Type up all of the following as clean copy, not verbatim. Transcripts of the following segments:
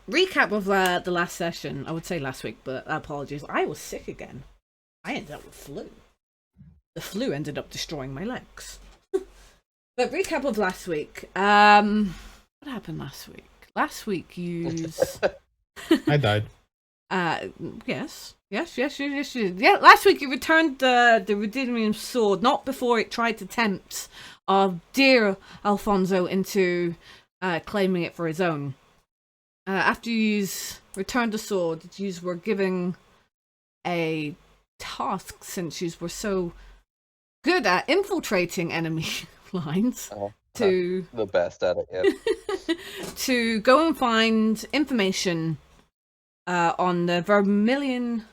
recap of the last session. I would say last week, but apologies. I was sick again. I ended up with flu. The flu ended up destroying my legs. But recap of last week. What happened last week? Last week you... I died. Yes. Yeah, last week you returned the Rudidium sword, not before it tried to tempt our dear Alfonso into claiming it for his own. After you returned the sword, you were given a task, since you were so good at infiltrating enemy lines, to the best at it, yeah. to go and find information on the Vermilion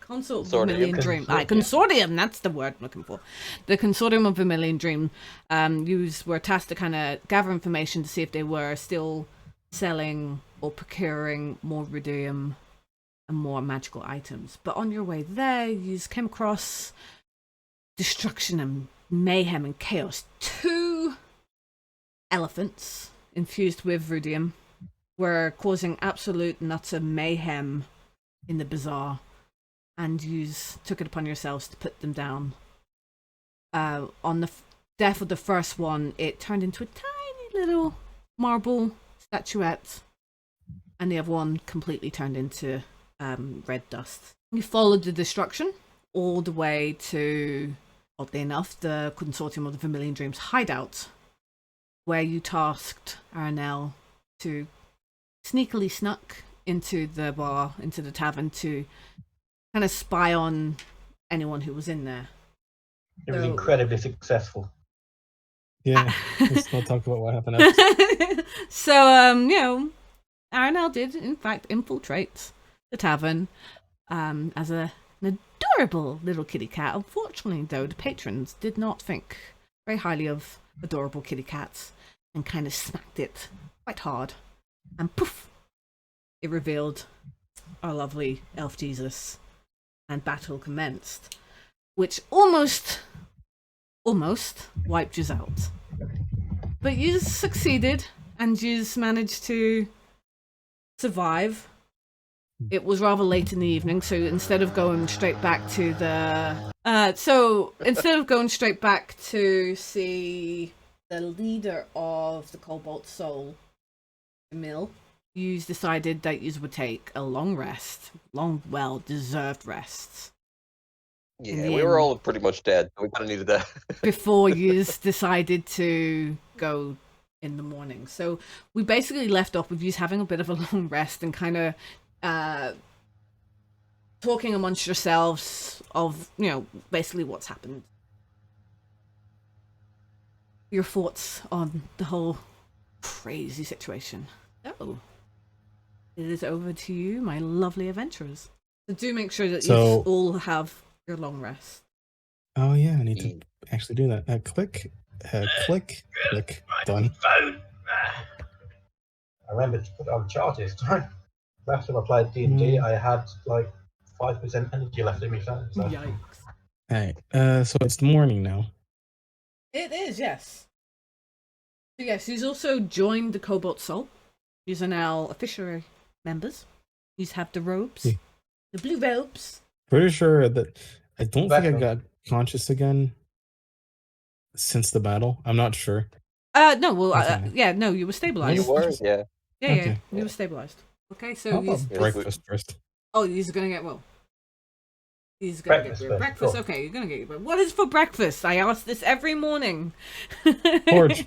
Consort of Vermilion Dream. Consortium, that's the word I'm looking for. The Consortium of Vermilion Dream. You were tasked to kind of gather information to see if they were still selling or procuring more rudium and more magical items. But on your way there, you came across destruction and mayhem and chaos. 2 elephants infused with rudium were causing absolute and utter mayhem in the bazaar, and you took it upon yourselves to put them down. On the death of the first one, it turned into a tiny little marble statuette, and the other one completely turned into red dust. You followed the destruction all the way to, oddly enough, the Consortium of the Vermilion Dreams hideout, where you tasked Arnell to sneakily snuck into the bar, into the tavern, to kind of spy on anyone who was in there. It was incredibly successful. Yeah, let's not talk about what happened next. So, Arnell did, in fact, infiltrate the tavern as an adorable little kitty cat. Unfortunately, though, the patrons did not think very highly of adorable kitty cats and kind of smacked it quite hard. And poof, it revealed our lovely elf Jesus, and battle commenced, which almost wiped you out. But you succeeded, and you managed to survive. It was rather late in the evening, so instead of going straight back to see the leader of the Cobalt Soul Mill, you decided that you would take a long rest, well-deserved rest. Yeah, we were all pretty much dead. We kind of needed that. Before you decided to go in the morning. So we basically left off with you having a bit of a long rest and kind of talking amongst yourselves of, basically what's happened. Your thoughts on the whole crazy situation. Oh, it is over to you, my lovely adventurers. So do make sure that you all have your long rest. Oh yeah, I need to actually do that. Click, done. I remember to put it on charges. Last time I played D&D, I had like 5% energy left in me phone. So. Yikes. Alright, so it's the morning now. It is, yes. So yes, he's also joined the Cobalt Soul. These are now official members. These have the robes. Yeah. The blue robes. Pretty sure that I don't think I got conscious again since the battle. I'm not sure. No, well, no, you were stabilized. You were, yeah. Yeah, you were stabilized. Okay, so he's... breakfast first. Oh, he's gonna get, he's gonna get your breakfast. Cool. Okay, you're gonna get your breakfast. What is for breakfast? I ask this every morning. Porridge.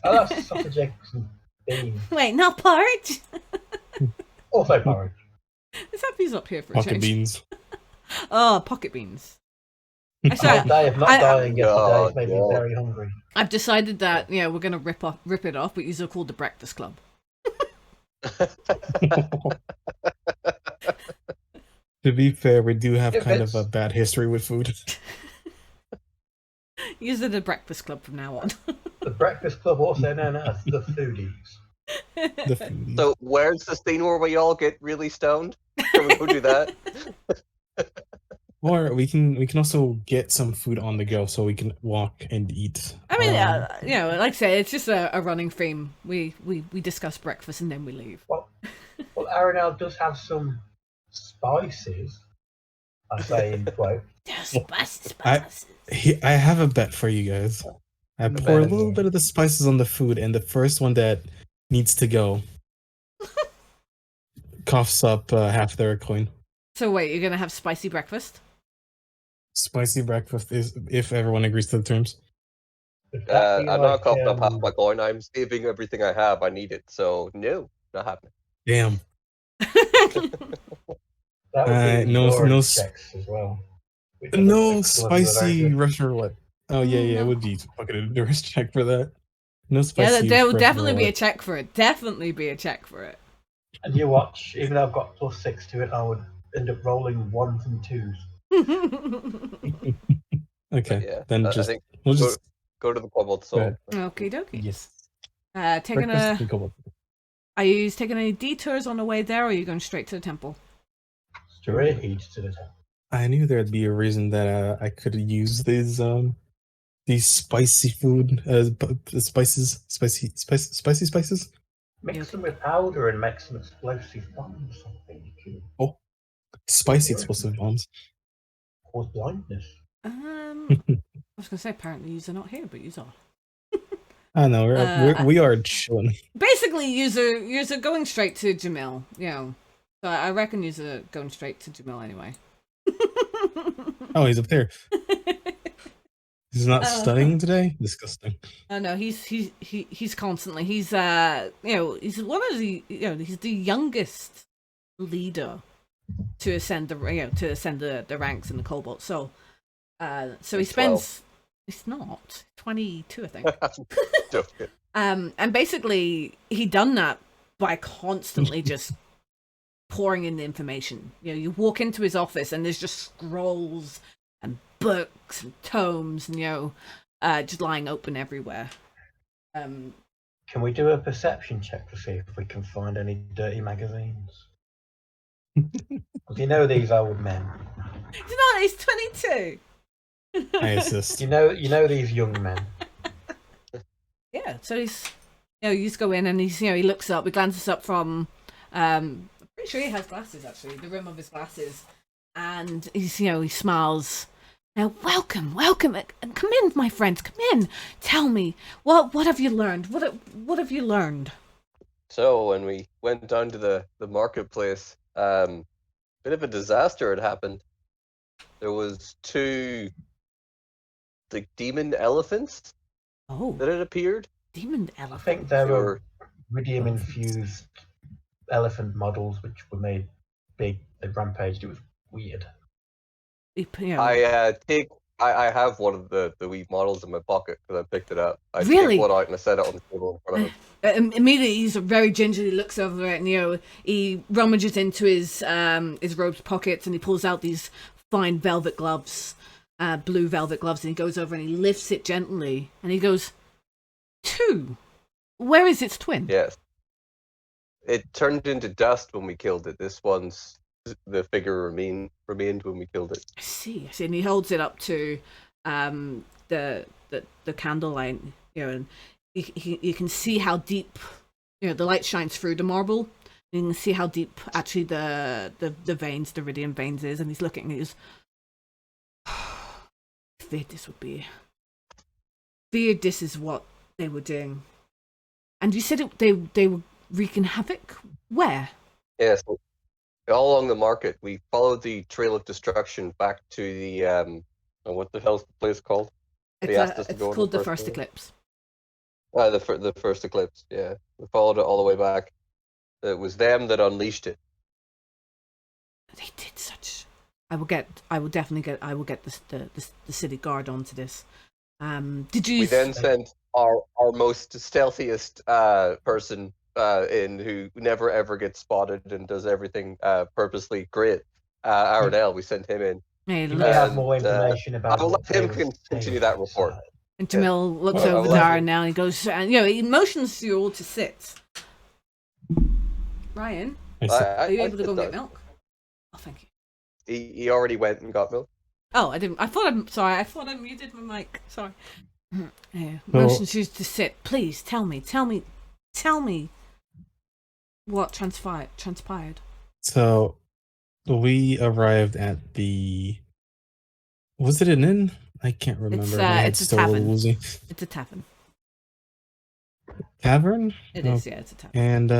Oh, that's sausage, eggs, and beans. Wait, not porridge? Also porridge. Let's have these up here for pocket a change. Beans. Oh, pocket beans. The day of not dying yesterday has made me very hungry. I've decided that we're gonna rip it off, but these are called the Breakfast Club. To be fair, we do have kind of a bad history with food. Use the Breakfast Club from now on. The Breakfast Club, also known as the Foodies. So where's the scene where we all get really stoned? Can we go do that? Or we can also get some food on the go so we can walk and eat. I mean, you know, like I say, it's just a running theme. We discuss breakfast and then we leave. Well, Aranel does have some spices. I say in quote. Spices. I have a bet for you guys. I pour a little bit of the spices on the food, and the first one that needs to go coughs up half their coin. So wait, you're gonna have spicy breakfast? Spicy breakfast is if everyone agrees to the terms. I'm not coughing up half my coin. I'm saving everything I have. I need it. So no, not happening. Damn. That would be no checks as well. No spicy Russian roulette. Oh yeah, it would be fucking endurance check for that. No spicy. Yeah, there will definitely be a check for it. Definitely be a check for it. And you watch, even though I've got +6 to it, I would end up rolling 1s and 2s. Okay, yeah, then we'll just go to the Cobalt Soul. Okie dokie. Yes. Taking Are you taking any detours on the way there, or are you going straight to the temple? Straight to the temple. I knew there'd be a reason that I could use these spicy food spices. Mix them with powder and make some explosive bombs. Oh, spicy explosive bombs. Cause blindness. I was gonna say apparently you're not here, but you are. I know we are chilling. Basically, you're going straight to Jamil. You know, so I reckon you're going straight to Jamil anyway. Oh, he's up there. He's not studying today. Disgusting. Oh no, he's constantly. He's he's one of the he's the youngest leader to ascend the ranks in the Cobalt. So he spends. 12. It's not 22, I think. And basically he done that by constantly just pouring in the information. You know, you walk into his office and there's just scrolls and books and tomes and just lying open everywhere. Can we do a perception check to see if we can find any dirty magazines? Because you know these old men. He's 22. I assist. You know these young men. Yeah, so he's you just go in and he looks up, he glances up from I'm pretty sure he has glasses actually, the rim of his glasses, and he's he smiles. Now welcome, and come in, my friends, come in. Tell me, what have you learned? What have you learned? So when we went down to the marketplace, bit of a disaster had happened. There was 2 demon elephants that had appeared. Demon elephants? I think they were iridium infused elephant models which were made big. They rampaged. It was weird. I have one of the wee models in my pocket because I picked it up. I really? Picked one out and I set it on the table in front of him. Immediately, he's very gingerly looks over it, and he rummages into his robe's pockets and he pulls out these fine velvet gloves, blue velvet gloves, and he goes over and he lifts it gently and he goes, 2. Where is its twin? Yes. It turned into dust when we killed it. This one's the figure remained when we killed it. I see. And he holds it up to the candlelight, and you can see how deep the light shines through the marble. And you can see how deep actually the veins, the iridium veins is, and he's looking and he's feared this would be. Feared this is what they were doing. And you said they were wreaking havoc? Where? Yes. All along the market, we followed the trail of destruction back to the what the hell's the place called? It's called the First Eclipse. The First Eclipse. Yeah, we followed it all the way back. It was them that unleashed it. They did such. I will get the city guard onto this. Did you? We then sent our most stealthiest person in who never ever gets spotted and does everything purposely great. Aranel, we sent him in. Hey, you may have more information about. I'll let him continue that report. And Jamil looks over to Aranel and he goes, and he motions you all to sit. Ryan, are you able to go get milk? Oh, thank you. He already went and got milk. Oh, I didn't. I thought I'm sorry. I thought I muted my mic. Sorry. Yeah. So- Motions you to sit. Please tell me what transpired. So we arrived at the. Was it an inn? I can't remember. My head's It's a still a little tavern. woozy. It's a tavern. Tavern. It is. Yeah, it's a tavern. And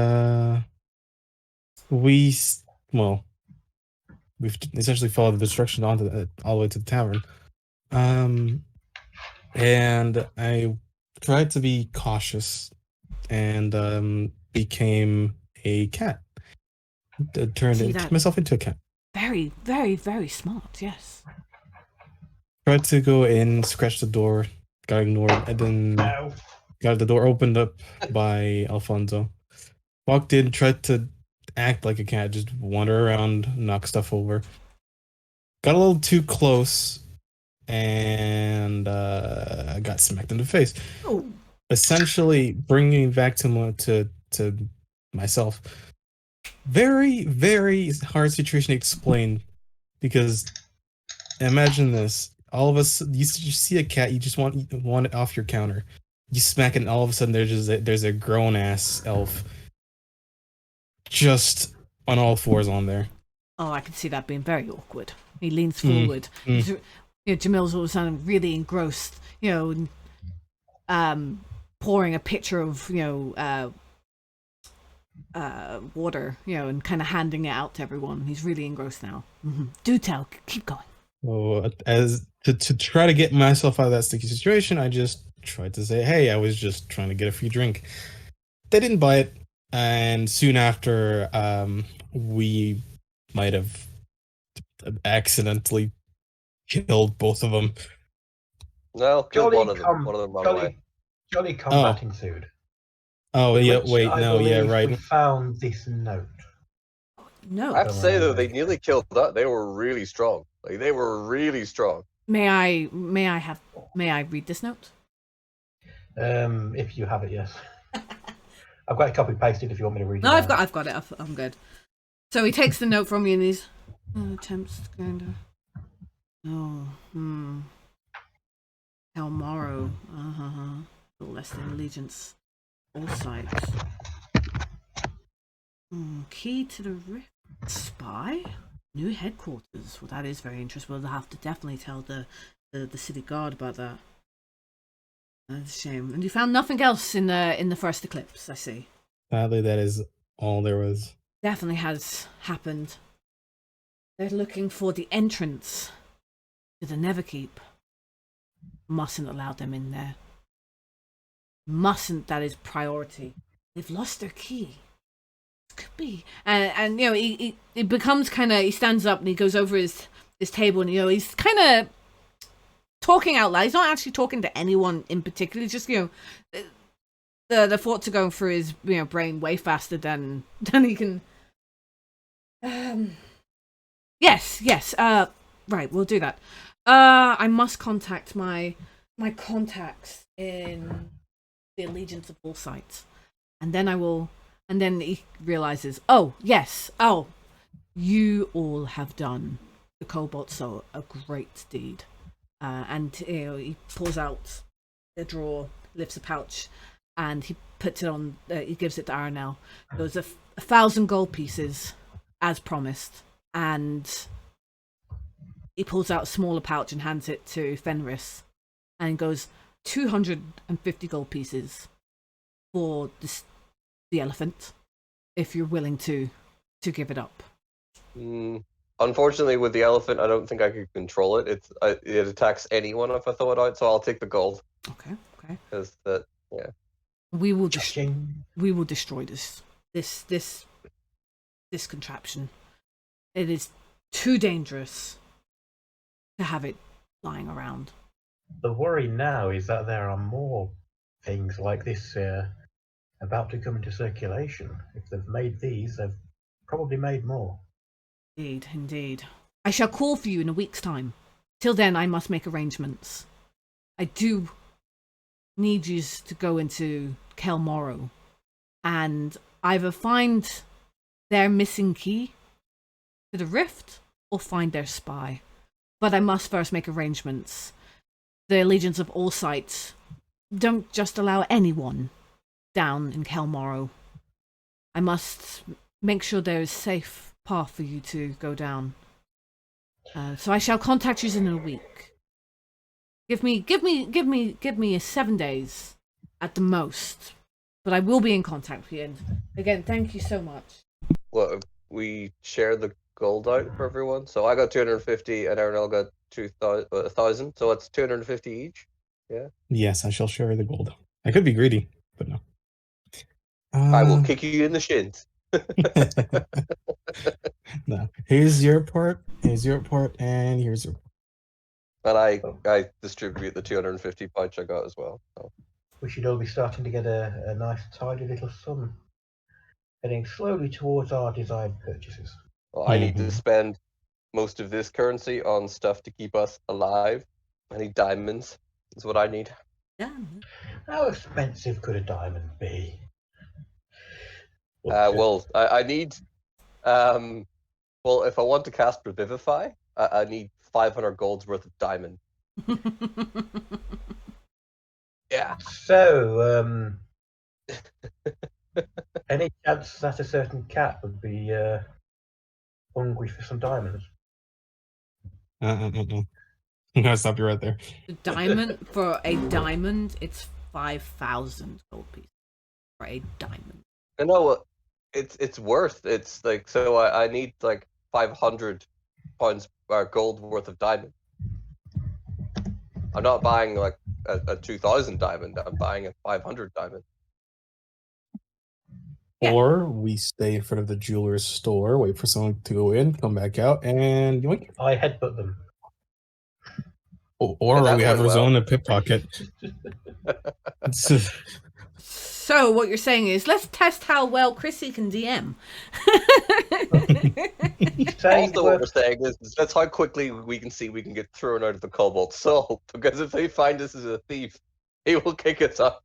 well, we've essentially followed the instruction all the way to the tavern. And I tried to be cautious and became a cat. Turned myself into a cat. Very, very, very smart. Yes. Tried to go in, scratch the door, got ignored, and then got the door opened up by Alfonso. Walked in, tried to act like a cat, just wander around, knock stuff over. Got a little too close, and I got smacked in the face. Oh. Essentially, bringing me back to myself. Very, very hard situation to explain, because imagine this. All of us, you see a cat, you just want it off your counter. You smack it, and all of a sudden there's a grown ass elf just on all fours on there. Oh, I can see that being very awkward. He leans forward. You know, Jamil's all of a sudden really engrossed. You know, pouring a pitcher of water. You know, and kind of handing it out to everyone. He's really engrossed now. Mm-hmm. Do tell. Keep going. So as to try to get myself out of that sticky situation, I just tried to say, "Hey, I was just trying to get a free drink." They didn't buy it, and soon after, we might have accidentally killed both of them. No, killed Jolly one of them. One of them ran away. Jolly combating suit. Oh yeah, Which wait, I no, yeah, believe right. We found this note. No. I have to say though, they nearly killed that. They were really strong. Like they were really strong. May I read this note? If you have it, yes. I've got it copy pasted if you want me to read it. No, out. I've got it. I'm good. So he takes the note from you and he's attempts going to. Oh, Tomorrow. Less than allegiance. All sides. Key to the rift. Spy. New headquarters. Well, that is very interesting. We'll have to definitely tell the city guard about that. That's a shame. And you found nothing else in the first eclipse, I see. Sadly, that is all there was. Definitely has happened. They're looking for the entrance to the Neverkeep. Mustn't allow them in there. Mustn't, that is priority. They've lost their key. Could be. And you know, he becomes kind of, he stands up and he goes over his table and, you know, he's kind of talking out loud. He's not actually talking to anyone in particular. He's just, you know, the thoughts are going through his, you know, brain way faster than he can. Yes. Right, we'll do that. I must contact my contacts in the Allegiance of all sites, and then I will. And then he realizes, oh yes, you all have done the Cobalt Soul a great deed. And you know, he pulls out a drawer, lifts a pouch, and he puts it on. He gives it to Aranel. There was 1,000 gold pieces, as promised, and he pulls out a smaller pouch and hands it to Fenris, and goes 250 gold pieces for the elephant, if you're willing to give it up. Unfortunately, with the elephant, I don't think I could control it. It attacks anyone if I throw it out, so I'll take the gold. Okay. Because that, yeah. We will destroy this contraption. It is too dangerous to have it lying around. The worry now is that there are more things like this about to come into circulation. If they've made these, they've probably made more. Indeed. I shall call for you in a week's time. Till then, I must make arrangements. I do need you to go into Kel Morrow and either find their missing key to the rift or find their spy. But I must first make arrangements. The Allegiance of All Sight don't just allow anyone down in Kelmorrow. I must make sure there is a safe path for you to go down. So I shall contact you in a week. Give me 7 days at the most. But I will be in contact with you. And again, thank you so much. Well, we share the gold out for everyone. So I got 250 and Aaron got 1,000. So it's 250 each. Yeah. Yes, I shall share the gold. I could be greedy, but no. I will kick you in the shins. No. Here's your part, and here's your part. And I distribute the 250 pouch I got as well. So. We should all be starting to get a nice, tidy little sum, heading slowly towards our desired purchases. Well, I need to spend most of this currency on stuff to keep us alive. I need diamonds. Is what I need. Yeah. How expensive could a diamond be? Well, I need. Well, if I want to cast Revivify, I need 500 gold's worth of diamond. Yeah. So, any chance that a certain cat would be hungry for some diamonds? I'm gonna stop you right there. The diamond for a diamond, it's 5,000 gold pieces for a diamond. I know it's worth. It's like so. I need like 500 pounds gold worth of diamond. I'm not buying like a 2,000 diamond. I'm buying a 500 diamond. Yeah. Or we stay in front of the jeweler's store, wait for someone to go in, come back out, and yoink. I headbutt them. Or that we have went our well. own pickpocket. So what you're saying is, let's test how well Chrissy can DM. Also, what we're saying is that's how quickly we can see we can get thrown out of the Cobalt Soul. Because if they find us as a thief, he will kick us out.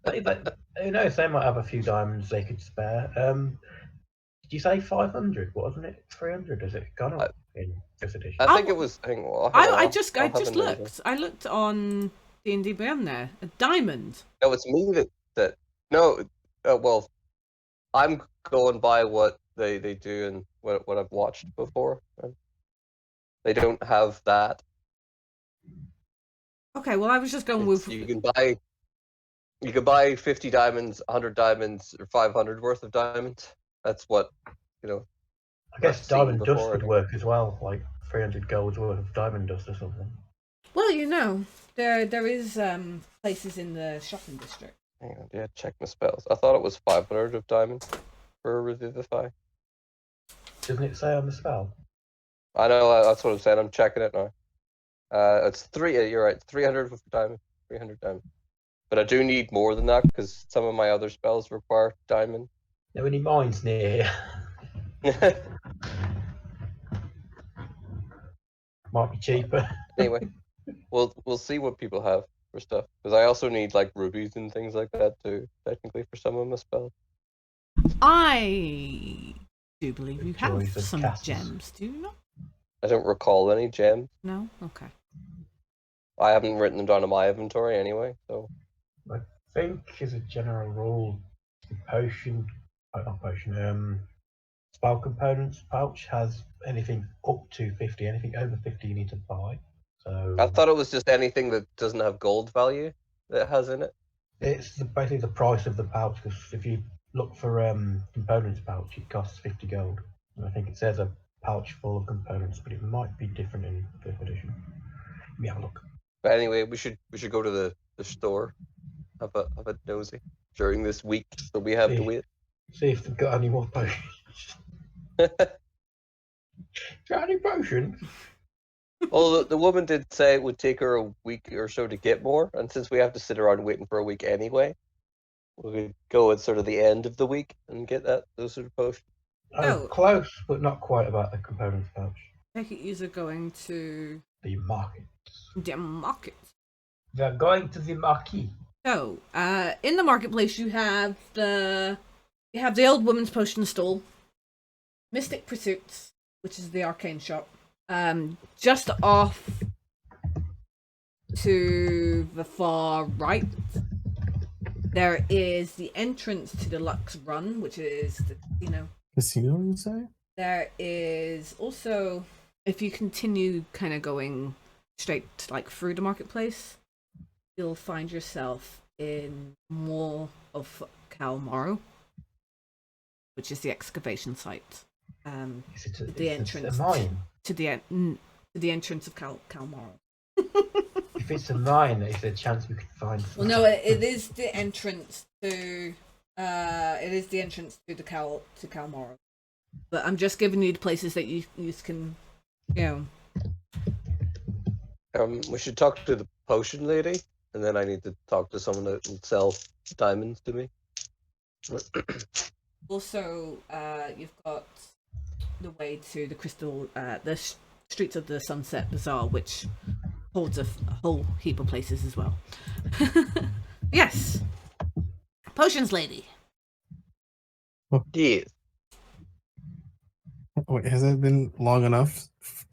But who knows? They might have a few diamonds they could spare. Did you say 500? Wasn't it 300? Has it gone up in this edition? I think it was. I just looked. I looked on D&D Beyond there. A diamond. No, it's me that no. Well, I'm going by what they do and what I've watched before. They don't have that. Okay, well I was just going with. You can buy 50 diamonds, 100 diamonds, or 500 worth of diamonds. That's what I guess diamond dust would work as well, like 300 gold's worth of diamond dust or something. Well, there is places in the shopping district. Hang on, yeah, check my spells. I thought it was 500 of diamonds for Revivify. Doesn't it say on the spell? I know, that's what I'm saying. I'm checking it now. It's 3. You're right. 300 of diamond. 300 diamond. But I do need more than that because some of my other spells require diamond. There any mines near here? Might be cheaper. Anyway, we'll see what people have for stuff because I also need like rubies and things like that too. Technically, for some of my spells. I do believe you have Joys of some castles. gems. Do you not? I don't recall any gems. No. Okay. I haven't written them down in my inventory anyway. So I think, as a general rule, the spell components pouch has anything up to 50. Anything over 50, you need to buy. So I thought it was just anything that doesn't have gold value that it has in it. it's basically the price of the pouch. Because if you look for components pouch, it costs 50 gold. And I think it says a pouch full of components, but it might be different in 5th edition. Let me have a look. But anyway, we should go to the store, have a nosy during this week that we have to wait. See if they've got any more potions. Got any potions? Well, the woman did say it would take her a week or so to get more, and since we have to sit around waiting for a week anyway, we could go at sort of the end of the week and get those sort of potions. Oh, close, but not quite about the components pouch. I think you're going to The market. the market. They're going to the marquee. So, in the marketplace, you have the old woman's potion stall, Mystic Pursuits, which is the arcane shop, Just off to the far right, there is the entrance to the Lux Run, which is the casino. Casino, you say? There is also, if you continue kind of going straight like through the marketplace, you'll find yourself in more of Calmaro, which is the excavation site. The entrance to the entrance of Calmaro. If it's a mine, is there a chance we could find? Well, no, it is the entrance to. It is the entrance to Calmaro. But I'm just giving you the places that you can, you know. We should talk to the potion lady, and then I need to talk to someone that will sell diamonds to me. Also, you've got the way to the crystal, the streets of the Sunset Bazaar, which holds a whole heap of places as well. Yes, potions lady. Yes. Wait, has it been long enough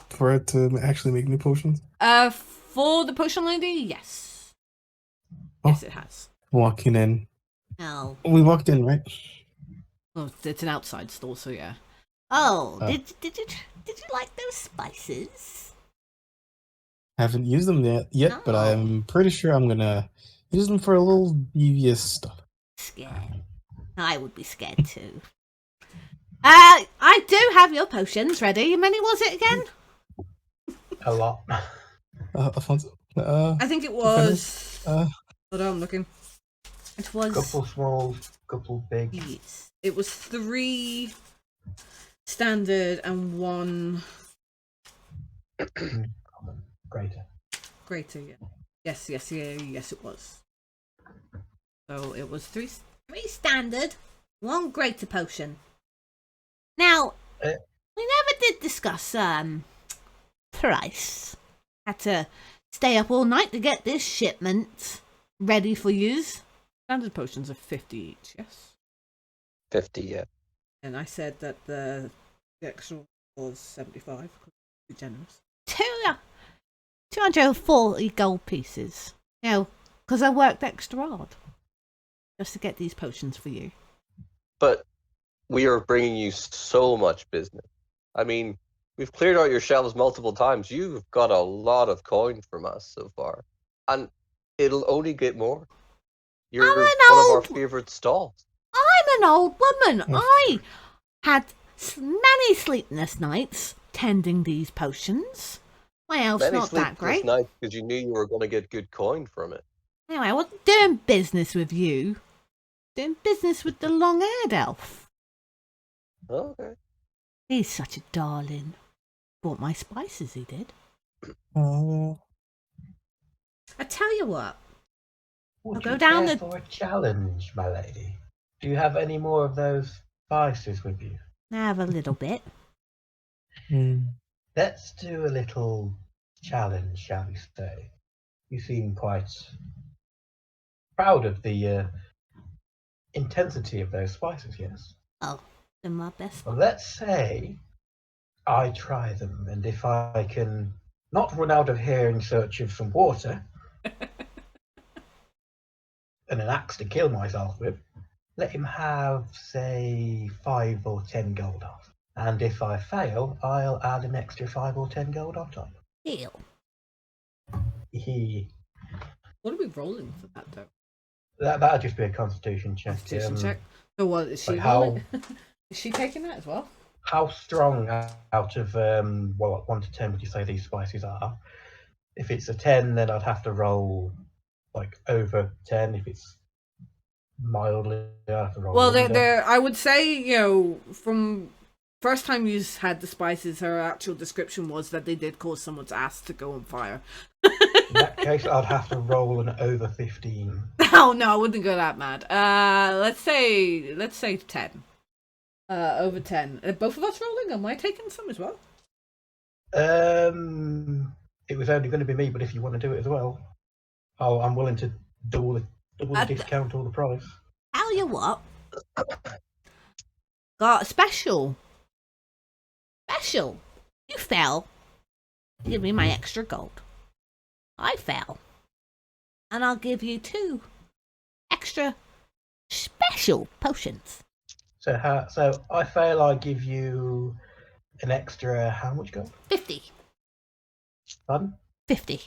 for it to actually make new potions? For the potion lady, yes. Oh. Yes, it has. Walking in. Oh. We walked in, right? Oh, it's an outside store, so yeah. Oh, did you like those spices? Haven't used them yet, but No. I'm pretty sure I'm gonna use them for a little devious stuff. Scared. I would be scared too. I do have your potions ready. How many was it again? A lot. Alfonso, I think it was. Hold on, I'm looking. It was Couple small, couple big. Yes. It was 3 standard and 1 Greater. greater. Yeah. Yes, it was. So it was 3 standard, 1 greater potion. Now, we never did discuss price. Had to stay up all night to get this shipment ready for use. Standard potions are 50 each. Yes. 50, yeah. And I said that the extra was 75. Too generous. 240 gold pieces. You know, because I worked extra hard just to get these potions for you. But we are bringing you so much business. I mean, we've cleared out your shelves multiple times. You've got a lot of coin from us so far. And it'll only get more. You're one of our favorite stalls. I'm an old woman. I had many sleepless nights tending these potions. My health's not that great. Nice because you knew you were going to get good coin from it. Anyway, I wasn't doing business with you. Doing business with the long-haired elf. Okay. He's such a darling. Bought my spices, he did. Oh. I tell you what. Would I'll go you down care the- for a challenge, my lady? Do you have any more of those spices with you? I have a little bit. Let's do a little challenge, shall we say? You seem quite proud of the intensity of those spices, yes? Oh, they're my best. Well, let's say I try them, and if I can not run out of here in search of some water and an axe to kill myself with, let him have, say, 5 or 10 gold off. And if I fail, I'll add an extra 5 or 10 gold on top. Deal. What are we rolling for that though? That'll just be a constitution check. Constitution check. So what is she like how- rolling? Is she taking that as well? How strong out of 1 to 10 would you say these spices are? If it's a 10, then I'd have to roll like over 10. If it's mildly, I'd have to roll. Well, under. they're I would say, you know, from first time you had the spices, her actual description was that they did cause someone's ass to go on fire. In that case, I'd have to roll an over 15. Oh no, I wouldn't go that mad. Let's say 10. Over 10. Are both of us rolling? Am I taking some as well? It was only going to be me, but if you want to do it as well, I'm willing to double the discount or the price. Tell you what. Got a special. You fell Give me my extra gold. I fail. And I'll give you 2 extra special potions. So I fail. I give you an extra how much gold? 50. Pardon? 50.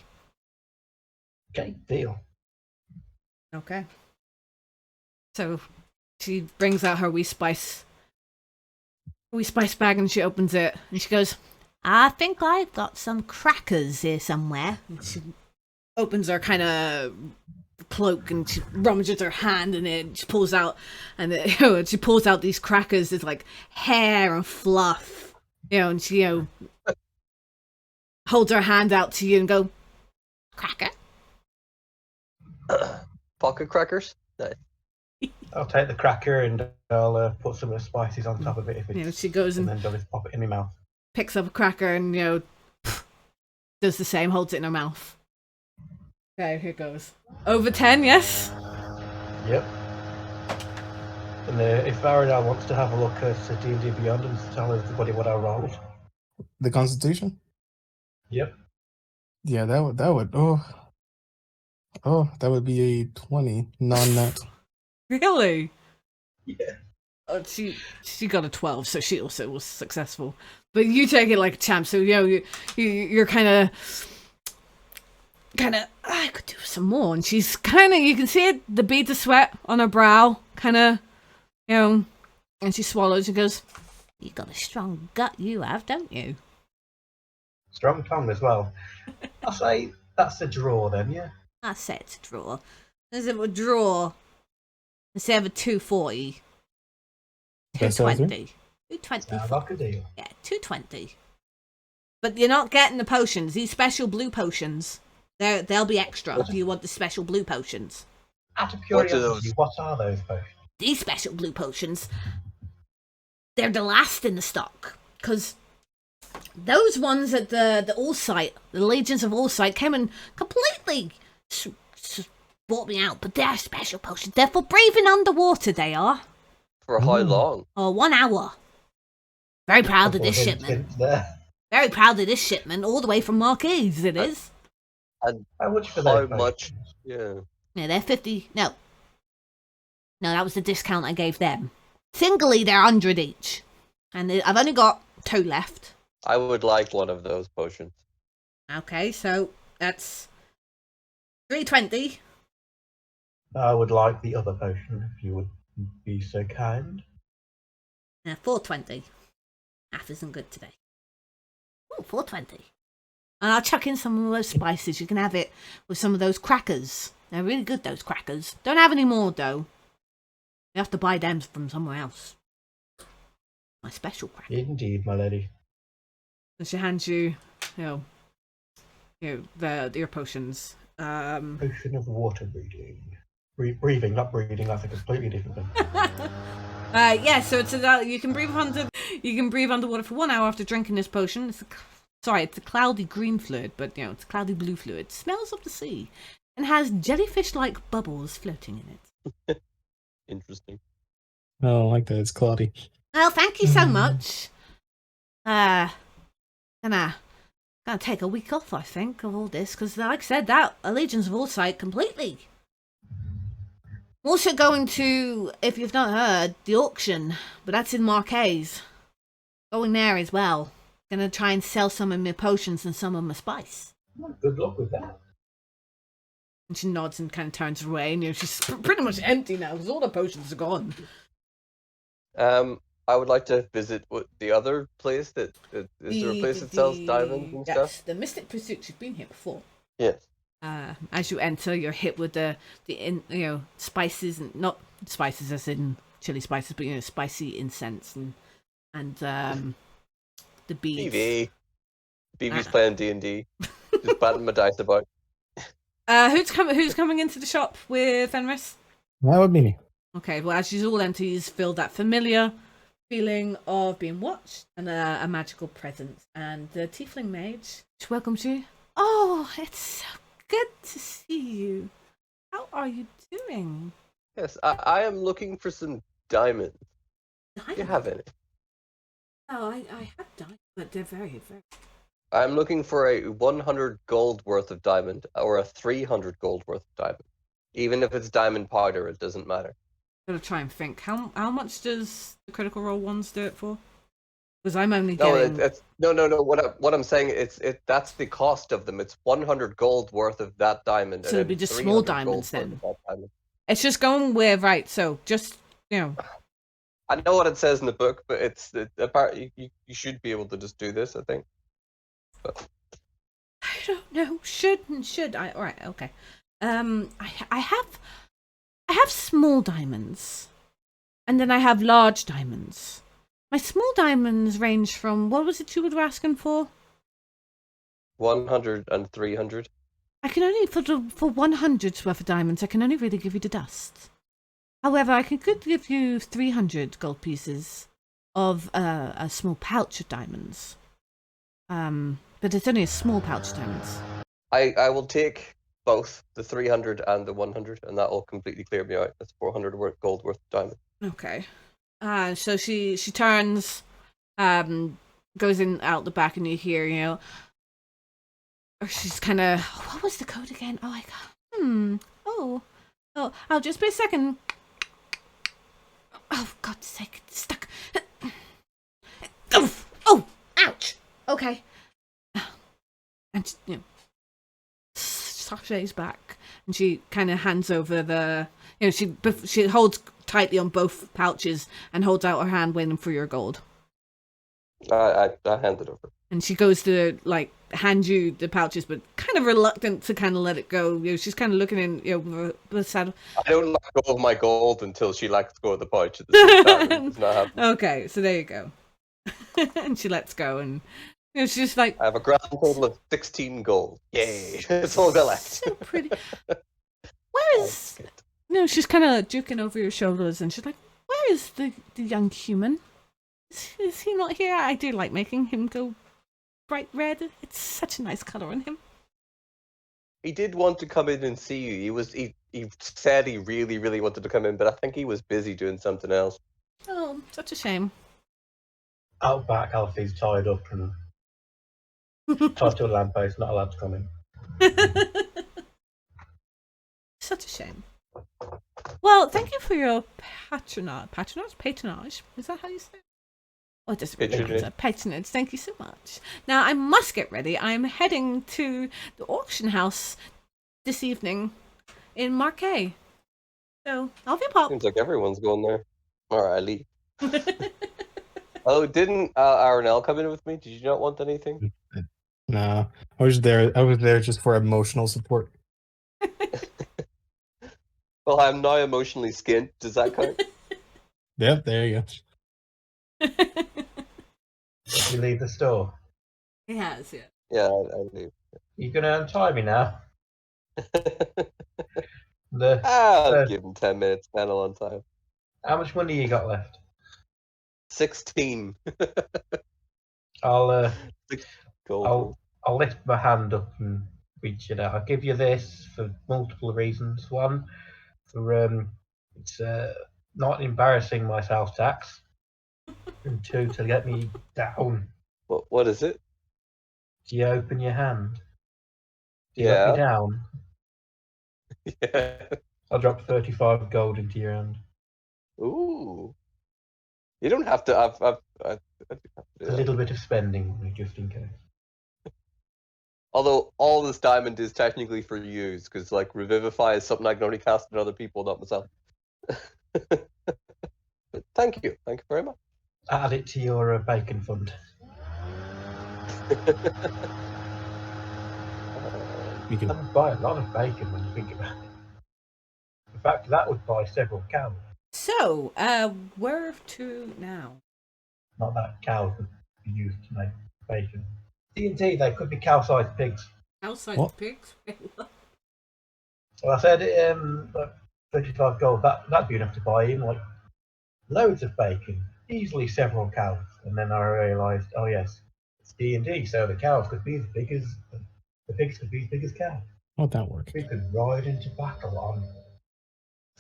Okay, deal. Okay. So she brings out her wee spice bag and she opens it and she goes, I think I've got some crackers here somewhere. and she opens her kind of cloak and she rummages her hand in it and she pulls out she pulls out these crackers. It's like hair and fluff, and she holds her hand out to you and go, Cracker? Pocket crackers? Nice. I'll take the cracker and I'll put some of the spices on top of it if it's. she goes and and then just pop it in my mouth. picks up a cracker and does the same, holds it in her mouth. Okay, here goes. Over 10, yes? Yep. And if Varadar wants to have a look at D&D Beyond and tell everybody what I rolled. The Constitution? Yep. Yeah, that would that would be a 20 non-net. Really? Yeah. Oh, she got a 12, so she also was successful. But you take it like a champ, so you're kind of I could do some more, and she's you can see it, the beads of sweat on her brow, and she swallows and goes, You got a strong gut, you have, don't you? Strong tongue as well. I'll say that's a draw then, yeah. I say it's a draw. Is it a draw? Instead of a 240. That sounds 220. 220. Sounds like a deal. Yeah, 220. But you're not getting the potions. These special blue potions. They'll be extra if you want the special blue potions. Out of What are curiosity, those? what are those potions? These special blue potions, they're the last in the stock. Because those ones at the All-Sight, the Legions of All-Sight, came and completely bought me out. But they're special potions. They're for breathing underwater, they are. For how long? Oh, 1 hour. Very proud of this shipment. There. Very proud of this shipment, all the way from Marquise, it is. And How much for how those much? potions? Yeah. Yeah, they're 50. No, that was the discount I gave them. Singly, they're 100 each. And I've only got 2 left. I would like one of those potions. Okay, so that's 320. I would like the other potion if you would be so kind. 420. Half isn't good today. Oh, 420. And I'll chuck in some of those spices. You can have it with some of those crackers. They're really good, those crackers. Don't have any more, though. You have to buy them from somewhere else. My special cracker. Indeed, my lady. and she hands you, your potions. Potion of water breathing. Breathing, not breathing. That's a completely different thing. So it's you can breathe underwater for 1 hour after drinking this potion. It's a cloudy green fluid, but it's a cloudy blue fluid. It smells of the sea and has jellyfish-like bubbles floating in it. Interesting. I don't like that. It's cloudy. Well, thank you so much. Gonna take a week off, I think, of all this, because like I said, that Legions of All-Sight completely. I'm also going to, if you've not heard, the auction, but that's in Marquise. Going there as well. Gonna try and sell some of my potions and some of my spice. Well, good luck with that. And she nods and kind of turns away, and she's pretty much empty now because all the potions are gone. I would like to visit the other place is there a place that sells diamonds and yes, stuff? the Mystic Pursuit. You've been here before. Yes. As you enter, you're hit with the spices, and not spices as in chili spices, but spicy incense and the beads. BB's playing D&D. Just batting my dice about. Who's coming into the shop with Fenris? That would be me. Okay, well, as you all enter, you feel that familiar feeling of being watched and a magical presence. And the tiefling mage welcomes you. Oh, it's so good to see you. How are you doing? Yes, I am looking for some diamonds. Do you have any? Oh, I have died, but they're very, very I'm looking for a 100 gold worth of diamond or a 300 gold worth of diamond. Even if it's diamond powder, it doesn't matter. Gotta try and think. How much does the critical role ones do it for? Because I'm only No, getting. no. What I'm saying that's the cost of them. It's 100 gold worth of that diamond. So and it'd be then just small 300 diamonds gold worth then. of that diamond. It's just going with right. So just I know what it says in the book, but apparently you should be able to just do this. I think. But I don't know. Should I? All right. Okay. I have small diamonds, and then I have large diamonds. My small diamonds range from what was it you were asking for? 100 and 300. I can only for 100's worth of diamonds. I can only really give you the dust. However, I could give you 300 gold pieces of a small pouch of diamonds. But it's only a small pouch of diamonds. I will take both the 300 and the 100, and that will completely clear me out. That's 400 gold worth of diamond. Okay. So she turns, goes in out the back, and you hear, or she's kind of, what was the code again? Oh my god. Oh, I'll just be a second. Oh, God's sake, it's stuck. Oh, ouch. Okay. And Sasha's back, and she kind of hands over the, she holds tightly on both pouches and holds out her hand, waiting for your gold. I hand it over. And she goes to hand you the pouches, but kind of reluctant to kind of let it go. She's kind of looking in, with sad. I don't let go of my gold until she lets go of the pouch at the same time. It's not happening. Okay, so there you go. And she lets go, and she's just like, I have a grand total of 16 gold. Yay! It's all got left. So pretty. Where is? She's kind of juking over your shoulders, and she's like, "Where is the young human? Is he not here? I do like making him go bright red. It's such a nice color on him." He did want to come in and see you. He said he really, really wanted to come in, but I think he was busy doing something else. Oh, such a shame. Out back, Alfie's tied up and tied to a lamppost, not allowed to come in. Such a shame. Well, thank you for your patronage. Is that how you say it? Oh, it doesn't really matter. Patronage. Thank you so much. Now, I must get ready. I'm heading to the auction house this evening in Marquet. So, I'll be pop. Seems like everyone's going there. Alright, I leave. Oh, didn't Aronel come in with me? Did you not want anything? Nah, I was there just for emotional support. Well, I'm now emotionally skint. Does that count? Yep, there you go. Did you leave the store? He has, yeah. Yeah, I leave. You're going to untie me now? I'll give him 10 minutes, panel on time. How much money you got left? 16. I'll Gold. I'll lift my hand up and reach it out. I'll give you this for multiple reasons. One, for it's not embarrassing my sales tax, and two, to get me down. What is it? Do you open your hand? Do you let me down? Yeah. I'll drop 35 gold into your hand. Ooh. You don't have to. I've do a little bit of spending, just in case. Although all this diamond is technically for use, because Revivify is something I can only cast on other people, not myself. But thank you very much. Add it to your bacon fund. You can buy a lot of bacon when you think about it. In fact, that would buy several cows. So, where to now? Not that cows would be used to make bacon. D&D, they could be cow-sized pigs. Cow-sized pigs? Well, I said 35 gold. That'd be enough to buy in loads of bacon, easily several cows. And then I realised, oh yes, it's D&D, so the cows could be as big as the pigs could be as big as cows. how'd that work? We could ride into battle on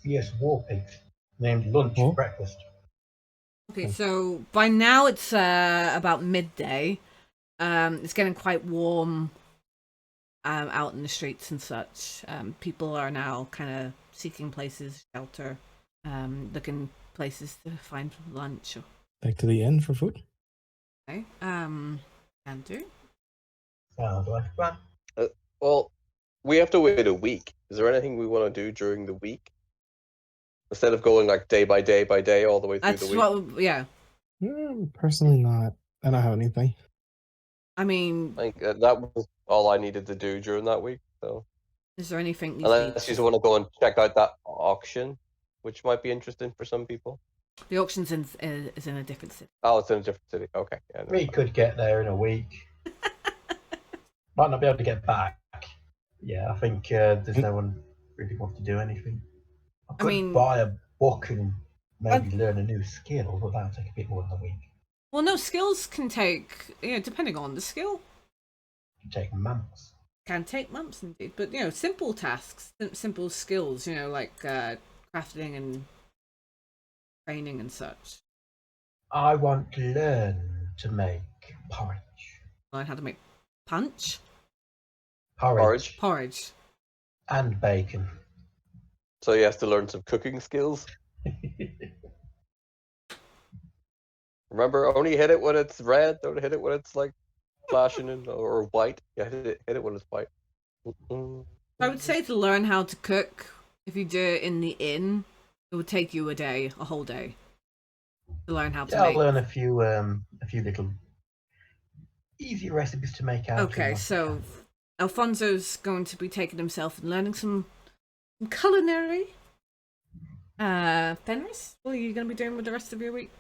fierce war pigs named lunch, breakfast. Okay, so by now it's about midday. It's getting quite warm out in the streets and such. People are now kind of seeking places, shelter, looking places to find lunch. Back to the inn for food. Okay. Andrew? Sounds like a plan. Well, we have to wait a week. Is there anything we want to do during the week? Instead of going like day by day by day all the way through That's the week? what, yeah. Personally, not. I don't have anything. I mean, I think that was all I needed to do during that week. So, is there anything these unless you want to go and check out that auction, which might be interesting for some people. The auction's is in a different city. Oh, it's in a different city. Okay. Yeah, We could get there in a week. Might not be able to get back. Yeah, I think there's no one really wants to do anything. I could mean, buy a book and maybe learn a new skill, but that'll take a bit more than a week. Well, no, skills can take, depending on the skill, It can take months. can take months indeed. But, simple tasks, simple skills, like crafting and training and such. I want to learn to make porridge. Learn how to make punch? Porridge. Porridge. And bacon. So you have to learn some cooking skills. Remember, only hit it when it's red. Don't hit it when it's like flashing or white. Yeah, hit it when it's white. I would say to learn how to cook, if you do it in the inn, it would take you a whole day, to learn how to make. I'll learn a few little easy recipes to make out. Okay, so Alfonso's going to be taking himself and learning some culinary. Fenris, what are you going to be doing with the rest of your week?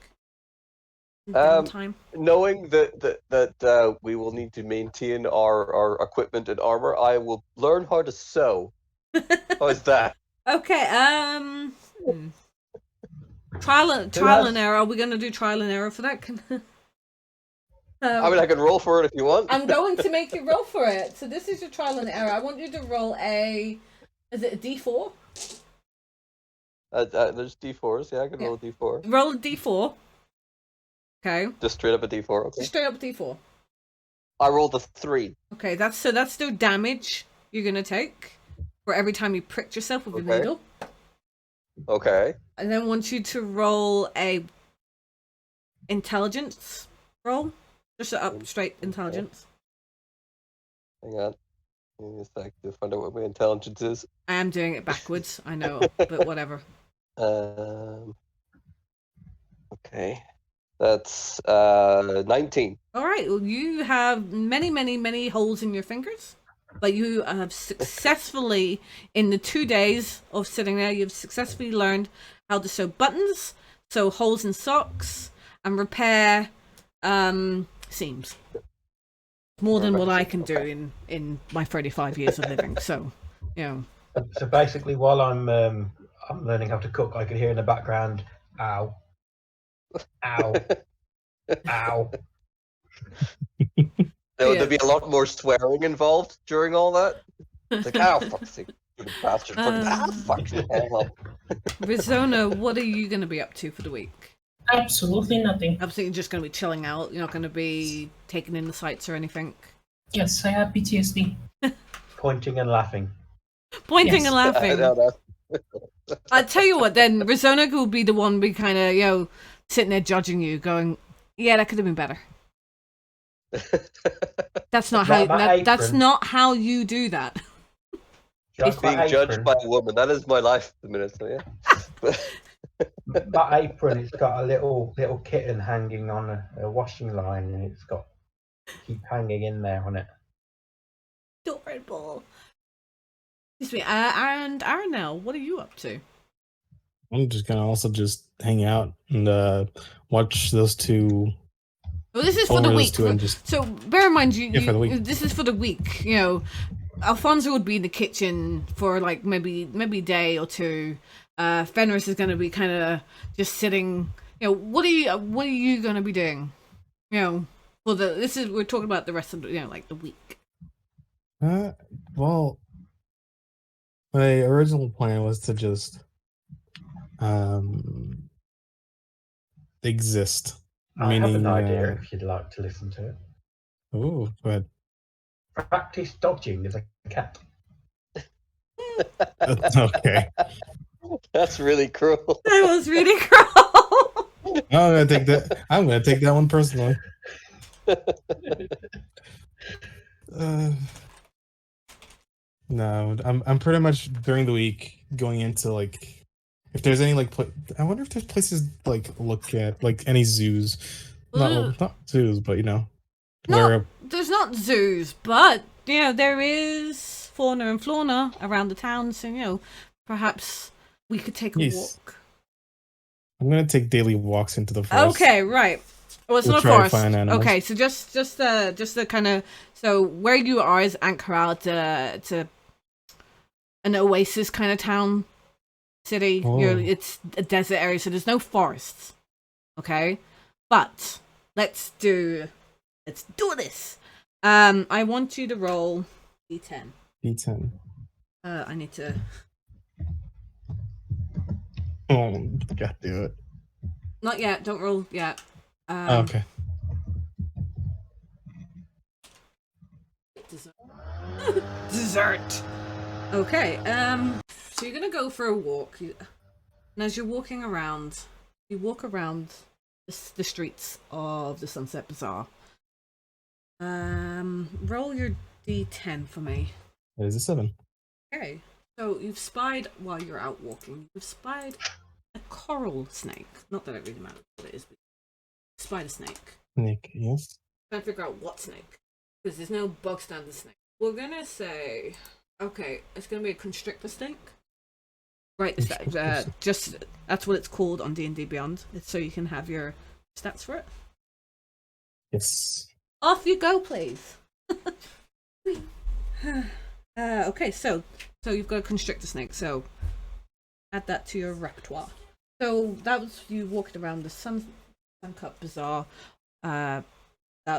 Downtime. Knowing that we will need to maintain our equipment and armor, I will learn how to sew. How's that? Okay. Trial and error. Are we going to do trial and error for that? I mean, I can roll for it if you want. I'm going to make you roll for it. So this is your trial and error. I want you to roll is it a D4? There's D4s. Yeah, I can roll a D4. Roll a D4. Okay. Just straight up a D4. Okay. Just straight up a D4. I rolled a 3. Okay, that's the damage you're gonna take for every time you pricked yourself with a needle. Okay. And then I want you to roll a intelligence roll. Just up straight intelligence. Hang on. Give me a sec to find out what my intelligence is. I am doing it backwards, I know, but whatever. Okay. That's 19. All right. Well, you have many, many, many holes in your fingers, but you have successfully, in the 2 days of sitting there, you've successfully learned how to sew buttons, sew holes in socks, and repair seams. More than what I can do in my 35 years of living. So, So basically, while I'm learning how to cook, I can hear in the background, "Ow, ow, ow." There'd be a lot more swearing involved during all that. It's like, "Ow, fuck's sake, you bastard! Fuck's hell." Rizona, what are you going to be up to for the week? Absolutely nothing. Absolutely, just going to be chilling out. You're not going to be taking in the sights or anything. Yes, I have PTSD. Pointing and laughing. Pointing Yes. and laughing. I tell you what, then Rizona will be the one be kind of sitting there judging you, going, "Yeah, that could have been better." That's not how. That's not how you do that. It's being judged by a woman. That is my life at the minute. So yeah. That apron, it's got a little kitten hanging on a washing line, and it's got keep hanging in there on it. Adorable. Excuse me, and Arnell, what are you up to? I'm just gonna also just hang out and watch those two. Well, this is for the week. Just... So bear in mind, for the week. This is for the week. Alfonso would be in the kitchen for like maybe a day or two. Fenris is going to be kind of just sitting. What are you going to be doing? Well, we're talking about the rest of like the week. Well, my original plan was to just exist. I have an idea if you'd like to listen to it. Oh, but Practice dodging as a cat. okay. That's really cruel. That was really cruel. I'm gonna take that one personally. No, I'm pretty much during the week going into like if there's any like I wonder if there's places like look at like any zoos, not zoos, but you know, where There's not zoos, but you know there is fauna and flora around the town, so you know perhaps we could take a Yes. walk. I'm gonna take daily walks into the forest. Okay, right. Well, it's We'll not a try to forest. find animals. Okay, so just the kind of so where you are is Ankara. It's an oasis kind of town, city. Oh. It's a desert area, so there's no forests. Okay, but let's do this. I want you to roll d10. D10. I need to. Oh, gotta do it. Not yet. Don't roll yet. Okay. Dessert. Okay. So you're gonna go for a walk, and as you're walking around, you walk around the streets of the Sunset Bazaar. Roll your d10 for me. That is a 7. Okay. So you've spied while you're out walking. You've spied a coral snake. Not that it really matters what it is, but you spied a snake. Nick, yes. Trying to figure out what snake, because there's no bog standard snake. We're gonna say, okay, it's gonna be a constrictor snake. Right, just that's what it's called on D&D Beyond. It's so you can have your stats for it. Yes. Off you go, please. Okay, so you've got a constrictor snake. So add that to your repertoire. So that was you walking around the Suncut Bazaar. That'll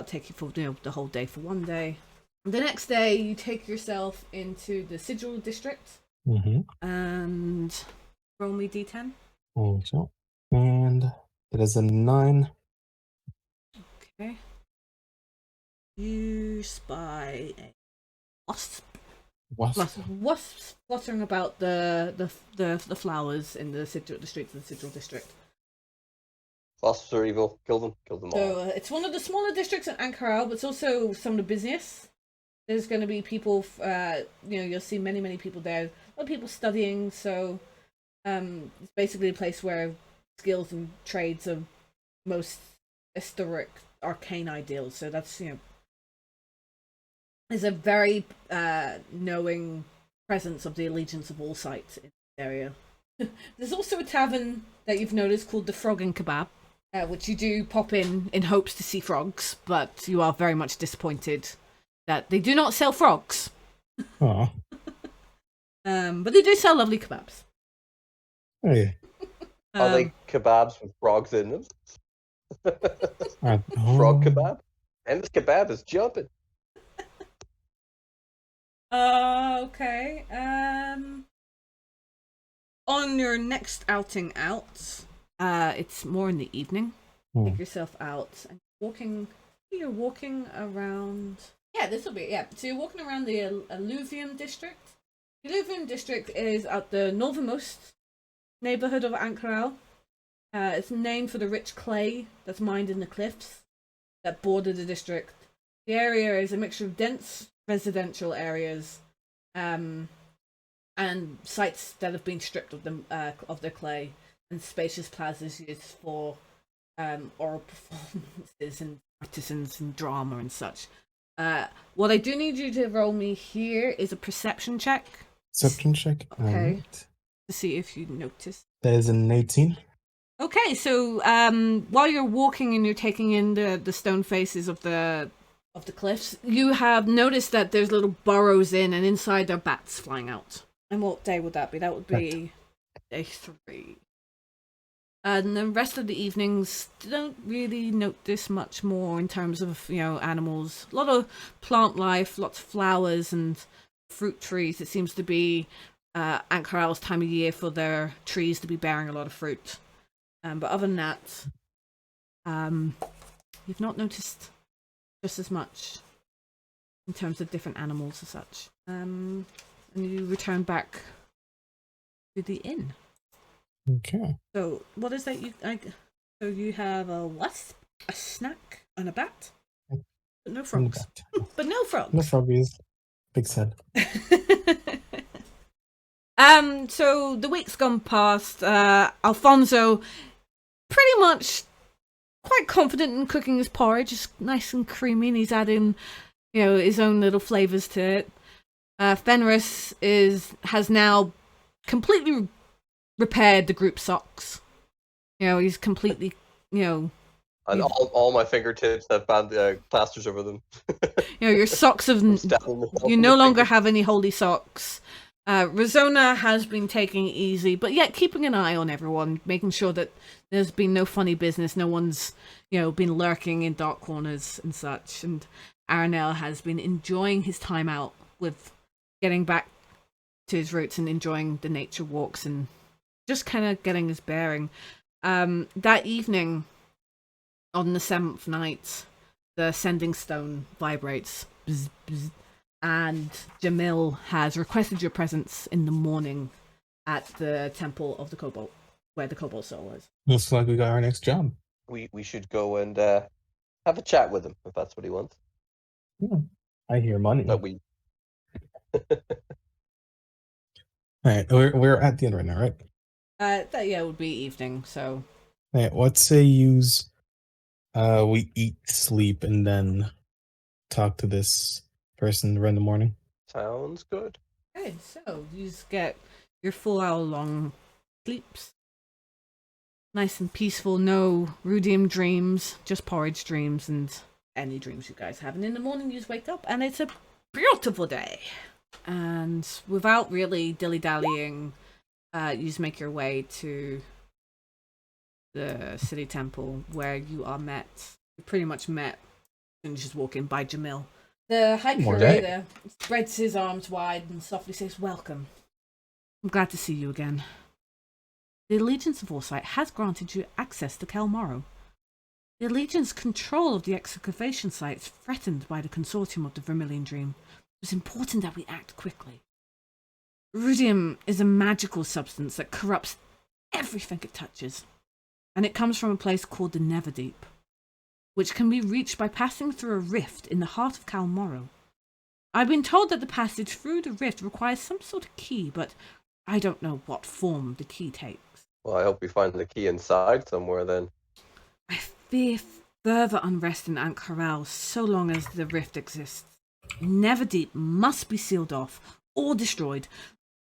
take you for the whole day for one day. The next day, you take yourself into the Sigil district. Mm-hmm. And roll me d10. Also, and it is a 9. Okay. You spy a wasp. Wasps fluttering about the flowers in the streets of the Sigil district. Wasps are evil. Kill them all. So it's one of the smaller districts in Ankara, but it's also some of the busiest. There's going to be people, you'll see many people there. A lot of people studying, so it's basically a place where skills and trades are most historic, arcane ideals. So that's, there's a very knowing presence of the allegiance of all sites in the area. There's also a tavern that you've noticed called the Frog and Kebab, which you do pop in hopes to see frogs, but you are very much disappointed that they do not sell frogs. Aw. But they do sell lovely kebabs. Hey. Are they kebabs with frogs in them? Frog kebab? And this kebab is jumping. Okay. On your next outing out, it's more in the evening. Take yourself out and you're walking around. Yeah, this will be, so you're walking around the Alluvium district. The Alluvium district is at the northernmost neighborhood of Ankara. It's named for the rich clay that's mined in the cliffs that border the district. The area is a mixture of dense residential areas and sites that have been stripped of their clay, and spacious plazas used for oral performances and artisans and drama and such. What I do need you to roll me here is a perception check. Perception check. Okay. Right. To see if you notice. That is an 18. Okay, so while you're walking and you're taking in the stone faces of the cliffs, you have noticed that there's little burrows in, and inside there are bats flying out. And what day would that be? That would be day 3. And the rest of the evenings don't really notice much more in terms of, animals. A lot of plant life, lots of flowers and fruit trees. It seems to be Ankara's time of year for their trees to be bearing a lot of fruit. But other than that, you've not noticed just as much. in terms of different animals and such. And you return back to the inn. Okay. So what is that? So you have a wasp, a snack, and a bat, but no frogs. But no frogs. No froggies. Big sad. So the week's gone past. Alfonso, pretty much quite confident in cooking his porridge. It's nice and creamy, and he's adding, his own little flavors to it. Fenris has now completely repaired the group socks. He's completely, And all my fingertips have plasters over them. Your socks have. You no longer have any holy socks. Rizona has been taking it easy, but yet keeping an eye on everyone, making sure that there's been no funny business, no one's, been lurking in dark corners and such. And Aranel has been enjoying his time out with getting back to his roots and enjoying the nature walks and just kind of getting his bearing. That evening, on the 7th night, the sending stone vibrates. Bzz, bzz. And Jamil has requested your presence in the morning at the Temple of the Cobalt, where the Cobalt Soul is. Looks like we got our next job. We should go and have a chat with him, if that's what he wants. I hear money. But we... Alright, we're at the end right now, right? It would be evening, so... Alright, let's say we eat, sleep, and then talk to this person around the morning. Sounds good. Okay, so you just get your 4-hour-long sleeps. Nice and peaceful, no Rudium dreams, just porridge dreams and any dreams you guys have. And in the morning you just wake up and it's a beautiful day. And without really dilly-dallying, you just make your way to the city temple where you are met. You're pretty much met and just walking by Jamil. The High Curator spreads his arms wide and softly says, "Welcome. I'm glad to see you again. The Allegiance of Foresight has granted you access to Kelmorrow. The Allegiance's control of the excavation site is threatened by the consortium of the Vermilion Dream. It's important that we act quickly. Rudium is a magical substance that corrupts everything it touches, and it comes from a place called the Netherdeep, which can be reached by passing through a rift in the heart of Kelmorrow. I've been told that the passage through the rift requires some sort of key, but I don't know what form the key takes. Well, I hope we find the key inside somewhere then. I fear further unrest in Ankh-Harel so long as the rift exists. Netherdeep must be sealed off or destroyed,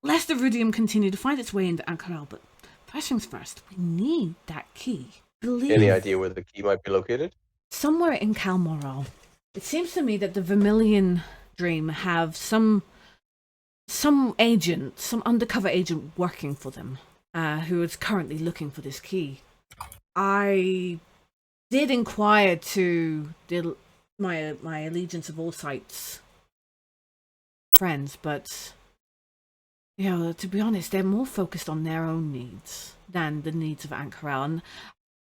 lest the Rudium continue to find its way into Ankh-Harel. But first things first, we need that key. Any idea where the key might be located? Somewhere in Kelmorro. It seems to me that the Vermilion Dream have some agent, some undercover agent working for them, who is currently looking for this key. I did inquire to my Allegiance of All Sights friends, but to be honest, they're more focused on their own needs than the needs of Ankh-Harel, and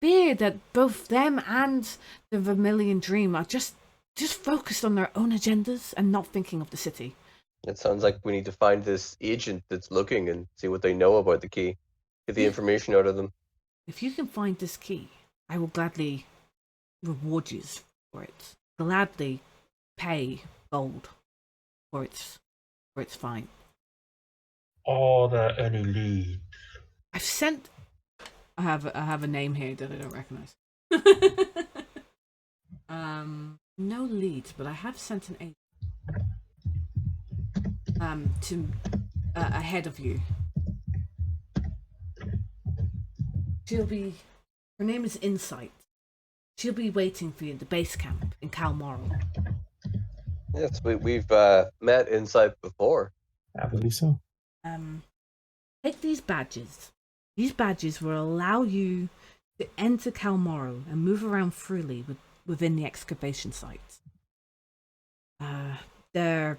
fear that both them and the Vermilion Dream are just focused on their own agendas and not thinking of the city. It sounds like we need to find this agent that's looking and see what they know about the key. Get the information out of them. If you can find this key, I will gladly reward you for it. Gladly pay gold for its find. Are there any leads? I have a name here that I don't recognize. No leads, but I have sent an agent to ahead of you. Her name is Insight. She'll be waiting for you at the base camp in Kelmorro. Yes, we've met Insight before. I believe so. Take these badges. These badges will allow you to enter Kelmorro and move around freely within the excavation site. They're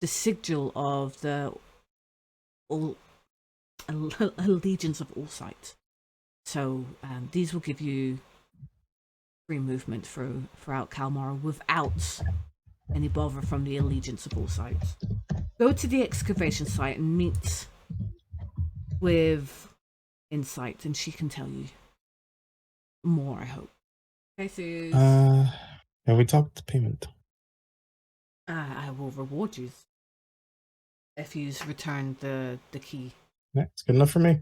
the sigil of the Allegiance of All Sight. So these will give you free movement throughout Kelmorro without any bother from the allegiance of all sides. Go to the excavation site and meet with Insight, and she can tell you more, I hope. Okay, so Have we talked payment? I will reward you if you return the key. That's good enough for me.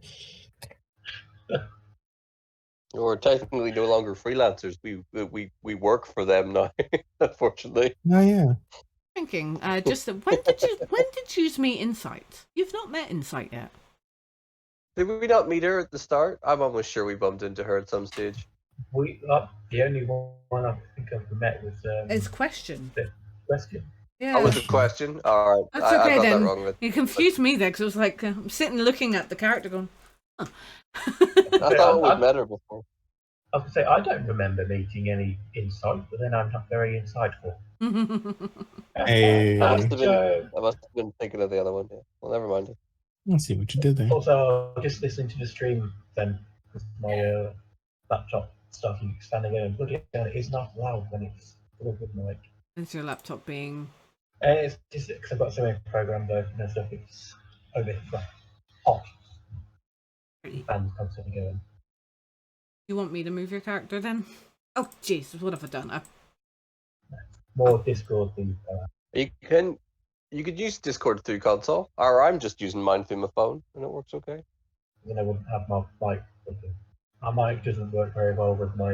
We're technically no longer freelancers. We work for them now, unfortunately. Oh yeah. Thinking, just when did you meet Insight? You've not met Insight yet. Did we not meet her at the start? I'm almost sure we bumped into her at some stage. The only one I think I've met was It's Question. Question. Yeah. Oh, was it Question? All right. That's I okay got then. that wrong. You confused me there because I was like, I'm sitting looking at the character going, huh. I thought we'd met her before. I was say I don't remember meeting any Insight, but then I'm not very insightful. Hey. I must have been thinking of the other one. Yeah. Well, never mind. Let's see what you did there. Also, just listening to the stream then, because my laptop started expanding and bloody hell, it is not loud when it's full of good mic. Is your laptop being... It's just because I've got so many programs open and stuff, it's a bit hot and constantly going. You want me to move your character then? Oh, jeez, what have I done? More Discord than You could use Discord through console, or I'm just using mine through my phone, and it works okay. then I wouldn't have my mic working. My mic doesn't work very well with my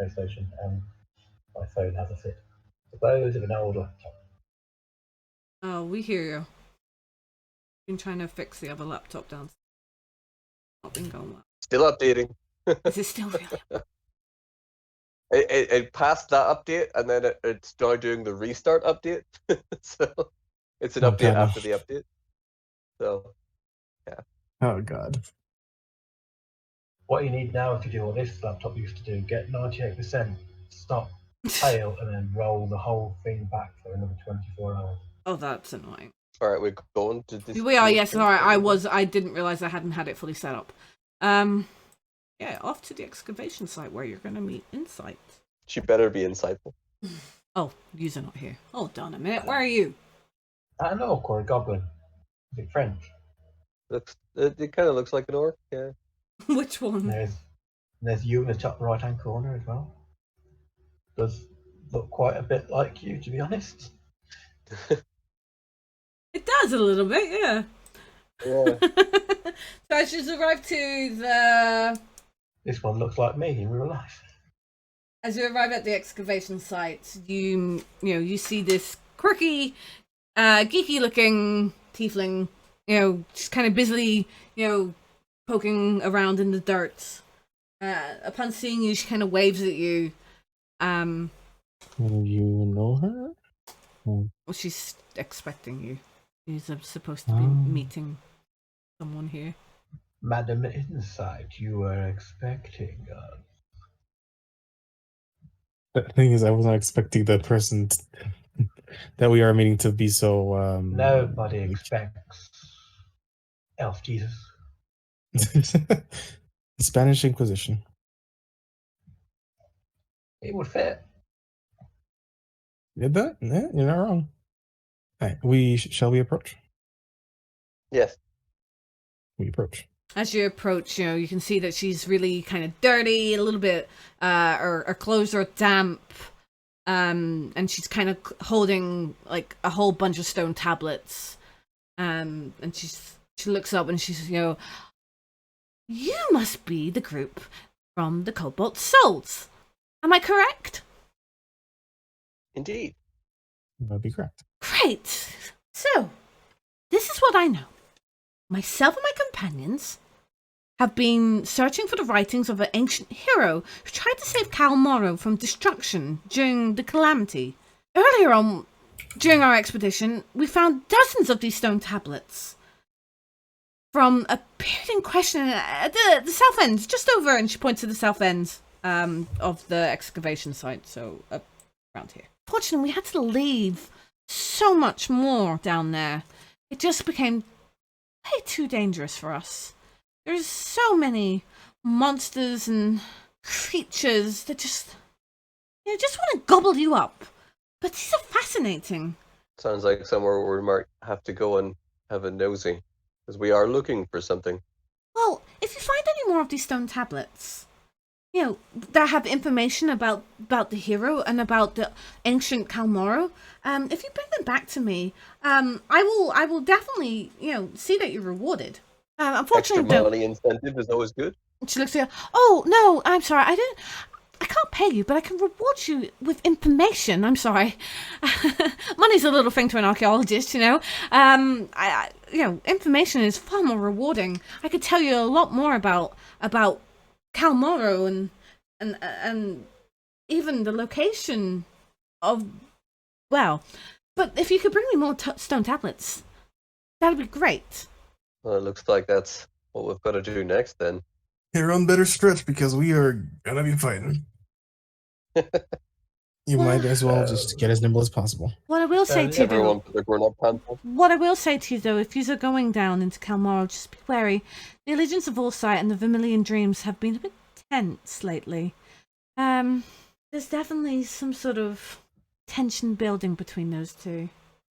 PlayStation, and my phone has a fit. Suppose of an old laptop. Oh, we hear you. Been trying to fix the other laptop downstairs. Not been going well. Still updating. Is it still really? It passed that update, and then it's now doing the restart update. So it's an update after the update. So, yeah. Oh god. What you need now to do what this laptop used to do, get 98%, stop, fail, and then roll the whole thing back for another 24 hours. Oh, that's annoying. All right, we're going to this. We are, yes. Sorry, I didn't realize I hadn't had it fully set up. Yeah, off to the excavation site where you're going to meet Insight. She better be insightful. Oh, you're not here. Hold on a minute. Where are you? I don't know, or a goblin. Is it French? It kind of looks like an orc, yeah. Which one? There's you in the top right hand corner as well. Does look quite a bit like you, to be honest. It does a little bit, yeah. Yeah. So as you arrive to the... This one looks like me in real life. As you arrive at the excavation site, you see this quirky, geeky-looking tiefling, just kind of busily, poking around in the dirt. Upon seeing you, she kind of waves at you. You know her? Well, she's expecting you. She's supposed to be meeting someone here. Madam Insight, you were expecting us. The thing is, I was not expecting the person that we are meeting to be so. Nobody expects Elf Jesus. The Spanish Inquisition. It would fit. Did that? Yeah, you're not wrong. All right, shall we approach? Yes. We approach. As you approach, you can see that she's really kind of dirty, a little bit, her clothes are damp, and she's kind of holding like a whole bunch of stone tablets, and she looks up and she's, you must be the group from the Cobalt Souls. Am I correct? Indeed. That'd be correct. Great. So, this is what I know. Myself and my companions have been searching for the writings of an ancient hero who tried to save Cal Morrow from destruction during the Calamity. Earlier on, during our expedition, we found dozens of these stone tablets from a period in question at the south end, just over, and she points to the south end of the excavation site, so around here. Fortunately, we had to leave so much more down there. It just became way too dangerous for us. There's so many monsters and creatures that just want to gobble you up. But these are fascinating. Sounds like somewhere where we might have to go and have a nosy, because we are looking for something. Well, if you find any more of these stone tablets, that have information about the hero and about the ancient Kalmoro, if you bring them back to me, I will definitely, see that you're rewarded. Unfortunately, Extra money incentive is always good. she looks at you. Oh no, I'm sorry. I can't pay you, but I can reward you with information. I'm sorry. Money's a little thing to an archaeologist, information is far more rewarding. I could tell you a lot more about Kalmoro and even the location of, but if you could bring me more stone tablets, that'd be great. Well, it looks like that's what we've got to do next then. You're on better stretch because we are gonna be fighting. You might as well just get as nimble as possible. What I will say to you, Everyone put their grown-up pants on. what I will say to you though, if you're going down into Kalmoro, just be wary. The Allegiance of Allsight and the Vermilion Dreams have been a bit tense lately. There's definitely some sort of tension building between those two.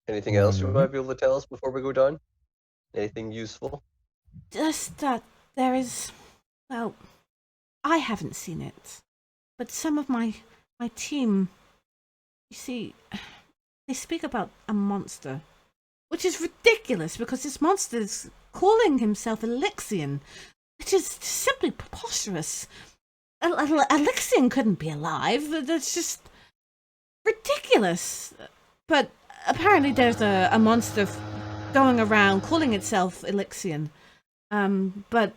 Anything else you might be able to tell us before we go down? Anything useful? Just that there is, I haven't seen it, but some of my team, you see, they speak about a monster, which is ridiculous because this monster is calling himself Elixion, which is simply preposterous. Elixion couldn't be alive. That's just ridiculous. But apparently there's a monster going around calling itself Elixion. But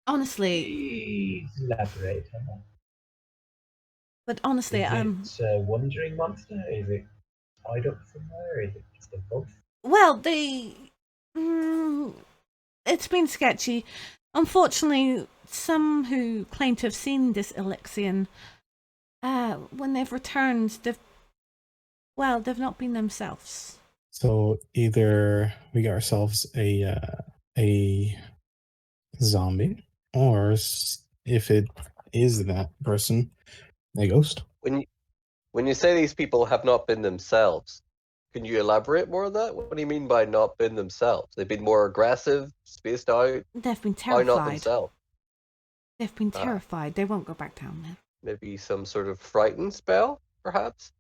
honestly... Please elaborate on that. But honestly, Is it a wandering monster? Is it tied up somewhere? Is it just a both? well, it's been sketchy. Unfortunately, some who claim to have seen this Elixion, when they've returned, they've not been themselves. So either we get ourselves a zombie, or if it is that person, a ghost. When you say these people have not been themselves, can you elaborate more on that? What do you mean by not been themselves? They've been more aggressive, spaced out? They've been How not terrified. themselves? They've been terrified. They won't go back down there. Maybe some sort of frightened spell, perhaps?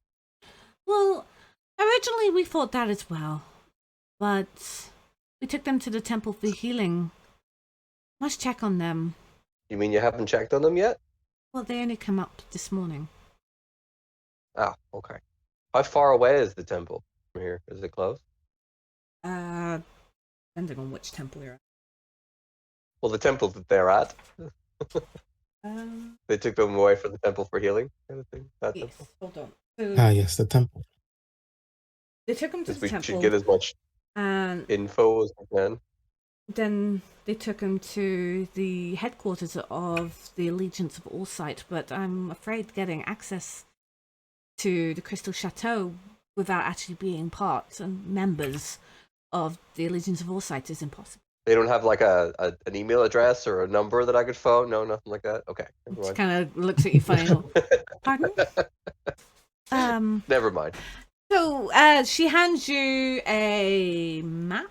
Well, originally we thought that as well, but we took them to the temple for healing. Must check on them. You mean you haven't checked on them yet? Well, they only come up this morning. Ah, okay. How far away is the temple from here? Is it close? Depending on which temple you're at. Well, the temple that they're at. Um, They took them away from the temple for healing, kind of thing. That yes, temple. hold on. Yes, the temple. They took him to Because the we temple, should get as much and info as we can. then they took him to the headquarters of the Allegiance of Allsight, but I'm afraid getting access to the Crystal Chateau without actually being part and members of the Allegiance of Allsight is impossible. They don't have like an email address or a number that I could phone? No, nothing like that? Okay. Never She mind. kind of looks at you funny. Pardon? Never mind. So she hands you a map.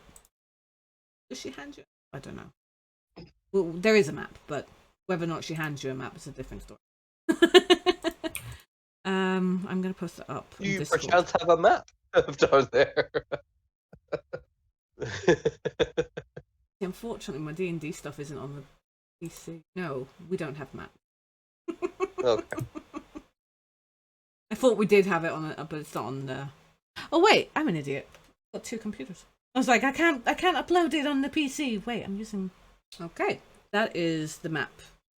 Does she hand you? I don't know. Well, there is a map, but whether or not she hands you a map is a different story. I'm gonna post it up. Do you Discord. perchance have a map of down there? Unfortunately, my D&D stuff isn't on the PC. No, we don't have map. Okay. I thought we did have it on it, but it's not on the. Oh wait, I'm an idiot. I've got two computers. I was like, I can't upload it on the PC. Wait, I'm using. Okay, that is the map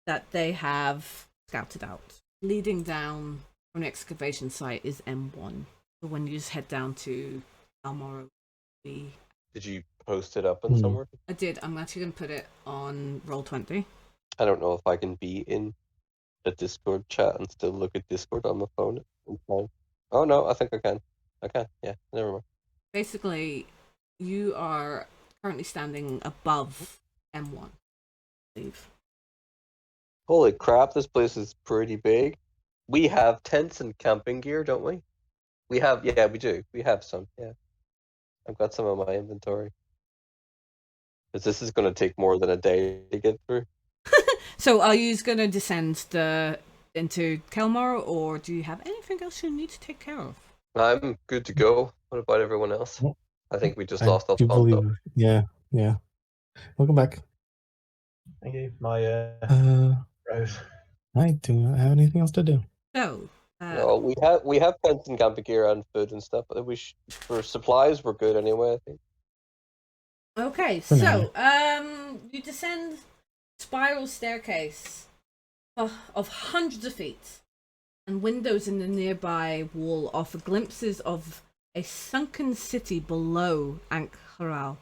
that they have scouted out. Leading down from the excavation site is M1. So when you just head down to Almoro, Did you post it up in somewhere? I did. I'm actually going to put it on Roll20. I don't know if I can be in a Discord chat and still look at Discord on my phone at the same time. Oh no, I think I can. I can, yeah, never mind. Basically, you are currently standing above M1. I believe. Holy crap, this place is pretty big. We have tents and camping gear, don't we? We have, yeah, we do. We have some, yeah. I've got some in my inventory. Because this is going to take more than a day to get through. So are you going to descend into Kelmar, or do you have anything else you need to take care of? I'm good to go. What about everyone else? Well, I think we just I lost do Alfonso. believe. Yeah. Welcome back. Thank you. My Rose. I do not have anything else to do. So, No, we have tents and camping gear and food and stuff. But for supplies, we're good anyway, I think. okay, For so you descend spiral staircase of hundreds of feet, and windows in the nearby wall offer glimpses of a sunken city below Ankh-Haral.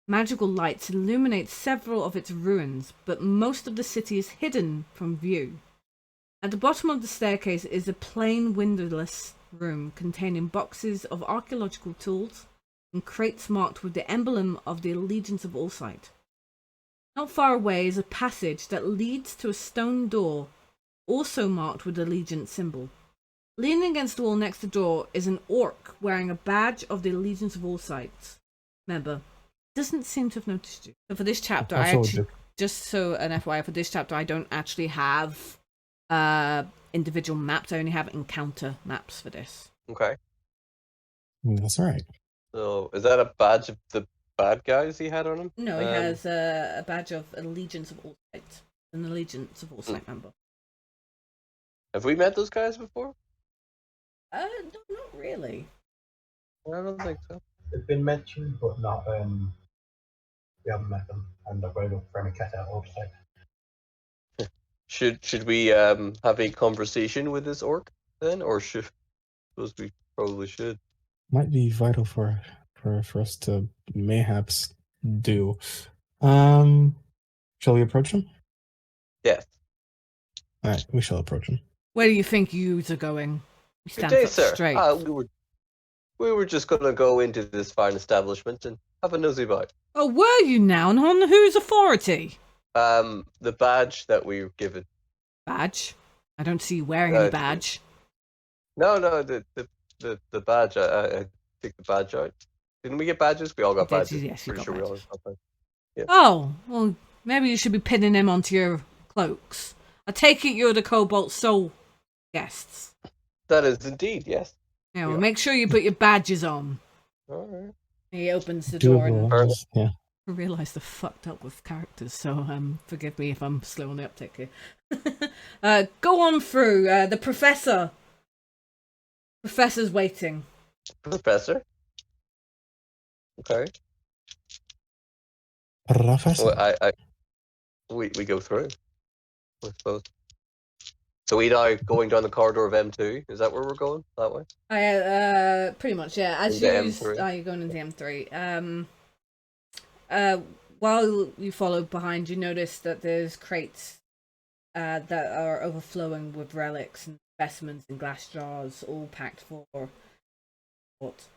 Magical lights illuminate several of its ruins, but most of the city is hidden from view. At the bottom of the staircase is a plain windowless room containing boxes of archaeological tools and crates marked with the emblem of the Allegiance of Allsight. Not far away is a passage that leads to a stone door, also marked with the Allegiance symbol. Leaning against the wall next to the door is an orc wearing a badge of the Allegiance of Allsight member. Doesn't seem to have noticed you. So for this chapter, I actually, just so an FYI, for this chapter, I don't actually have individual maps. I only have encounter maps for this. Okay. That's all right. So, is that a badge of the bad guys he had on him? No, he has a badge of Allegiance of Allsight. An Allegiance of Allsight member. Have we met those guys before? No, not really. I don't think so. They've been mentioned, but not. We haven't met them, and I've got to go frame a cat out outside. Should we have a conversation with this orc then, or suppose we probably should? Might be vital for us to mayhaps do. Shall we approach him? Yes. All right, we shall approach him. Where do you think yous are going? We Good stand day, up sir. straight. We were just gonna go into this fine establishment and have a nosy bite. Oh, were you now, and on whose authority? The badge that we were given. Badge? I don't see you wearing any badge. No, the badge. I take the badge out. Didn't we get badges? We all got badges. Yes, you Pretty got sure we all badges. got badges. Yeah. Oh, well, maybe you should be pinning them onto your cloaks. I take it you're the Cobalt Soul guests. That is indeed, yes. Yeah, well, make sure you put your badges on. All right. He opens the door and Yeah. I realise they're fucked up with characters, so forgive me if I'm slow on the uptake here. Go on through. The professor. Professor's waiting. Professor? Okay. Professor. Well, we go through, I suppose. So we now going down the corridor of M2. Is that where we're going? That way? Pretty much, yeah. As Into you M3. you're going into M3. While you follow behind, you notice that there's crates that are overflowing with relics and specimens and glass jars, all packed for what?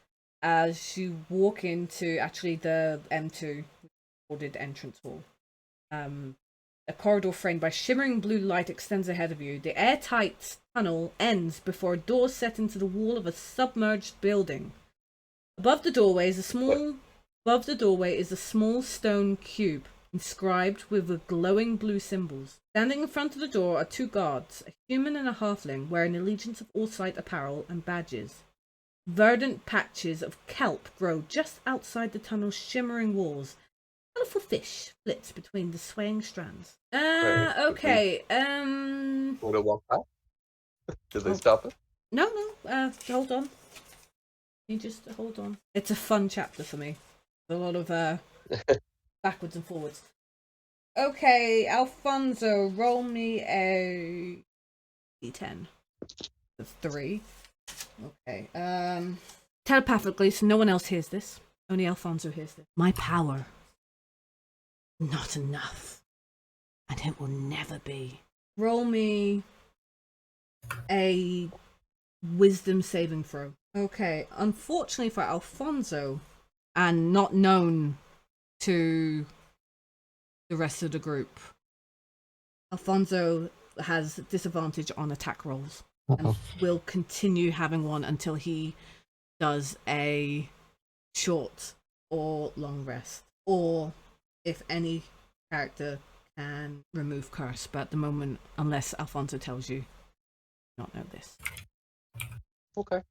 As you walk into actually the M2 boarded entrance hall, a corridor framed by shimmering blue light extends ahead of you. The airtight tunnel ends before a door set into the wall of a submerged building. Above the doorway is a small stone cube inscribed with glowing blue symbols. Standing in front of the door are two guards, a human and a halfling, wearing Allegiance of Allsight apparel and badges. Verdant patches of kelp grow just outside the tunnel's shimmering walls. Colourful fish flits between the swaying strands. Okay. Want to walk back? Did they stop it? No. Hold on. You just hold on. It's a fun chapter for me. A lot of backwards and forwards. Okay, Alfonso, roll me a d10. That's 3. Okay. Telepathically, so no one else hears this. Only Alfonso hears this. My power. Not enough. And it will never be. Roll me a wisdom saving throw. Okay, unfortunately for Alfonso, and not known to the rest of the group, Alfonso has disadvantage on attack rolls. and will continue having one until he does a short or long rest, or if any character can remove curse. But at the moment, unless Alfonso tells you, not know this. Okay.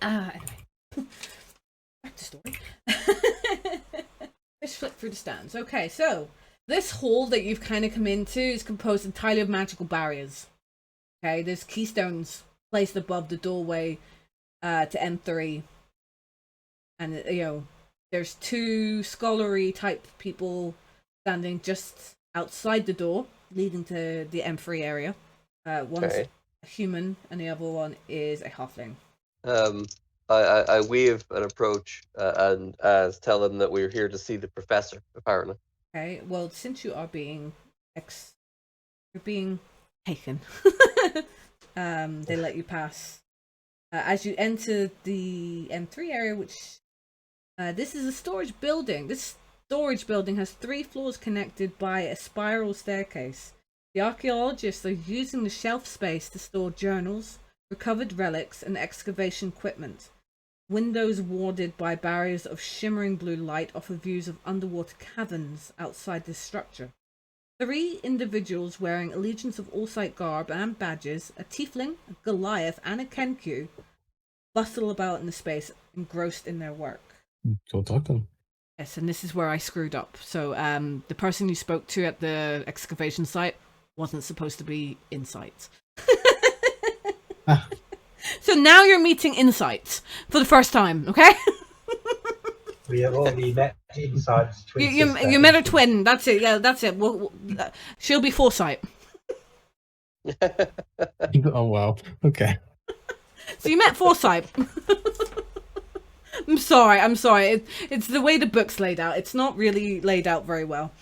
Anyway, back to story. Let's flip through the stands. Okay, so this hall that you've kind of come into is composed entirely of magical barriers. Okay, there's keystones placed above the doorway to M3, and there's two scholarly type people standing just outside the door leading to the M3 area. One's a human and the other one is a halfling. I weave an approach and tell them that we're here to see the professor, apparently. Okay, well, since you are being you're being taken, they let you pass. As you enter the M3 area, which this is a storage building. This storage building has 3 floors connected by a spiral staircase. The archaeologists are using the shelf space to store journals, recovered relics, and excavation equipment. Windows warded by barriers of shimmering blue light offer views of underwater caverns outside this structure. 3 individuals wearing allegiance of Allsight garb and badges, a tiefling, a Goliath, and a Kenku, bustle about in the space, engrossed in their work. Go talk to them. Yes, and this is where I screwed up. So the person you spoke to at the excavation site wasn't supposed to be Insight. So now you're meeting Insight for the first time, okay? We have already met Insight's twin sister. You met her twin. That's it. Yeah, that's it. She'll be Foresight. Oh wow. Okay. So you met Foresight. I'm sorry. It's the way the book's laid out. It's not really laid out very well.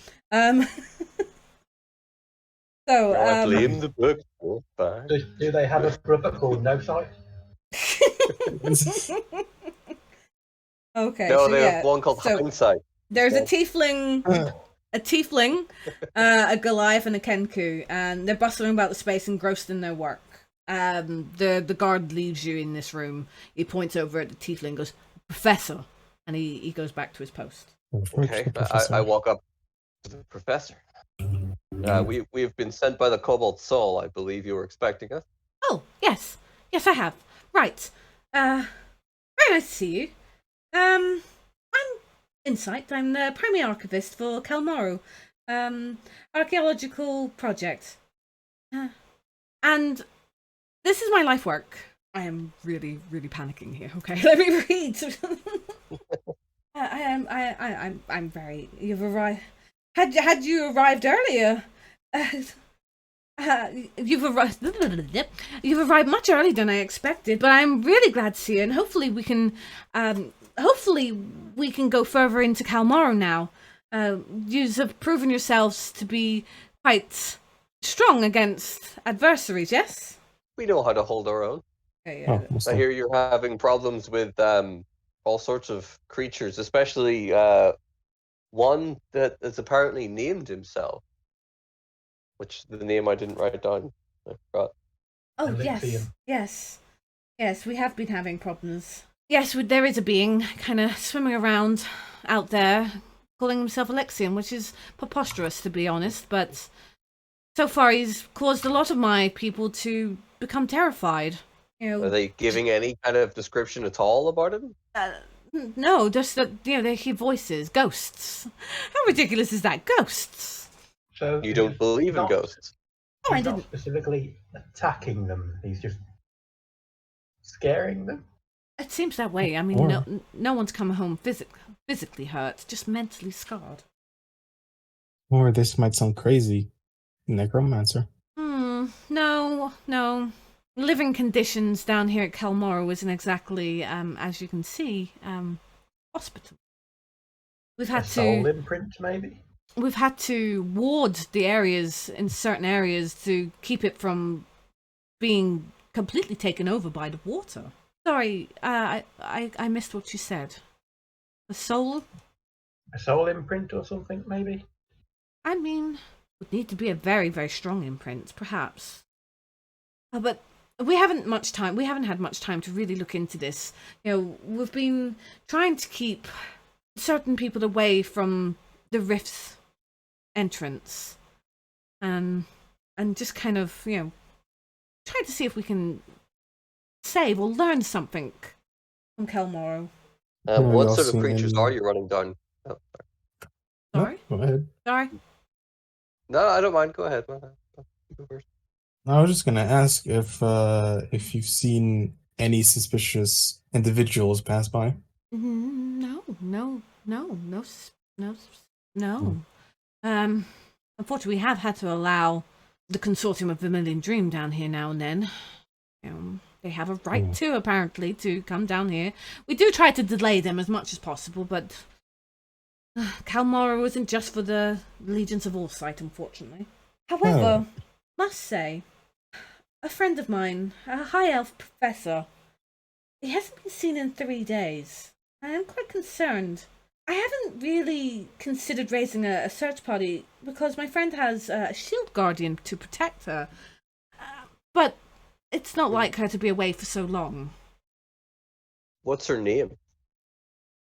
So I blame the book. Do they have a brother called No Sight? Okay. No, so they yeah. have one called Hindsight. There's a tiefling, a Goliath, and a Kenku, and they're bustling about the space, engrossed in their work. The guard leaves you in this room. He points over at the tiefling and goes, "Professor," and he goes back to his post. Okay, I walk up to the professor. We have been sent by the Cobalt Soul. I believe you were expecting us. Oh, yes, I have. Right. Very nice to see you. I'm Insight. I'm the primary archivist for Kalmaru, archaeological project. And this is my life work. I am really, really panicking here. Okay, let me read. I'm very. You've arrived. Had you arrived earlier? You've arrived much earlier than I expected, but I'm really glad to see you, and hopefully we can go further into Kalmaru now. You have proven yourselves to be quite strong against adversaries, yes? We know how to hold our own. Okay, I hear you're having problems with all sorts of creatures, especially one that is apparently named himself. Which the name I didn't write down. I forgot. Oh, yes. Yes, we have been having problems. Yes, there is a being kind of swimming around out there, calling himself Alexian, which is preposterous, to be honest, but so far he's caused a lot of my people to become terrified. Are they giving any kind of description at all about him? No, just that, they hear voices, ghosts. How ridiculous is that? Ghosts! So you don't believe in ghosts? Oh, I he's didn't. Not specifically attacking them. He's just scaring them. It seems that way. I mean, no one's come home physically hurt, just mentally scarred. Or this might sound crazy. Necromancer. No. Living conditions down here at Kalmaru isn't exactly, as you can see, hospital. We've had soul imprint, maybe? We've had to ward the areas in certain areas to keep it from being completely taken over by the water. Sorry, I missed what you said. A soul? A soul imprint or something, maybe? I mean, would need to be a very, very strong imprint, perhaps. Oh, but we haven't much time. We haven't had much time to really look into this. We've been trying to keep certain people away from the Rift's entrance, and just kind of try to see if we can save or learn something from Kelmoro. What sort of creatures are you running down? Oh, sorry. No, go ahead. Sorry. No, I don't mind. Go ahead. Go first. I was just gonna ask if you've seen any suspicious individuals pass by. No. Unfortunately, we have had to allow the consortium of Vermilion Dream down here now and then. They have a right to, apparently, to come down here. We do try to delay them as much as possible, but Kalmara isn't just for the Legions of Allsight, unfortunately. However, must say, a friend of mine, a high elf professor, he hasn't been seen in 3 days. I am quite concerned. I haven't really considered raising a search party because my friend has a shield guardian to protect her. But it's not like her to be away for so long. What's her name?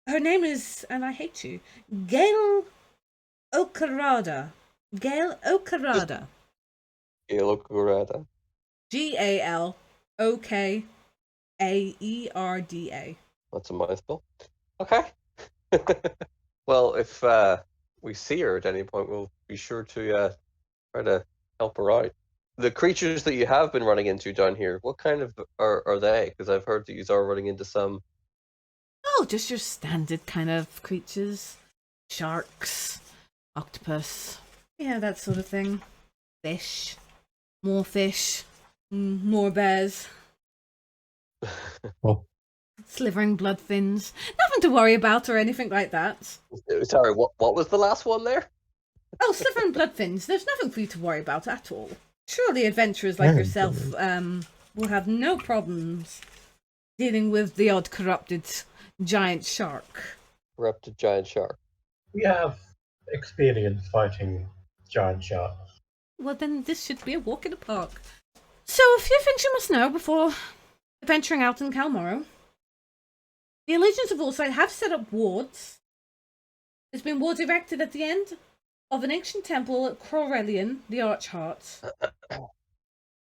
Her name is, and I hate you, Gale Okarada. Gale Okarada. Gale Okarada. Galokaerda. That's a mouthful. Okay. Well, if we see her at any point, we'll be sure to try to help her out. The creatures that you have been running into down here, what kind of are they? Because I've heard that you are running into some. Oh, just your standard kind of creatures. Sharks, octopus, that sort of thing. Fish, more bears. Well, slivering blood fins. Nothing to worry about or anything like that. Sorry, what was the last one there? Oh, slivering blood fins. There's nothing for you to worry about at all. Surely adventurers like yourself will have no problems dealing with the odd corrupted giant shark. Corrupted giant shark. We have experience fighting giant sharks. Well, then this should be a walk in the park. So, a few things you must know before venturing out in Kalmoro. The Legions of Allsight have set up wards. There's been wards erected at the end of an ancient temple at Crorelian, the Archheart.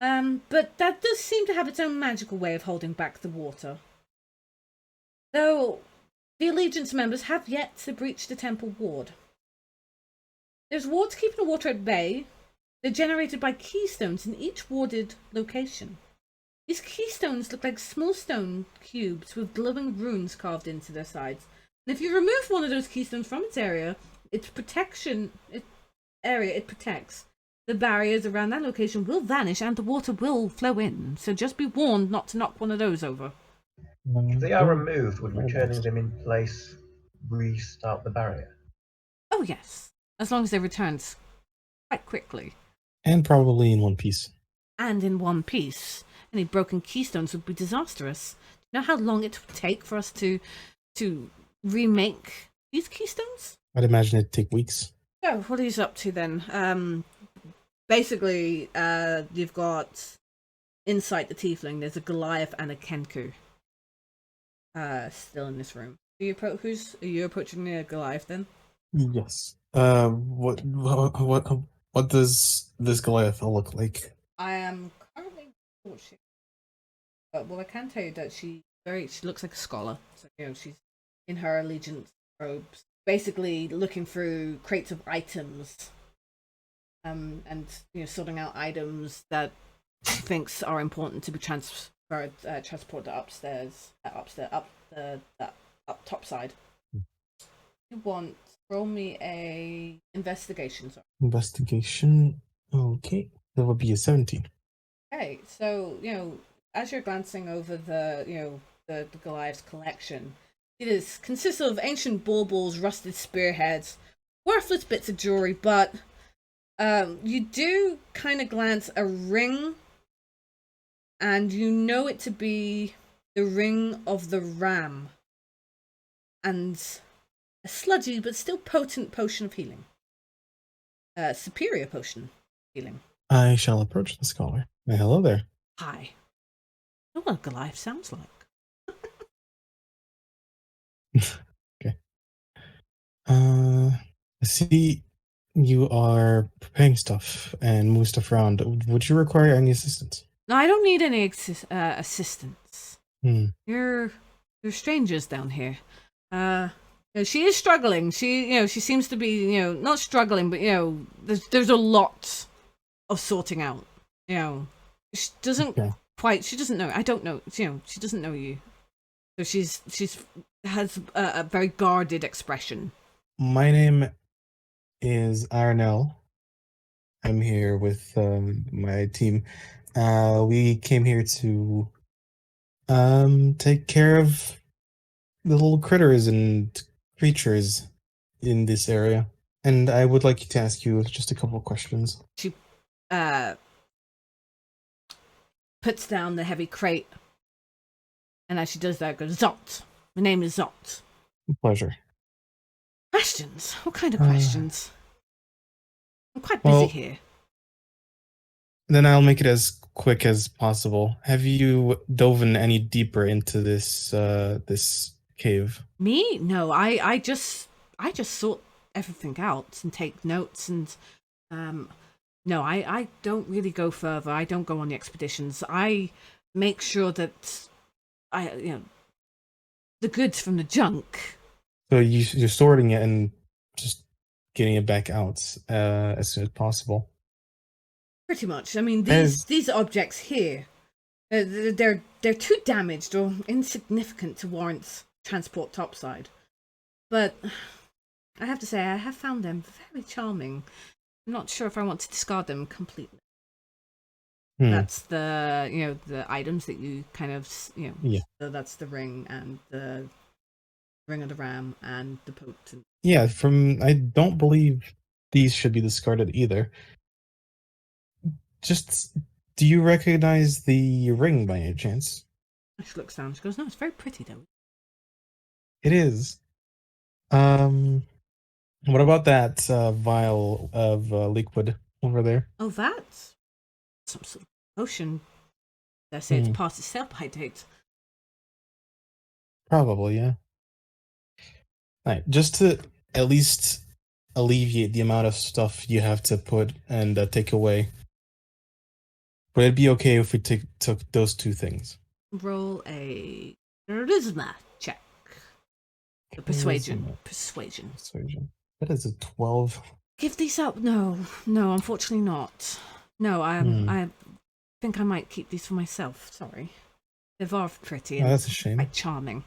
But that does seem to have its own magical way of holding back the water. Though the Allegiance members have yet to breach the temple ward. There's wards keeping the water at bay. They're generated by keystones in each warded location. These keystones look like small stone cubes with glowing runes carved into their sides. And if you remove one of those keystones from its area, it protects, the barriers around that location will vanish and the water will flow in. So just be warned not to knock one of those over. If they are removed, would returning them in place restart the barrier? Oh yes, as long as they returned quite quickly. And probably in one piece. And in one piece. Any broken keystones would be disastrous. Do you know how long it would take for us to remake these keystones? I'd imagine it'd take weeks. So, what are you up to then? Basically, you've got inside the tiefling, there's a Goliath and a Kenku. Still in this room. Are you approaching the Goliath then? Yes. What does this Goliath look like? I am currently watching. Well, I can tell you that she looks like a scholar. So she's in her allegiance robes, basically looking through crates of items, and sorting out items that she thinks are important to be transported upstairs, up top side. You want roll me a investigation? Sorry. Investigation. Okay, that would be a 17. Okay, so as you're glancing over the Goliath's collection, it consists of ancient baubles, rusted spearheads, worthless bits of jewelry, but you do kind of glance a ring, and you know it to be the ring of the ram, and a sludgy but still potent potion of healing. Superior potion of healing. I shall approach the scholar. Hello there. Hi. Oh, what Goliath sounds like. Okay. I see you are preparing stuff and move stuff around. Would you require any assistance? No, I don't need any assistance. Hmm. You're strangers down here. She is struggling. She seems to be, not struggling, but there's a lot of sorting out. She doesn't Okay. she doesn't know. I don't know. She doesn't know you. So she's has a very guarded expression. My name is Arnell. I'm here with my team. We came here to take care of the little critters and creatures in this area. And I would like to ask you just a couple of questions. She puts down the heavy crate, and as she does that, goes, Zot. My name is Zot. Pleasure. Questions? What kind of questions? I'm quite busy here. Then I'll make it as quick as possible. Have you dove in any deeper into this this cave? Me? No, I just sort everything out and take notes and no, I don't really go further. I don't go on the expeditions. I make sure that the goods from the junk. So you're sorting it and just getting it back out as soon as possible. Pretty much. I mean, these objects here, they're too damaged or insignificant to warrant transport topside. But I have to say, I have found them very charming. I'm not sure if I want to discard them completely. That's the the items that you kind of Yeah. So that's the ring and the ring of the ram and the potent. Yeah, I don't believe these should be discarded either. Just, do you recognize the ring by any chance? She looks down. She goes, "No, it's very pretty though." It is. What about that vial of liquid over there? Oh, that's some sort of potion. I say it's past its sell-by date. Probably, yeah. Right, just to at least alleviate the amount of stuff you have to put and take away. Would it be okay if we took those two things? Roll a charisma check. Persuasion. That is a 12. Give these up. No, unfortunately not. No, I think I might keep these for myself. Sorry. They're very pretty and that's a shame. quite charming.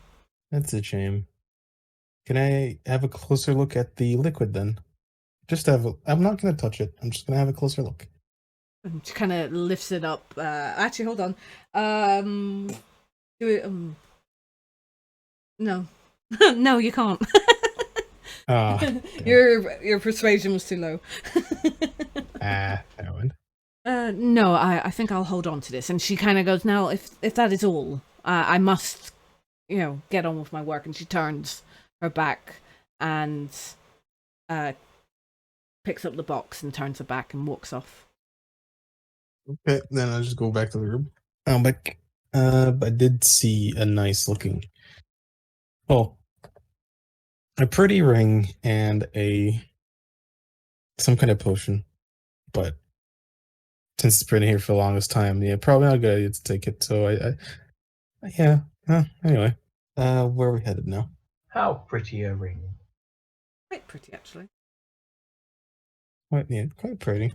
That's a shame. Can I have a closer look at the liquid then? I'm not going to touch it. I'm just going to have a closer look. And she kind of lifts it up. Actually, hold on. Do it. No. No, you can't. Your persuasion was too low. Never mind. No, I think I'll hold on to this. And she kind of goes, now, if that is all, I must, get on with my work. And she turns her back and picks up the box and turns her back and walks off. Okay, then I'll just go back to the room. But I did see a nice looking, a pretty ring and some kind of potion. But since it's been here for the longest time, yeah, probably not a good idea to take it. So anyway, where are we headed now? How pretty a ring. Quite pretty, actually. Quite pretty.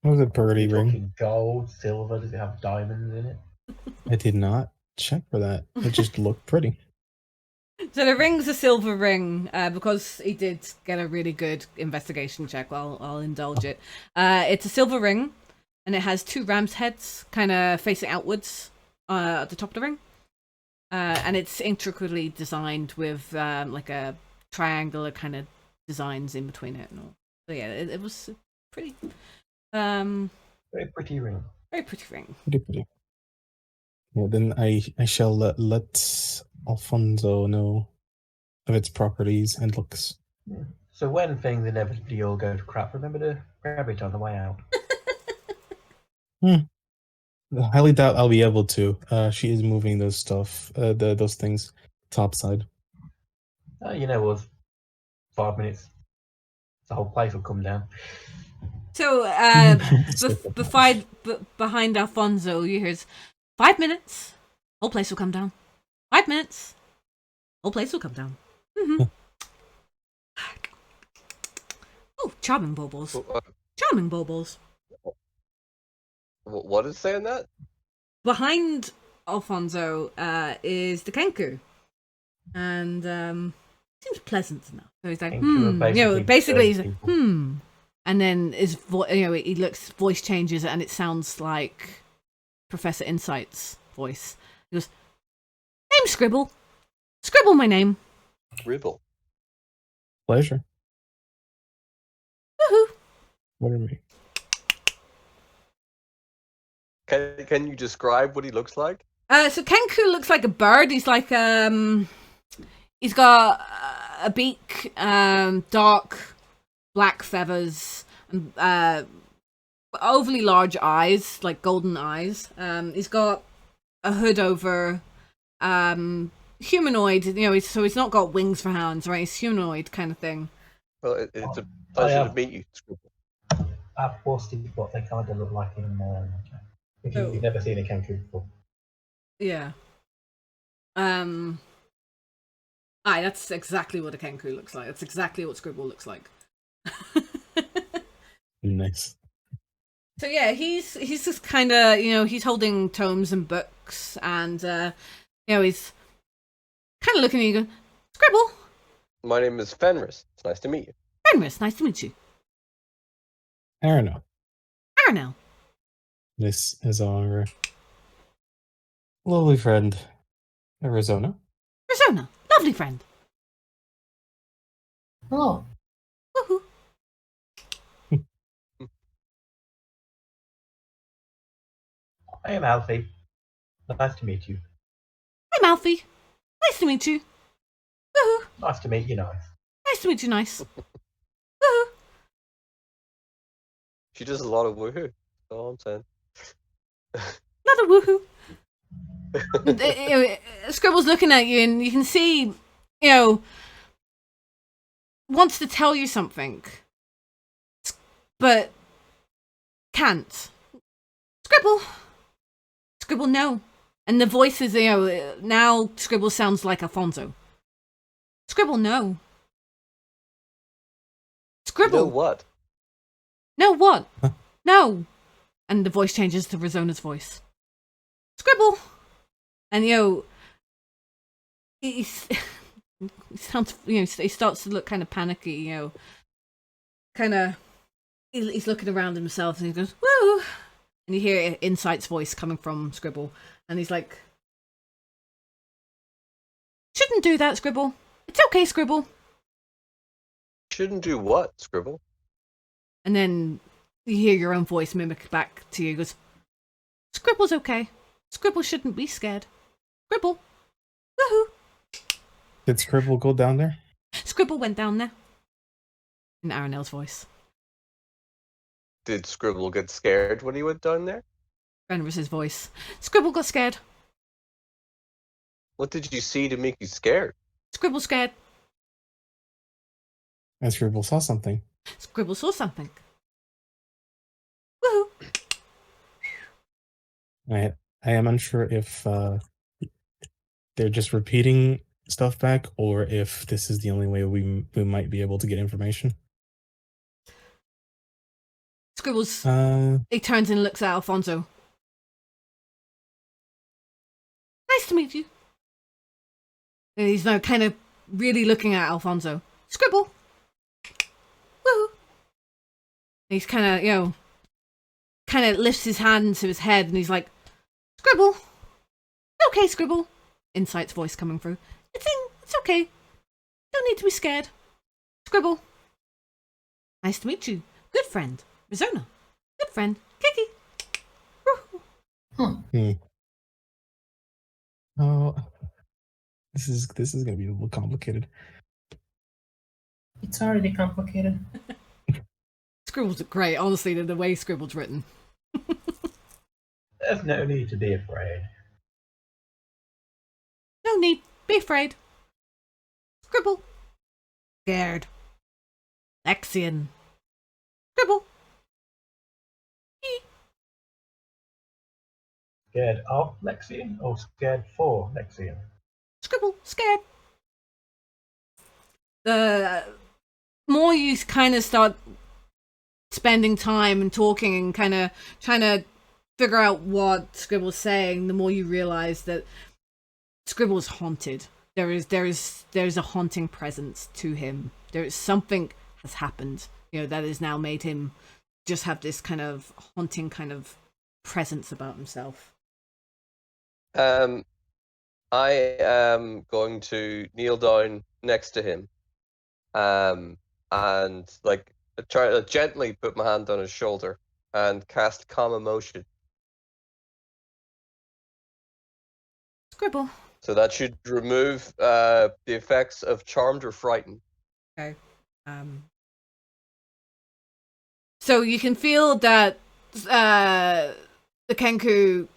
What was a pretty ring? Talking gold, silver, does it have diamonds in it? I did not check for that. It just looked pretty. So the ring's a silver ring, because he did get a really good investigation check. I'll indulge it. It's a silver ring, and it has two ram's heads kind of facing outwards at the top of the ring. And it's intricately designed with like a triangular kind of designs in between it and all. So yeah, it was pretty. Very pretty ring. Very pretty ring. Pretty. Yeah, then I shall let Alfonso know of its properties and looks. Yeah. So when things inevitably all go to crap, remember to grab it on the way out. highly doubt I'll be able to. She is moving those stuff, those things, topside. You know, was 5 minutes. The whole place will come down. So, behind Alfonso, you hear 5 minutes, whole place will come down. 5 minutes, whole place will come down. Mm-hmm. Oh, charming baubles. Charming baubles. What is saying that? Behind Alfonso is the Kenku. And seems pleasant enough. So he's like, basically he's like, and then his he looks, voice changes, and it sounds like Professor Insight's voice. He goes, "Name Scribble. Scribble my name. Scribble. Pleasure. Woohoo. What are we? Can you describe what he looks like? So Kenku looks like a bird. He's like he's got a beak, dark black feathers, and overly large eyes, like golden eyes. He's got a hood over, humanoid. So he's not got wings for hands, right? He's humanoid kind of thing. Well, it's a pleasure to meet you, Scribble. I've posted what they kind of look like in. If you've never seen a Kenku before. Yeah. That's exactly what a Kenku looks like. That's exactly what Scribble looks like. Nice. So yeah, he's just kind of, he's holding tomes and books, and he's kind of looking at you going, Scribble. My name is Fenris. It's nice to meet you. Fenris, nice to meet you. Arno. Arno. This is our lovely friend, Arizona. Arizona, lovely friend. Hello. Woohoo. I am Alfie. Nice to meet you. I'm Alfie. Nice to meet you. Woohoo. Nice to meet you, nice. Nice to meet you, nice. Woohoo. She does a lot of woohoo. That's all I'm saying. Another woohoo. Scribble's looking at you, and you can see, wants to tell you something, but can't. Scribble, no. And the voice is, now Scribble sounds like Alfonso. Scribble, no. Scribble. No what? No what? No. And the voice changes to Rizona's voice. Scribble. And he sounds, he starts to look kind of panicky, he's looking around himself, and he goes, woo. And you hear Insight's voice coming from Scribble, and he's like, shouldn't do that, Scribble. It's okay, Scribble. Shouldn't do what, Scribble? And then you hear your own voice mimic back to you. It goes, Scribble's okay. Scribble shouldn't be scared. Scribble. Woohoo. Did Scribble go down there? Scribble went down there. In Aranel's voice. Did Scribble get scared when he went down there? Fenris's voice. Scribble got scared. What did you see to make you scared? Scribble scared. And Scribble saw something. Scribble saw something. Woohoo. I am unsure if they're just repeating stuff back, or if this is the only way we might be able to get information. Scribbles. He turns and looks at Alfonso. Nice to meet you. And he's now kind of really looking at Alfonso. Scribble. Woohoo. He's kind of, kind of lifts his hand to his head, and he's like, Scribble. Okay, Scribble. Insight's voice coming through. It's okay. Don't need to be scared. Scribble. Nice to meet you. Good friend. Rizona. Good friend. Kiki. Oh, this is gonna be a little complicated. It's already complicated. Scribble's great, honestly, the way Scribble's written. There's no need to be afraid. No need. Be afraid. Scribble. Scared. Lexian. Scribble. Scared of Lexian or scared for Lexian? Scribble. Scared. The more you kind of start spending time and talking and kind of trying to figure out what Scribble's saying, the more you realize that Scribble's haunted. There's a haunting presence to him. There is something has happened, that has now made him just have this kind of haunting kind of presence about himself. I am going to kneel down next to him, and try to gently put my hand on his shoulder and cast Calm Emotion. Scribble. So that should remove the effects of Charmed or Frightened. Okay. So you can feel that the Kenku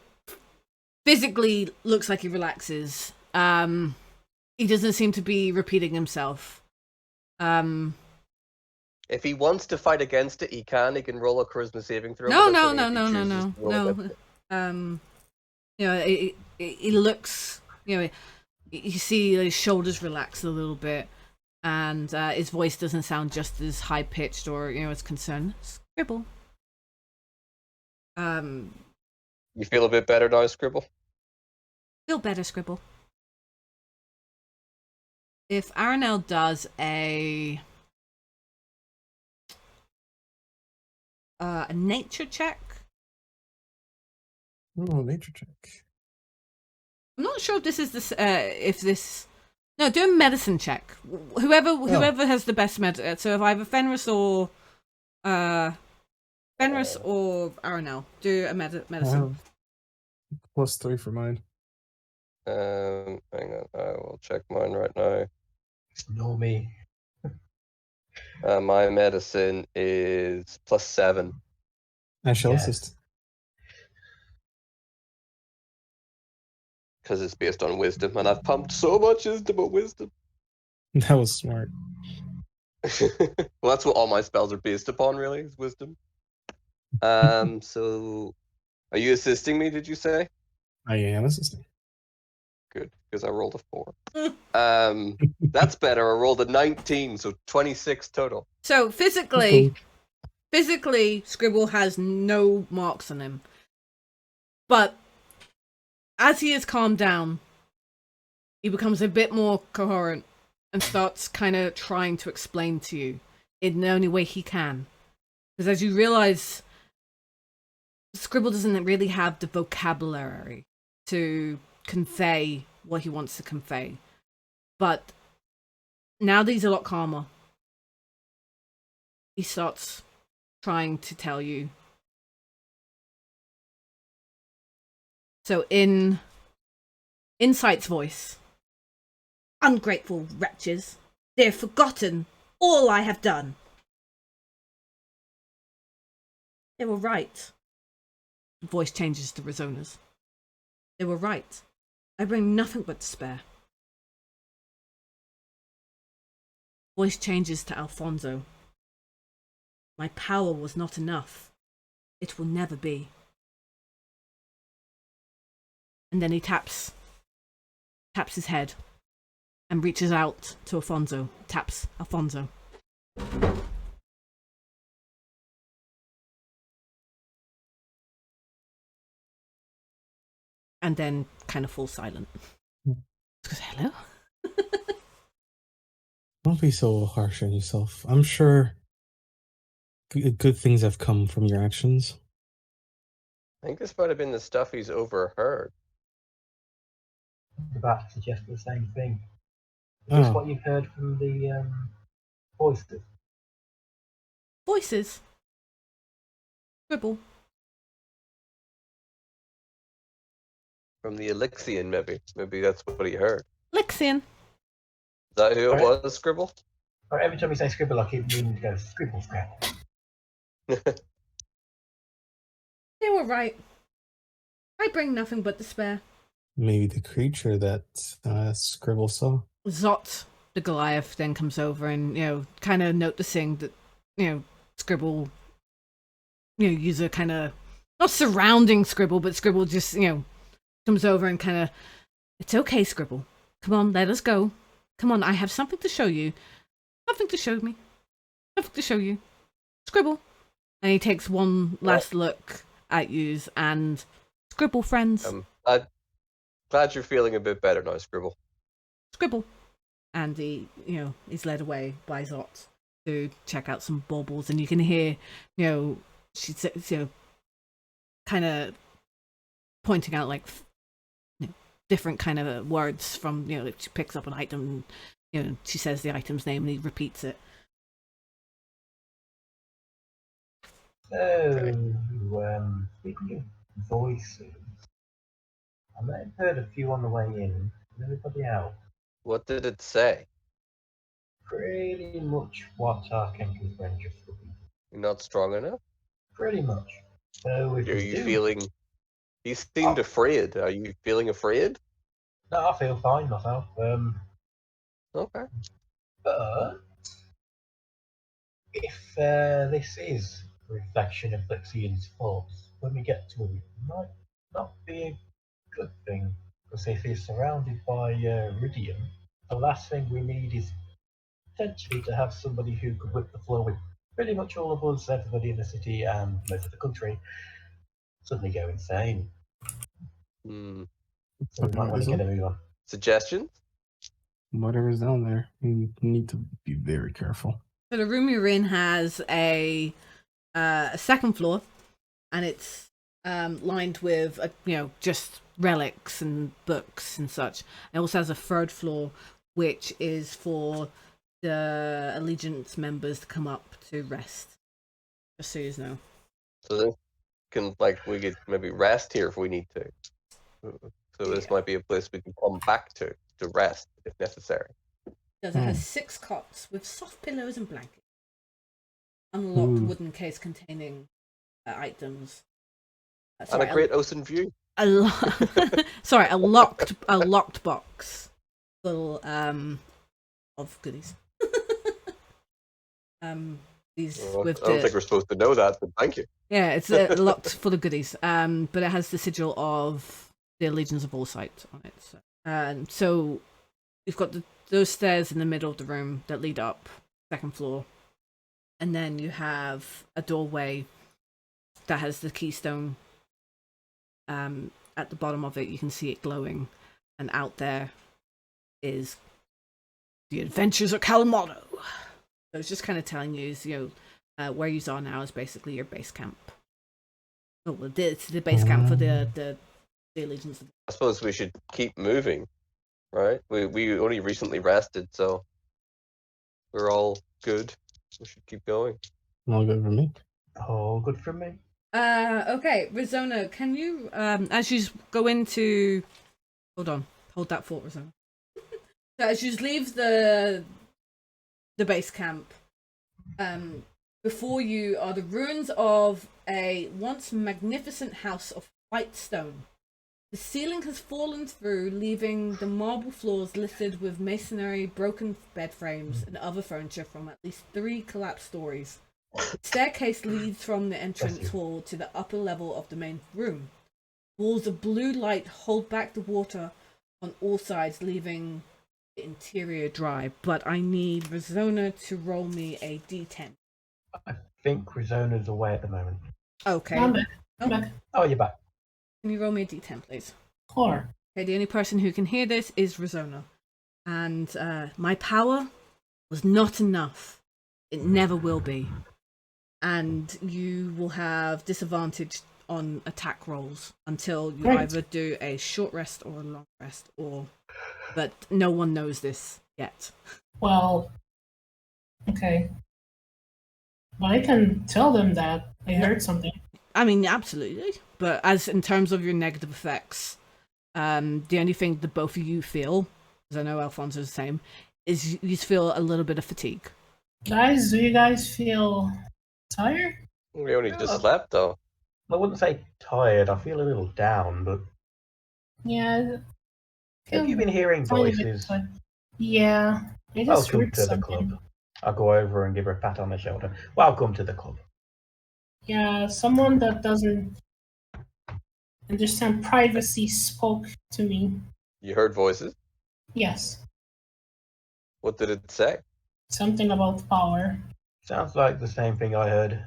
physically looks like he relaxes. He doesn't seem to be repeating himself. If he wants to fight against it, he can. He can roll a charisma saving throw. No. He looks. You see his shoulders relax a little bit, and his voice doesn't sound just as high pitched or as concerned. Scribble. You feel a bit better now, Scribble? Feel better, Scribble. If Aranel does a nature check. Oh, nature check. I'm not sure if this is No, do a medicine check. Whoever has the best so if either Fenris or Aranel, do a medicine. +3 for mine. Hang on, I will check mine right now. Ignore me. My medicine is +7. I shall Yes. assist. Because it's based on wisdom, and I've pumped so much into my wisdom. That was smart. Well, that's what all my spells are based upon, really, is wisdom. So, are you assisting me, did you say? I am assisting. Good, because I rolled a 4. That's better. I rolled a 19, so 26 total. So physically, Scribble has no marks on him. But as he has calmed down, he becomes a bit more coherent and starts kind of trying to explain to you in the only way he can. Because as you realize, Scribble doesn't really have the vocabulary to convey what he wants to convey. But now that he's a lot calmer, he starts trying to tell you. So in Insight's voice, ungrateful wretches, they've forgotten all I have done. They were right. The voice changes to Rizona's. They were right. I bring nothing but despair. Voice changes to Alfonso. My power was not enough. It will never be. And then he taps his head and reaches out to Alfonso. Taps Alfonso. And then kind of falls silent. Because hello? Don't be so harsh on yourself. I'm sure good things have come from your actions. I think this might have been the stuff he's overheard. I was about to suggest the same thing. Is this Oh. what you've heard from the voices? Voices. Scribble. From the Elixian, maybe. Maybe that's what he heard. Lexian. Is that who it Alright. was, Scribble? Or every time you say scribble, I keep meaning to go scribble, scrabble. They were right. I bring nothing but despair. Maybe the creature that Scribble saw. Zot, the Goliath, then comes over and, kind of noticing that, Scribble, use a kind of, not surrounding Scribble, but Scribble just, comes over and kind of, it's okay, Scribble. Come on, let us go. Come on, I have something to show you. Nothing to show me. Nothing to show you. Scribble. And he takes one last look at yous and Scribble, friends. Glad you're feeling a bit better now, Scribble. Scribble. And he, is led away by Zot to check out some baubles, and you can hear, she says, kind of pointing out like, different kind of words from, she picks up an item, she says the item's name and he repeats it. So, speaking of voices, I may have heard a few on the way in. Anybody else? What did it say? Pretty much what Arkankel's been just looking. You're not strong enough? Pretty much. So if Are we you do, feeling... You seemed afraid. Are you feeling afraid? no, I feel fine myself. Okay. But if this is a reflection of Lixian's thoughts, when we get to him, it might not be a good thing. Because if he's surrounded by Ridium, the last thing we need is potentially to have somebody who could whip the floor with pretty much all of us, everybody in the city and most of the country, suddenly go insane. Hmm. So we might want to get a move on. Suggestions? Whatever's down there, you need to be very careful. So the room you're in has a second floor, and it's lined with just relics and books and such. It also has a third floor, which is for the Allegiance members to come up to rest. Just so you know. So we could maybe rest here if we need to. So this might be a place we can come back to rest if necessary. It has 6 cots with soft pillows and blankets. Unlocked wooden case containing items. And a great ocean view. A locked box full of goodies. I don't think we're supposed to know that, but thank you. Yeah, it's locked full of goodies. But it has the sigil of the Allegiance of Allsight on it. So you've got those stairs in the middle of the room that lead up, second floor, and then you have a doorway that has the keystone. At the bottom of it, you can see it glowing, and out there is the Adventures of Kalamotto. So it's just kind of telling you, where you are now is basically your base camp. Oh, it's the base camp for the Allegiance. I suppose we should keep moving, right? We only recently rested, so we're all good. We should keep going. All good for me. All good for me. Okay, Rizona, can you, as you go into... Hold that thought, Rizona. So as you leave the base camp, before you are the ruins of a once magnificent house of white stone. The ceiling has fallen through, leaving the marble floors littered with masonry, broken bed frames, and other furniture from at least 3 collapsed stories. The staircase leads from the entrance hall to the upper level of the main room. Walls of blue light hold back the water on all sides, leaving the interior dry. But I need Rizona to roll me a d10. I think Rizona's away at the moment. Okay. I'm back. Oh, you're back. Can you roll me a d10, please? 4. Okay, the only person who can hear this is Rizona. And my power was not enough. It never will be. And you will have disadvantage on attack rolls until you either do a short rest or a long rest, but no one knows this yet. Well, okay. But I can tell them that I heard something. I mean, absolutely. But as in terms of your negative effects, the only thing that both of you feel, because I know Alfonso's the same, is you feel a little bit of fatigue. Guys, do you guys feel tired? We only just slept, though. I wouldn't say tired. I feel a little down, but Yeah. have you been hearing Tiny bit voices? tired. Yeah. I just Welcome heard to the something. club. I'll go over and give her a pat on the shoulder. Welcome to the club. Yeah, someone that doesn't understand privacy spoke to me. You heard voices? Yes. What did it say? Something about power. Sounds like the same thing I heard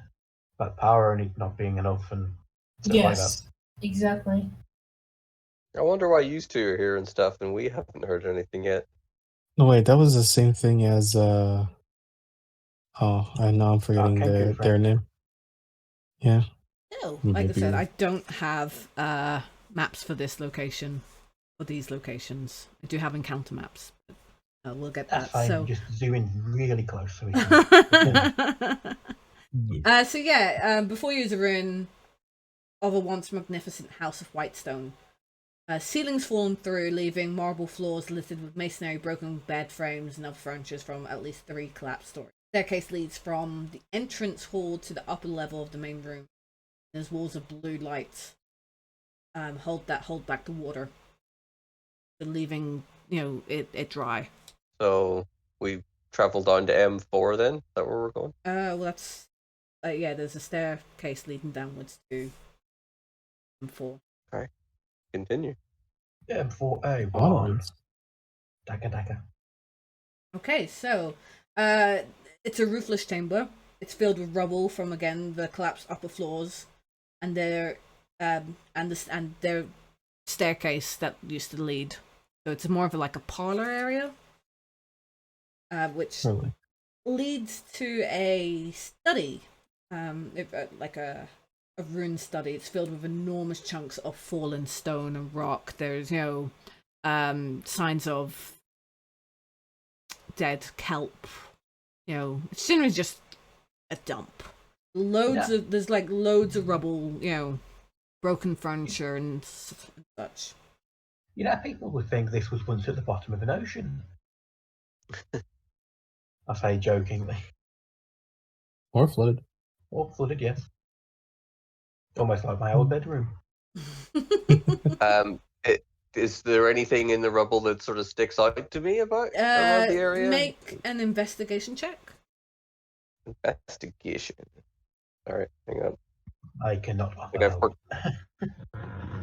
about power and it not being enough and stuff like that. Yes. Exactly. I wonder why you two are here and stuff, and we haven't heard anything yet. No, wait, that was the same thing as oh, I know I'm forgetting Kenku their friend. name. Yeah. No, You like I did said, be- I don't have maps for this location or these locations. I do have encounter maps. But, we'll get That's that. fine. So. Just zoom in really close so we can. Before you ruin of a once magnificent house of Whitestone, ceilings fallen through, leaving marble floors littered with masonry, broken bed frames, and other furniture from at least 3 collapsed stories. Staircase leads from the entrance hall to the upper level of the main room. There's walls of blue light hold back the water, leaving it dry. So we travel down to M4 then? Is that where we're going? Well, that's there's a staircase leading downwards to M4. Continue. M4A1. Onwards. Daka. Okay, so it's a roofless chamber. It's filled with rubble from again the collapsed upper floors, and their staircase that used to lead. So it's more of like a parlor area, which Really? leads to a study, like a rune study. It's filled with enormous chunks of fallen stone and rock. There's signs of dead kelp. It's generally just a dump. There's like loads of rubble, broken furniture and such. People would think this was once at the bottom of an ocean. I say jokingly. Or flooded. Or flooded, yes. Almost like my old bedroom. Is there anything in the rubble that sort of sticks out to me about around the area? Make an investigation check. Investigation. All right, hang on. I cannot.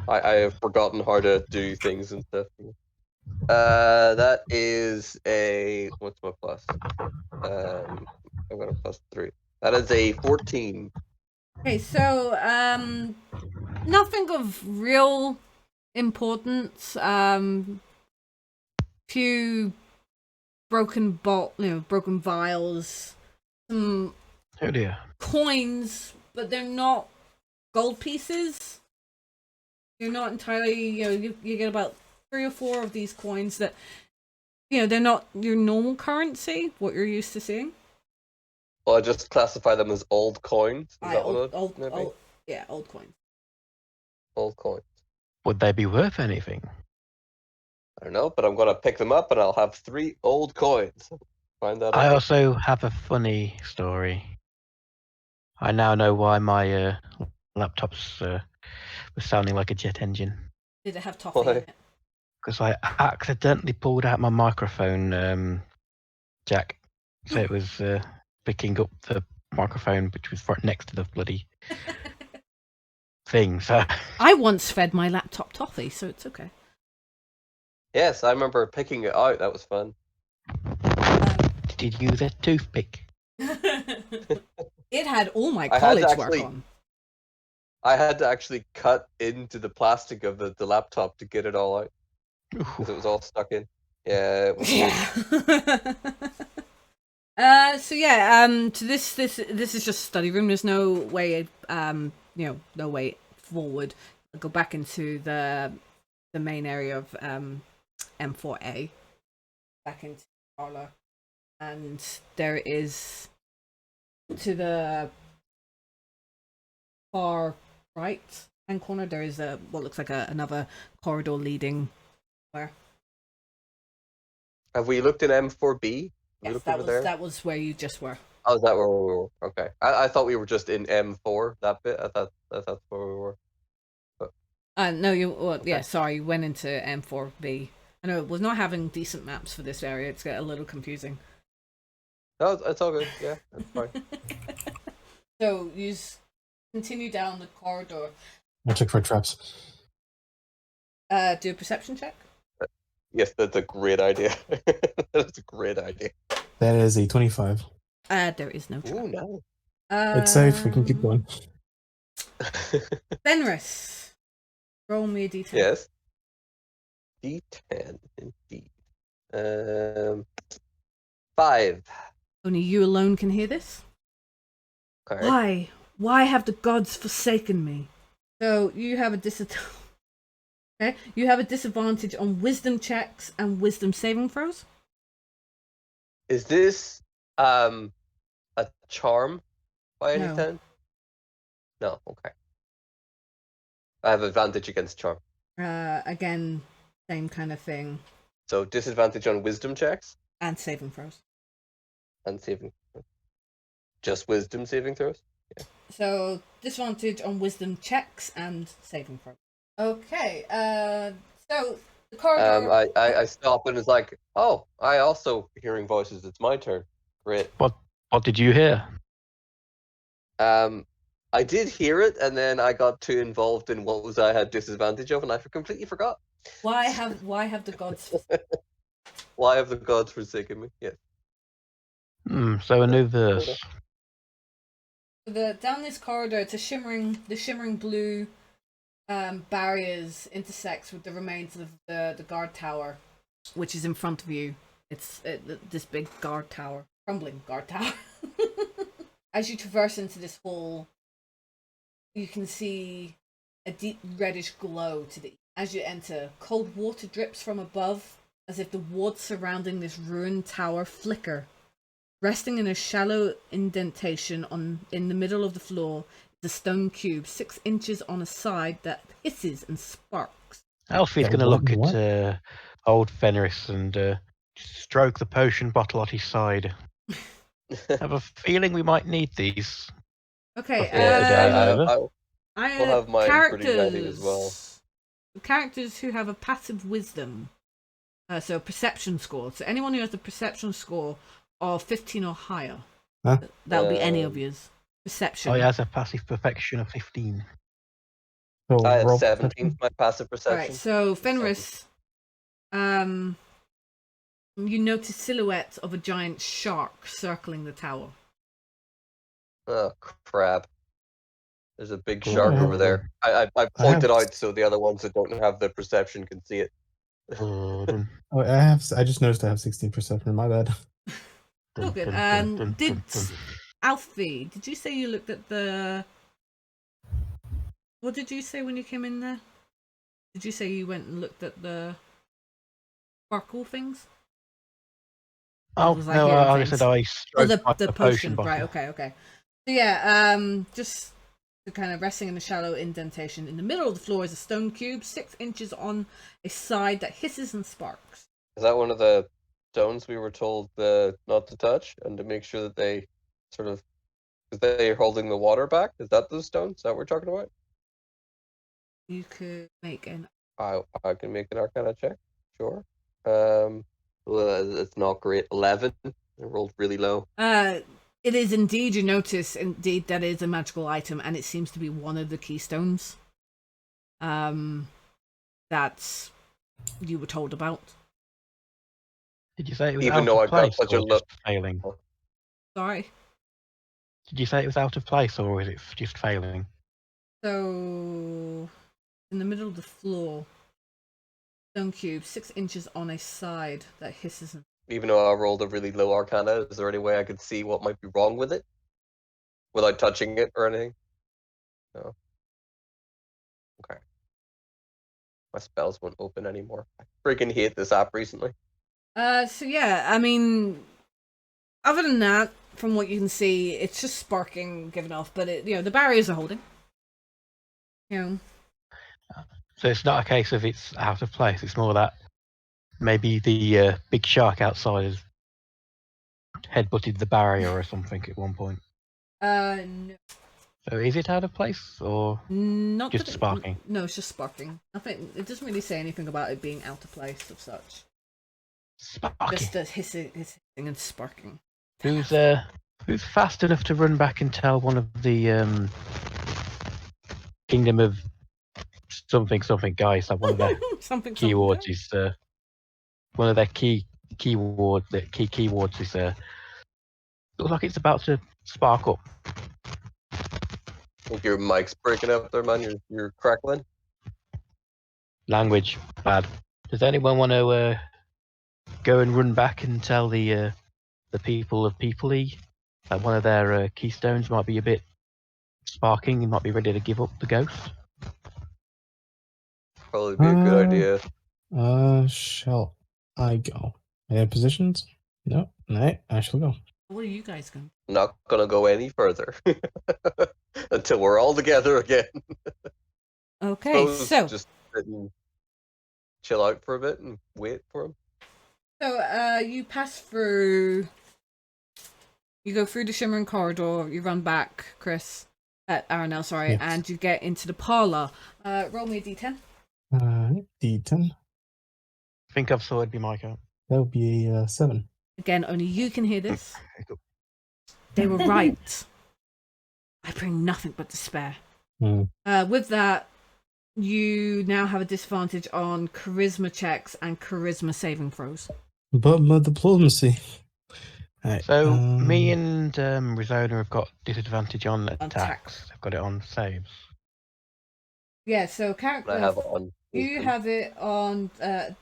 I have forgotten how to do things and stuff. That is a what's my plus? I've got a +3. That is a 14. Okay, so nothing of real importance. Few broken broken vials, some Oh dear. coins, but they're not gold pieces. You're not entirely, you get about 3 or 4 of these coins that, they're not your normal currency, what you're used to seeing. Well, I just classify them as old coins. Is that what old maybe? Yeah, old coins. Old coins. Would they be worth anything? I don't know, but I'm gonna pick them up and I'll have 3 old coins. Find that I out. also have a funny story. I now know why my laptop's was sounding like a jet engine. Did it have toffee Why? in it? Because I accidentally pulled out my microphone jack. So it was picking up the microphone, which was right next to the bloody thing. So I once fed my laptop toffee, so it's okay. Yes, I remember picking it out. That was fun. did you use a toothpick? It had all my I had to college work actually- on. I had to actually cut into the plastic of the laptop to get it all out because it was all stuck in. Yeah. It was So this is just study room. There's no way no way forward. I'll go back into the main area of M4A, back into the parlor, and there is to the far right hand corner there is what looks like another corridor leading where. Have we looked at M4B? Yes, that was where you just were. Oh, is that where we were? Okay. I thought we were just in M4, that bit. I thought that's where we were. No, you. Well, Okay. yeah, sorry, you went into M4B. I know it was not having decent maps for this area. It's got a little confusing. No, it's all good. Yeah, that's fine. So you continue down the corridor. I'll check for traps. Do a perception check. Yes, that's a great idea. That's a great idea. That is a 25. There is no trap. Ooh, no. It's safe. We can keep going. Fenris, roll me a d10. Yes. D10, indeed. 5. Only you alone can hear this. Okay. Why? Why have the gods forsaken me? So you have a Okay, you have a disadvantage on wisdom checks and wisdom saving throws. Is this a charm by any No. chance? No. Okay. I have advantage against charm. Again, same kind of thing. So disadvantage on wisdom checks And saving throws. and saving. Just wisdom saving throws. So disadvantage on wisdom checks and saving throws. Okay. So the corridor. I stop and it's like, oh, I also hearing voices. It's my turn. Great. What did you hear? I did hear it, and then I got too involved in what was I had disadvantage of, and I completely forgot. Why have the gods? Why have the gods forsaken me? Yes. So a new verse. Down this corridor, it's the shimmering blue barriers intersects with the remains of the guard tower, which is in front of you. It's this big guard tower, crumbling guard tower. As you traverse into this hall, you can see a deep reddish glow to the. As you enter, cold water drips from above, as if the wards surrounding this ruined tower flicker. Resting in a shallow indentation in the middle of the floor is a stone cube 6 inches on a side that hisses and sparks. Alfie's Yeah, going to look what? at old Fenris and stroke the potion bottle at his side. Have a feeling we might need these. Okay, over. I will have mine pretty ready as well. Characters who have a passive wisdom, so a perception score. So anyone who has a perception score of 15 or higher, Huh? that would be any of yours. Perception. Oh, he has a passive perfection of 15. So I have roll 17 for my passive perception. Alright, so Fenris, you notice silhouettes of a giant shark circling the tower. Oh crap! There's a big Cool. shark I over have- there. I pointed have- out so the other ones that don't have the perception can see it. Oh, I just noticed I have 16 perception. My bad. Oh, good. Did Alfie, did you say you looked at the... What did you say when you came in there? Did you say you went and looked at the sparkle things? Oh, Was I no, hearing I things? said I Oh, stroked the potion. bottle. Right, okay. So yeah, just kind of resting in a shallow indentation. In the middle of the floor is a stone cube, 6 inches on a side that hisses and sparks. Is that one of the stones we were told not to touch and to make sure that they sort of, because they're holding the water back? Is that those stones that we're talking about? You could make an... I can make an Arcana check. Sure. Well, it's not great. 11. I rolled really low. It is indeed, you notice, indeed, that is a magical item, and it seems to be one of the keystones that you were told about. Did you say it was Even out though of I got place such a or low... just failing? Sorry. Did you say it was out of place or is it just failing? So, in the middle of the floor, stone cube, 6 inches on a side that hisses and... Even though I rolled a really low Arcana, is there any way I could see what might be wrong with it? Without touching it or anything? No. Okay. My spells won't open anymore. I freaking hate this app recently. So yeah, I mean, other than that, from what you can see, it's just sparking, giving off, but the barriers are holding. So it's not a case of it's out of place. It's more that maybe the big shark outside headbutted the barrier or something at one point. No. So is it out of place or Not just that sparking? No, it's just sparking. Nothing. It doesn't really say anything about it being out of place of such. Sparking. Just hissing and sparking. Who's fast enough to run back and tell one of the Kingdom of something guys, like one of their something keywords is one of their key keywords is looks like it's about to spark up. I think your mic's breaking up there, man. You're crackling. Language bad. Does anyone want to go and run back and tell the people of Peopley that one of their keystones might be a bit sparking and might be ready to give up the ghost? Probably be a good idea. Shall I go? Any positions? No. Alright, I shall go. Where are you guys going? Not gonna go any further until we're all together again. Okay, so just sit and chill out for a bit and wait for him. So you pass through. You go through the shimmering corridor. You run back, Chris. Aranel, sorry, Yes. and you get into the parlor. Roll me a d10. D10. I think I've saw it'd be my count. That would be a 7. Again, only you can hear this. They were right. I bring nothing but despair. With that, you now have a disadvantage on charisma checks and charisma saving throws. But my diplomacy. Right, So me and Rizona have got disadvantage on attacks. I've got it on saves. Yeah, so character. I have it on. You have it on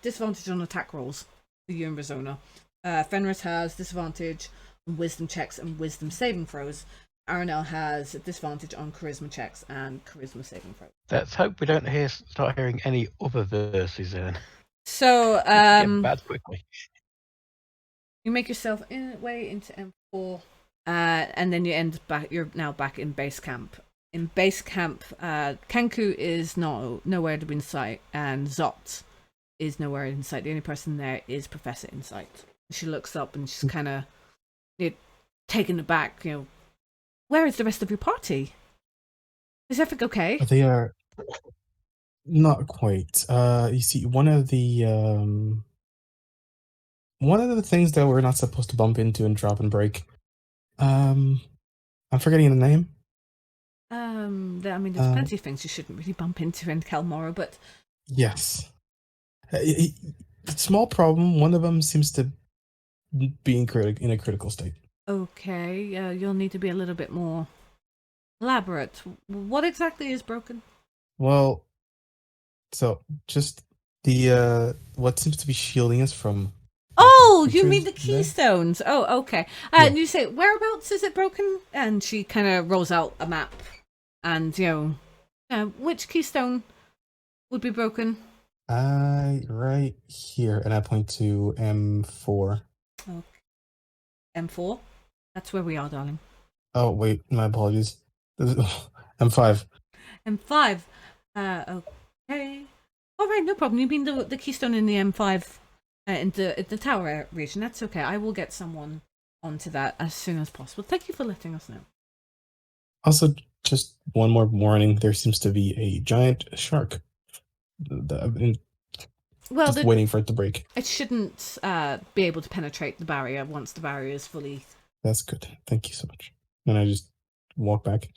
disadvantage on attack rolls for you and Rizona. Fenris has disadvantage on wisdom checks and wisdom saving throws. Aranel has a disadvantage on charisma checks and charisma saving throws. Let's hope we don't start hearing any other verses then. So Get bad quickly. you make yourself way into M4, and then you're now back in base camp. In base camp, Kenku is nowhere to be in sight, and Zot is nowhere in sight. The only person there is Professor Insight. She looks up and she's kind of taken aback. Where is the rest of your party? Is everything okay? They are not quite. You see, one of the things that we're not supposed to bump into and drop and break. I'm forgetting the name. There's plenty of things you shouldn't really bump into in Kalmora, but Yes. Small problem. One of them seems to be in a critical state. okay, you'll need to be a little bit more elaborate. What exactly is broken? Well, so just the what seems to be shielding us from. Oh, you mean the creatures there? keystones? Oh, okay. Yeah. And you say, whereabouts is it broken? And she kind of rolls out a map, and which keystone would be broken? Right here, and I point to M4. Okay. M4. That's where we are, darling. Oh wait, my apologies. M5. M5. Okay. All right, no problem. You mean the keystone in the M5, in the tower region? That's okay. I will get someone onto that as soon as possible. Thank you for letting us know. Also, just one more warning: there seems to be a giant shark. Well, Just waiting for it to break. it shouldn't be able to penetrate the barrier once the barrier is fully. That's good. Thank you so much. And I just walk back.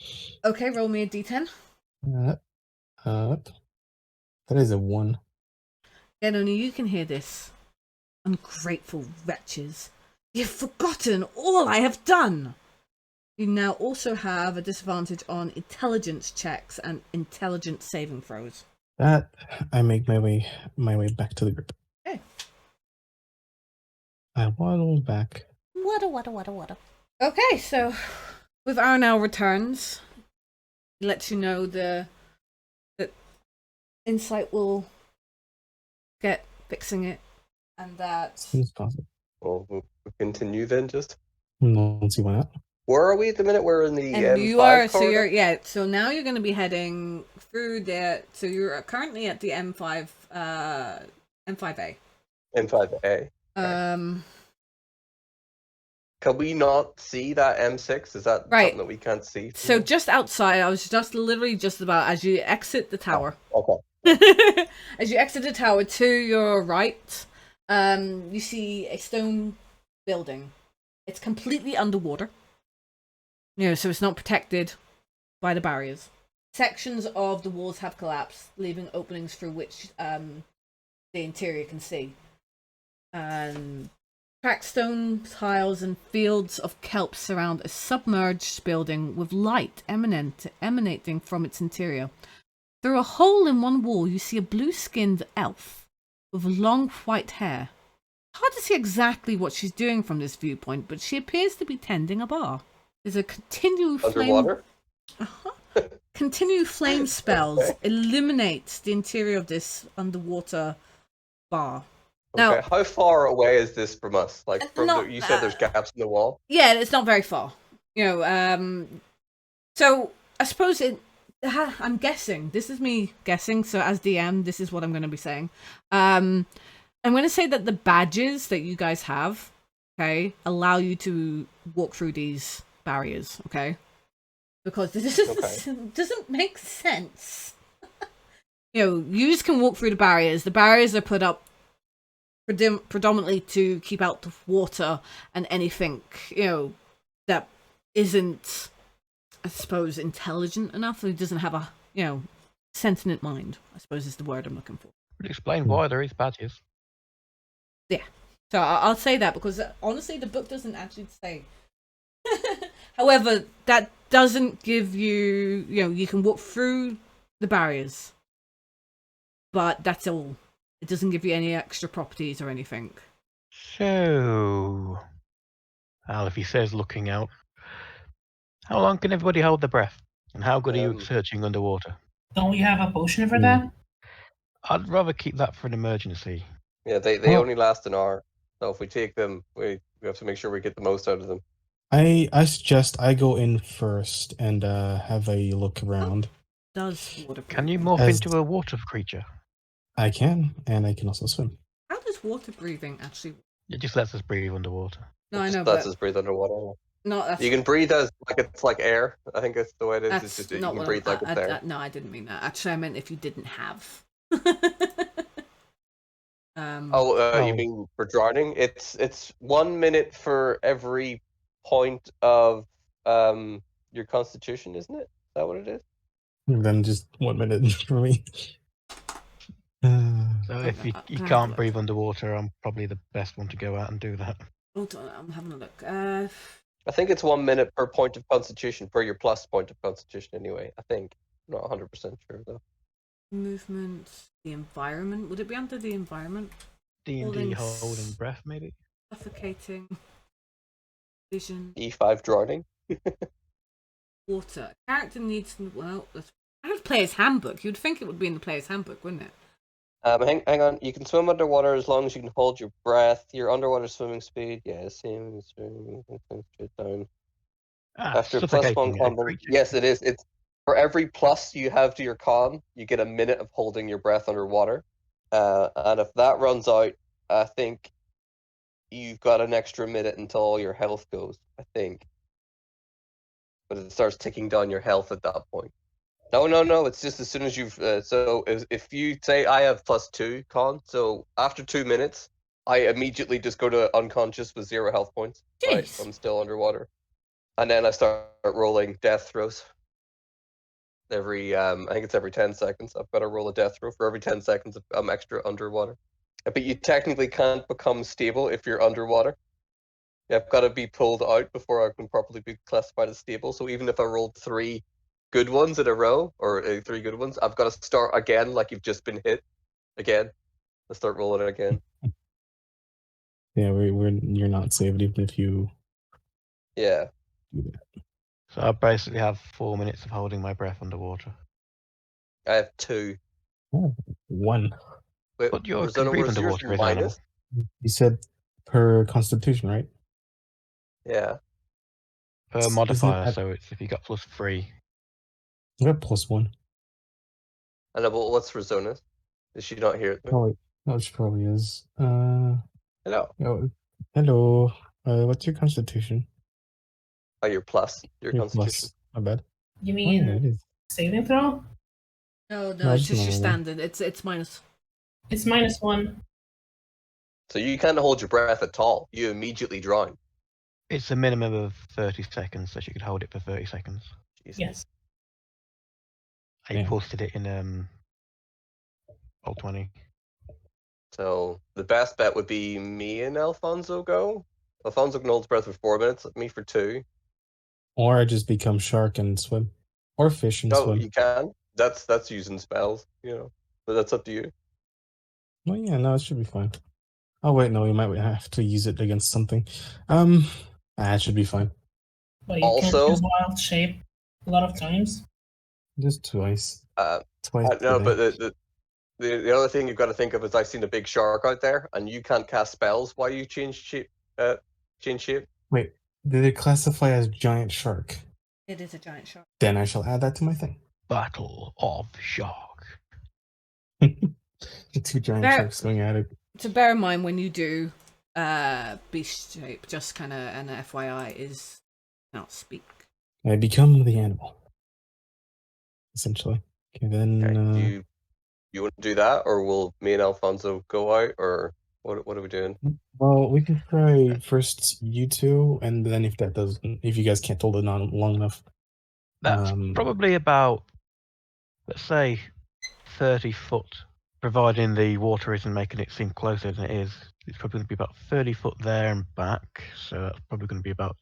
Okay, roll me a d10. That is a 1. Again, only you can hear this. Ungrateful wretches. You've forgotten all I have done! You now also have a disadvantage on intelligence checks and intelligence saving throws. That I make my way back to the group. Okay. I waddle back. Wada. Okay, so with Arnell returns, he lets you know that Insight will get fixing it, and that As soon as possible. Well, we'll continue then. Just Let's see why not. where are we at the minute? We're in the and M5 you are corridor? so now you're going to be heading through there. So you're currently at the M5 M5A. M5A. Can we not see that M6? Is that Right. something that we can't see? So just outside, I was just literally just about as you exit the tower. Oh, okay. As you exit the tower to your right, you see a stone building. It's completely underwater. So it's not protected by the barriers. Sections of the walls have collapsed, leaving openings through which the interior can see. Cracked stone tiles and fields of kelp surround a submerged building with light emanating from its interior. Through a hole in one wall, you see a blue-skinned elf with long white hair. Hard to see exactly what she's doing from this viewpoint, but she appears to be tending a bar. There's a continual flame. Underwater? Continual flame spells illuminate the interior of this underwater bar. Now, Okay, how far away is this from us? Like, from not, you said there's gaps in the wall? Yeah, it's not very far. So I suppose I'm guessing. This is me guessing. So as DM, this is what I'm going to be saying. I'm going to say that the badges that you guys have, okay, allow you to walk through these barriers, okay? Because this doesn't make sense. You just can walk through the barriers. The barriers are put up predominantly to keep out the water and anything, that isn't, I suppose, intelligent enough. Who doesn't have a, sentient mind, I suppose is the word I'm looking for. Would explain why there is badges. Yeah. So I'll say that because honestly, the book doesn't actually say. However, that doesn't give you, you can walk through the barriers, but that's all. It doesn't give you any extra properties or anything. So, Al, if he says looking out, how long can everybody hold their breath? And how good are you at searching underwater? Don't we have a potion for that? I'd rather keep that for an emergency. Yeah, they only last an hour. So if we take them, we have to make sure we get the most out of them. I suggest I go in first and have a look around. Does water Can you breathing? morph into a water creature? I can, and I can also swim. How does water breathing actually? It just lets us breathe underwater. No, I know, That's but just breathe underwater. no, that's You can breathe as it's like air. I think that's the way it is. that's It's just that you not can what breathe like it's air. no, I didn't mean that. Actually, I meant if you didn't have. You mean for drowning? It's 1 minute for every point of your constitution, isn't it? Is that what it is? And then just 1 minute for me. So if you can't breathe underwater, I'm probably the best one to go out and do that. Hold on, I'm having a look. I think it's 1 minute per point of constitution, per your plus point of constitution anyway. I think. I'm not 100% sure though. Movement, the environment. Would it be under the environment? D&D holding breath, maybe? Suffocating. Vision. E5 drowning. Water. Character needs. Well, I have player's handbook. You'd think it would be in the player's handbook, wouldn't it? Hang on. You can swim underwater as long as you can hold your breath. Your underwater swimming speed, same as swimming straight down. After plus one con, yes, it is. It's for every plus you have to your con, you get a minute of holding your breath underwater. And if that runs out, I think you've got an extra minute until all your health goes. I think, but it starts ticking down your health at that point. No. It's just as soon as you've. So if you say I have +2 con, so after 2 minutes, I immediately just go to unconscious with 0 health points. Jeez. Right, I'm still underwater, and then I start rolling death throws. Every I think it's every 10 seconds. I've got to roll a death throw for every 10 seconds I'm extra underwater. But you technically can't become stable if you're underwater. You've got to be pulled out before I can properly be classified as stable. So even if I rolled 3 good ones in a row, or 3 good ones, I've got to start again like you've just been hit again. I start rolling it again. Yeah, you're not saved even if you. Yeah. Do that. So I basically have 4 minutes of holding my breath underwater. I have 2. Oh, 1. Wait, But you're Rosanna, breathe was yours underwater, is minus? animal. You said per constitution, right? Yeah. Per modifier, so it's if you got +3. I got +1. I know, but what's Rosanna's? Is she not here? Probably. No, she probably is. Hello. Oh, hello. What's your constitution? Oh, your plus, your Your constitution. plus. My bad. You Oh, yeah, mean it is. saving throw? No, No, it's just just your normal one. standard. It's minus. It's -1. So you can't hold your breath at all. You immediately drown. It's a minimum of 30 seconds, so she could hold it for 30 seconds. Jesus. Yes. I Damn. posted it in Roll20. So the best bet would be me and Alfonso go. Alfonso can hold his breath for 4 minutes, me for 2. Or I just become shark and swim. Or fish and No, swim. you can. That's using spells, But that's up to you. Well, yeah, no, it should be fine. Oh, wait, no, we might have to use it against something. It should be fine. But you can't Also- use wild shape a lot of times. Just twice. Twice No, today. but the other thing you've got to think of is I've seen a big shark out there, and you can't cast spells while you change shape. Wait, did it classify as giant shark? It is a giant shark. Then I shall add that to my thing. Battle of Shark. The 2 giant There- sharks going at it. To bear in mind when you do beast shape, just kind of an FYI is not speak. I become the animal. Essentially. Okay, then. Do you want to do that, or will me and Alfonso go out, or what are we doing? Well, we can try first you two, and then if you guys can't hold it on long enough. That's probably about, let's say, 30 foot, providing the water isn't making it seem closer than it is. It's probably going to be about 30 foot there and back, so that's probably going to be about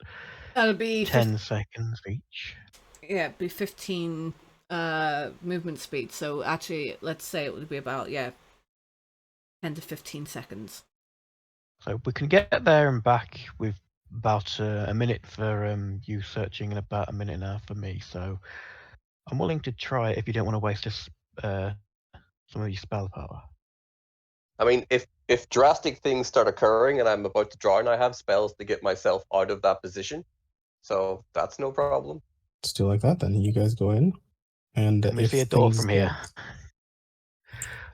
That'll be 10 seconds each. Yeah, it'd be 15 movement speed. So actually, let's say it would be about 10 to 15 seconds. So we can get there and back with about a minute for you searching and about a minute and a half for me. So I'm willing to try it if you don't want to waste some of your spell power. I mean, if drastic things start occurring and I'm about to drown, I have spells to get myself out of that position, so that's no problem. Let's do like that then. You guys go in, and Can we if see a door things from here?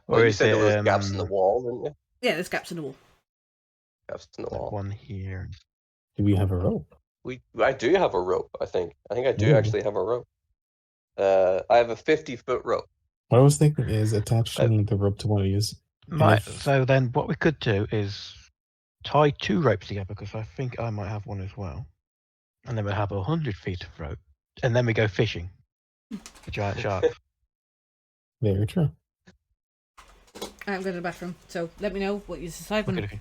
Well, Or you is said it, there was gaps in the wall, didn't you? Yeah, there's gaps in the wall. Gaps in the like wall. one here? do we have a rope? I do have a rope. I think I do Ooh. actually have a rope. I have a 50-foot rope. What I was thinking is attaching the rope to one of these. So then what we could do is tie 2 ropes together, because I think I might have one as well. And then we'll have 100 feet of rope. And then we go fishing for giant sharks. Very true. I'm going to the bathroom, so let me know what you decide when. Okay.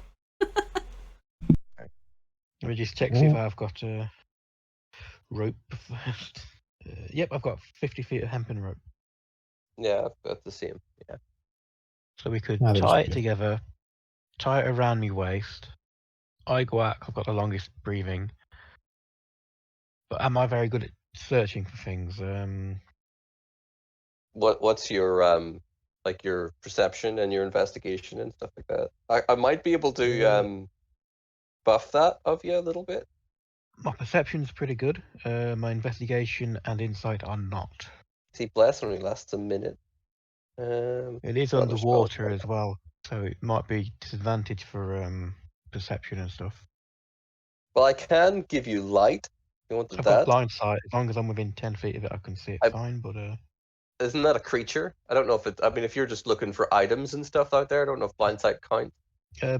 Let me just check, see if I've got a rope first. Yep, I've got 50 feet of hempen rope. Yeah, that's the same. Yeah. So we could That is tie it good. together, tie it around my waist. I go out, I've got the longest breathing. But am I very good at searching for things? What's your like your perception and your investigation and stuff like that? I might be able to buff that of you a little bit. My perception's pretty good. My investigation and insight are not. See, bless only lasts a minute. It is what other spells underwater do I as well, so it might be disadvantage for perception and stuff. Well, I can give you light. You wanted I've got that? blind sight. As long as I'm within 10 feet of it, I can see it fine. But Isn't that a creature? I don't know if it. I mean, if you're just looking for items and stuff out there, I don't know if blind sight counts.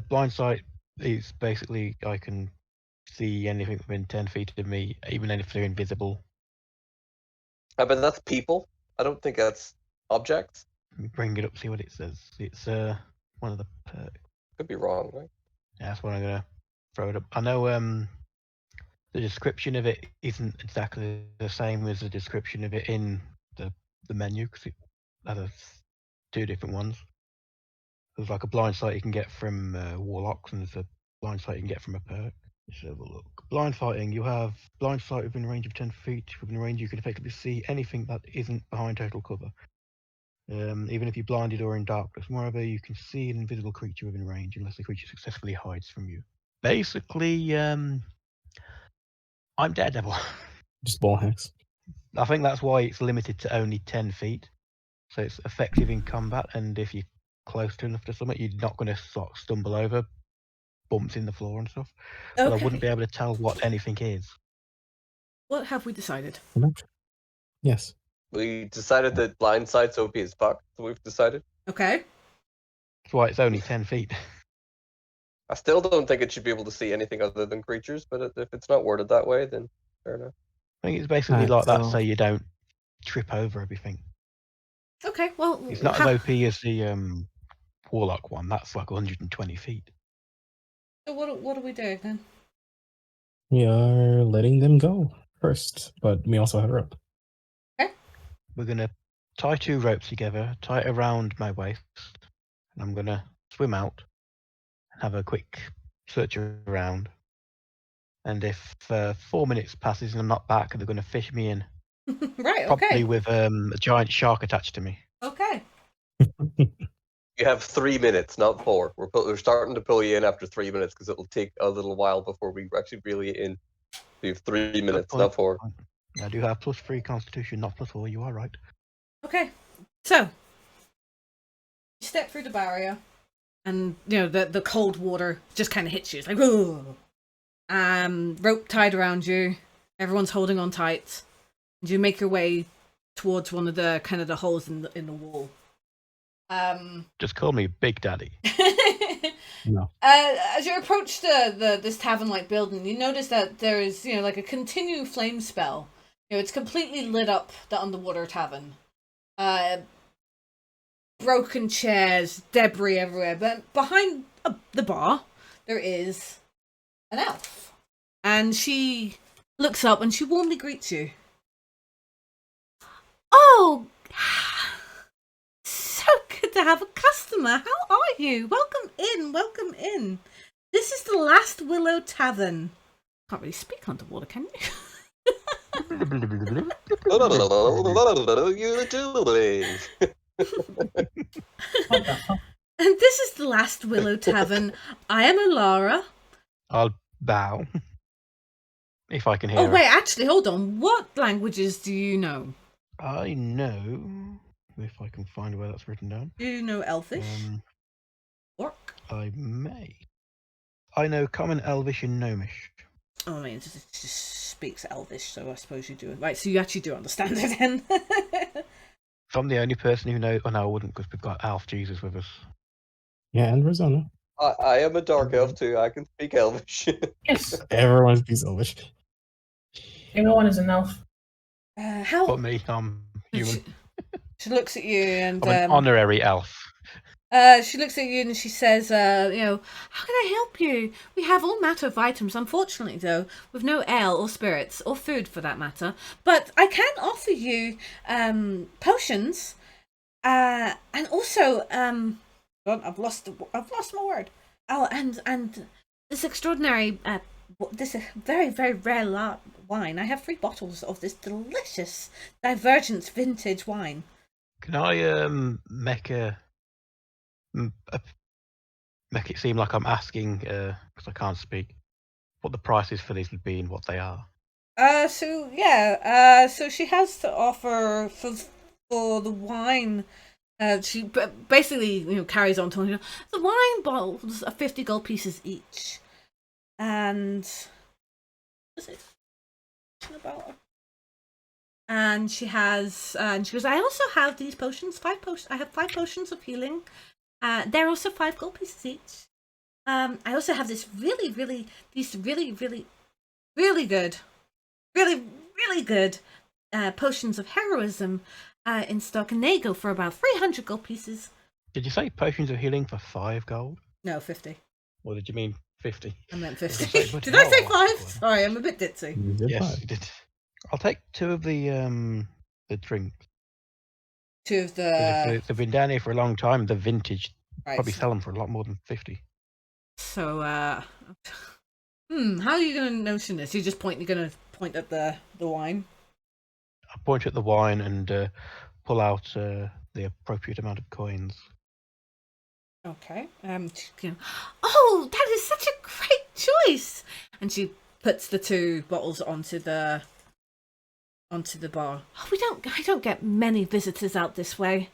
blind sight is basically I can see anything within 10 feet of me, even if they're invisible. But that's people. I don't think that's objects. Bring it up, see what it says. It's one of the perks. Could be wrong, right? Yeah, that's what I'm gonna throw it up. I know the description of it isn't exactly the same as the description of it in the menu, because it has 2 different ones. There's like a blind sight you can get from warlocks, and there's a blind sight you can get from a perk. Let's have a look. Blind sighting. You have blind sight within a range of 10 feet. Within a range, you can effectively see anything that isn't behind total cover. Even if you're blinded or in darkness. Moreover, you can see an invisible creature within range unless the creature successfully hides from you. Basically, I'm Daredevil. Just ball hacks. I think that's why it's limited to only 10 feet. So it's effective in combat, and if you're close to enough to something, you're not going to sort of stumble over bumps in the floor and stuff. But I wouldn't be able to tell what anything is. What have we decided? Yes. We decided that blind sight's OP as fuck. So we've decided. Okay. That's why it's only 10 feet. I still don't think it should be able to see anything other than creatures, but if it's not worded that way, then fair enough. I think it's basically like that, so you don't trip over everything. Okay, well... It's not as OP as the Warlock one. That's like 120 feet. So what are we doing then? We are letting them go first, but we also have a rope. Okay. We're going to tie 2 ropes together, tie it around my waist, and I'm going to swim out and have a quick search around. And if 4 minutes passes and I'm not back, they're going to fish me in. Right, Probably okay. with a giant shark attached to me. Okay. You have 3 minutes, not 4. We're starting to pull you in after 3 minutes because it'll take a little while before we actually reel you in. So you have 3 minutes, not 4. I do have +3 Constitution, not +4. You are right. Okay. So, you step through the barrier, and the cold water just kind of hits you. It's like, whoa. Rope tied around you. Everyone's holding on tight. And you make your way towards one of the kind of the holes in the wall. Just call me Big Daddy. No. As you approach this tavern-like building, you notice that there is like a continual flame spell. It's completely lit up the underwater tavern. Broken chairs, debris everywhere. But behind the bar, there is an elf, and she looks up and she warmly greets you. Oh, so good to have a customer. How are you? Welcome in, welcome in. This is the Last Willow Tavern. Can't really speak underwater, can you? And this is the Last Willow Tavern. I am Alara. I'll bow. If I can hear Oh, wait, her. actually, hold on. What languages do you know? I know, if I can find where that's written down. Do you know Elfish? Orc? I may. I know Common, Elvish, and Gnomish. Oh, I mean, it just speaks Elvish, so I suppose you do. Right, so you actually do understand it then. If I'm the only person who knows... Oh, no, I wouldn't, because we've got Alf Jesus with us. Yeah, and Rosanna. I am a dark elf too. I can speak Elvish. Yes, Everyone speaks Elvish. everyone is an elf. How? But me, I'm human. She looks at you and I'm an honorary elf. she looks at you and she says, how can I help you? We have all manner of items, unfortunately, though, with no ale or spirits, or food for that matter. But I can offer you potions, and also, God, I've lost my word. Oh, and this extraordinary, this very, very rare wine. I have 3 bottles of this delicious Divergence vintage wine. Can I make it seem like I'm asking, because I can't speak, what the prices for these would be and what they are? So she has to offer for the wine. She basically, carries on talking. The wine bottles are 50 gold pieces each, and what's it about? And she has, and she goes, I also have these potions. 5 potions. I have 5 potions of healing. They're also 5 gold pieces each. I also have this really good potions of heroism in stock, and they go for about 300 gold pieces. Did you say potions of healing for 5 gold? No, 50. Or did you mean 50? I meant Did 50. you say Did I say 5? 5? Sorry, I'm a bit ditzy. You did Yes, fine. you did. I'll take 2 of the drinks. 2 of 'Cause the... if they've been down here for a long time, the vintage, Right, probably sell them for a lot more than 50. so, how are you going to notion this? You're going to point at the wine? I point at the wine and pull out the appropriate amount of coins. Okay. Oh, that is such a great choice! And she puts the 2 bottles onto the bar. Oh, I don't get many visitors out this way.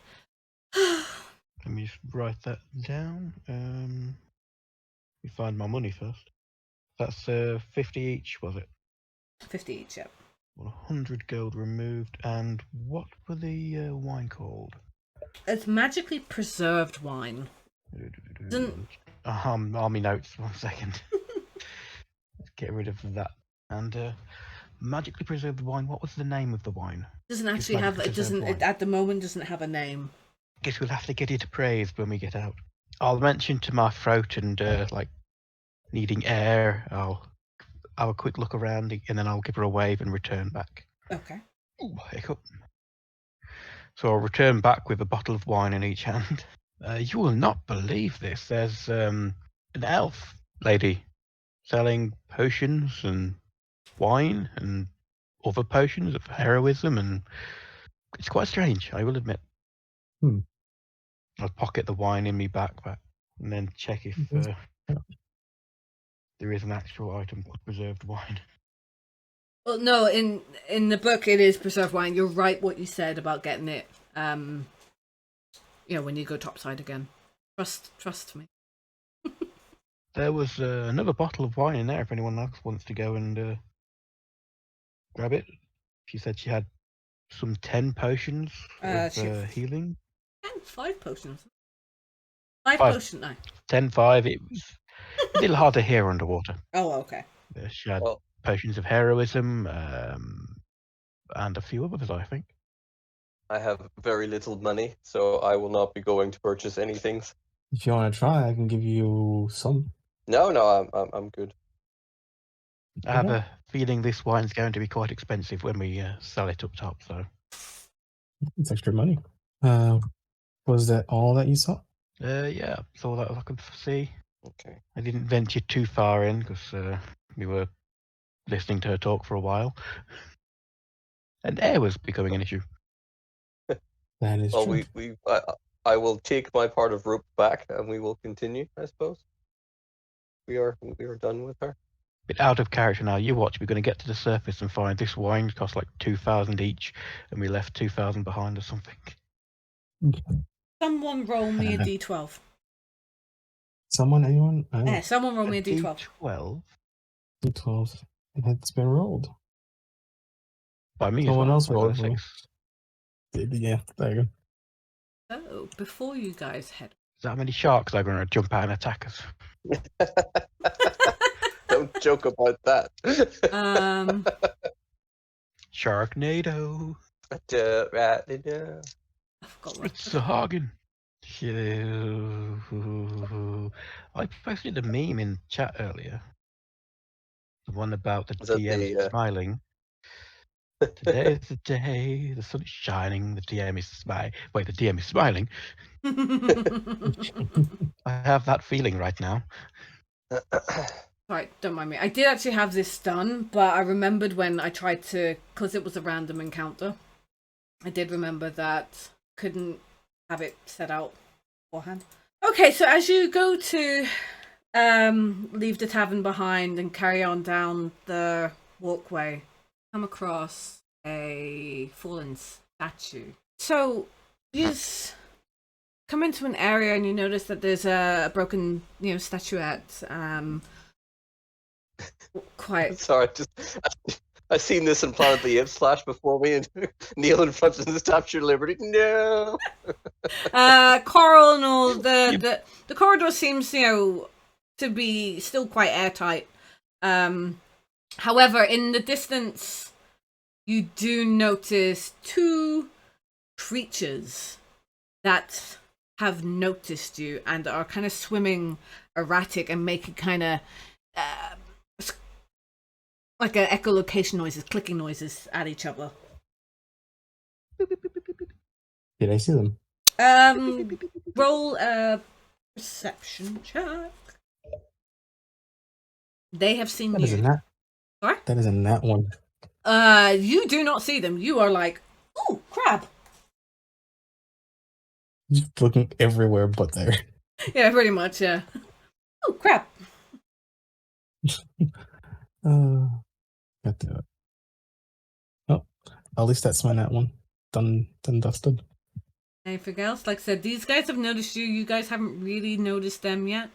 Let me just write that down. me find my money first. That's 50 each, was it? 50 each, yep. 100 gold removed. And what were the wine called? It's magically preserved wine. Doesn't- Army notes, 1 second. Let's get rid of that. And magically preserved wine, what was the name of the wine? Doesn't actually have, magically it doesn't, preserved it, wine. at the moment doesn't have a name. Guess we'll have to get it appraised when we get out. I'll mention to my throat and like needing air. I'll have a quick look around and then I'll give her a wave and return back. Okay. Ooh, hiccup. So I'll return back with a bottle of wine in each hand. You will not believe this. There's an elf lady selling potions and wine and other potions of heroism, and it's quite strange, I will admit. I'll pocket the wine in my backpack and then check if there is an actual item called preserved wine. Well, no, in the book it is preserved wine. You're right what you said about getting it, when you go topside again. Trust me. There was another bottle of wine in there if anyone else wants to go and grab it. She said she had some 10 potions of healing. 5 potions. 5 Five. potions, no. 10, 5. It was a little hard to hear underwater. Oh, okay. She had potions of heroism and a few others, I think. I have very little money, so I will not be going to purchase anything. If you want to try, I can give you some. No, I'm good. I have a feeling this wine's going to be quite expensive when we sell it up top, so. It's extra money. Was that all that you saw? Yeah, that's all that I could see. Okay. I didn't venture too far in because we were listening to her talk for a while. And air was becoming an issue. That is true. I will take my part of rope back and we will continue, I suppose. We are done with her. Bit out of character now. You watch, we're going to get to the surface and find this wine costs like 2,000 each, and we left 2,000 behind or something. Someone roll me a d12. Anyone? Yeah, someone roll me a d12. D12? D12. It's been rolled. By me Someone else rolled for for me. Yeah, there you go. So, before you guys head... Is that how many sharks are going to jump out and attack us? Don't joke about that. Sharknado. I forgot what. It's a Hagen. I posted a meme in chat earlier. The one about the DM smiling. Today is the day, the sun is shining, the DM is smiling. Wait, the DM is smiling? I have that feeling right now. Right, don't mind me. I did actually have this done, but I remembered when I tried to, because it was a random encounter, I did remember that couldn't have it set out beforehand. Okay, so as you go to leave the tavern behind and carry on down the walkway, come across a fallen statue. So you come into an area and you notice that there's a broken, statuette. Quite. Sorry, I've seen this in Planet of the Apes flash before me, and kneel in front of the Statue of Liberty. No. Coral and all the corridor seems, to be still quite airtight. However, in the distance, you do notice 2 creatures that have noticed you and are kind of swimming erratic and making kind of like echolocation noises, clicking noises at each other. Did I see them? Roll a perception check. They have seen That you. is a nat. What? That is a nat one. You do not see them. You are like, ooh, crab. Just looking everywhere but there. Yeah, pretty much, yeah. Ooh, crab. Got to. Oh, at least that's my nat one. Done dusted. Anything else? Like I said, these guys have noticed you. You guys haven't really noticed them yet.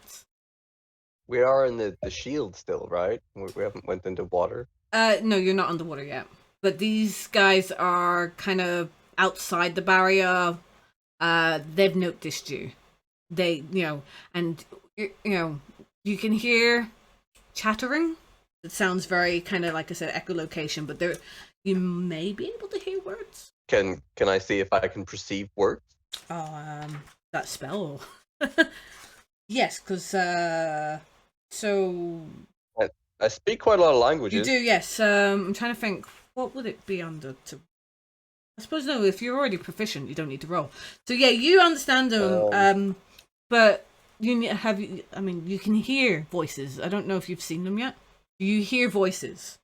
We are in the shield still, right? We haven't went into water. No, you're not underwater yet. But these guys are kind of outside the barrier. They've noticed you. They, and you can hear chattering. It sounds very kind of like I said, echolocation. But you may be able to hear words. Can I see if I can perceive words? Oh, that spell. Yes, because so I speak quite a lot of you languages. do. Yes. I'm trying to think. What would it be under to? I suppose no. If you're already proficient, you don't need to roll. So yeah, you understand them. But you you can hear voices. I don't know if you've seen them yet. You hear voices.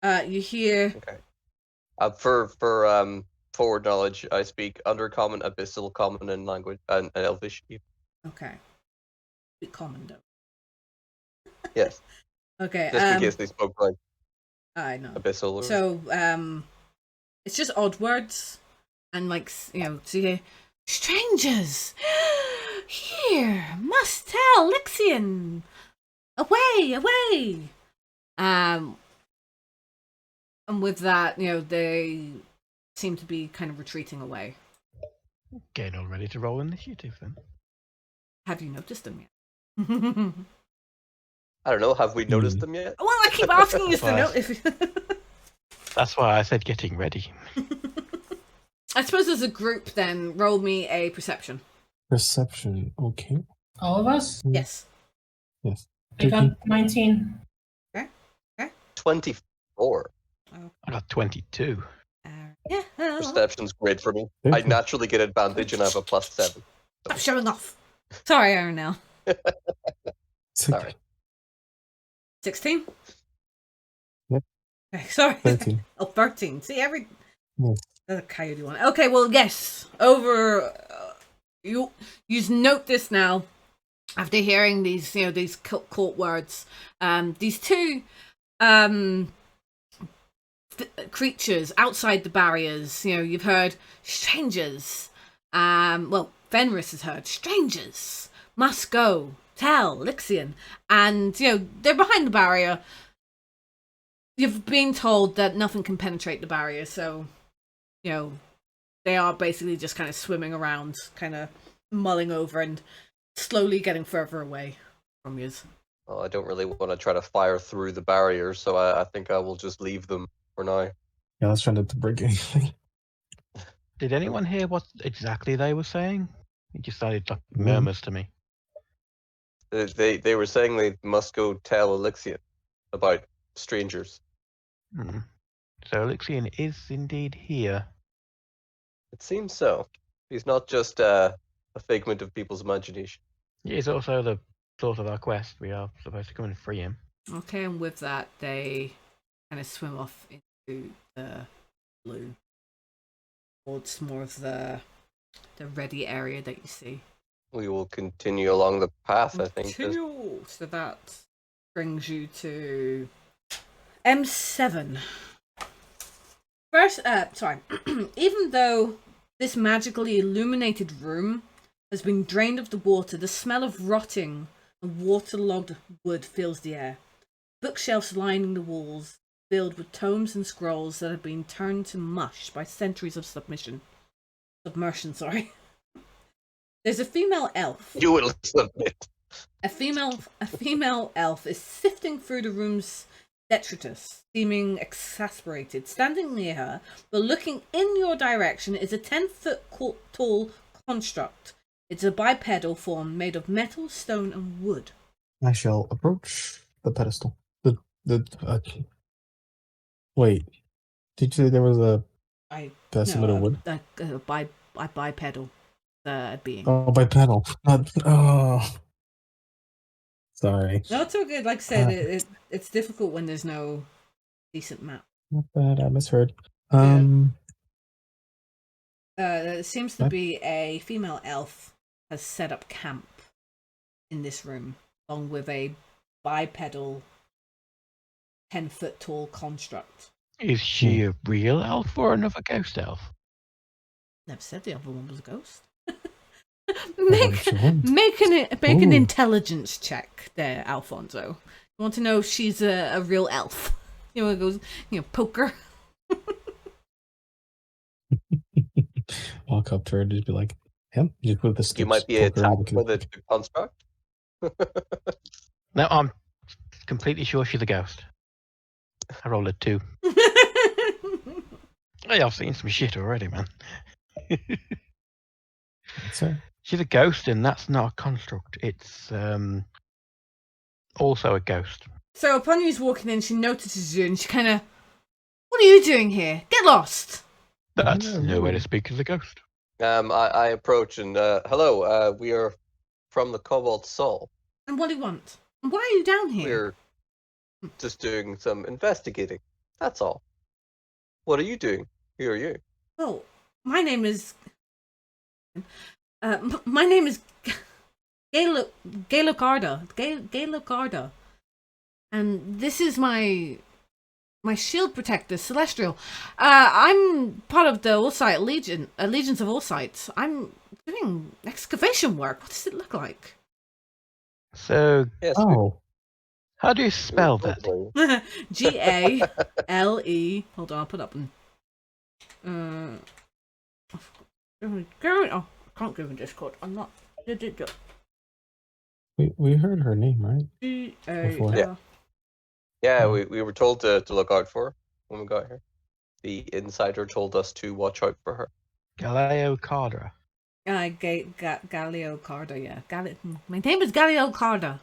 You hear. Okay. For forward knowledge, I speak Undercommon, Abyssal, Common, and language and Elvish. Okay. Bit common though. Yes. Okay. Just in case they spoke like I know. Abyssal. Or... So it's just odd words, and like to hear strangers here must tell Lixian away. And with that, they seem to be kind of retreating away. Getting all ready to roll initiative then. Have you noticed them yet? I don't know. Have we noticed them yet? Well, I keep asking you to notice. That's why I said getting ready. I suppose as a group, then roll me a perception. Perception, okay. All of us? Yes. Yes. I got 19. 24. I got 22. Yeah. Perception's great for me. Thank I you. naturally get advantage and I have a +7. Stop showing off. Sorry, Aronel. Sorry. 16? Yep. Okay, sorry. 13. Oh, 13. See, every... Yes. That's a coyote one. Okay, well, yes. Over... you note this now. After hearing these, these cult words. These two... creatures outside the barriers. You've heard strangers. Well, Fenris has heard strangers must go tell Lixian, and they're behind the barrier. You've been told that nothing can penetrate the barrier, so they are basically just kind of swimming around, kind of mulling over and slowly getting further away from you. Well, I don't really want to try to fire through the barrier, so I think I will just leave them for now. Yeah, let's try not to break anything. Did anyone hear what exactly they were saying? It just sounded like murmurs to me. They were saying they must go tell Elixian about strangers. Hmm. So Elixian is indeed here. It seems so. He's not just a figment of people's imagination. He is also the source of our quest. We are supposed to come and free him. Okay, and with that, they kind of swim off into the blue, towards more of the ready area that you see. We will continue along the path, I think. Continue. So that brings you to M7. First, sorry. Even though this magically illuminated room has been drained of the water, the smell of rotting and waterlogged wood fills the air. Bookshelves lining the walls, filled with tomes and scrolls that have been turned to mush by centuries of submersion. There's a female elf. You will submit. A female elf is sifting through the room's detritus, seeming exasperated. Standing near her, but looking in your direction, is a 10-foot tall construct. It's a bipedal form made of metal, stone, and wood. I shall approach the pedestal. Wait, did you say there was a pedestal made of wood? A bipedal being. Oh, bipedal. Sorry. No, it's all good. Like I said, it's difficult when there's no decent map. Not bad. I misheard. It seems to be a female elf has set up camp in this room, along with a bipedal 10-foot tall construct. Is she a real elf or another ghost elf? Never said the other one was a ghost. Make an Ooh. intelligence check there, Alfonso. You want to know if she's a real elf? You know, it goes, poker. Walk up to her and just be like, "Him? You just put the You sticks, might be poker, and attacked with a construct. No, I'm completely sure she's a ghost. I rolled a 2. Hey, I've seen some shit already, man. So, She's a ghost, and that's not a construct. It's also a ghost. So upon you walking in, she notices you and she kind of, "What are you doing here? Get lost!" That's Yeah, no way to really. speak as a ghost. I approach and hello. We are from the Cobalt Soul. And what do you want? And why are you down here? We're just doing some investigating. That's all. What are you doing? Who are you? Oh, my name is. My name is Galocarda, and this is my shield protector, Celestial. I'm part of the Allsight Legion, Legions of Allsight. I'm doing excavation work. What does it look like? So, Yes. oh, how do you spell that? Gale. Hold on, I'll put up one. Oh, I can't go in Discord. I'm not. we heard her name, right? Before. Yeah. Yeah, we were told to look out for her when we got here. The insider told us to watch out for her. Galeo Cardra. Galio Carda, yeah. My name is Galio Carda.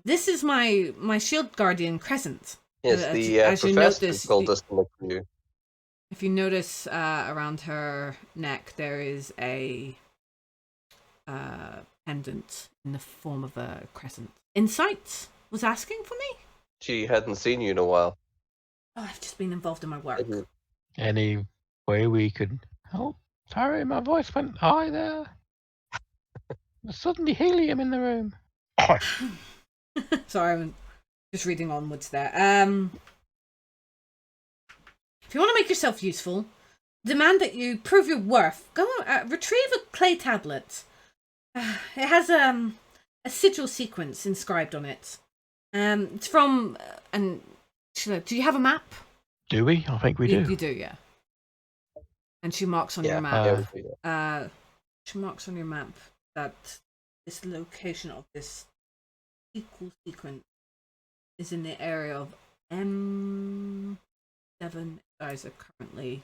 This is my shield guardian, Crescent. Yes, the as you professor notice, told us to look for you. If you notice around her neck, there is a pendant in the form of a crescent. Insight was asking for me? She hadn't seen you in a while. Oh, I've just been involved in my work. Any way we could help? Sorry, my voice went high there. There's suddenly helium in the room. Sorry, I'm just reading onwards there. If you want to make yourself useful, demand that you prove your worth. Go retrieve a clay tablet. It has a sigil sequence inscribed on it. It's from and do you have a map? Do we? I think we do. You do, yeah. And she marks on your map. She marks on your map that this location of this equal sequence is in the area of M7. Guys are currently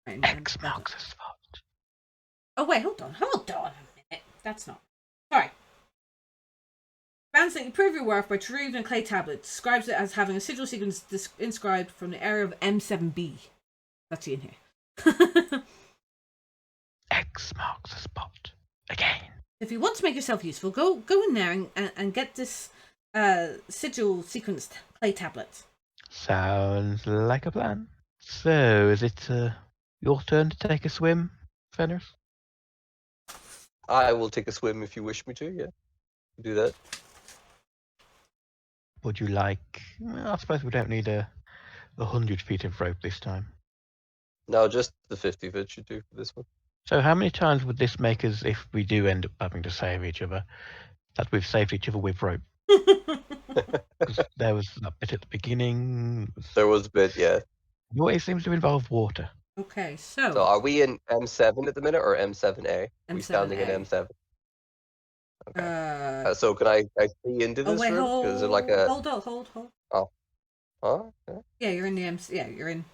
X marks the spot. Oh wait, hold on a minute. That's not. Sorry. Bands that you prove your worth by retrieving a clay tablet describes it as having a sigil sequence inscribed from the area of M7B. That's in here. X marks the spot. Again. If you want to make yourself useful, go in there and get this sigil sequenced clay tablet. Sounds like a plan. So, is it your turn to take a swim, Fenris? I will take a swim if you wish me to, yeah. Do that. Would you like... I suppose we don't need 100 feet of rope this time. No, just the 50 feet should do for this one. So how many times would this make us, if we do end up having to save each other, that we've saved each other with rope? Because there was a bit at the beginning. There was a bit, yeah. It seems to involve water. Okay, so So are we in M7 at the minute or M7A? Are we M7A. standing in M7? Okay. So can I see into this room? hold, Is it like a... hold. Oh, okay. Yeah, you're in you're in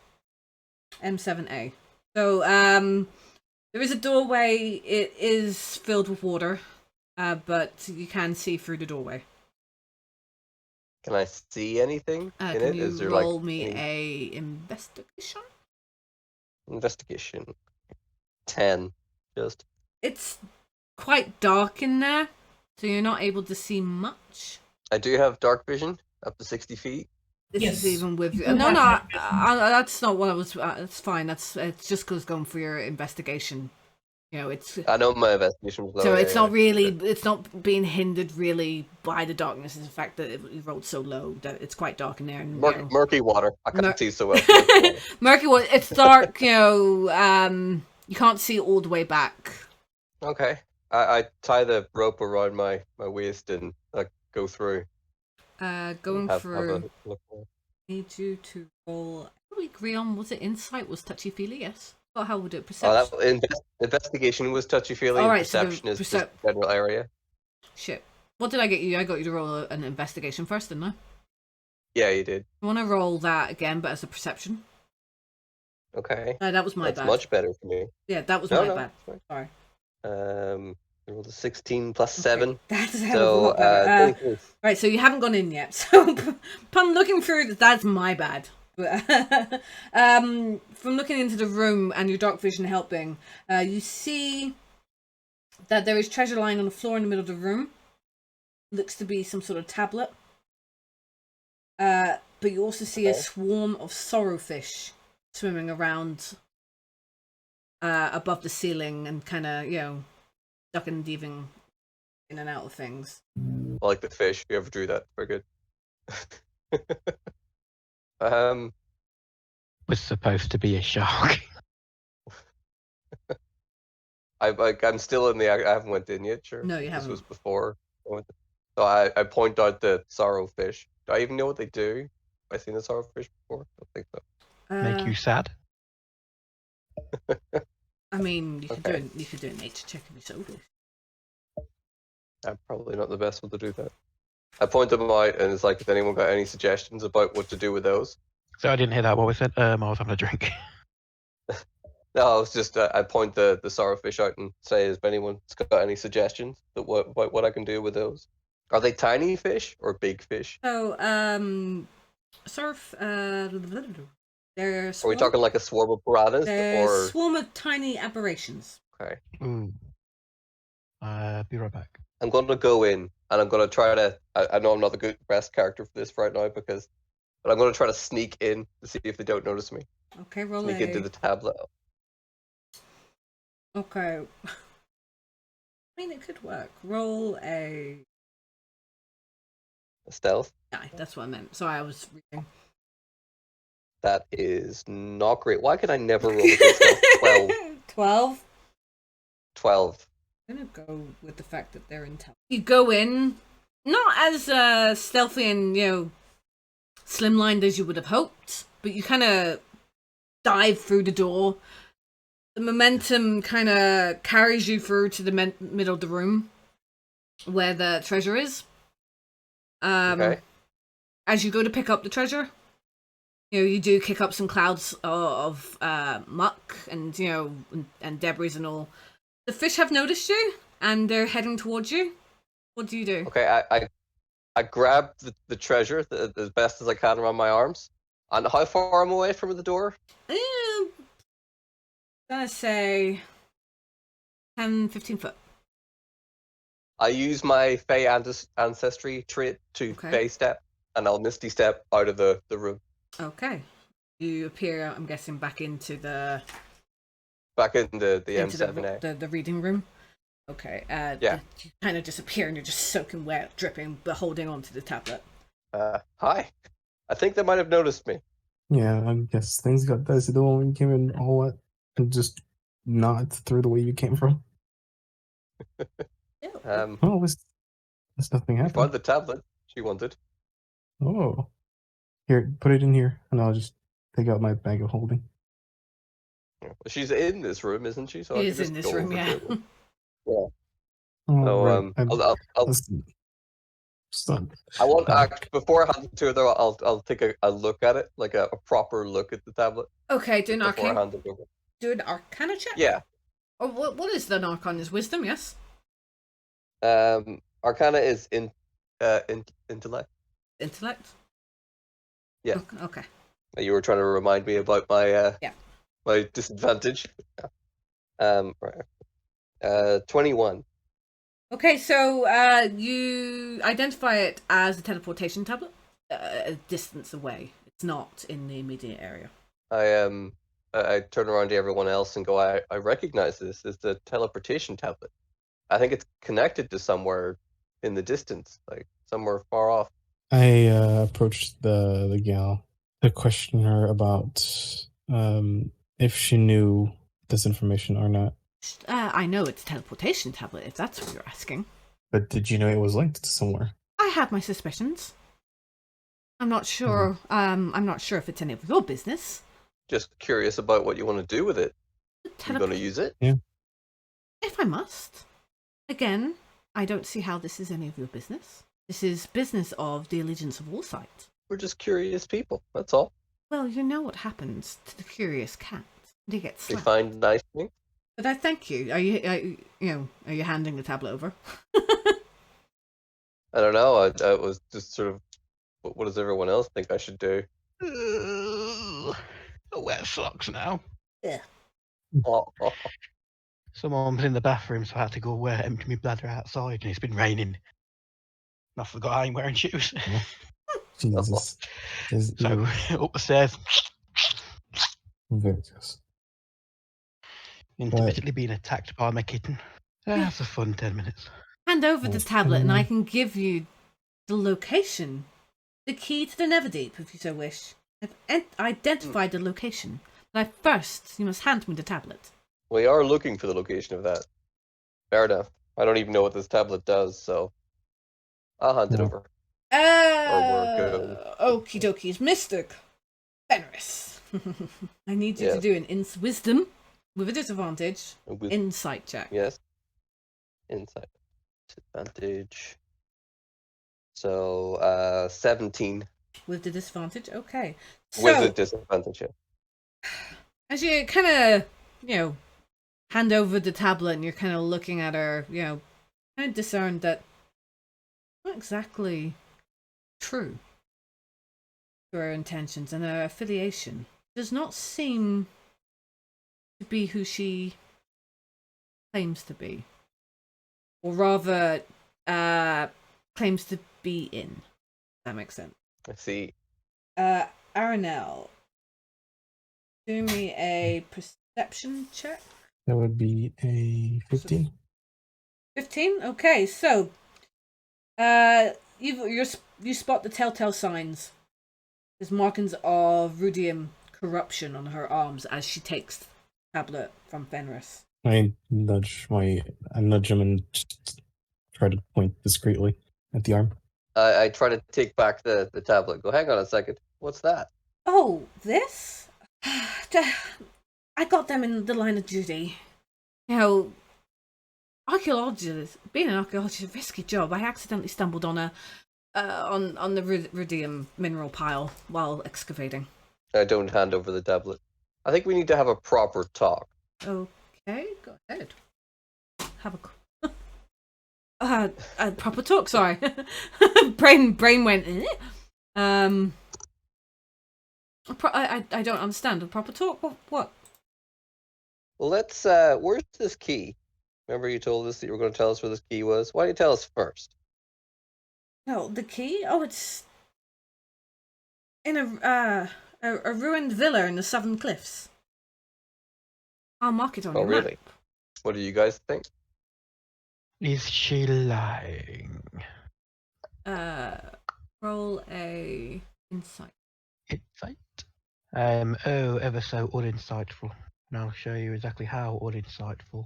M7A. So there is a doorway. It is filled with water, but you can see through the doorway. Can I see anything in Can it? you Is there roll like me any a investigation? investigation? 10, just. It's quite dark in there, so you're not able to see much. I do have dark vision up to 60 feet. This Yes. is even with You no, have dark vision. that's not what I was. That's fine. It's just because going for your investigation. You know, it's I know my investigation was low. so yeah, it's yeah. not really. It's not being hindered really by the darkness. It's the fact that it rolled so low that it's quite dark in there. And, Murky water. I can't Mur- see so well. Murky water. murky water. It's dark. You know, you can't see all the way back Okay. I tie the rope around my waist and go through. Going have through. a look. Need you to roll. What did we agree on? Was it insight? Was touchy feely? Yes. Or how would it Oh, perception? that investigation was touchy feely. All right, so the Perception is just general area. Shit. What did I get you? I got you to roll an investigation first, didn't I? Yeah, you did. I want to roll that again, but as a perception. Okay. That was my That's bad. much better for me. Yeah, that was my bad. It's Sorry. fine. I rolled a 16 plus 7. That's a hell of a lot better. Right, so you haven't gone in yet. So, upon looking through, that's my bad. From looking into the room and your dark vision helping, you see that there is treasure lying on the floor in the middle of the room. Looks to be some sort of tablet. But you also see a swarm of sorrowfish swimming around above the ceiling and kind of, ducking and diving in and out of things. I like the fish. You ever drew that? Very good. Was supposed to be a shark. I'm still in the. I haven't went in yet. Sure. No, you haven't. This was before. So I point out the sorrowfish. Do I even know what they do? Have I seen the sorrowfish before? I don't think so. Make you sad? I mean, you could do a nature check if you so wish. I'm probably not the best one to do that. I point them out, and it's like, if anyone got any suggestions about what to do with those. So I didn't hear that. What was it? I was having a drink. No, I was just I point the sorrowfish out and say, "Has anyone's got any suggestions that what I can do with those? Are they tiny fish or big fish? So, they're Are we talking like a swarm of piranhas or swarm of tiny aberrations? Okay. Ooh. Be right back. I'm going to go in and I'm going to try to. I know I'm not the best character for this right now but I'm going to try to sneak in to see if they don't notice me. Okay, roll sneak into the tablet. Okay. I mean, it could work. Roll a stealth? Yeah, that's what I meant. Sorry, I was reading. That is not great. Why can I never roll a good stealth? 12. 12? 12. I'm gonna go with the fact that they're intelligent. You go in, not as stealthy and, slimlined as you would have hoped, but you kind of dive through the door. The momentum kind of carries you through to the middle of the room where the treasure is. Okay. As you go to pick up the treasure, you do kick up some clouds of muck and and debris and all. The fish have noticed you and they're heading towards you. What do you do? Okay, I grab the treasure as best as I can around my arms. And how far am I away from the door? I'm gonna say 10, 15 foot. I use my Fey ancestry trait to Fey step, and I'll Misty step out of the room. Okay. You appear, I'm guessing, back into the... Back in the M7A. The reading room. Okay. Yeah. You kind of disappear and you're just soaking wet, dripping, but holding onto the tablet. Hi. I think they might have noticed me. Yeah, I guess things got dicey the when you came in all wet and just not through the way you came from. There's nothing happened. We found the tablet she wanted. Oh. Here, put it in here, and I'll just take out my bag of holding. Well, she's in this room, isn't she? So she is in this room, yeah. Yeah. Oh, so, I'll stunned. I want before I hand it to her though. I'll take a look at it, like a proper look at the tablet. Okay, do an arcana. Do an arcana check. Yeah. Oh, what is the arcana? Is wisdom? Yes. Arcana is intellect. Intellect. Yeah. Okay. You were trying to remind me about my my disadvantage. Right. 21. Okay, so you identify it as a teleportation tablet, a distance away. It's not in the immediate area. I turn around to everyone else and go, I recognize this as the teleportation tablet. I think it's connected to somewhere in the distance, like somewhere far off. I approached the gal to question her about if she knew this information or not. I know it's a teleportation tablet, if that's what you're asking. But did you know it was linked to somewhere? I had my suspicions. I'm not sure. I'm not sure if it's any of your business. Just curious about what you want to do with it. You going to use it? Yeah. If I must. Again, I don't see how this is any of your business. This is business of the Allegiance of Warsight. We're just curious people. That's all. Well, you know what happens to the curious cat. They get They slapped. find nice things. But I thank you. Are you handing the tablet over? I don't know. I was just sort of, what does everyone else think I should do? I wear socks now. Yeah. Oh, Someone was in the bathroom, so I had to go empty my bladder outside, and it's been raining. And I forgot I ain't wearing shoes. Jesus. So up the stairs, Very gross. intermittently being attacked by my kitten. That's a fun 10 minutes. Hand over the Yes, tablet and I hello. can give you the location. The key to the Netherdeep, if you so wish. I've identified the location. But first, you must hand me the tablet. we are looking for the location of that. Fair enough. I don't even know what this tablet does, so I'll hand it Yeah. over. we're good. Okie dokies. Mystic. Fenris. I need you to Yes. do an wisdom with a disadvantage. With- Insight check. Yes. Insight. Disadvantage. So, 17 With the disadvantage? Okay. with So, a disadvantage. Yeah. as you kind of, hand over the tablet and you're kind of looking at her, kind of discern that not exactly true to her intentions, and her affiliation does not seem to be who she claims to be. Or rather, claims to be in. If that makes sense. I see. Aranel, do me a perception check. That would be a 15. 15? Okay, so you spot the telltale signs. There's markings of rudium corruption on her arms as she takes the tablet from Fenris. I nudge him and just try to point discreetly at the arm. I try to take back the tablet. Go, hang on a second. What's that? Oh, this? I got them in the line of duty. Archaeologists, being an archaeologist is a risky job. I accidentally stumbled on on the rudium mineral pile while excavating. I don't hand over the tablet. I think we need to have a proper talk. Okay, go ahead. Have a proper talk. Sorry, brain went. I don't understand. A proper talk? What? Well, let's. Where's this key? Remember you told us that you were going to tell us where this key was? Why don't you tell us first? No, the key? Oh, it's in a ruined villa in the Southern Cliffs. I'll mark it on Oh, your really? map. What do you guys think? Is she lying? Roll a insight. Insight? Ever so uninsightful. And I'll show you exactly how uninsightful.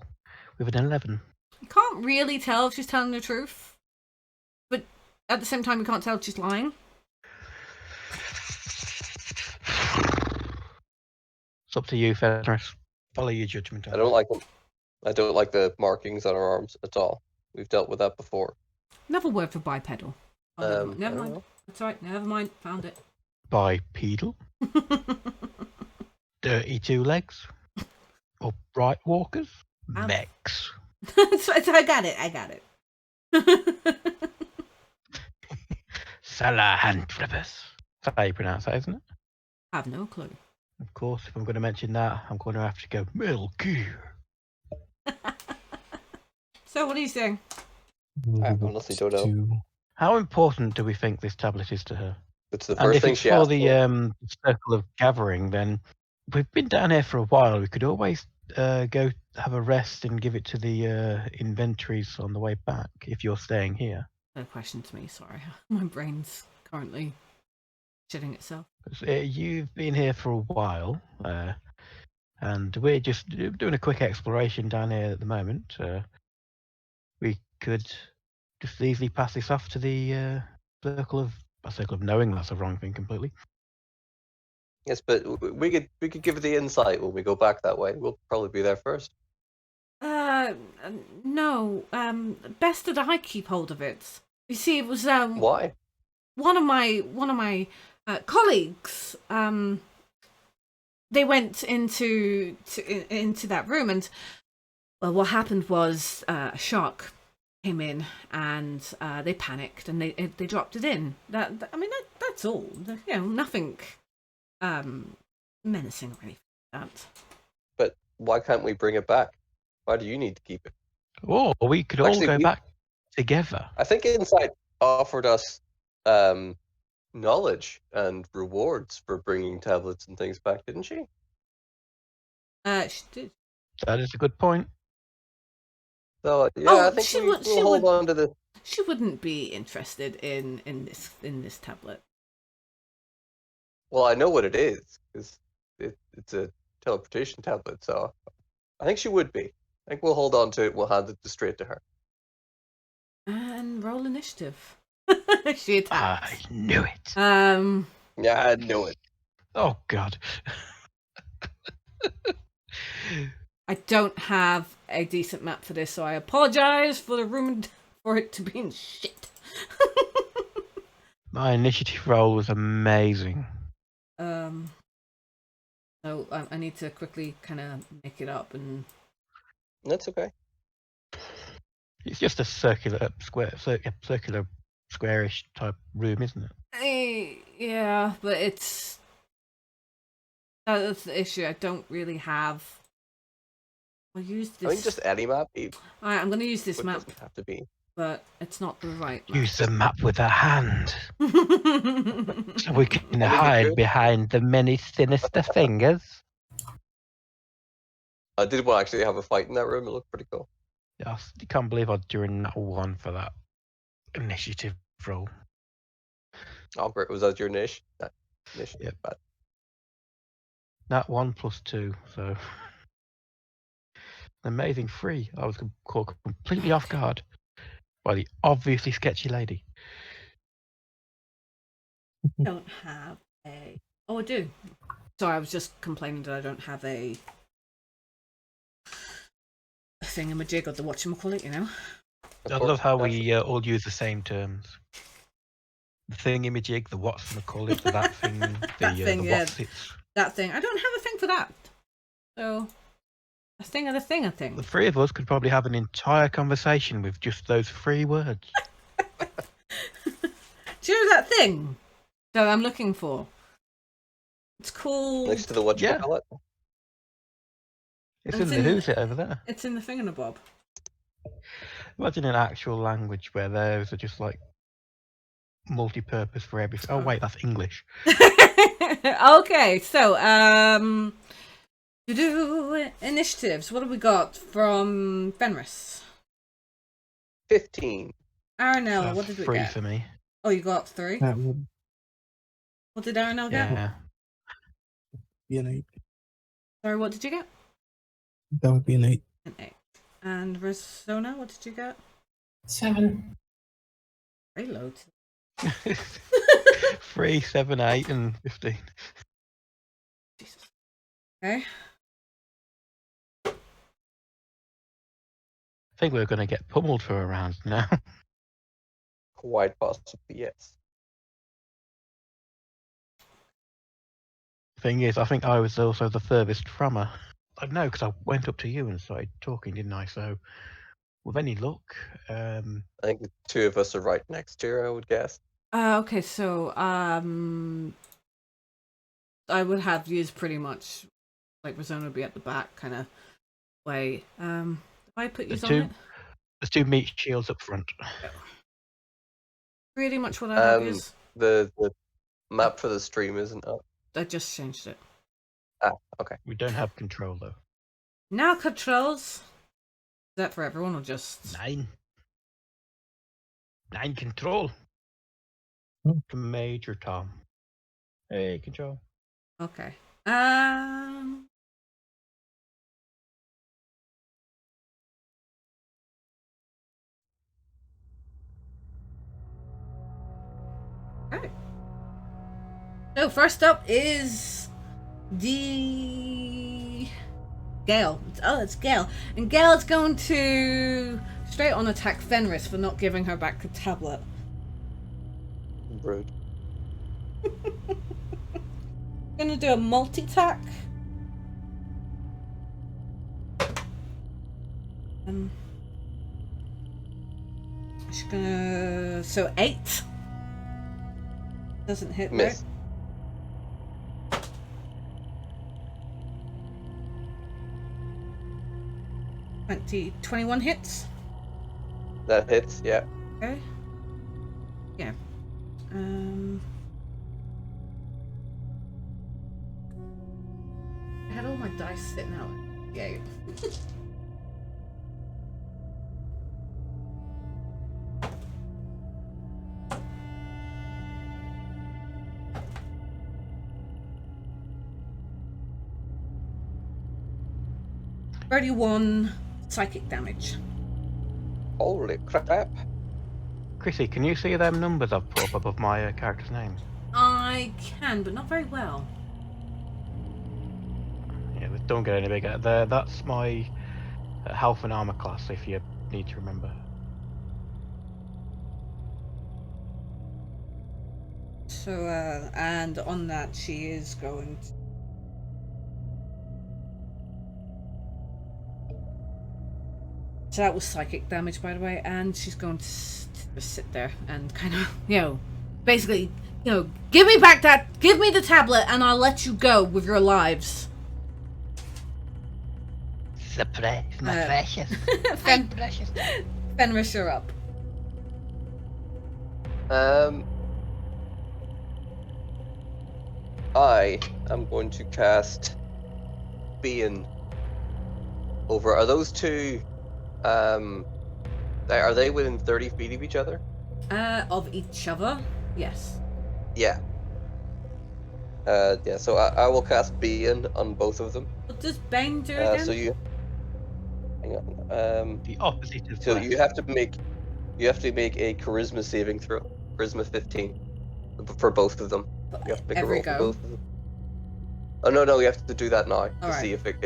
With an 11. You can't really tell if she's telling the truth, but at the same time, you can't tell if she's lying. It's up to you, Fenris. Follow your judgment. I don't like them. I don't like the markings on her arms at all. We've dealt with that before. Another word for bipedal. Oh, never I don't mind. know. That's all right. Never mind. Found it. Bipedal. Dirty two legs. Upright walkers. Mechs. so I got it. Salahan flippers. That's how you pronounce that, isn't it? I have no clue. Of course, if I'm going to mention that, I'm going to have to go Metal Gear. So what are you saying? I honestly don't know. How important do we think this tablet is to her? It's the And first if thing it's she for asked the circle of gathering, then we've been down here for a while. We could always go have a rest and give it to the inventories on the way back if you're staying here. No question to me. Sorry, my brain's currently shitting itself. 'Cause, you've been here for a while, and we're just doing a quick exploration down here at the moment. We could just easily pass this off to the circle of knowing. That's the wrong thing completely. Yes, but we could give it the insight when we go back that way. We'll probably be there first. No. Best that I keep hold of it. You see, it was Why? one of my colleagues. They went into that room, and well, what happened was a shark came in, and they panicked and they dropped it in. That's all. You know, nothing menacing or anything like that. But why can't we bring it back? Why do you need to keep it? Or we could all go back together. I think Insight offered us knowledge and rewards for bringing tablets and things back, didn't she? She did. That is a good point. So I think we'll hold on to the. She wouldn't be interested in this tablet. Well, I know what it is because it's a teleportation tablet, so I think she would be. I think we'll hold on to it. We'll hand it straight to her. And roll initiative. She attacks. I knew it. Yeah, I knew it. Oh God. I don't have a decent map for this, so I apologize for the room for it to be in shit. My initiative roll was amazing. So I need to quickly kind of make it up, and That's okay. It's just a circular squarish type room, isn't it? Yeah, but that's the issue. I don't really have. I'll use this. I mean, just any map. Alright, I'm going to use this map, Doesn't have to be. but it's not the right map. Use the map with a hand. So we can we hide could. behind the many sinister fingers. I did want to actually have a fight in that room. It looked pretty cool. Yes, I can't believe I drew a nat 1 for that initiative roll. Oh, great. Was that your niche? Niche? Yep. Bad. Nat 1 plus 2, so an amazing 3. I was caught completely off guard by the obviously sketchy lady. Don't have a. Oh, I do. Sorry, I was just complaining that I don't have a thingamajig or the whatchamacallit, you know? I love how we all use the same terms. The thingamajig, the whatchamacallit, the that thing, the what's-its. That thing. I don't have a thing for that. So, a thing of the thing, I think. The three of us could probably have an entire conversation with just those 3 words. Do you know that thing that I'm looking for? It's called. Next to the whatchamacallit? It's in the who's it over there. It's in the thingamabob. Imagine an actual language where those are just like multi-purpose for everything. Oh wait, that's English. Okay, so initiatives. What have we got from Fenris? 15. Aranel, what did we 3 get? for me. Oh, you got 3. That would What did Aranel get? Yeah. be an 8. Sorry, what did you get? That would be an 8. An 8. And Resona, what did you get? 7. Very low. 3, 7, 8, and 15. Jesus. Okay. I think we're going to get pummeled for a round now. Quite possibly, yes. Thing is, I think I was also the furthest from her. I know, because I went up to you and started talking, didn't I? So, with any luck, I think the 2 of us are right next to her, I would guess. Okay, so I would have used pretty much like Resona would be at the back kind of way. If I put you on it, there's 2 meat shields up front. pretty much what I have is The map for the stream isn't up. I just changed it. Ah, okay. We don't have control though. Now controls. Is that for everyone or just 9 control. Oh. Major Tom. Hey, control. okay? Alright. So first up is the Gale. It's Gale. And Gale's going to straight on attack Fenris for not giving her back the tablet. Rude. Gonna do a multi-tack. She's gonna... So 8. Doesn't hit, Miss. Right? 21 hits. That hits, yeah. Okay. Yeah. I had all my dice sitting out. Yay. $31 psychic damage. Holy crap. Chrissy, can you see them numbers I've put up above my character's names? I can, but not very well. Yeah, but don't get any bigger. That's my health and armor class, if you need to remember. So, and on that, she is going to... So that was psychic damage, by the way, and she's going to just sit there and kind of, basically, give me the tablet and I'll let you go with your lives. My precious. My precious. Fenris, you're up. I am going to cast Being over. Are those two? Are they within 30 feet of each other? Of each other, yes. Yeah. Yeah. So I will cast Being on both of them. What does Bane do again? So you. Hang on. The opposite of So bless. you have to make a charisma saving throw. Charisma 15 for both of them. You have to make Every a roll go? for both of them. Oh no, you have to do that now to Alright. see if it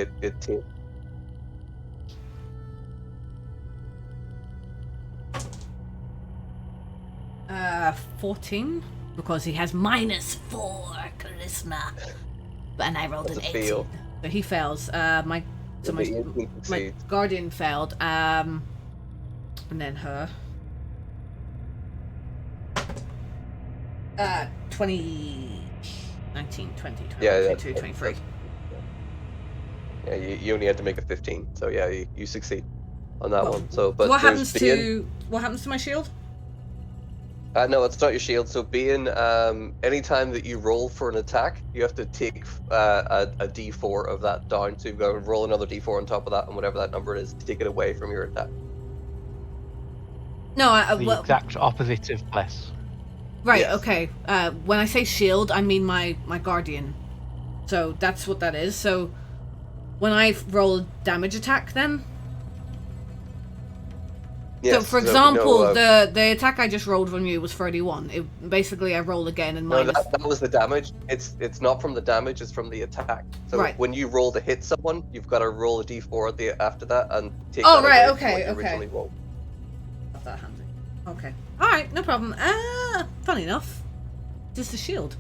14, because he has -4 charisma. And I rolled That's an a 18. fail. So he fails. My guardian failed. And then her. 20, 19, 20, 21, Yeah, 22, 23. Yeah, you only had to make a 15, so yeah, you succeed on that one. So, but what there's happens to my shield? No, it's not your shield. So being anytime that you roll for an attack, you have to take a d4 of that down. So you've got to roll another d4 on top of that, and whatever that number is, to take it away from your attack. No, The exact opposite of bless. right. Yes. Okay. When I say shield, I mean my guardian. So that's what that is. So when I roll a damage attack, then. Yes, So, for example, the attack I just rolled from you was 31. Basically, I roll again and no, minus... that was the damage. It's not from the damage; it's from the attack. So Right. when you roll to hit someone, you've got to roll a d4 after that and take. Oh, that right, away from okay, what you okay. originally rolled. Got that handy. Okay. Alright, no problem. Funny enough. Just a shield.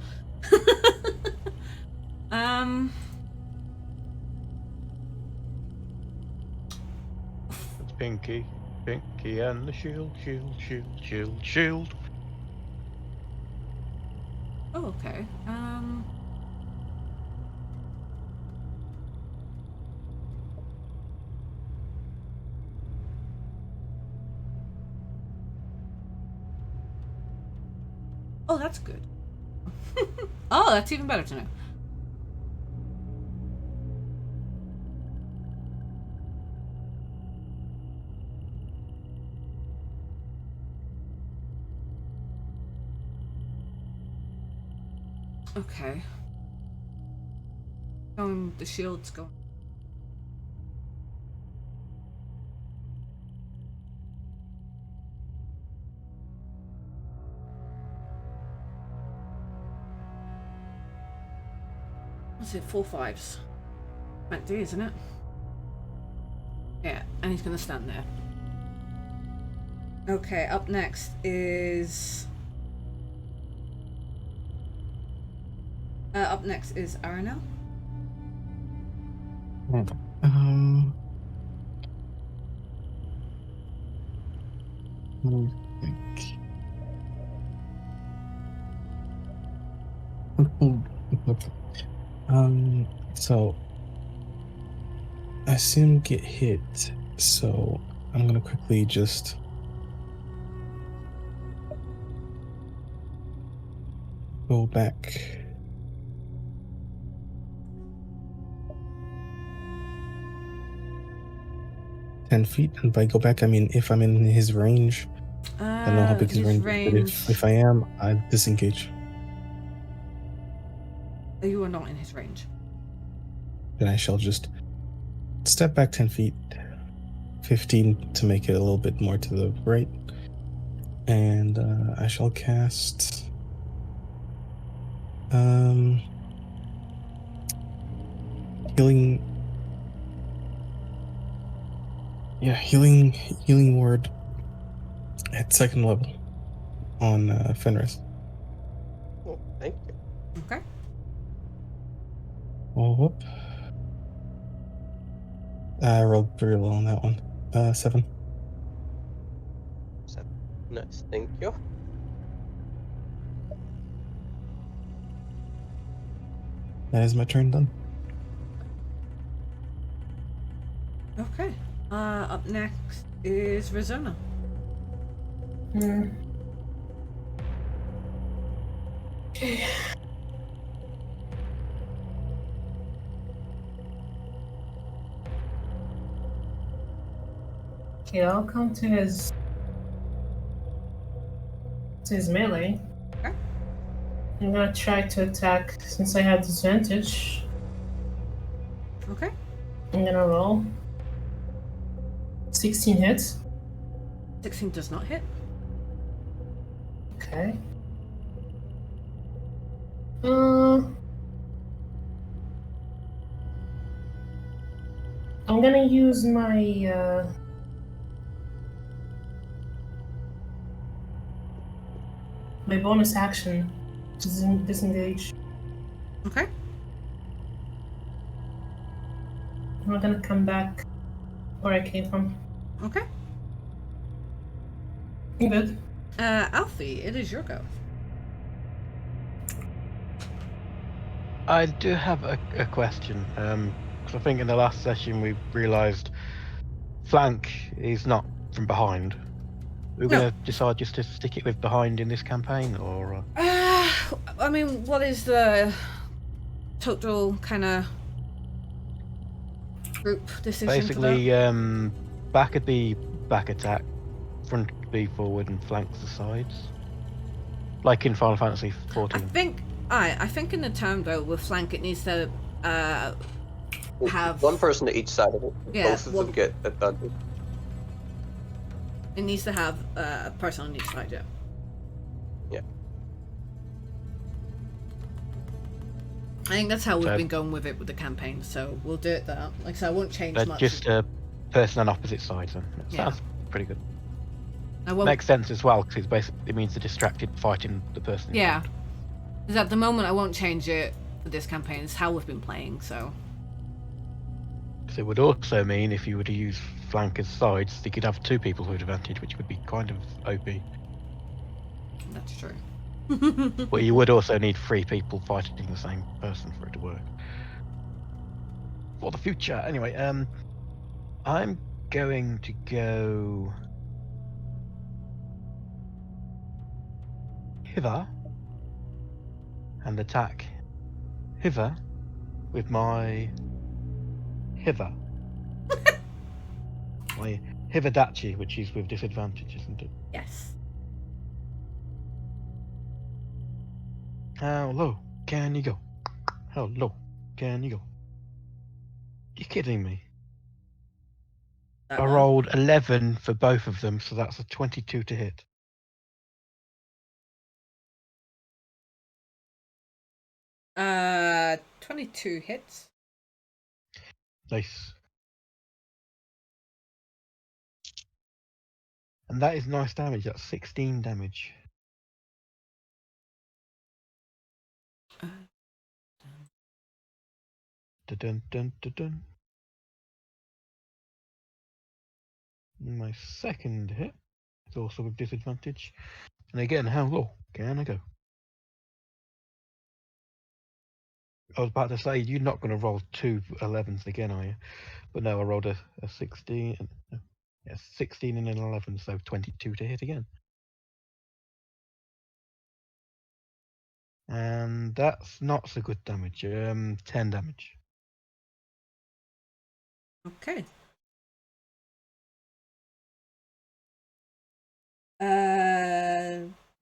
It's Pinky and the shield. Oh, okay. Oh, that's good. Oh, that's even better to know. Okay. The shield's going. What's it? 4 5s. 20, isn't it? Yeah, and he's gonna stand there. Okay, up next is Aranel. Let me think. So I see him get hit, so I'm gonna quickly just go back 10 feet, and by go back I mean if I'm in his range. I don't know how big his range is, but if I am, I disengage. You are not in his range. Then I shall just step back 10 feet, 15 to make it a little bit more to the right, and I shall cast healing. Yeah, healing word at 2nd level on Fenris. Oh, thank you. Okay. Oh, whoop. I rolled very low on that one. 7. 7. Nice, thank you. That is my turn done. Okay. Up next is Rizona. Okay. Okay, I'll come to his melee. Okay. I'm gonna try to attack since I have disadvantage. Okay. I'm gonna roll. 16 hits. 16 does not hit. Okay. I'm gonna use my my bonus action to disengage. Okay. I'm not gonna come back where I came from. Okay. Good. Alfie, it is your go. I do have a question. Because I think in the last session we realised flank is not from behind. We're No. going to decide just to stick it with behind in this campaign, or I mean, what is the total kind of group decision basically for that? back would be back attack, front would be forward, and flanks the sides, like in Final Fantasy 14. I think in the term though with flank it needs to have one person to each side of it. Yeah, Both of them get advantage. It needs to have a person on each side, yeah. Yeah. I think that's how we've So- been going with it with the campaign, so we'll do it that. Like I said, I won't change much. Just a person on opposite sides. Then Yeah. sounds pretty good. I won't. Makes sense as well because it means the distracted fighting the person. in Yeah. front. Because at the moment I won't change it for this campaign. It's how we've been playing, so. So it would also mean if you were to use flank as sides, you could have 2 people with advantage, which would be kind of OP. That's true. But you would also need 3 people fighting the same person for it to work. For the future, anyway. I'm going to go hither and attack hither with my hither. My Hivadachi, which is with disadvantage, isn't it? Yes. How low can you go? How low can you go? You're kidding me. That I one. rolled 11 for both of them, so that's a 22 to hit. 22 hits. Nice. And that is nice damage. That's 16 damage. Dun dun dun dun. My second hit is also with disadvantage. And again, how low can I go? I was about to say, you're not going to roll 2 11s again, are you? But no, I rolled a 16. Yeah, 16 and an 11, so 22 to hit again. And that's not so good damage. 10 damage. Okay.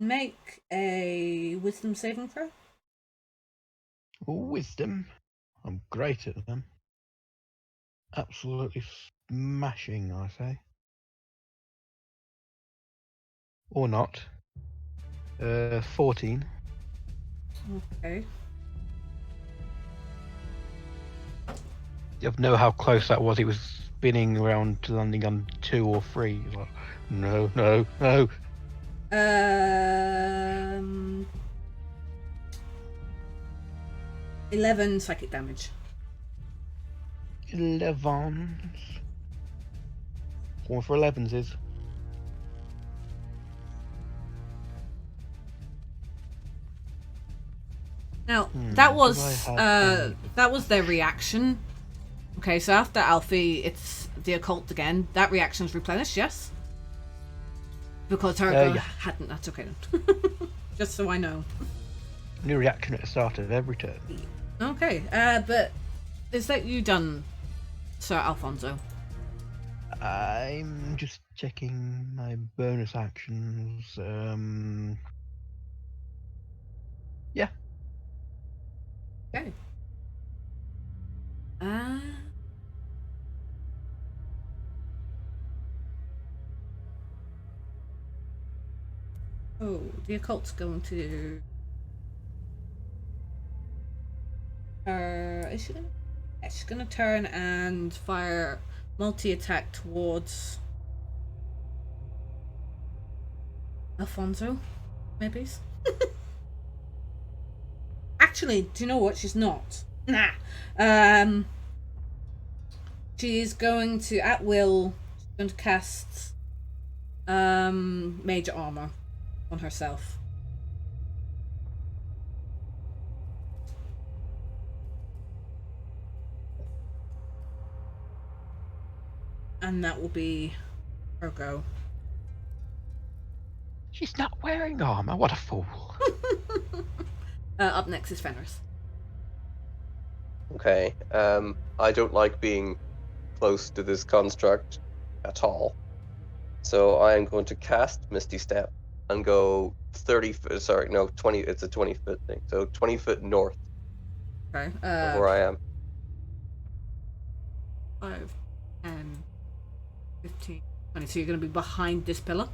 Make a wisdom saving throw. Wisdom. I'm great at them. Absolutely smashing, I say. Or not. 14. Okay. You know how close that was. He was spinning around to landing on 2 or 3. Like, no, no, no. 11 psychic damage. 11s. One for 11s is. Now do that I was have that was their reaction. Okay, so after Alfie, it's the occult again. That reaction's replenished, yes? Because her Yeah. hadn't. That's okay then. Just so I know. New reaction at the start of every turn. Okay, but is that you done, Sir Alfonso? I'm just checking my bonus actions. Yeah. Okay. Oh, the occult's going to. Is she gonna? Yeah, she's gonna turn and fire multi-attack towards Alfonso, maybe. Actually, do you know what? She's not. Nah. She is going to, at will, she's going to cast Major Armor on herself. And that will be her go. She's not wearing armor. What a fool. Up next is Fenris. Okay. I don't like being close to this construct at all. So I am going to cast Misty Step and go 30 foot, sorry, no, 20, it's a 20 foot thing. So 20 foot north Okay. of where I am. 5, 10, 15, 20. So you're going to be behind this pillar?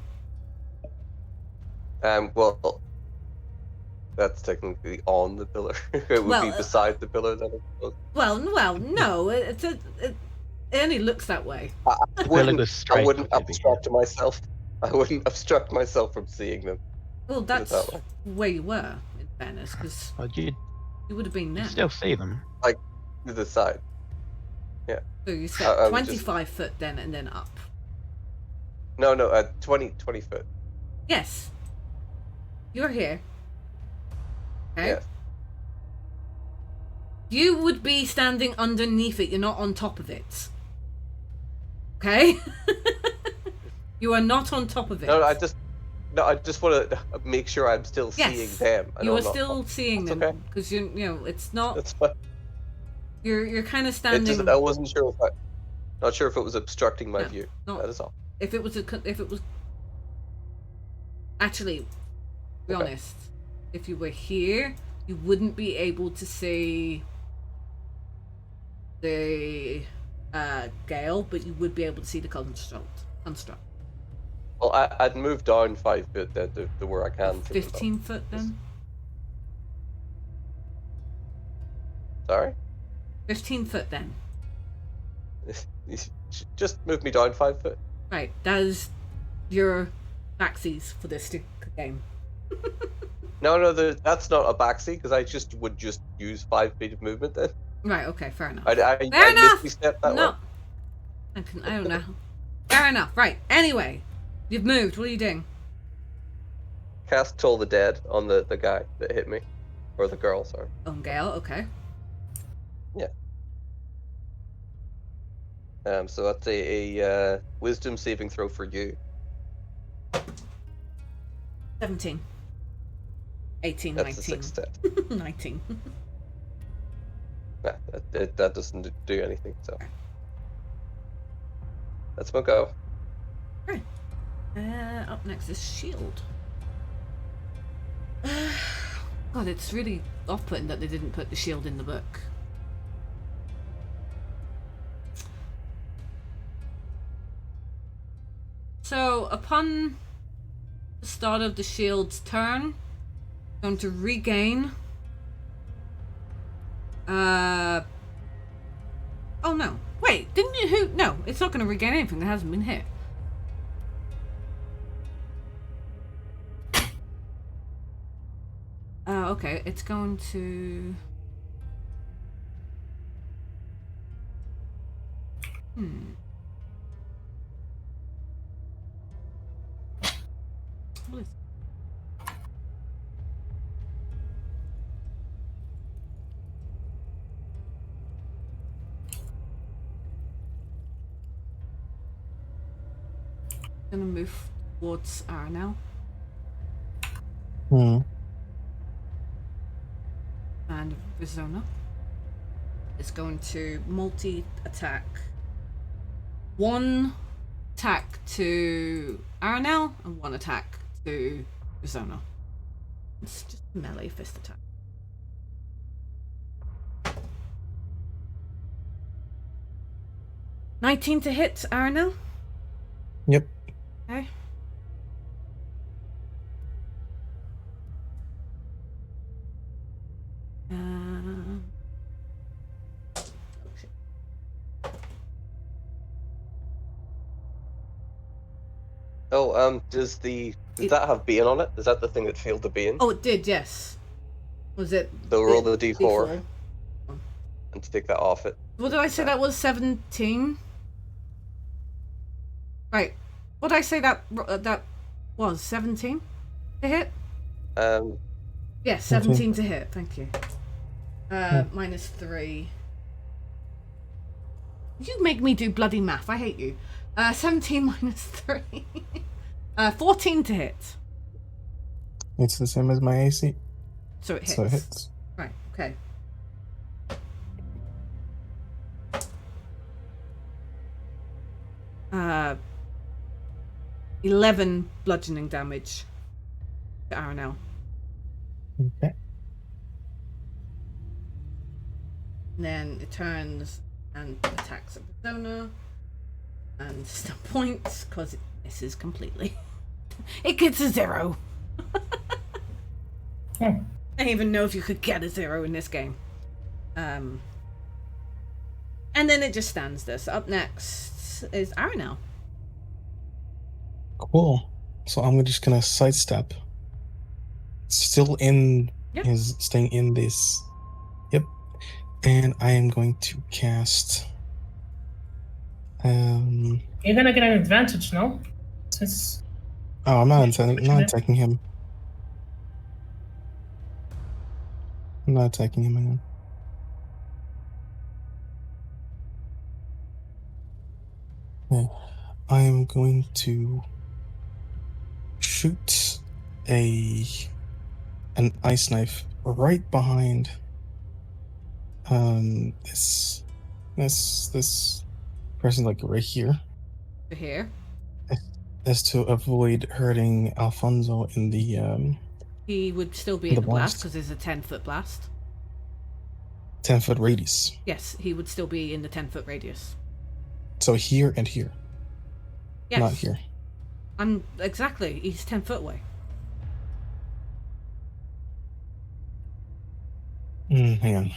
Well, that's technically on the pillar. It would be beside the pillar that it's supposed to. Well, no. It only looks that way. I wouldn't maybe. obstruct myself. I wouldn't obstruct myself from seeing them. Well, Put it that's that way. where you were, in fairness, because You you would have been there. still see them. To the side. So you said I was 25 foot then and then up. No, 20 foot. Yes. You're here. Okay. Yeah. You would be standing underneath it. You're not on top of it. Okay? You are not on top of it. No, I just want to make sure I'm still seeing them. You are still seeing That's them okay. because you know it's not. That's fine. You're kind of It standing. just, I wasn't sure not sure if it was obstructing my view. not- That is all. If it was actually, to be Okay. honest, if you were here, you wouldn't be able to see the gale, but you would be able to see the construct. Well, I'd move down 5 foot then to where I can. see them. 15 foot then. Sorry? 15 foot then. You just move me down 5 foot. Right, that is your backsies for this game. No, that's not a backseat, because I would just use 5 feet of movement then. Right, okay, fair enough. I Fair enough! misstep that No. one. I don't know. Fair enough, right. Anyway, you've moved. What are you doing? Cast Toll the Dead on the guy that hit me. Or the girl, sorry. On Gale, okay. Yeah. So that's a wisdom saving throw for you. 17. 18, That's 19. a success. 19. Nah, that doesn't do anything, so. Let's go. Right. Up next is Shield. God, it's really off-putting that they didn't put the shield in the book. So, upon the start of the shield's turn, going to regain. Oh no! Wait, didn't you? Who? No, it's not going to regain anything that hasn't been hit. Okay, it's going to. What is it? Gonna move towards R now. And Rizona is going to multi-attack. One attack to Aranel and one attack to Rizona. It's just melee fist attack. $19 to hit Aranel. Yep. Okay. Does that have Bane on it? Is that the thing that failed the Bane? Oh, it did, yes. Was it? So roll the D4 and take that off it. What did I say that was? 17? Right. What did I say that was? 17 to hit? Yeah, 17 to hit. Thank you. Minus 3. You make me do bloody math. I hate you. 17 minus 3. 14 to hit. It's the same as my AC. So it hits. So it hits. Right, okay. Uh, 11 bludgeoning damage to Aranel. Okay. And then it turns and attacks at Persona. And still points, because it misses completely. It gets a 0. I don't even know if you could get a 0 in this game. And then it just stands there. So up next is Aranel. Cool. So I'm just gonna sidestep. Still in Yep. is staying in this. Yep. And I am going to cast. You're gonna get an advantage, no? Since Oh, I'm not attacking him. I'm not attacking him again. Yeah. I am going to shoot an ice knife right behind this person, like right here, Here. as to avoid hurting Alfonso in the He would still be The in the blast blast. because it's a 10-foot blast. 10-foot radius. Yes, he would still be in the 10-foot radius. So here and here, Yes. not here. Exactly. He's 10 foot away. Hang on.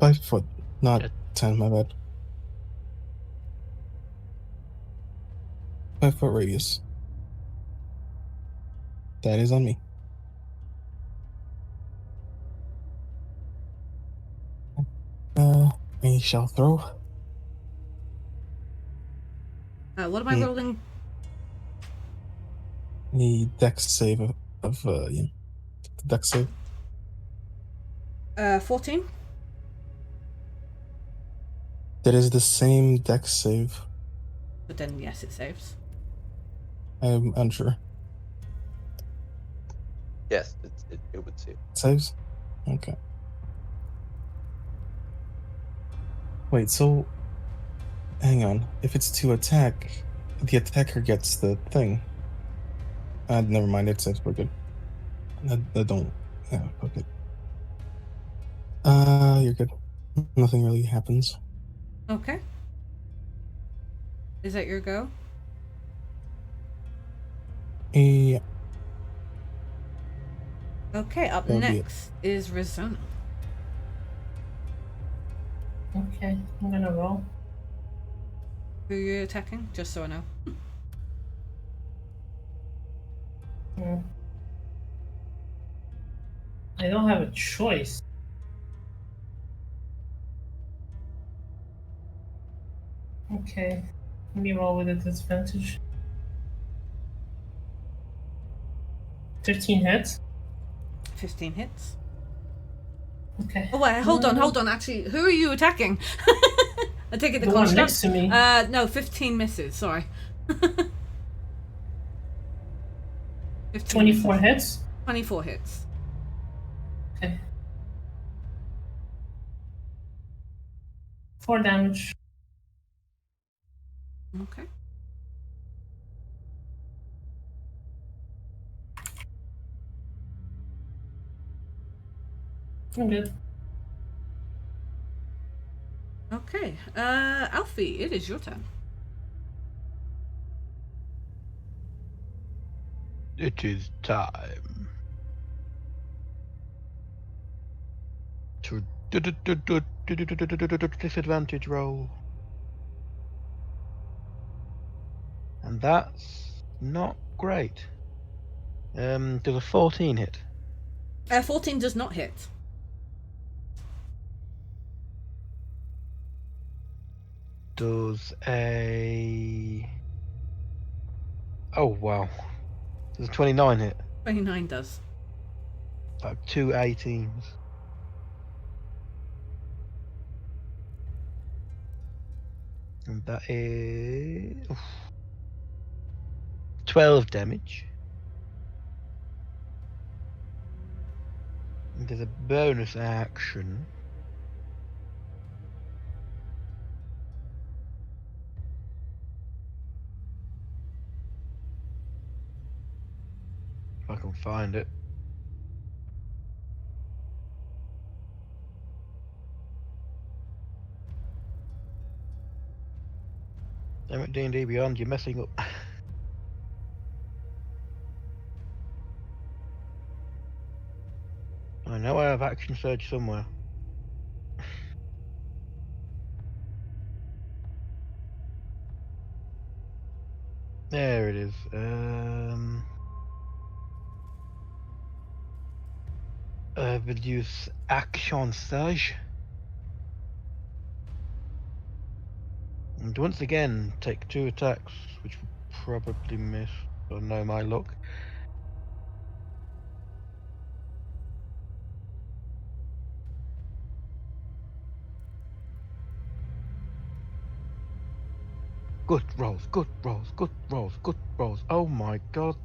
5 foot, not Yeah. 10, my bad. 5 foot radius. That is on me. I shall throw. What am I rolling? The dex save of the dex save. 14? That is the same dex save. But then, yes, it saves. I'm unsure. Yes, it would save. Saves? Okay. Wait, so hang on. If it's to attack, the attacker gets the thing. Never mind, it saves. We're good. I don't. Yeah, okay. You're good. Nothing really happens. Okay. Is that your go? Yeah. Okay, up That'll be it. next is Rizona. Okay, I'm gonna roll. Who are you attacking? Just so I know. Hmm. I don't have a choice. Okay, let me roll with a disadvantage. 15 hits. 15 hits. Okay. Oh wait, hold on. Actually, who are you attacking? I take it the The one construct. next to me. No, 15 misses. Sorry. 15 24 misses. hits. 24 hits. Okay. 4 damage. Okay. I'm good. Okay. Alfie, it is your turn. It is time to disadvantage roll. And that's not great. Does a 14 hit? 14 does not hit. Does a... Oh, wow. Does a 29 hit? 29 does. Like 2 18s. And that is... 12 damage. And there's a bonus action. If I can find it. Damn it, D&D Beyond, you're messing up. I know I have action surge somewhere. There it is. Reduce action surge. And once again, take 2 attacks, which will probably miss. Or no, my luck. Good rolls, good rolls, good rolls, good rolls. Oh my god.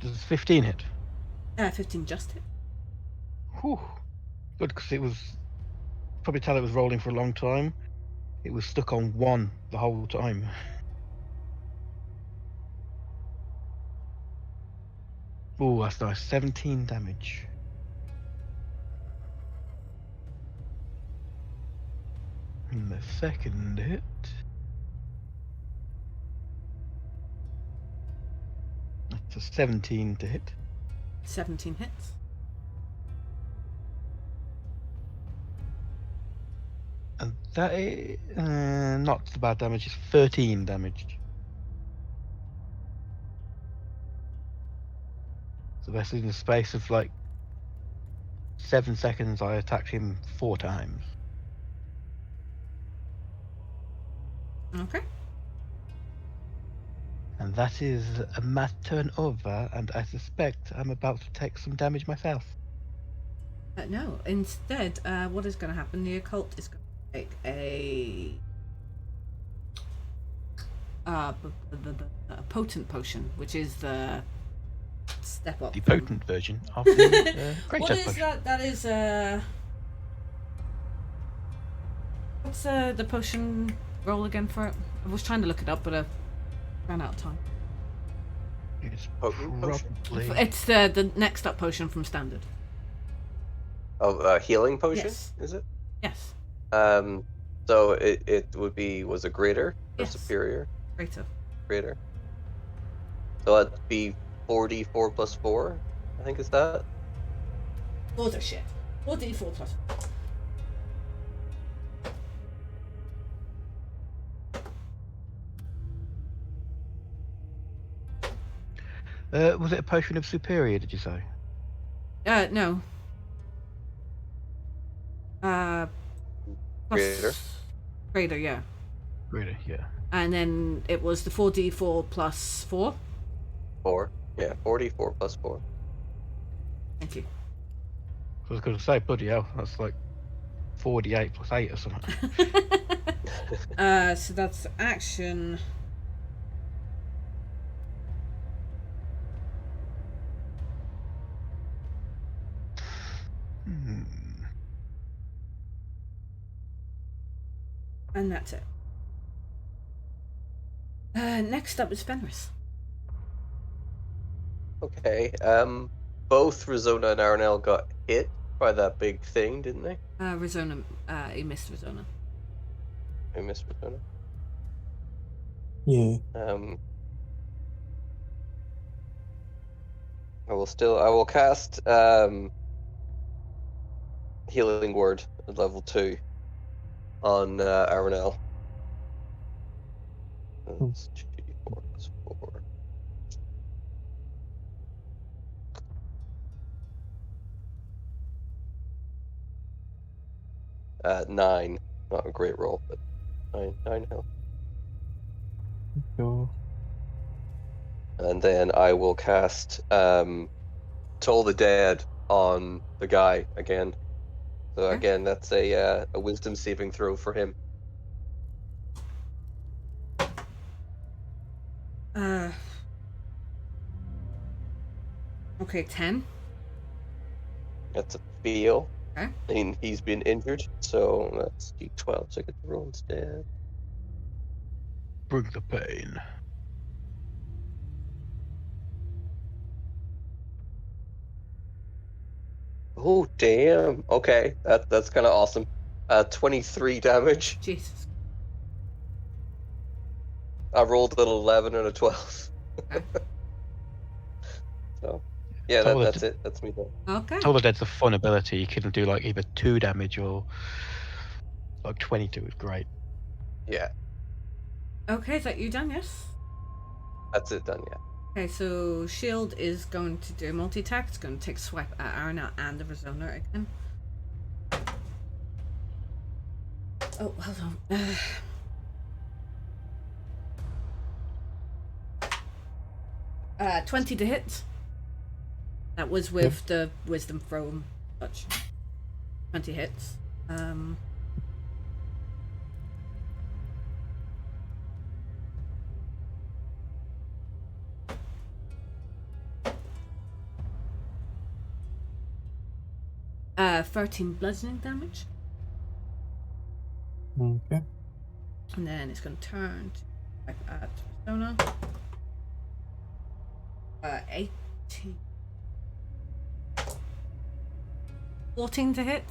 Does 15 hit? 15 just hit. Whew. Good, because it was... Probably tell it was rolling for a long time. It was stuck on 1 the whole time. Ooh, that's nice. 17 damage. And the second hit... That's a 17 to hit. 17 hits. And that is not the bad damage, it's 13 damage. So that's in the space of like 7 seconds, I attacked him 4 times. Okay. And that is my turn over, and I suspect I'm about to take some damage myself. No, instead, what is going to happen? The occult is going to take a potent potion, which is the step up. The from- potent version of the great What is potion. that? That is what's the potion roll again for it? I was trying to look it up, but I ran out of time. It's Potent potion? probably It's the next up potion from standard. Oh, healing potion, Yes. is it? Yes. So it would be, was it greater or Yes. superior? Greater. Greater. So that'd be 4d4 plus 4, I think is that? 4 shit. 4d4 plus. was it a potion of superior, did you say? No. Plus Greater? Greater, yeah. Really, yeah. And then it was the 4d4 plus 4. 4. Yeah, 4d4 plus 4. Thank you. I was going to say, bloody hell, that's like 48 plus 8 or something. So that's action. And that's it. Next up is Fenris. Okay, both Rizona and Arnell got hit by that big thing, didn't they? Rizona, he missed Rizona. I missed Rizona. Yeah. I will cast Healing Word at level 2 on Arnell. That's 2d4 plus 4. Nine. Not a great roll, but 9 health. Go. And then I will cast Toll the Dead on the guy again. So Okay. again, that's a wisdom saving throw for him. Okay, 10. That's a fail. Okay. I mean, he's been injured, so that's d12, so I get the roll instead. Bring the pain. Oh, damn. Okay, that's kind of awesome. 23 damage. Jesus. I rolled an 11 and a 12. Okay. So, yeah, Toll the that's it. That's me done. Okay. Toll the Dead's a fun ability. You can do like either 2 damage or like 22 is great. Yeah, Okay, is that you done? Yes. that's it done, yeah. Okay, so Shield is going to do multi-attack. It's going to take swipe at Arna and the Rizona again. Oh, hold on. 20 to hit. That was with the Wisdom Throw touch. 20 hits. 13 bludgeoning damage. Okay. And then it's going to turn to swipe at Rizona. 18. 14 to hit.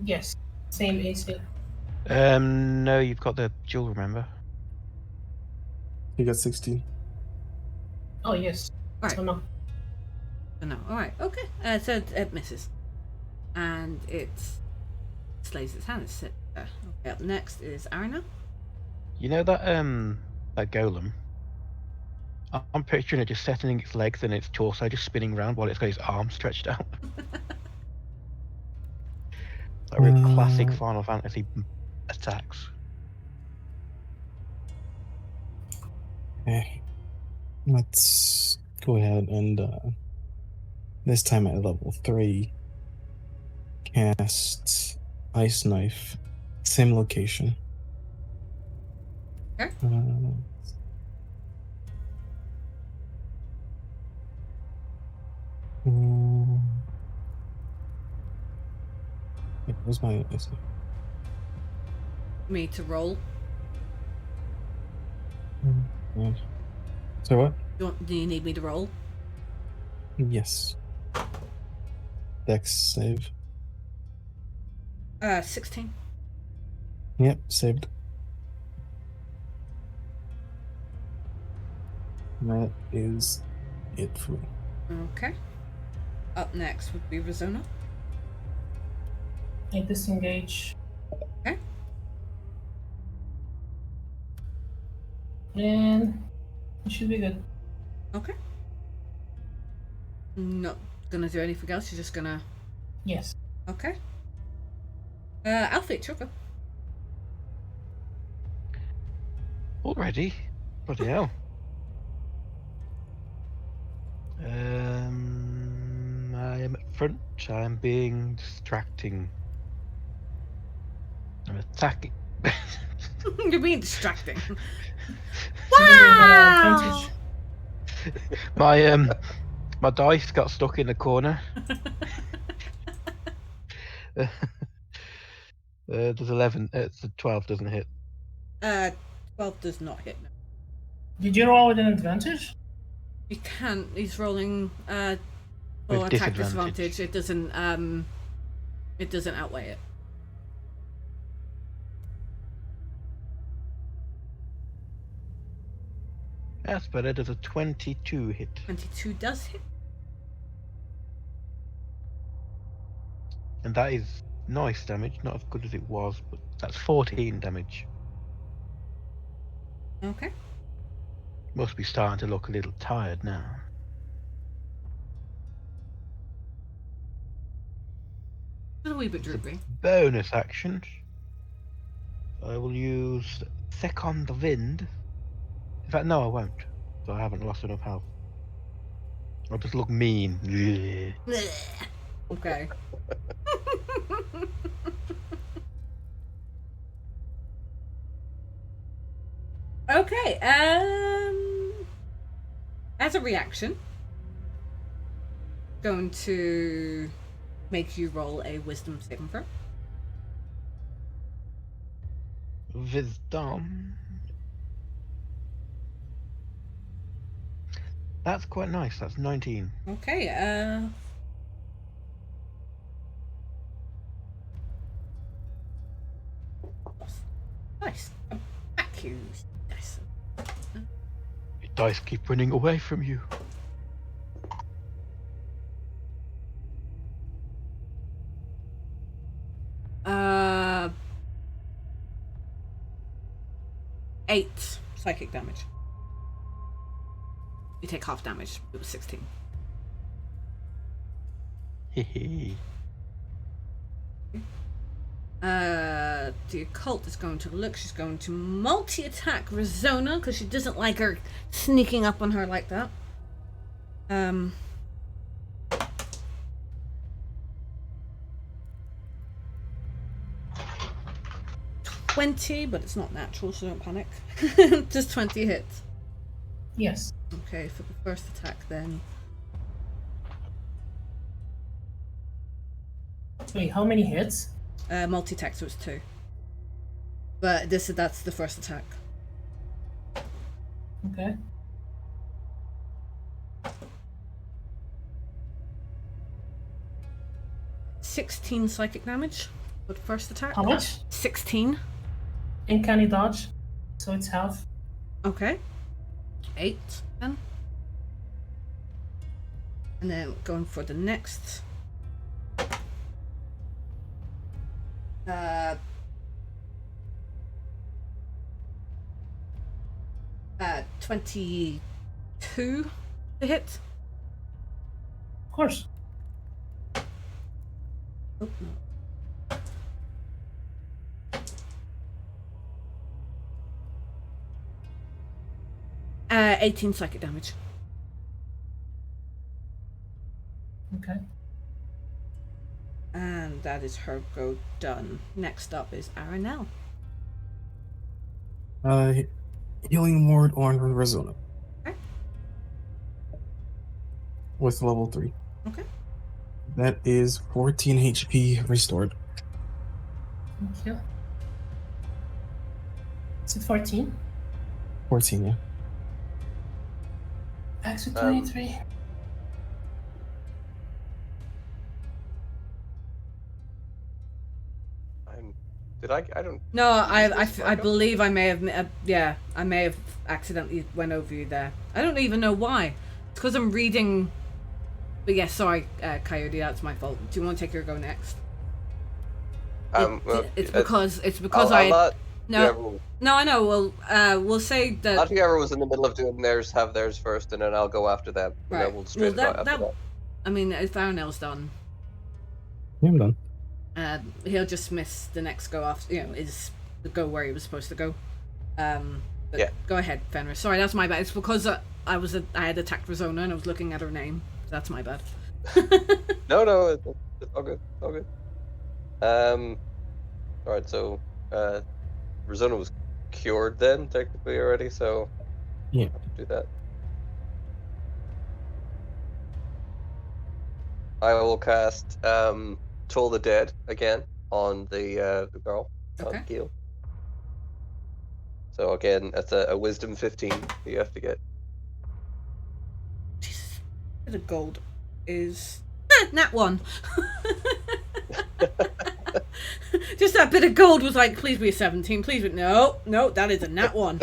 Yes, same AC. No, you've got the jewel, remember? He got 16. Oh yes. Right. So no. Oh, no. Alright, okay. So it misses. And it's slays its hands. Okay, up next is Arna. You know that that golem? I'm picturing it just settling its legs and its torso just spinning around while it's got its arms stretched out. Like really classic Final Fantasy attacks. Okay. Let's go ahead and this time at level 3 cast Ice Knife. Same location. Okay. Where's my Ice Knife? Me to roll. So what? Do you need me to roll? Yes. Dex save. 16. Yep, saved. That is it for me. Okay. Up next would be Razona. I disengage. Okay. And it should be good. Okay. Not gonna do anything else. You're just gonna. Yes. Okay. Alfie, it's your go. Already? Bloody hell. I am at front. I'm being distracting. I'm attacking. You're being distracting. Wow! My dice got stuck in the corner. There's 11. It's 12 doesn't hit. 12 does not hit. No. Did you roll with an advantage? You can't. He's rolling. With Attack disadvantage. disadvantage. It doesn't outweigh it. That's better. Does a 22 hit? 22 does hit. And that is nice damage. Not as good as it was, but that's 14 damage. Okay. Must be starting to look a little tired now. A wee bit droopy. Bonus actions. I will use Second Wind. In fact, no, I won't. So I haven't lost enough health. I'll just look mean. Okay. Okay. As a reaction, going to make you roll a Wisdom saving throw. Wisdom. That's quite nice. That's 19. Okay. Nice. Back you. Nice. Your dice keep running away from you. Uh, 8 psychic damage. You take half damage. It was 16. Hehe. The occult is going to look. She's going to multi-attack Razona because she doesn't like her sneaking up on her like that. 20, but it's not natural, so don't panic. Just 20 hits. Yes. Okay, for the first attack then. Wait, how many hits? Multi-attack, so it's 2. But that's the first attack. Okay. $16 psychic damage for the first attack. How much? 16. Uncanny dodge. So it's half. Okay. 8 then. And then going for the next. Uh, 22 to hit. Of course. Oh, no. 18 psychic damage. Okay. And that is her go done. Next up is Aranel. Healing ward on Rezona. Okay. With level 3. Okay. That is 14 HP restored. Thank you. Is it 14? 14, yeah. Back to 23. I don't. No, I Marco? believe I may have, I may have accidentally went over you there. I don't even know why. It's because I'm reading. But yeah, sorry, Coyote, that's my fault. Do you want to take your go next? It's because I no, I know. Well, we'll say that. I think whoever was in the middle of doing theirs have theirs first, and then I'll go after them. And Right. then we'll straight Well, after that. I mean, if Aranel's done, Yeah, I'm done. he'll just miss the next go after. Is the go where he was supposed to go. But Yeah. Go ahead, Fenris. Sorry, that's my bad. It's because I had attacked Rezona and I was looking at her name. That's my bad. No, it's all good. It's all good. Alright, so Rezona was cured then, technically already, so Yeah. I'll have to do that. I will cast Toll the Dead again on the girl, Okay. Gil. So again, that's a Wisdom 15 that you have to get. Jesus. The gold is nat 1. Just that bit of gold was like, please be a 17, please be no, that is a nat 1.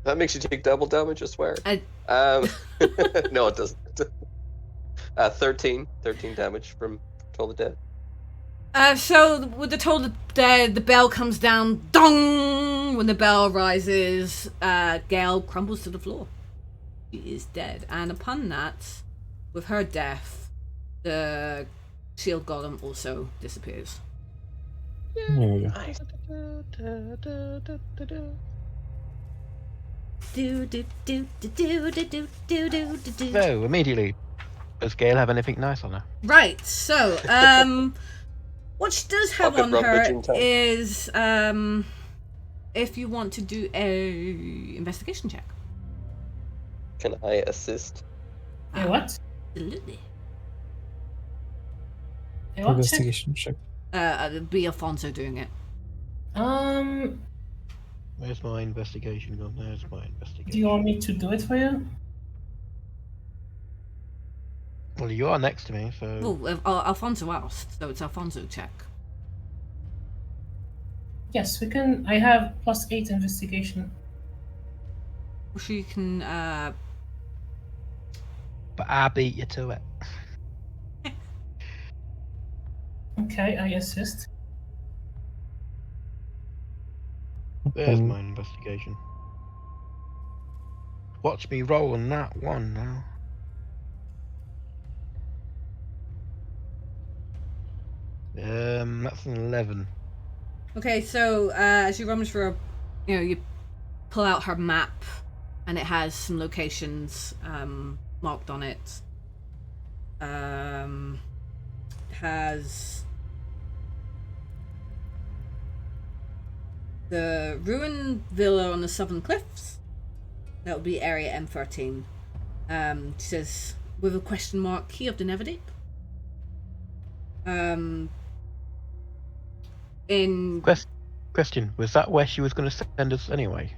That makes you take double damage, I swear. No, it doesn't. 13 damage from Toll the Dead. So with the Toll the Dead, the bell comes down, dong! When the bell rises, Gale crumbles to the floor. She is dead. And upon that, with her death, the shield golem also disappears. There we go. Nice. No, immediately. Does Gale have anything nice on her? Right, so, what she does have Pocket on rub her pigeon time. is, if you want to do a investigation check. Can I assist? Hey, what? Absolutely. Hey, what? Investigation check. It'd be Alfonso doing it. Where's my investigation gone? There's my investigation. Do you want me to do it for you? Well, you are next to me, so... Well, Alfonso asked, so it's Alfonso check. Yes, we can. I have +8 investigation. She can, But I beat you to it. Okay, I assist. There's my investigation. Watch me roll on that one now. That's an 11. Okay, so as you rummage for you pull out her map, and it has some locations marked on it. Has the ruined villa on the southern cliffs. That would be area M13. She says with a question mark, key of the Netherdeep. In Question, was that where she was going to send us anyway?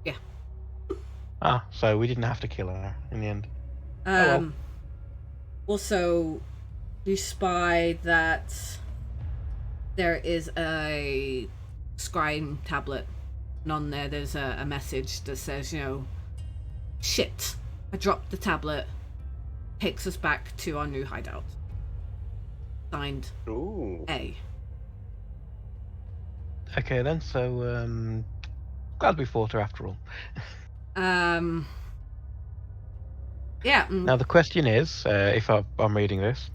Yeah. Ah, so we didn't have to kill her in the end. well. Also, you spy that there is a scribe tablet, and on there there's a message that says, shit, I dropped the tablet, takes us back to our new hideout. Signed Ooh. A. Okay then, so glad we fought her after all. Yeah. Now the question is, if I'm reading this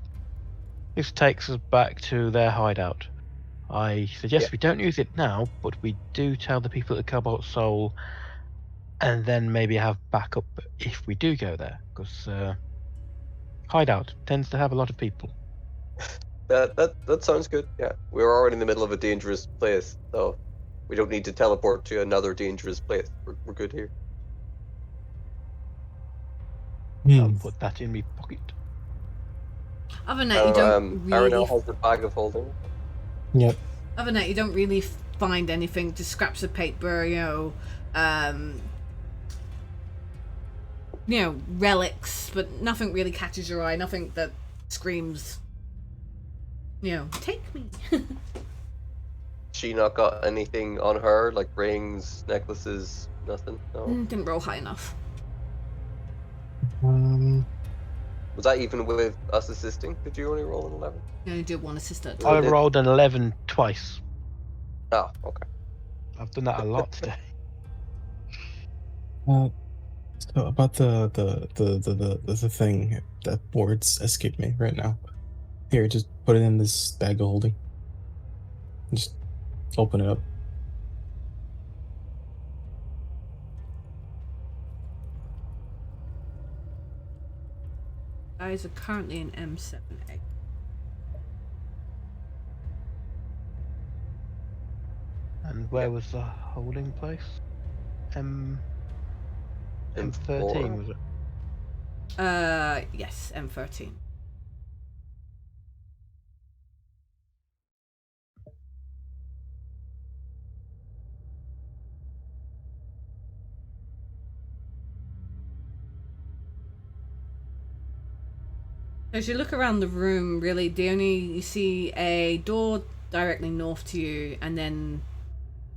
takes us back to their hideout. I suggest we don't use it now, but we do tell the people at the Cobalt Soul, and then maybe have backup if we do go there, because hideout tends to have a lot of people. That sounds good. Yeah, we're already in the middle of a dangerous place, so we don't need to teleport to another dangerous place. We're good here. I'll put that in my pocket. Other than that, you don't really. Aranel has the bag of holding. Yep. Other than that, you don't really find anything. Just scraps of paper, relics, but nothing really catches your eye. Nothing that screams, take me. She not got anything on her, like rings, necklaces, nothing. No. Didn't roll high enough. Was that even with us assisting? Did you only roll an 11? You only did one assistant. Oh, I did- rolled an 11 twice. Oh, okay. I've done that a lot today. So about the thing, that words escape me right now. Here, just put it in this bag of holding. Just open it up. Guys are currently in M7A. And where was the holding place? M13 was it? Yes, M13. As you look around the room, really, you see a door directly north to you, and then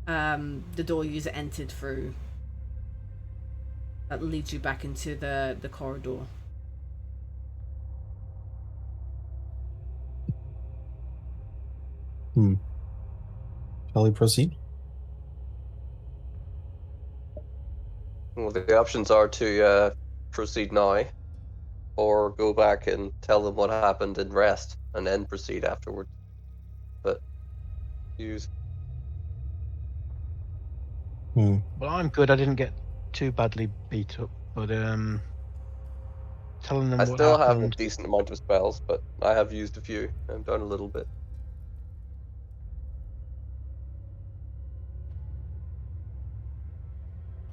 the door user entered through that leads you back into the corridor. Shall we proceed? Well, the options are to proceed now, or go back and tell them what happened and rest, and then proceed afterwards. But use. Well, I'm good. I didn't get too badly beat up, but telling them I what still have a happened. decent amount of spells, but I have used a few. I've done a little bit.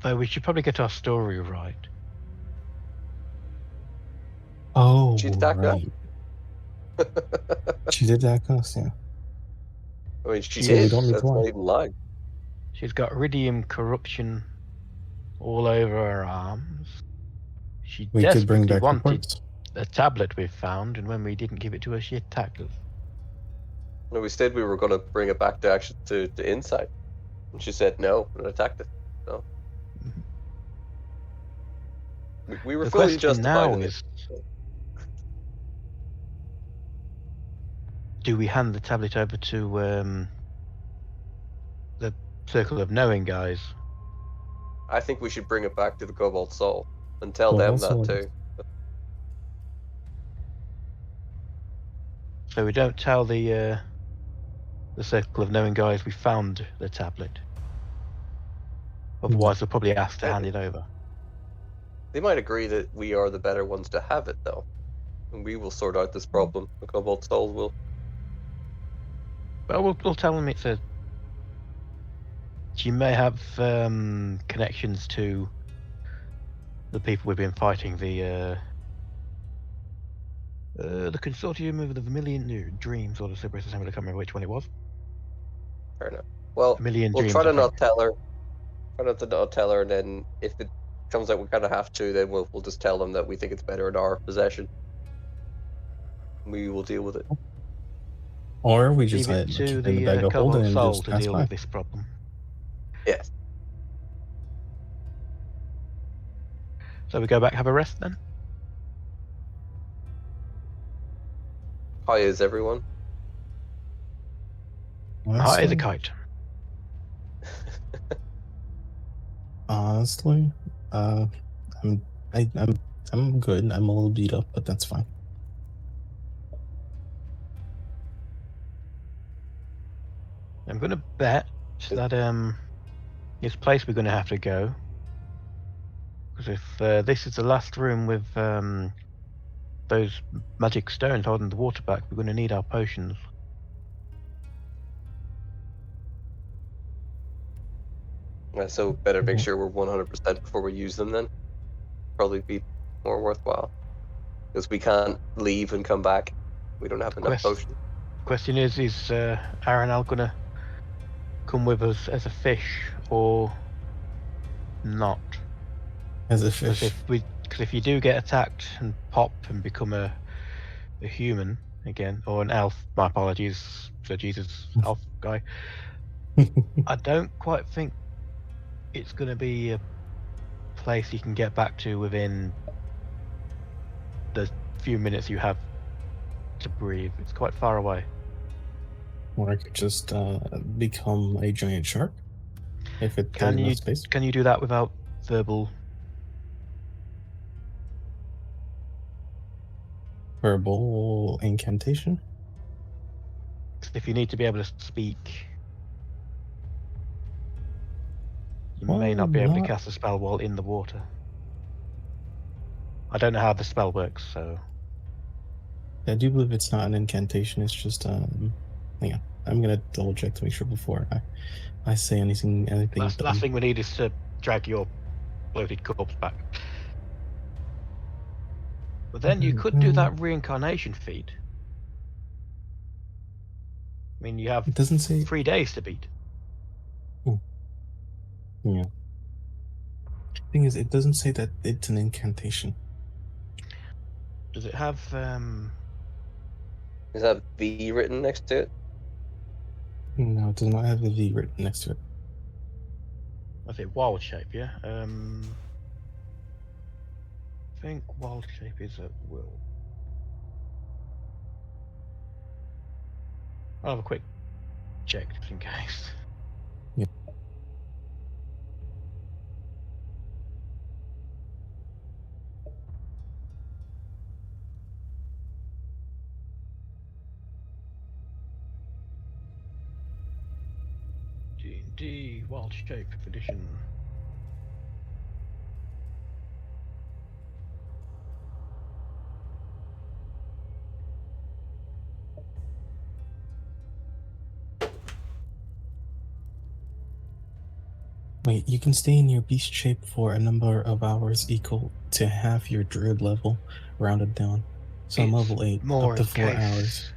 Though we should probably get our story right. Oh, She attacked right. She did attack us, yeah. I mean, she So did. we don't need That's to lie. not even lying. She's got iridium corruption all over her arms. She We could bring desperately back wanted reports. a tablet we found, and when we didn't give it to her, she attacked us. No, we said we were going to bring it back to Insight, and she said no and attacked it. So we were The fully question justified now in it. is, do we hand the tablet over to the Circle of Knowing guys? I think we should bring it back to the Cobalt Soul and tell Well, them also, that too. So we don't tell the Circle of Knowing guys we found the tablet. Otherwise, they'll probably ask to hand it over. They might agree that we are the better ones to have it, though, and we will sort out this problem. The Cobalt Soul will. Well, we'll tell them it's a. She may have connections to the people we've been fighting, the consortium of the Vermilion Dreams, or the Cerberus Assembly. I can't remember which one it was. Fair enough. Well, Vermilion we'll Dreams, try to I not think. tell her. Try not to not tell her, and then if it comes out we kind of have to, then we'll just tell them that we think it's better in our possession. We will deal with it. Or we just Leave hide it like, to in the the bag of holding Cobalt and Soul just to pass deal by. with this problem. Yes. So we go back, have a rest then? How is everyone? High as a kite. Honestly, I'm I'm good. I'm a little beat up, but that's fine. I'm gonna bet that this place we're gonna have to go, because if this is the last room with those magic stones holding the water back, we're gonna need our potions. So better make sure we're 100% before we use them then. Probably be more worthwhile. Because we can't leave and come back. We don't have enough potions. Question is Aranal gonna come with us as a fish or not? As a fish. Because if you do get attacked and pop and become a human again, or an elf, my apologies, Sir Jesus, elf guy, I don't quite think it's going to be a place you can get back to within the few minutes you have to breathe. It's quite far away. Or I could just become a giant shark. If it Can there's you enough space. can you do that without verbal? Verbal incantation? If you need to be able to speak, you Well, may not be able to cast a spell while in the water. I don't know how the spell works, so I do believe it's not an incantation. It's just hang on. I'm gonna double check to make sure before I say anything. last thing we need is to drag your bloated corpse back. But then you could do that reincarnation feat. I mean, you have It doesn't say 3 days to beat. Yeah. Thing is, it doesn't say that it's an incantation. Does it have Is that V written next to it? No, it does not have the V written next to it. I think wild shape, yeah? I think wild shape is at will. I'll have a quick check just in case. Yeah. D&D wild shape edition. Wait, you can stay in your beast shape for a number of hours equal to half your druid level, rounded down. So I'm level 8, up to 4 hours.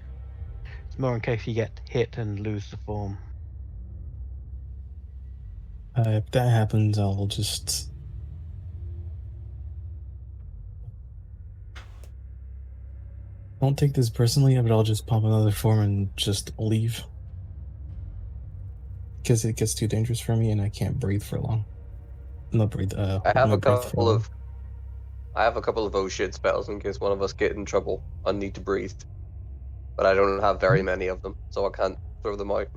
It's more in case you get hit and lose the form. If that happens, I'll just... Don't take this personally, but I'll just pop another form and just leave. Because it gets too dangerous for me and I can't breathe for long. Not breathe, I have a my breath for long. I have a couple of oh shit spells in case one of us get in trouble and need to breathe. But I don't have very many of them, so I can't throw them out.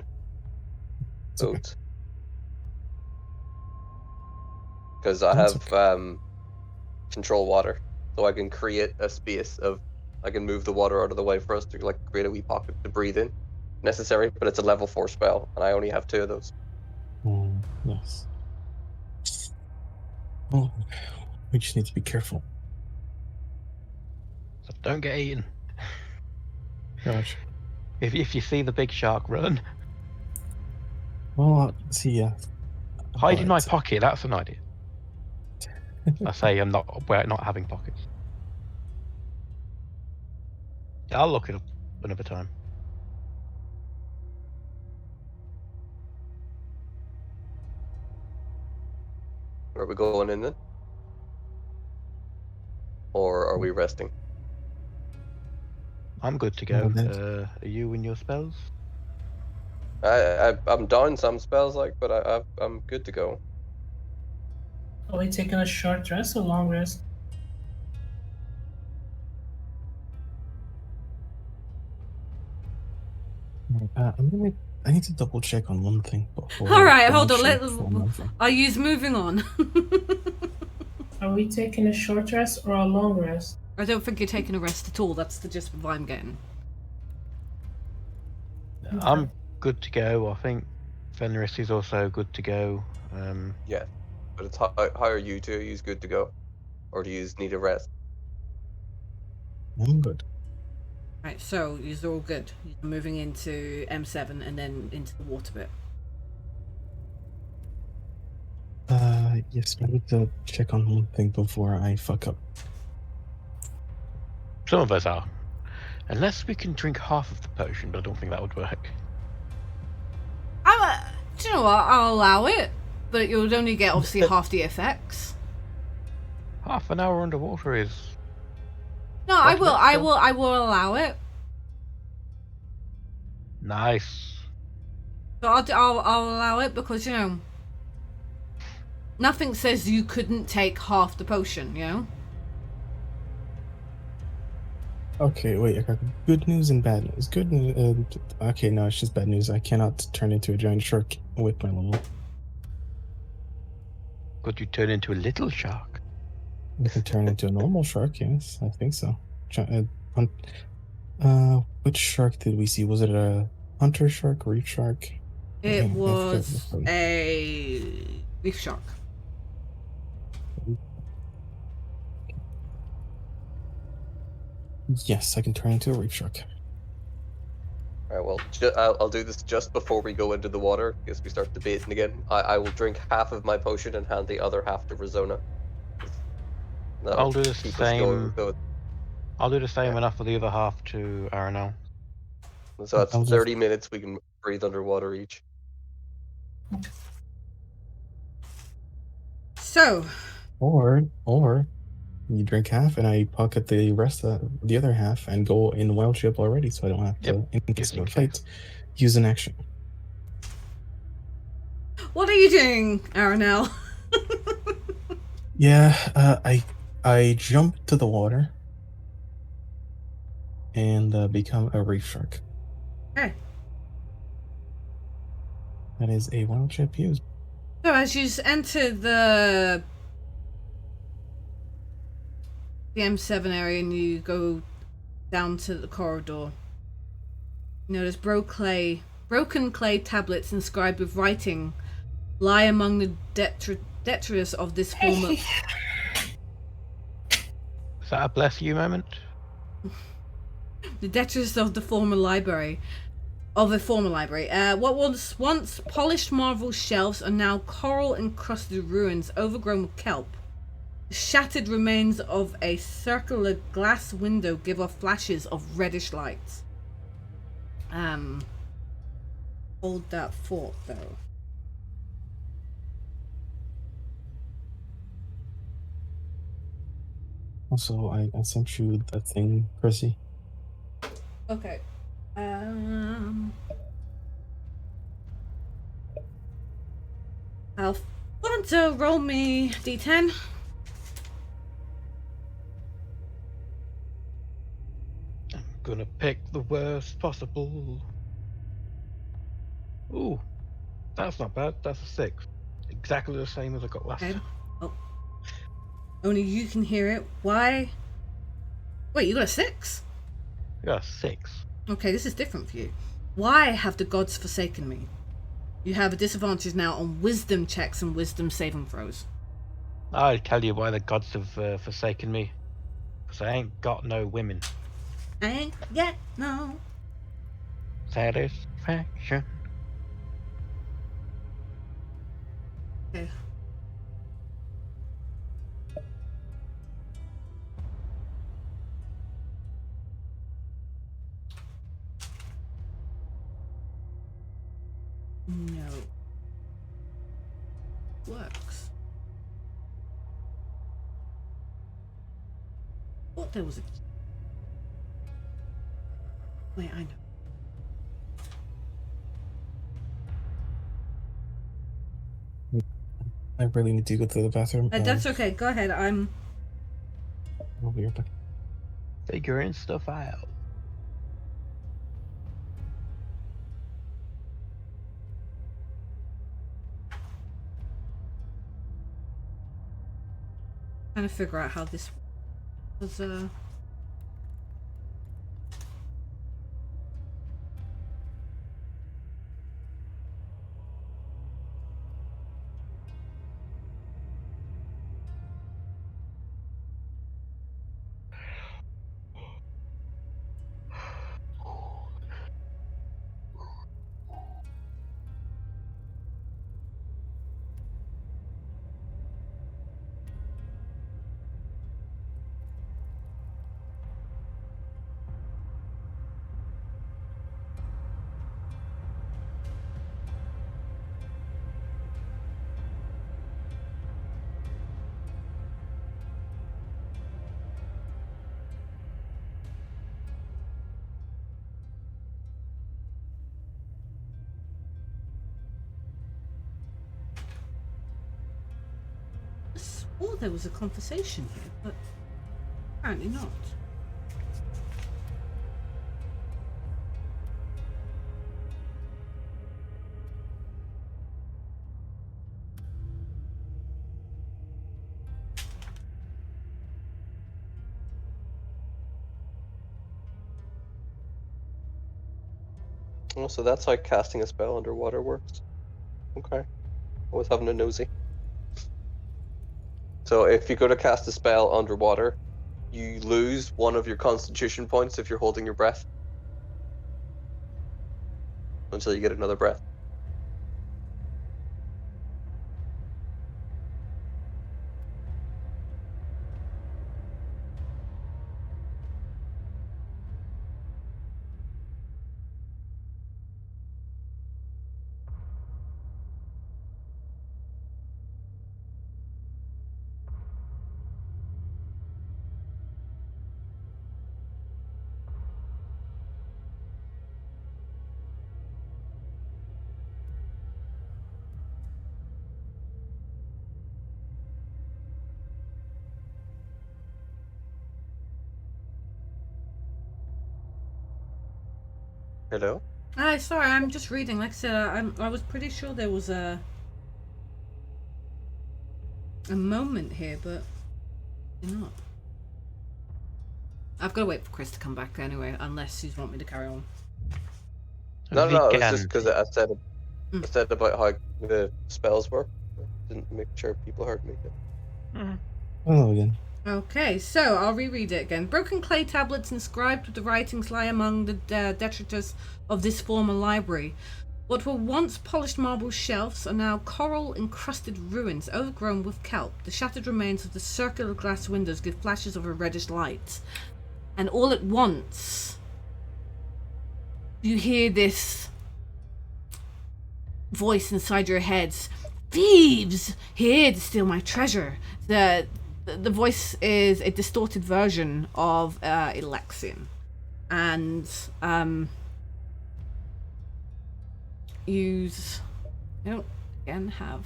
Because I have control water, so I can create a space of... I can move the water out of the way for us to like create a wee pocket to breathe in. Necessary, but it's a level 4 spell, and I only have 2 of those. Yes. Well, we just need to be careful. So don't get eaten. Gosh. If you see the big shark, run. Well, see, yeah. Hide in my pocket, that's an idea. I say we're not having pockets. Yeah, I'll look it up another time. Are we going in then? Or are we resting? I'm good to go. Are you in your spells? I'm down some spells, but I'm good to go. Are we taking a short rest or long rest? I'm gonna I need to double check on one thing before. All right, hold on. launching for another. Are you moving on? Are we taking a short rest or a long rest? I don't think you're taking a rest at all. That's the gist of what I'm getting. I'm good to go. I think Fenris is also good to go. Yeah, but it's how are you two? He's good to go, or do you need a rest? I'm good. Right, so you're all good. You're moving into M7 and then into the water bit. Yes, I need to check on one thing before I fuck up. Some of us are. Unless we can drink half of the potion, but I don't think that would work. Do you know what? I'll allow it, but you'll only get obviously half the effects. Half an hour underwater is... No, I will allow it. Nice. But I'll allow it because, you know, nothing says you couldn't take half the potion, you know? Okay, wait, I got good news and bad news. Good news, okay, no, it's just bad news. I cannot turn into a giant shark with my level. Could you turn into a little shark? I can turn into a normal shark, yes, I think so. Which shark did we see? Was it a hunter shark, reef shark? It Yeah, was a reef shark. Yes, I can turn into a reef shark. Alright, well, I'll do this just before we go into the water, because we start debating again. I will drink half of my potion and hand the other half to Rizona. I'll do the same. Going. I'll do the same and offer the other half to Aranel. So that's I'll just- 30 minutes we can breathe underwater each. So, Or you drink half and I pocket the rest of the other half and go in wild shape already, so I don't have to, in case of a fight, use an action. what are you doing, Aranel? Yeah, I jump to the water and become a reef shark. Okay. That is a wild shape use. So as you enter the M7 area and you go down to the corridor, you notice broken clay tablets inscribed with writing lie among the detritus of this former. Is that a bless you moment? The detritus of the former library. What was once polished marble shelves are now coral encrusted ruins overgrown with kelp. The shattered remains of a circular glass window give off flashes of reddish light. Hold that thought though. Also, I sent you that thing, Chrissy. Okay. Alfonso, roll me d10. I'm gonna pick the worst possible. Ooh, that's not bad. That's a 6. Exactly the same as I got last Okay. time. Oh. Only you can hear it. Why? Wait, you got a 6? I got a 6. Okay, this is different for you. Why have the gods forsaken me? You have a disadvantage now on wisdom checks and wisdom saving throws. I'll tell you why the gods have forsaken me. Because I ain't got no women. I ain't yet no Satisfaction. Okay. No. Works. What there was a... Wait, I know. I really need to go to the bathroom. That's okay. Go ahead. I'll be right back. Figuring stuff out. Trying to figure out how this was. I swore there was a conversation here, but apparently not. Oh, so that's how casting a spell underwater works. Okay. I was having a nosy. So if you go to cast a spell underwater, you lose one of your constitution points if you're holding your breath. Until you get another breath. Hello? Hi, sorry, I'm just reading. Like I said, I was pretty sure there was a moment here, but you're not. I've got to wait for Chris to come back anyway, unless you want me to carry on. No, We it was can- just because I said about how the spells work. Didn't make sure people heard me. Hello again. Okay, so I'll reread it again. Broken clay tablets inscribed with the writings lie among the detritus of this former library. What were once polished marble shelves are now coral-encrusted ruins overgrown with kelp. The shattered remains of the circular glass windows give flashes of a reddish light. And all at once, you hear this voice inside your heads. Thieves! Here to steal my treasure. The voice is a distorted version of Alexian. And I don't again have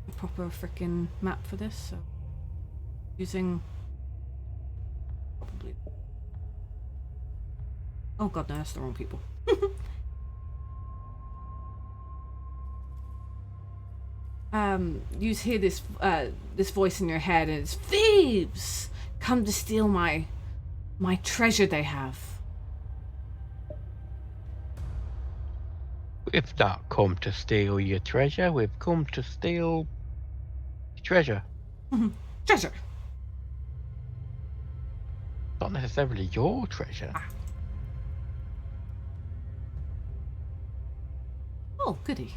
a proper freaking map for this, so using probably. Oh god, no, that's the wrong people. You hear this voice in your head, and it's thieves come to steal my treasure they have. We've not come to steal your treasure, we've come to steal your treasure. Treasure. Not necessarily your treasure. Oh, goody.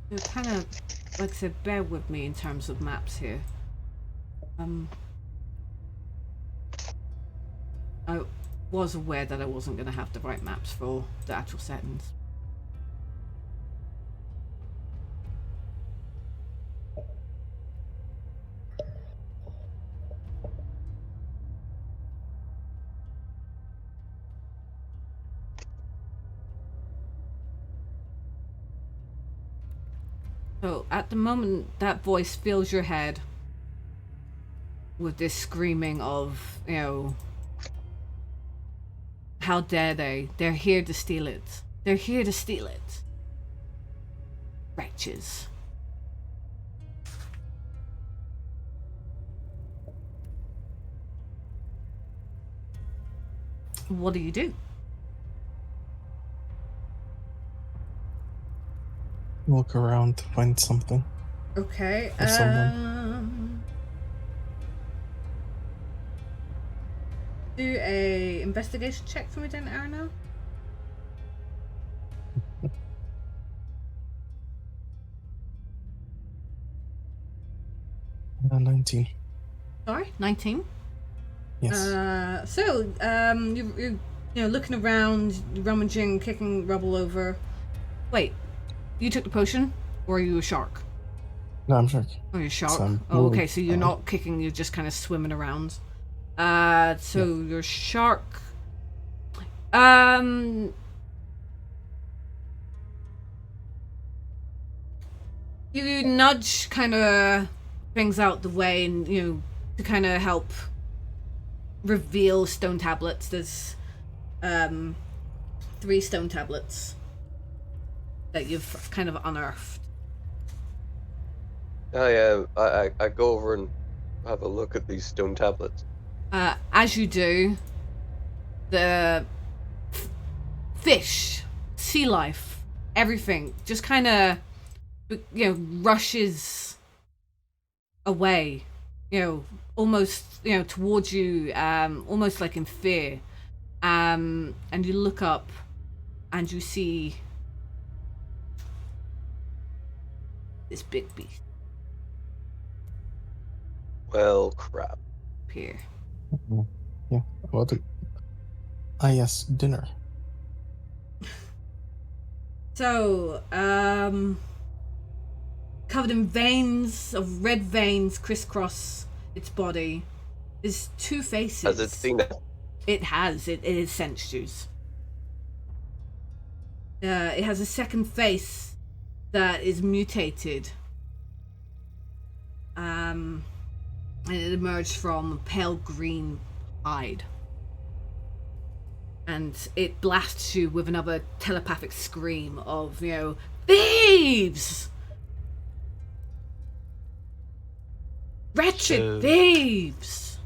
So kind of, like I said, bear with me in terms of maps here. I was aware that I wasn't going to have the right maps for the actual settings. So at the moment, that voice fills your head with this screaming of, how dare they? They're here to steal it. They're here to steal it. Wretches. What do you do? Look around, find something. Okay. Or someone. Do a investigation check for me then, Arno. 19. Sorry, 19. Yes. You're looking around, rummaging, kicking rubble over. Wait, you took the potion, or are you a shark? No, I'm shark. Oh, you're a shark. So Oh, okay, so you're not kicking, you're just kind of swimming around. You're shark. You nudge kind of things out the way, and to kind of help reveal stone tablets. There's 3 stone tablets that you've kind of unearthed. Oh yeah, I go over and have a look at these stone tablets. As you do, the fish, sea life, everything just kind of rushes away, almost towards you, almost like in fear. And you look up and you see this big beast Well, crap. appear. Yeah. What? Yes, dinner. So, covered in veins of red veins crisscross its body. There's 2 faces. Has it seen that? It has. It is sense juice. It has a second face that is mutated. And it emerged from pale green hide. And it blasts you with another telepathic scream of, thieves! Wretched thieves!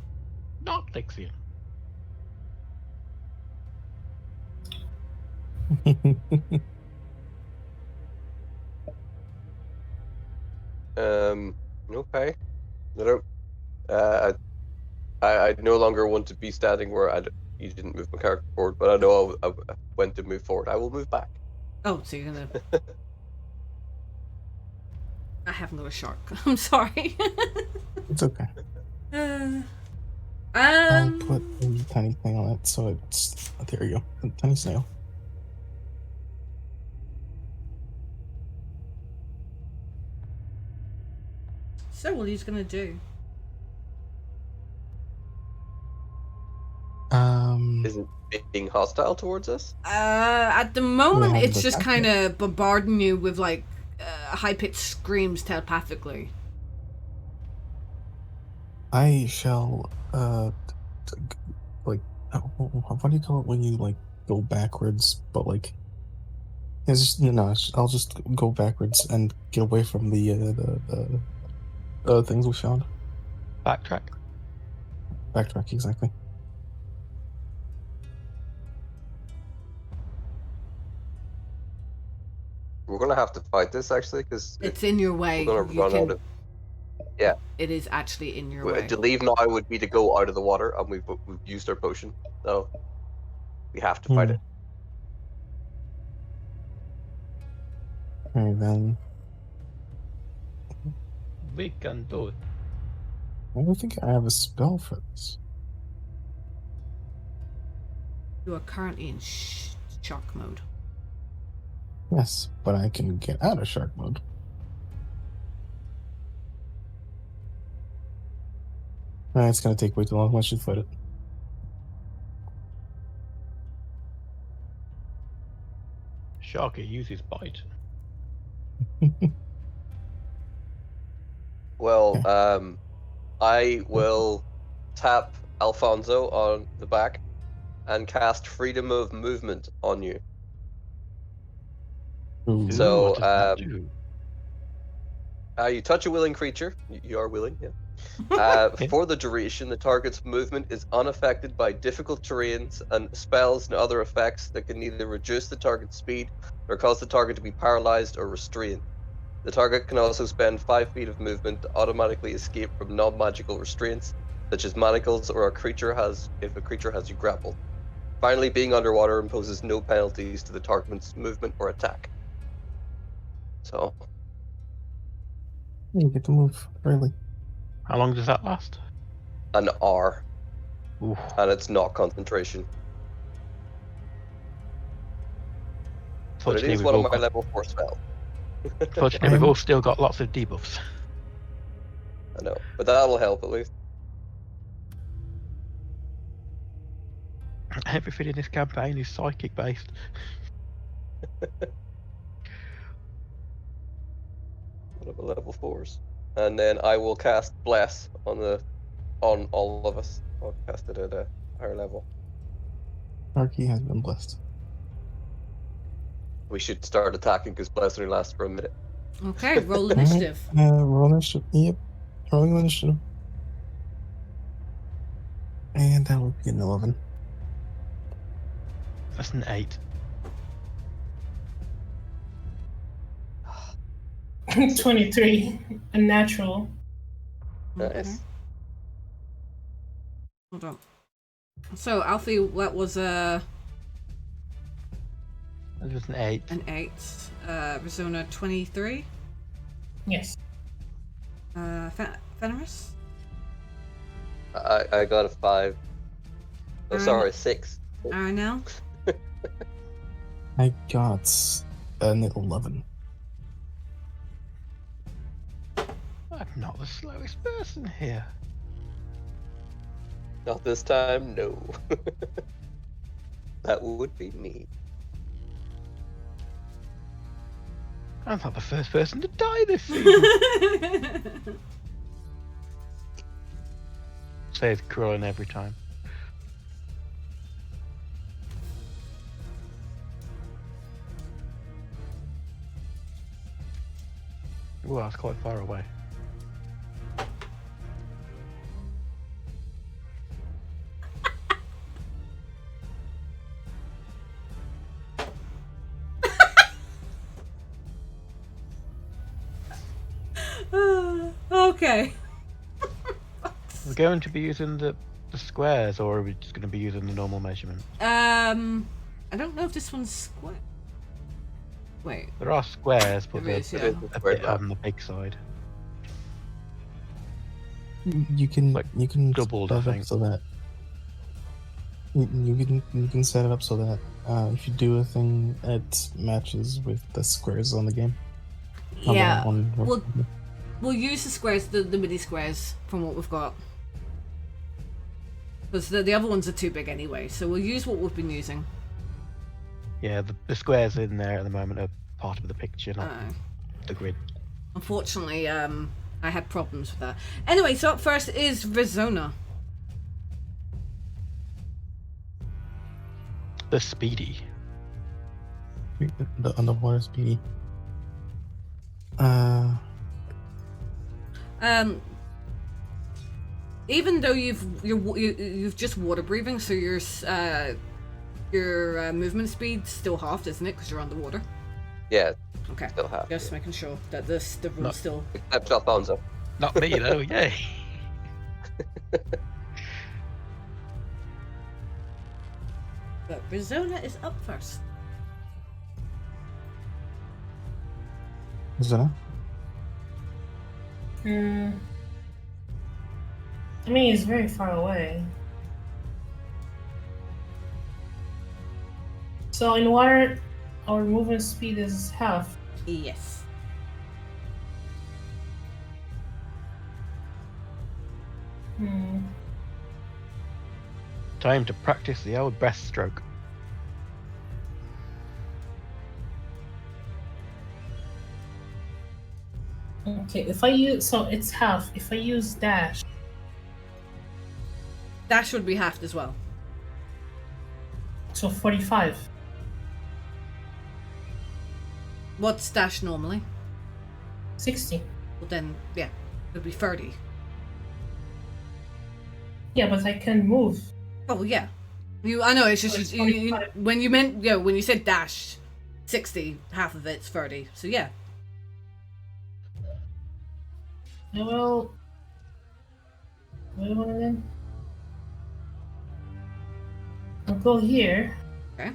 Not Lixian. Okay. I don't. I no longer want to be standing where you didn't move my character forward, but I know I went to move forward. I will move back. Oh, so you're gonna... I haven't got a shark. I'm sorry. It's okay. I'll I'll put a tiny thing on it, so it's... There you go. A tiny snail. So what are you gonna do? Is it being hostile towards us? At the moment, Yeah, it's but just that's kind of bombarding you with like high-pitched screams telepathically. I shall, like, what do you call it when you, like, go backwards, but, like, it's just, I'll just go backwards and get away from the things we found. Backtrack. Backtrack, exactly. We're gonna have to fight this actually, because It's in your way. we're gonna run out of. Yeah. It is actually in your way. To leave now would be to go out of the water, and we've used our potion, so we have to fight it. Alright, then. We can do it. I don't think I have a spell for this. You are currently in shark mode. Yes, but I can get out of shark mode. It's gonna take way too long. Let's just fight it. Sharky uses bite. Well, I will tap Alfonso on the back and cast Freedom of Movement on you. Ooh. So, what does that do? You touch a willing creature. You are willing, yeah. For the duration, the target's movement is unaffected by difficult terrains and spells and other effects that can neither reduce the target's speed or cause the target to be paralyzed or restrained. The target can also spend 5 feet of movement to automatically escape from non-magical restraints, such as manacles, or if a creature has you grappled. Finally, being underwater imposes no penalties to the target's movement or attack. So, You get to move early. How long does that last? an R, Ooh. and it's not concentration. But it Fortunately, is we've one of all my got, level 4 spells. fortunately, we've all still got lots of debuffs. I know, but that'll help at least. Everything in this campaign is psychic based. One of the level 4s. And then I will cast Bless on all of us. I'll cast it at a higher level. Arky has been blessed. We should start attacking because Bless only lasts for a minute. Okay, roll initiative. Roll initiative. Yep. Rolling initiative. And that would be an 11. That's an 8. 23. A natural. Nice. Hold on. So, Alfie, that was That was an 8. an 8. Rizona, 23. Yes. Fenris? I got a 5. Oh, sorry, 6. Aranel? I got an 11. I'm not the slowest person here. Not this time, no. That would be me. I'm not the first person to die this season. Says Krillin every time. Ooh, that's quite far away. Okay. We're going to be using the squares, or are we just going to be using the normal measurement? I don't know if this one's square. Wait. There are squares, but There they're is, yeah. a bit on the big side. You can Like doubled, set I it think. up so that you can set it up so that if you do a thing, it matches with the squares on the game. On the Yeah. one- We'll use the squares, the mini squares from what we've got. Because the other ones are too big anyway, so we'll use what we've been using. Yeah, the squares in there at the moment are part of the picture, not the grid. Unfortunately, I had problems with that. Anyway, so up first is Rizona. The speedy. The underwater speedy. Even though you've just water breathing, so your movement speed's still halved, isn't it? Because you're underwater. Yeah, Okay. still have. Just making sure that the No. rule's still. Except Alfonso. Not me, though, yay. But Rizona is up first. Is that it? I mean, it's very far away. So in water, our movement speed is half. Yes. Time to practice the old breaststroke. Okay, if I use so it's half. If I use dash, Dash would be halved as well. so 45. What's dash normally? 60. Well then, yeah, it would be 30. Yeah, but I can move. Oh yeah, I know. It's So just it's you, 45. when you said dash, 60, half of it's 30. So yeah. Yeah, well, wait a minute then. I'll go here. Okay.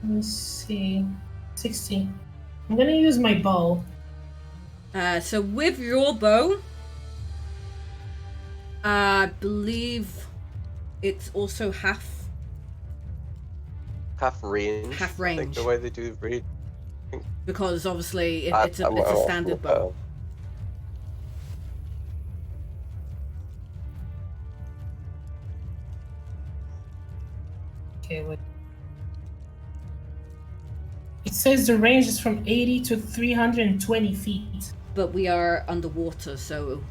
Let me see. 60. I'm gonna use my bow. So with your bow, I believe it's also half range. Half I think range. the way they do range. because obviously it's I'm a off standard with bow. Okay, wait. It says the range is from 80 to 320 feet. But we are underwater, so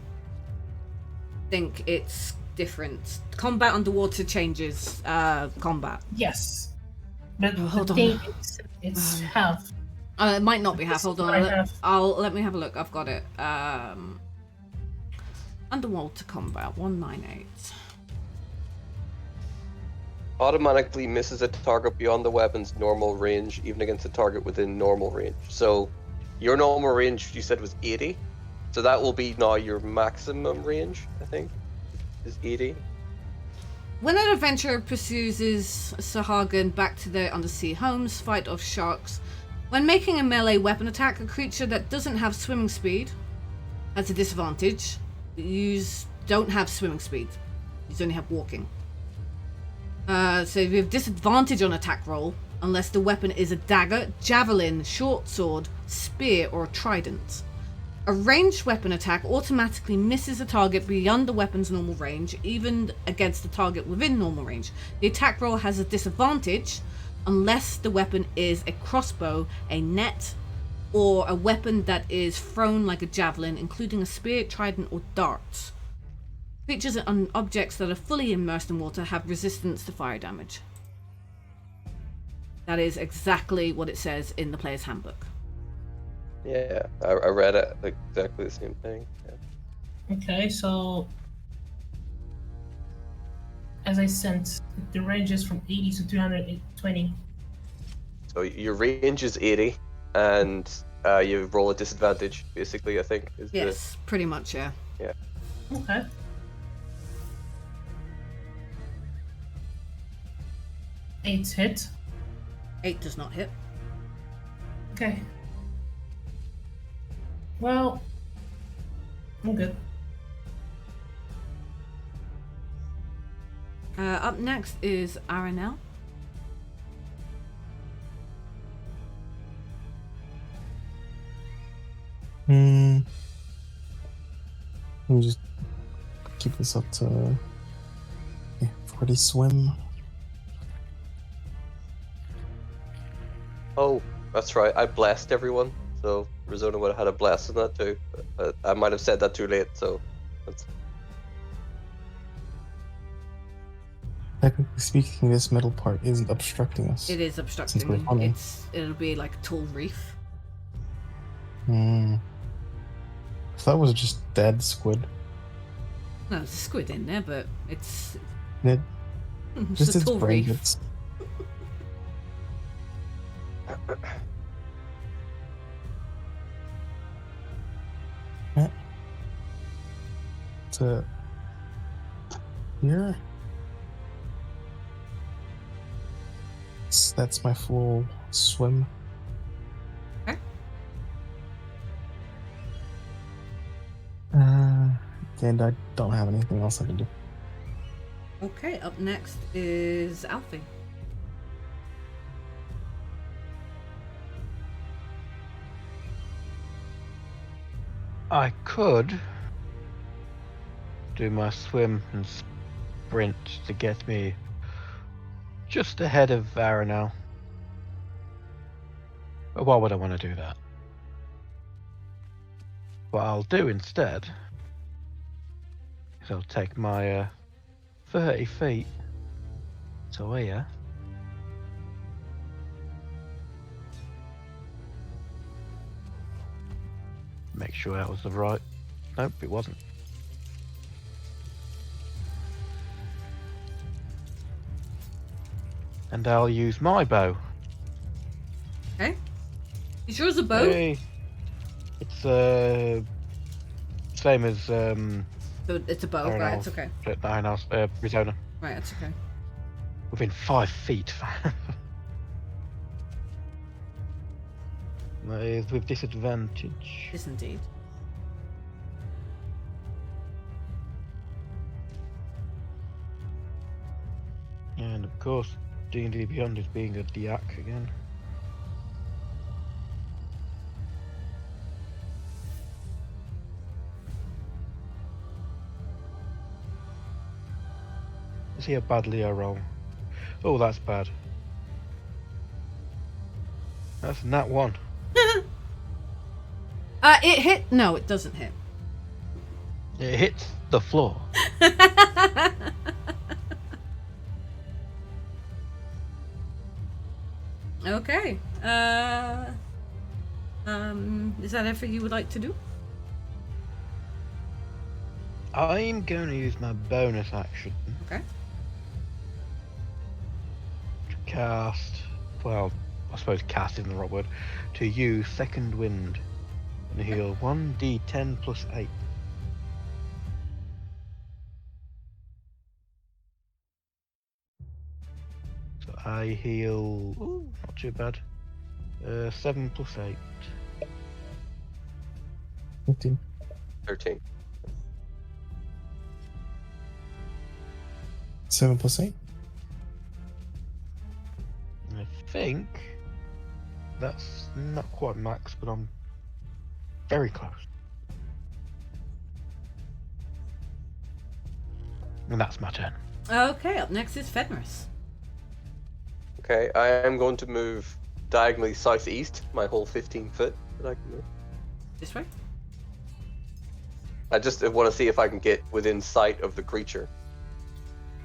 I think it's different. Combat underwater changes combat. Yes. But Oh, the hold on. thing it's half. It might not be half. This Hold is on. what I have. Let me have a look. I've got it. Underwater combat 198. Automatically misses a target beyond the weapon's normal range, even against a target within normal range. So, your normal range you said was 80. So that will be now your maximum range, I think, is 80. When an adventurer pursues Sahagan back to their undersea homes, fight off sharks. When making a melee weapon attack, a creature that doesn't have swimming speed has a disadvantage. You don't have swimming speed. You only have walking. So you have disadvantage on attack roll unless the weapon is a dagger, javelin, short sword, spear, or trident. A ranged weapon attack automatically misses a target beyond the weapon's normal range, even against a target within normal range. The attack roll has a disadvantage unless the weapon is a crossbow, a net, or a weapon that is thrown like a javelin, including a spear, trident, or dart. Creatures and objects that are fully immersed in water have resistance to fire damage. That is exactly what it says in the player's handbook. Yeah, I read it, like, exactly the same thing. Yeah. Okay, so as I said, the range is from 80 to 320. So your range is 80, and you roll a disadvantage, basically, I think. Is Yes, pretty much, yeah. Okay. Eight hit. 8 does not hit. Okay. Well, I'm good. Up next is Aranel. Let me just keep this up to 40 swim. Oh, that's right. I blessed everyone, so Rizona would have had a bless on that too. I might have said that too late, so that's... Technically speaking, this middle part isn't obstructing us. It is Since we're obstructing. funny. It'll be like a tall reef. I thought it was just dead squid. No, there's a squid in there, but it's It, it's just a its tall brain reef. bits. To here. That's my full swim. Okay. And I don't have anything else I can do. Okay, up next is Alfie. I could do my swim and sprint to get me just ahead of Aranel. But why would I want to do that? What I'll do instead is I'll take my 30 feet to here. Make sure that was the right. Nope, it wasn't. And I'll use my bow. Okay. Is yours a bow? Hey. It's same as So it's a bow, Iron right? Owls. It's okay. Iron Owls, Arizona. Right, it's okay. Within 5 feet. That is with disadvantage. Yes, indeed. And of course, D&D Beyond is being a diac again. Let's see how badly I roll. Oh, that's bad. That's nat 1. It hit. No, it doesn't hit. It hits the floor. Okay. Is that everything you would like to do? I'm going to use my bonus action Okay. to cast, well, I suppose cast isn't the right word, to use Second Wind and heal 1d10 plus 8. So I heal, ooh, not too bad, 7 plus 8. 15. 13. 7 plus 8. I think that's not quite max, but I'm very close. And that's my turn. Okay, up next is Fenris. Okay, I am going to move diagonally southeast, my whole 15 foot that I can move. This way? I just want to see if I can get within sight of the creature.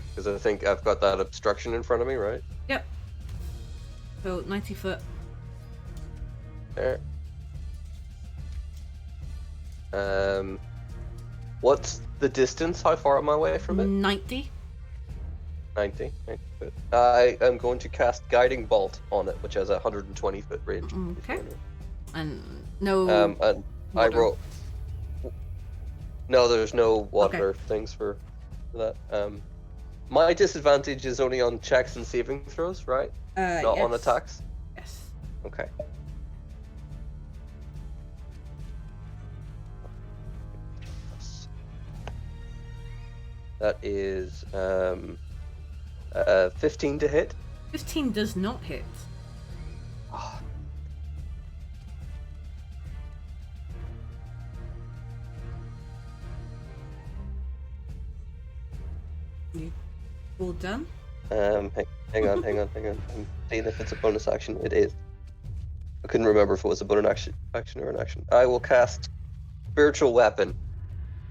Because I think I've got that obstruction in front of me, right? Yep. So 90 foot. There. What's the distance? How far am I away from it? 90. 90 foot. I am going to cast Guiding Bolt on it, which has a 120 foot range. Okay. And no. And I water. roll. No, there's no water things for that. My disadvantage is only on checks and saving throws, right? Not on yes. attacks. Yes. Okay. That is 15 to hit. 15 does not hit. Oh. You all done? Hang on. I'm seeing if it's a bonus action. It is. I couldn't remember if it was a bonus action or an action. I will cast Spiritual Weapon.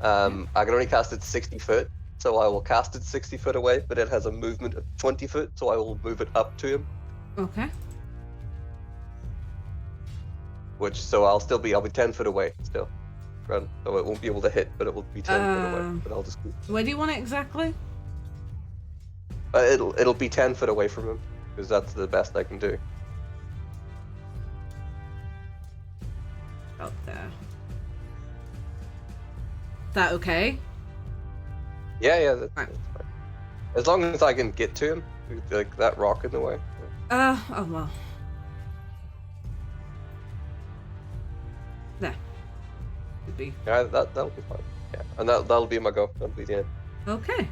I can only cast it 60 foot, so I will cast it 60 foot away, but it has a movement of 20 foot, so I will move it up to him. Okay. So I'll be 10 foot away still. So it won't be able to hit, but it will be 10 foot away. But I'll just. Where do you want it exactly? It'll be 10 foot away from him, because that's the best I can do. Out there. That okay? Yeah, that's Right. fine. As long as I can get to him, like that rock in the way. Oh well. There. Could be. Yeah, that'll be fine. Yeah, and that'll be my go. That'll be the end. Okay.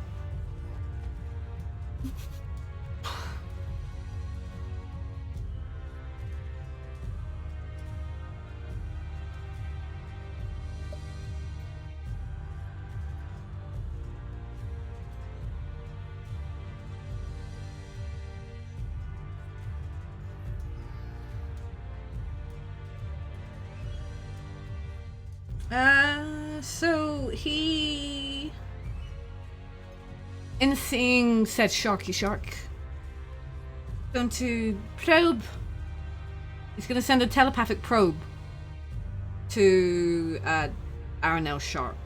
So he, in seeing said sharky shark, going to probe. He's going to send a telepathic probe to Aranel Shark.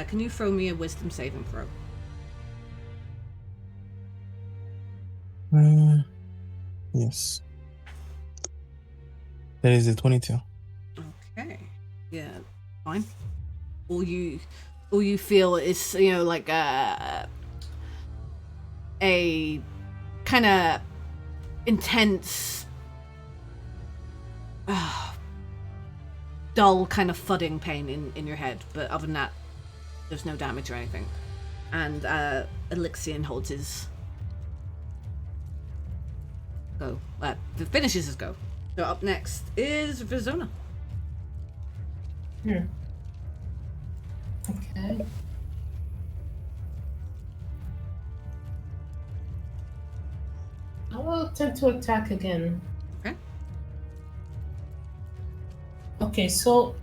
Can you throw me a wisdom saving throw? Yes. That is a 22. Okay. Yeah, fine. All you feel is, you know, like a kind of intense, dull kind of thudding pain in your head. But other than that, there's no damage or anything. And Elixion holds his go. Finishes his go. So up next is Vizona. Okay. I will attempt to attack again. Okay. Okay, so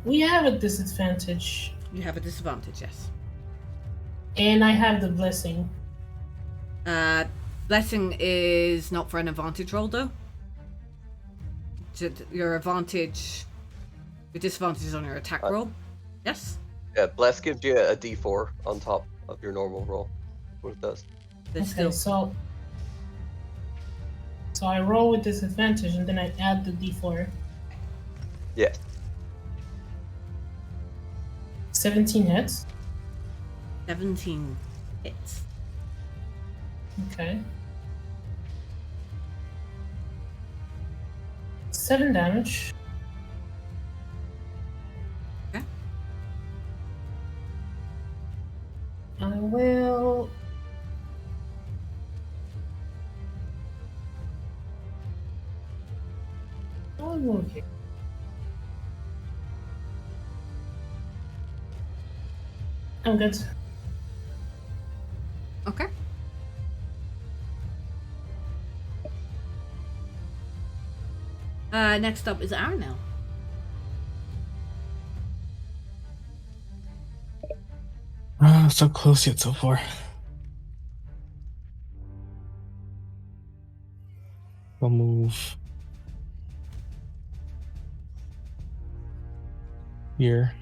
we have a disadvantage. You have a disadvantage, yes. And I have the blessing. Blessing is not for an advantage roll, though. Your disadvantage is on your attack roll. Yes? Yeah, Bless gives you a d4 on top of your normal roll. What it does. Okay, so I roll with disadvantage and then I add the d4. Yeah. 17 hits. 17 hits. Okay. 7 damage. Okay. I will... I'll move here. I'm good. Okay. Next up is Aranel. So close yet so far. I'll move here.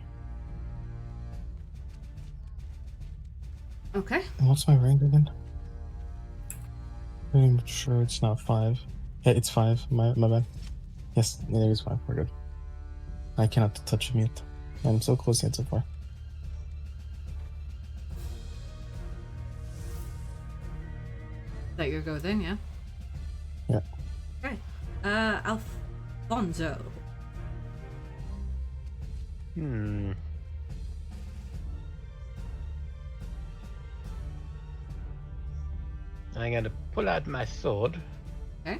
Okay. And what's my rank again? I'm sure it's not 5. Yeah, it's 5. My bad. Yes, it is 5. We're good. I cannot touch him yet. I'm so close yet so far. That your go then, yeah? Yeah. Okay. Alfonso. I'm going to pull out my sword. Okay.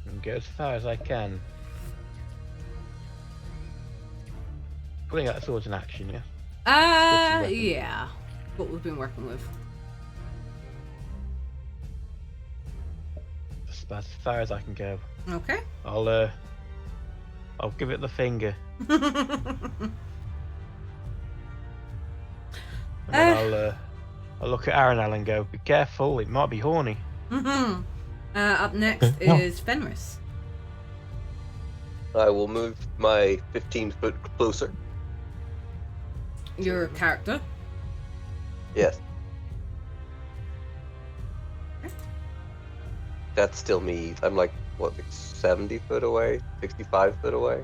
And go as far as I can. Pulling out the sword's an action, yeah? Yeah. What we've been working with. That's about as far as I can go. Okay. I'll give it the finger. And then I'll look at Aranel and go, be careful, it might be horny. Up next is Fenris. I will move my 15 foot closer. Your character. Yes. That's still me. I'm like, what, like 70 foot away? 65 foot away?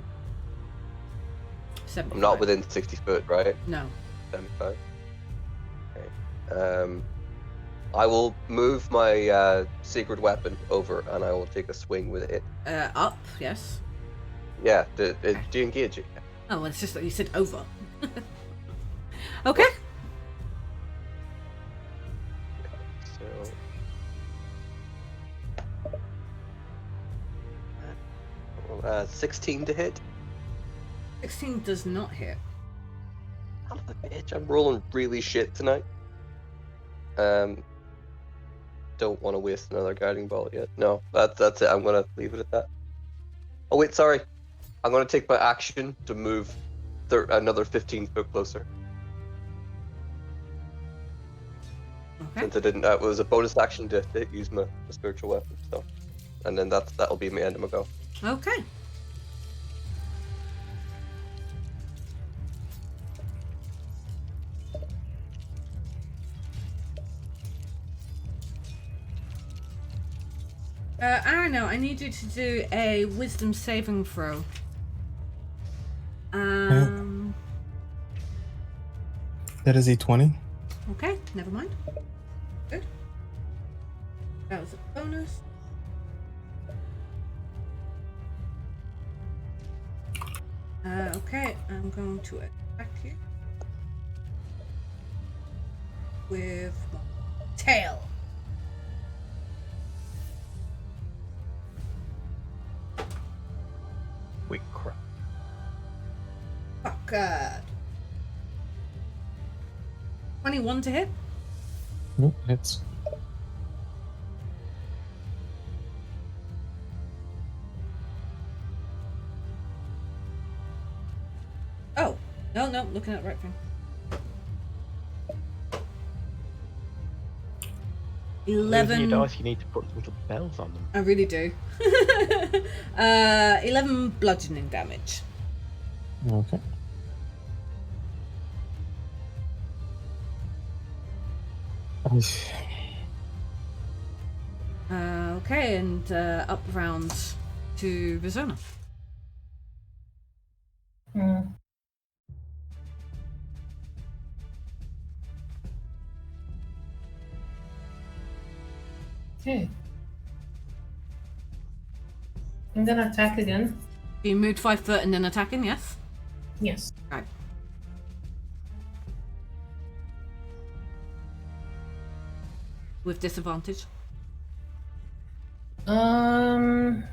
75. I'm not within 60 foot, right? No. 75. Okay. I will move my secret weapon over and I will take a swing with it. Up, yes. Yeah, do you engage it? Oh, well, it's just that you said over. Okay. So 16 to hit. 16 does not hit. Son of a bitch, I'm rolling really shit tonight. Don't don't want to waste another guiding bolt yet. No, that's it. I'm gonna leave it at that. Oh wait, sorry. I'm gonna take my action to move another 15 foot closer. Okay. Since I didn't, it was a bonus action to use my spiritual weapon. So, and then that'll be my end of my go. Okay. Arno, I need you to do a wisdom saving throw. That is a 20. Okay, never mind. Good. That was a bonus. Okay, I'm going to attack you with my tail. Wait, crap. Oh, God. 21 to hit. Nope, hits. Oh, no, looking at the right thing. 11. Using your dice, you need to put little bells on them. I really do. 11 bludgeoning damage. Okay. Okay, and up round to Vizona. Okay. I'm gonna attack again. You moved 5 foot and then attacking, yes? Yes. Right. With disadvantage. And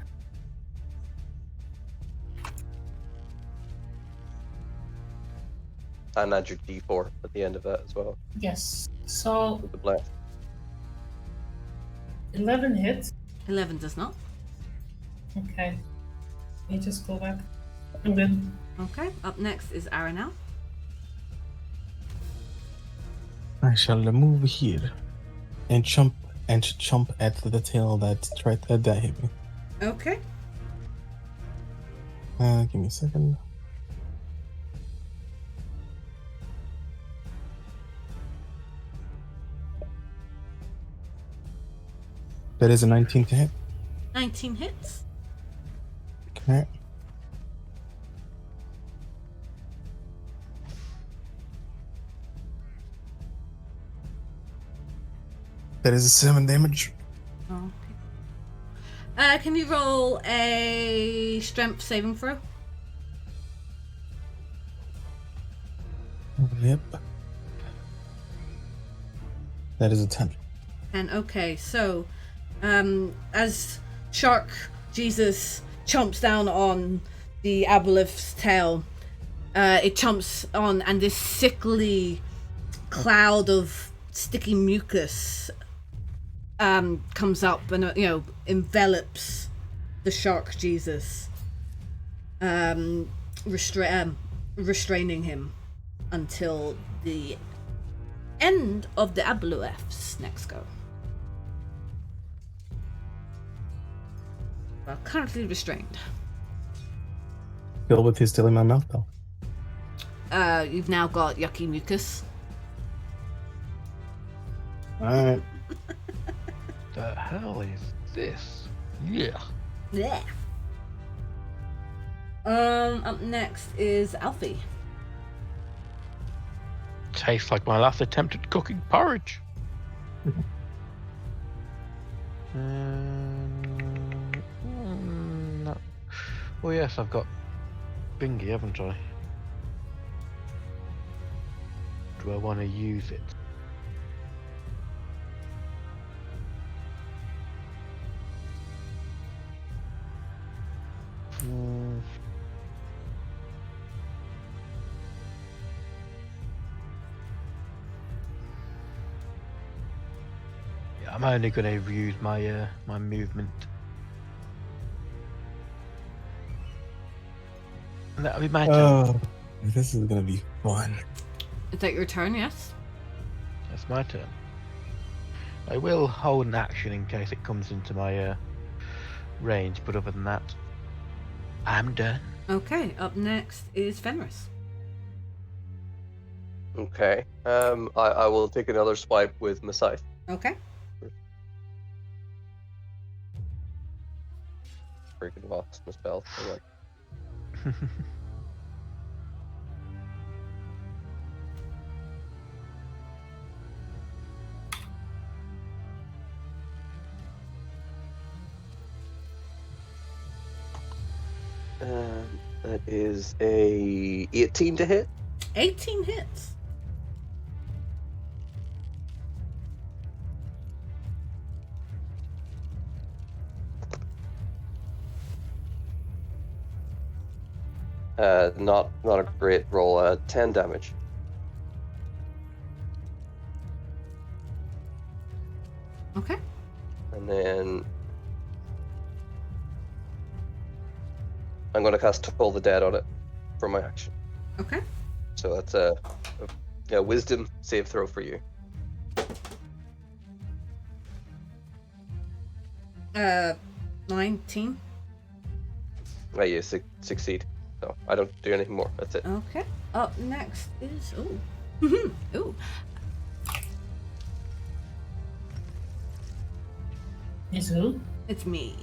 add your D4 at the end of that as well. Yes. So With the blast. 11 hits. 11 does not. Okay. Let me just go back. I'm good. Okay, up next is Aranel. I shall move here and jump at the tail that hit me. Okay. Give me a second. That is a 19 to hit. 19 hits. Okay. That is a 7 damage. Okay. Can you roll a strength saving throw? Yep. That is a 10. And okay, so as Shark Jesus chomps down on the aboleth's tail, it chomps on, and this sickly cloud of sticky mucus comes up and envelops the Shark Jesus, restraining him until the end of the aboleth's next go. Well, currently restrained. Still with his still in my mouth though. You've now got yucky mucus. Alright. The hell is this? Yeah. Yeah. Up next is Alfie. Tastes like my last attempt at cooking porridge. No. Oh yes, I've got Bingy, haven't I? Do I want to use it? I'm only going to use my my movement. And that'll be my turn. Oh, this is gonna be fun. Is that your turn? Yes. That's my turn. I will hold an action in case it comes into my range, but other than that, I'm done. Okay. Up next is Fenris. Okay. I will take another swipe with my scythe. Okay. Freaking lost my spell. Hang on. That is a 18 to hit. 18 hits. Not a great roll. 10 damage. Okay. And then I'm going to cast Toll the Dead on it for my action. Okay. So that's a wisdom save throw for you. 19. You succeed. So I don't do anything more. That's it. Okay. Up next is ooh. Is who? It's me.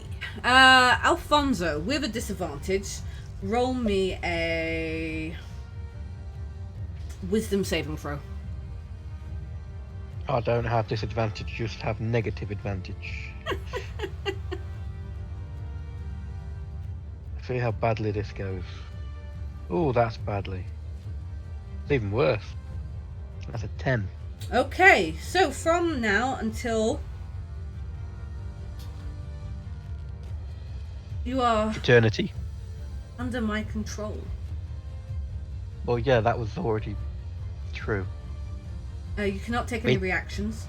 Alfonso, with a disadvantage, roll me a wisdom saving throw. I don't have disadvantage, just have negative advantage. See how badly this goes. Oh, that's badly. It's even worse. That's a 10. Okay, so from now until you are Eternity. under my control. Well, yeah, that was already true. You cannot take any Wait. reactions.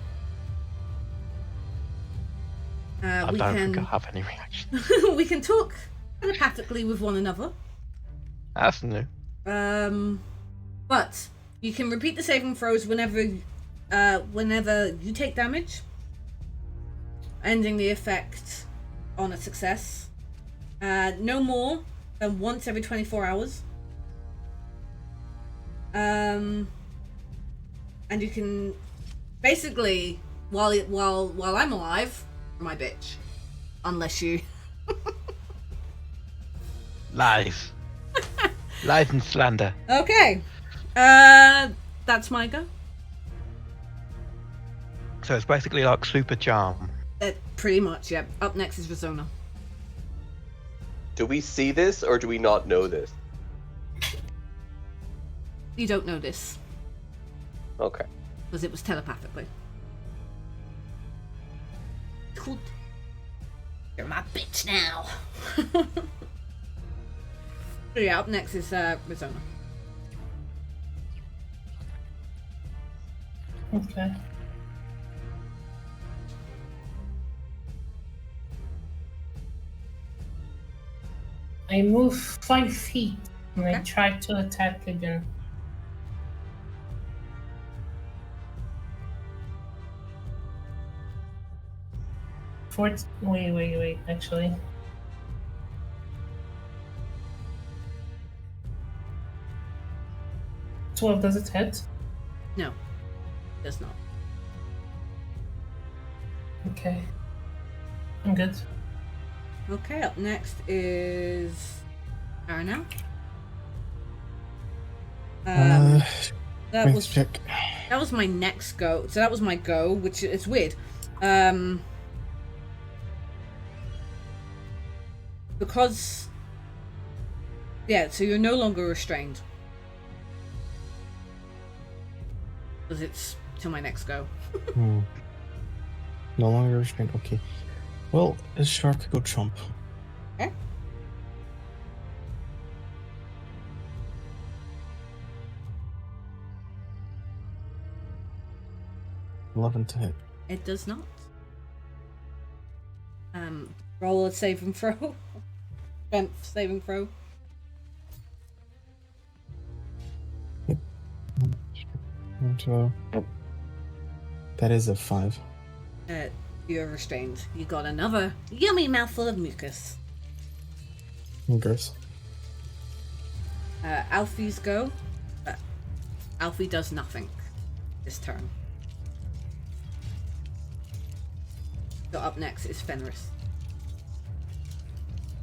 I We don't think I can have any reaction. we can talk telepathically with one another. That's new. But you can repeat the saving throws whenever you take damage, ending the effect on a success. No more than once every 24 hours. And you can basically while I'm alive, my bitch, unless you. Lies. Lies and slander. Okay. That's my go. So it's basically like super charm. Pretty much, yeah. Up next is Rizona. Do we see this or do we not know this? You don't know this, Okay. because it was telepathically. Cool. You're my bitch now. So yeah, up next is Rizona. Okay. I move 5 feet and I Okay. try to attack again. Wait, actually. $12, does it hit? No, does not. Okay. I'm good. Okay, up next is Arna. That Strength was check. that was my next go. So that was my go, which it's weird. Because yeah, so you're no longer restrained. Because it's till my next go. No longer restrained. Okay. Well, a shark go chomp. Okay. $11 to hit. It does not. Roll a saving throw. Strength saving throw. That is a 5. You're restrained. You got another yummy mouthful of mucus. Gross. Alfie's go. Alfie does nothing this turn. So up next is Fenris.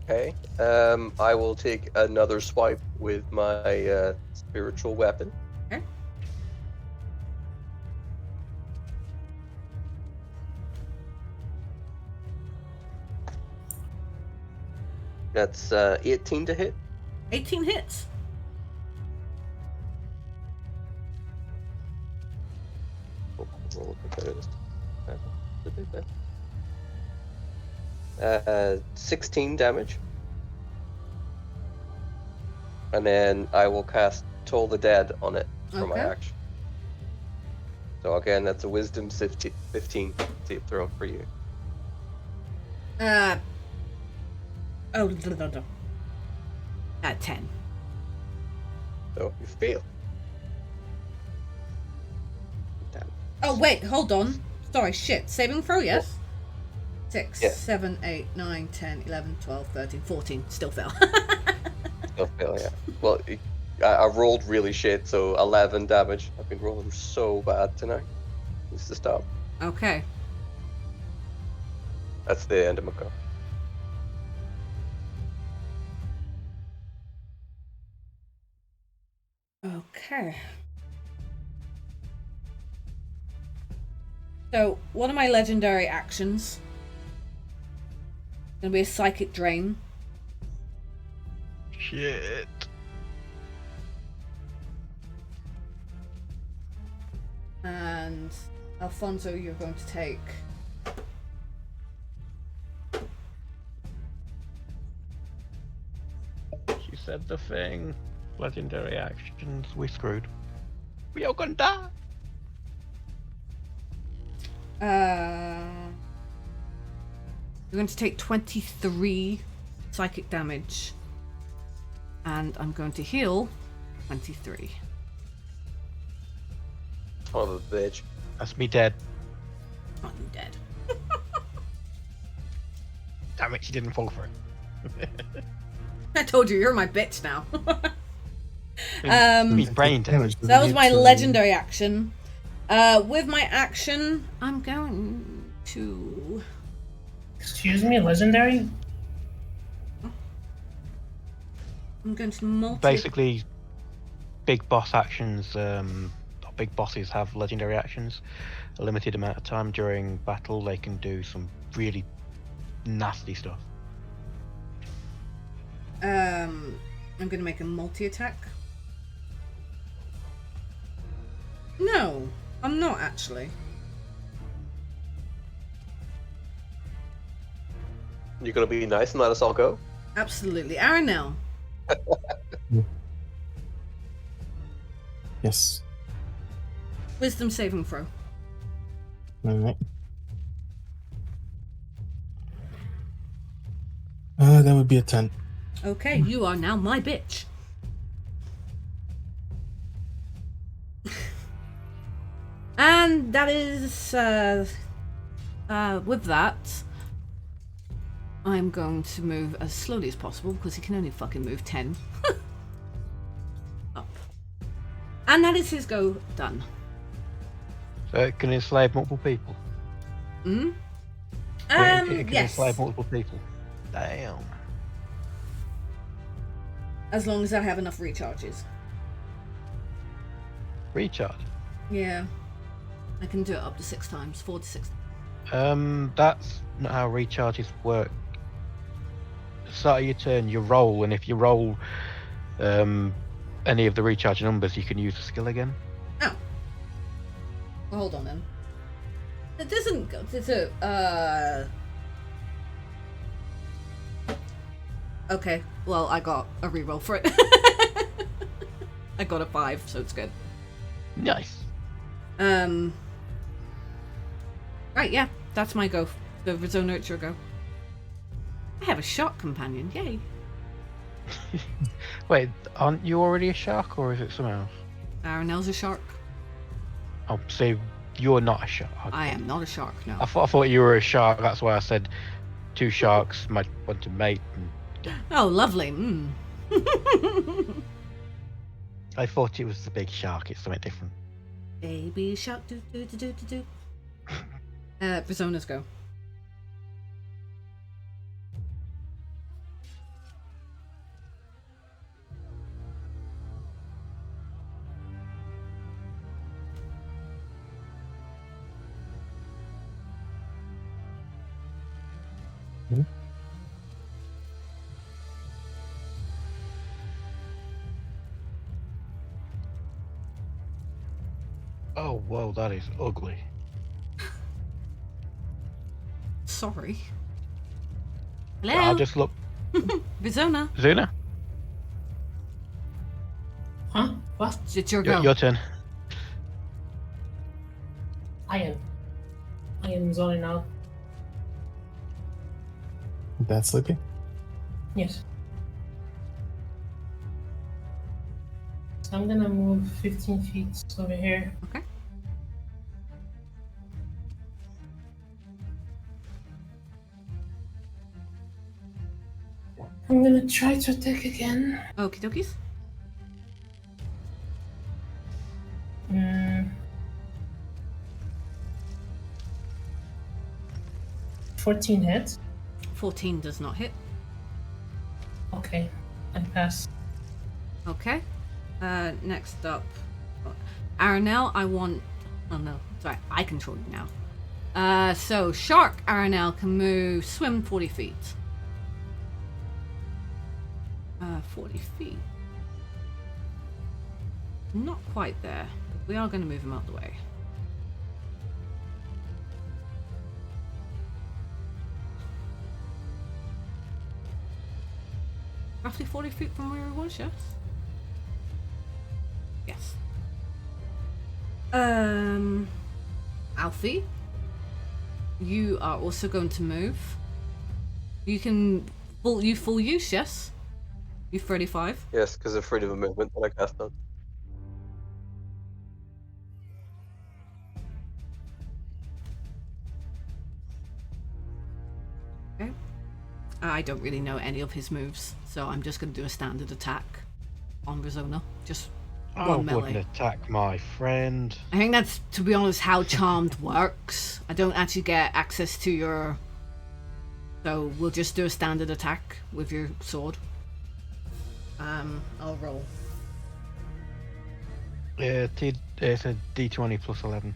Okay. I will take another swipe with my spiritual weapon. Okay. That's 18 to hit. 18 hits. Oh, roll a bit better this time. 16 damage. And then I will cast Toll the Dead on it for my Okay. action. So again, that's a Wisdom 15 save throw for you. Oh, 10. So you fail. Damn. Oh, wait, hold on. Sorry, shit. Saving throw, yes? 6, Yeah. 7, 8, 9, 10, 11, 12, 13, 14. Still fail. Still fail, yeah. Well, I rolled really shit, so 11 damage. I've been rolling so bad tonight. Needs to stop. Okay. That's the end of my go. Okay. So, one of my legendary actions gonna be a psychic drain. Shit. And Alfonso, you're going to take She said the thing. Legendary actions. We screwed. We all gonna die. you're going to take 23 psychic damage. And I'm going to heal 23. Son of a bitch. That's me dead. Oh, you dead. Damn it, she didn't fall for it. I told you, you're my bitch now. He's brain dead. So that was my legendary action. With my action, I'm going to... Excuse me, legendary? I'm going to multi... Basically, big boss actions, big bosses have legendary actions. A limited amount of time during battle, they can do some really nasty stuff. I'm going to make a multi-attack. No, I'm not actually. You're gonna be nice and let us all go? Absolutely. Aranel. Yes. Wisdom saving throw. Alright. That would be a 10. Okay, you are now my bitch. And that is, with that, I'm going to move as slowly as possible because he can only fucking move 10. Up. And that is his go done. So it can enslave multiple people. Hmm? It can Yes. enslave multiple people. Damn. As long as I have enough recharges. Recharge. Yeah. I can do it up to 6 times, 4 to 6. That's not how recharges work. At the start of your turn, you roll, and if you roll any of the recharge numbers, you can use the skill again. Oh. Well, hold on then. It doesn't go to, Okay, well, I got a reroll for it. I got a 5, so it's good. Nice. Right, yeah, that's my go. The Rizzo Nurture go. I have a shark companion. Yay. Wait, aren't you already a shark, or is it someone else? Aranel's a shark. Oh, so you're not a shark. I am not a shark, no. I thought you were a shark. That's why I said two sharks might want to mate. Oh, lovely. I thought it was the big shark. It's something different. Baby shark, do do do do do do. Brizona's go. Oh, whoa, that is ugly. Sorry. Hello? I'll just look. Brizona, Zuna, Huh? What? it's your go. your turn. I am zoning out. That's sleepy. Yes. So I'm gonna move 15 feet over here. Okay. I'm gonna try to attack again. Okie dokies. 14 hits. 14 does not hit. Okay, I pass. Okay. Next up. Aranel, I want... Oh no, sorry, I control you now. So, Shark Aranel can move, swim 40 feet. 40 feet. Not quite there, but we are going to move him out the way. Roughly 40 feet from where he was, yes? Yes. Alfie, you are also going to move. You can full use, yes? You 35. Yes, because of freedom of movement that I cast on. Okay. I don't really know any of his moves, so I'm just going to do a standard attack on Brizona. Just I one wouldn't melee. attack my friend. I think that's, to be honest, how Charmed works. I don't actually get access to your... So we'll just do a standard attack with your sword. I'll roll. It's a D20 plus 11.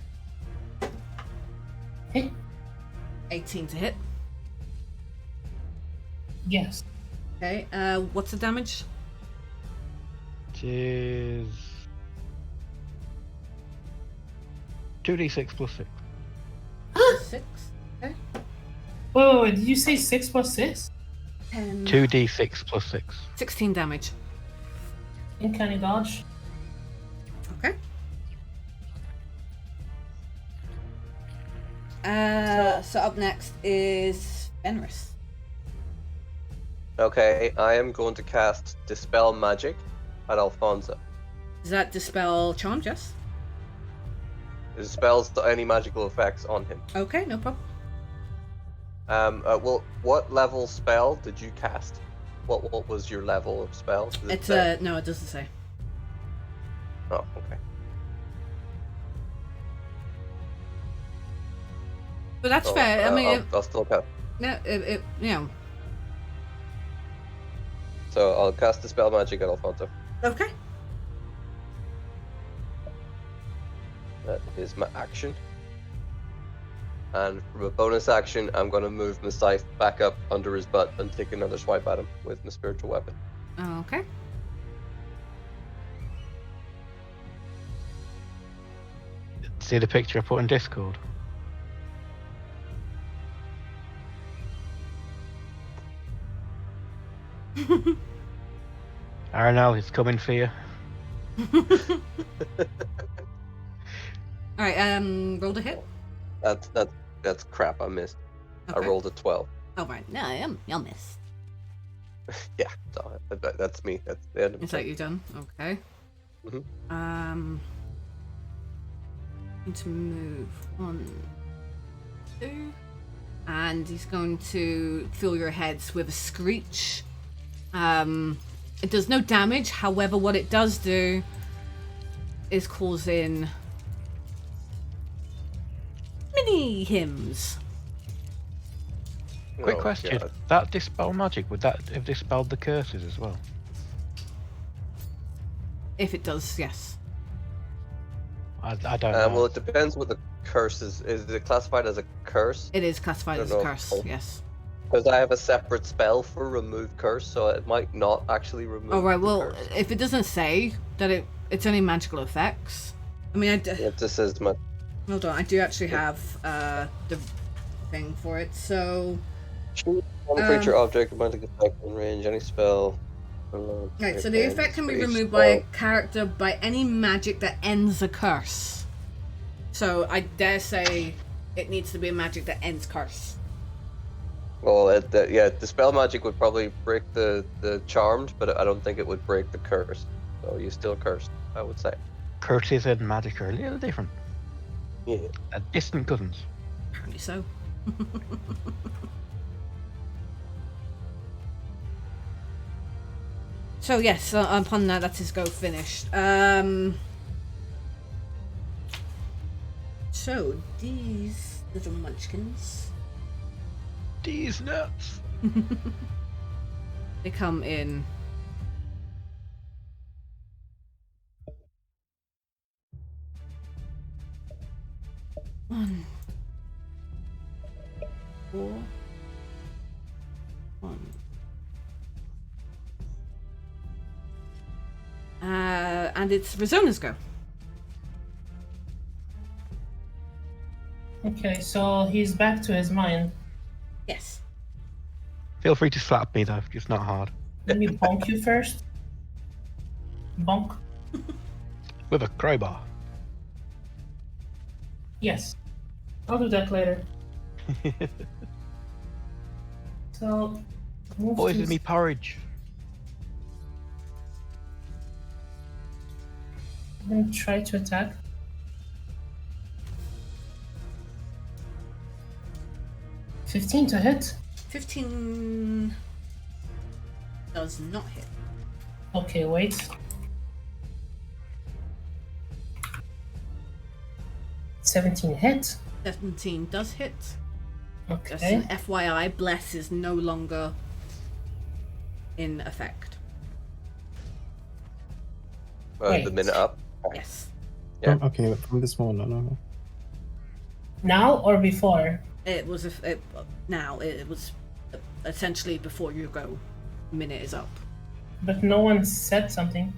Hey, 18 to hit. yes. Okay, what's the damage? It is 2d6 plus 6. 6. Okay. Wait, did you say 6 plus 6? 10. 2d6 plus 6. 16 damage. Uncanny dodge. Okay. So up next is Fenris. Okay, I am going to cast Dispel Magic at Alfonso. Does that dispel charm, Jess? It dispels any magical effects on him. Okay, no problem. Well, what level spell did you cast? What was your level of spell? Does it It's say? no, it doesn't say. Oh, okay. But that's So, fair. I mean, I'll still cast. you know. So I'll cast Dispel Magic at Alfonso. Okay. That is my action. And from a bonus action, I'm going to move my scythe back up under his butt and take another swipe at him with my spiritual weapon. Okay. See the picture I put in Discord? Aranel, it's coming for you. All right. Roll to hit. That's crap. I missed. Okay. I rolled a 12. Oh, right. No, you'll miss. Yeah, so that's me. That's the end of Is it. that you done? Okay. Mhm. Need to move 1, 2, and he's going to fill your heads with a screech. It does no damage. However, what it does do is cause in mini hymns. Quick Oh, question: God. that dispel magic, would that have dispelled the curses as well? If it does, yes. I don't know. Well, it depends what the curse is. Is it classified as a curse? It is classified I as don't a know. curse, yes. Because I have a separate spell for remove curse, so it might not actually remove. Oh, right, the well, curse. if it doesn't say that it's only magical effects. I mean, It just says my. hold on, I do actually have the thing for it, so... Choose one creature, object, romantic effect, in range, any spell. Right, so the effect can be removed by a character by any magic that ends a curse. So I dare say it needs to be a magic that ends curse. Well, the spell magic would probably break the charmed, but I don't think it would break the curse. So you still cursed, I would say. Curses and magic are a little different. Yeah. Distant cousins. Apparently so. So yes, upon that, that's his go finished. So these little munchkins, These nuts. they come in. One, 4, 1. And it's Rizona's go. Okay, so he's back to his mind. Yes. Feel free to slap me though, just not hard. Let me bonk you first. Bonk. With a crowbar. Yes. I'll do that later. So, move Poison to- me porridge. I'm gonna try to attack. 15 to hit. 15 does not hit. Okay, wait. 17 hit. 17 does hit. Just Okay. an FYI, Bless is no longer in effect. The Wait. minute up. Yes. Yeah. Oh, okay, but from this moment, no. Now or before? It was now. It was essentially before you go. Minute is up. But no one said something.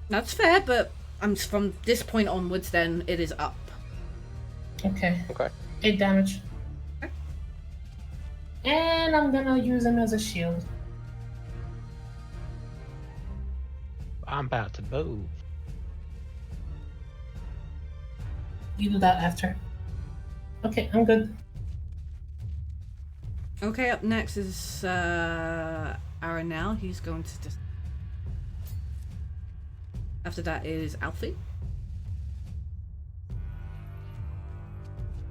That's fair, but from this point onwards, then it is up. Okay. Okay. 8 damage. Okay. And I'm gonna use him as a shield. I'm about to move. You do that after. Okay, I'm good. Okay, up next is Aranel. He's going to just. After that is Alfie,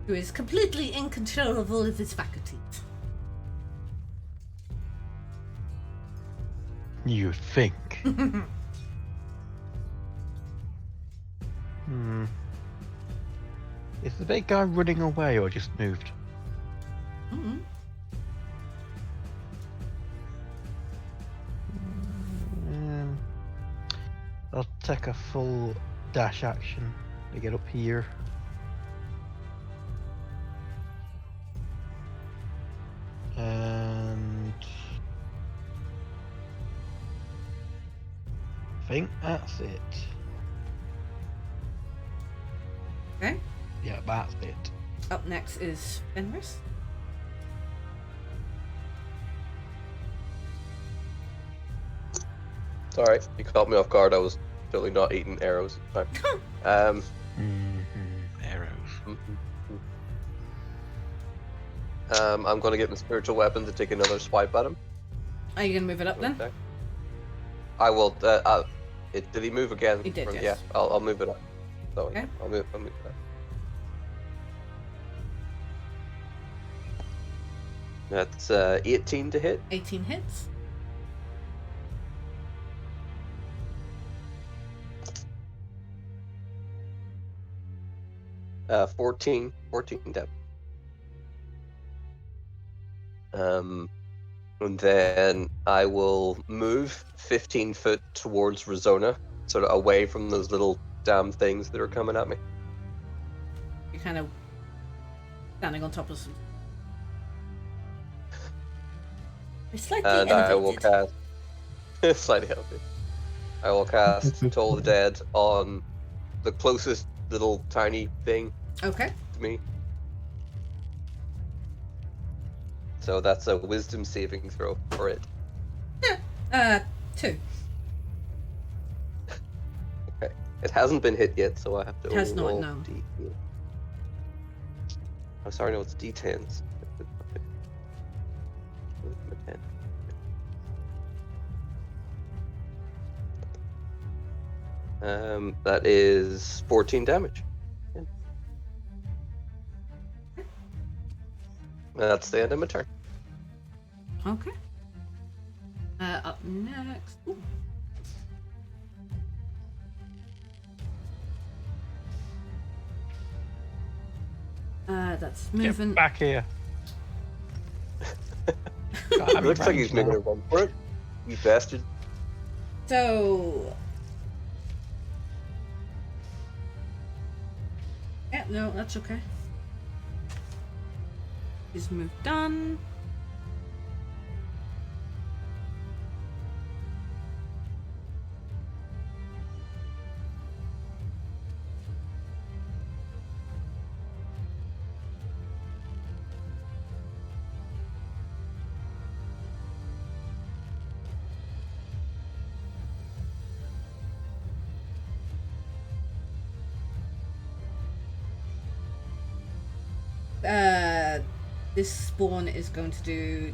who is completely in control of all of his faculties. You think? Is the big guy running away or just moved? Mm-hmm. I'll take a full dash action to get up here. And I think that's it. Okay. Yeah, that's it. Up next is Fenris. Sorry, you caught me off guard. I was totally not eating arrows. Arrows. I'm going to get my spiritual weapon to take another swipe at him. Are you gonna move it up then? Okay. I will. Did he move again? He did, Yeah, yes. I'll move it up. So Okay. I'll move it up. That's 18 to hit. 18 hits. Uh, 14 damage. And then I will move 15 foot towards Rizona, sort of away from those little damn things that are coming at me. You're kind of standing on top of some. It's slightly And elevated. I will cast slightly elevated. I will cast Toll the Dead on the closest little tiny thing Okay. to me. So that's a wisdom saving throw for it. 2. Okay. It hasn't been hit yet, so I have to It has not, roll no. D. I'm sorry, no, it's D10s. That is 14 damage. Yeah. That's the end of my turn. Okay. Up next. Ooh. That's moving. Get back here. It looks like he's making a run for it. You bastard. So. Yeah, no, that's okay. His move done. This spawn is going to do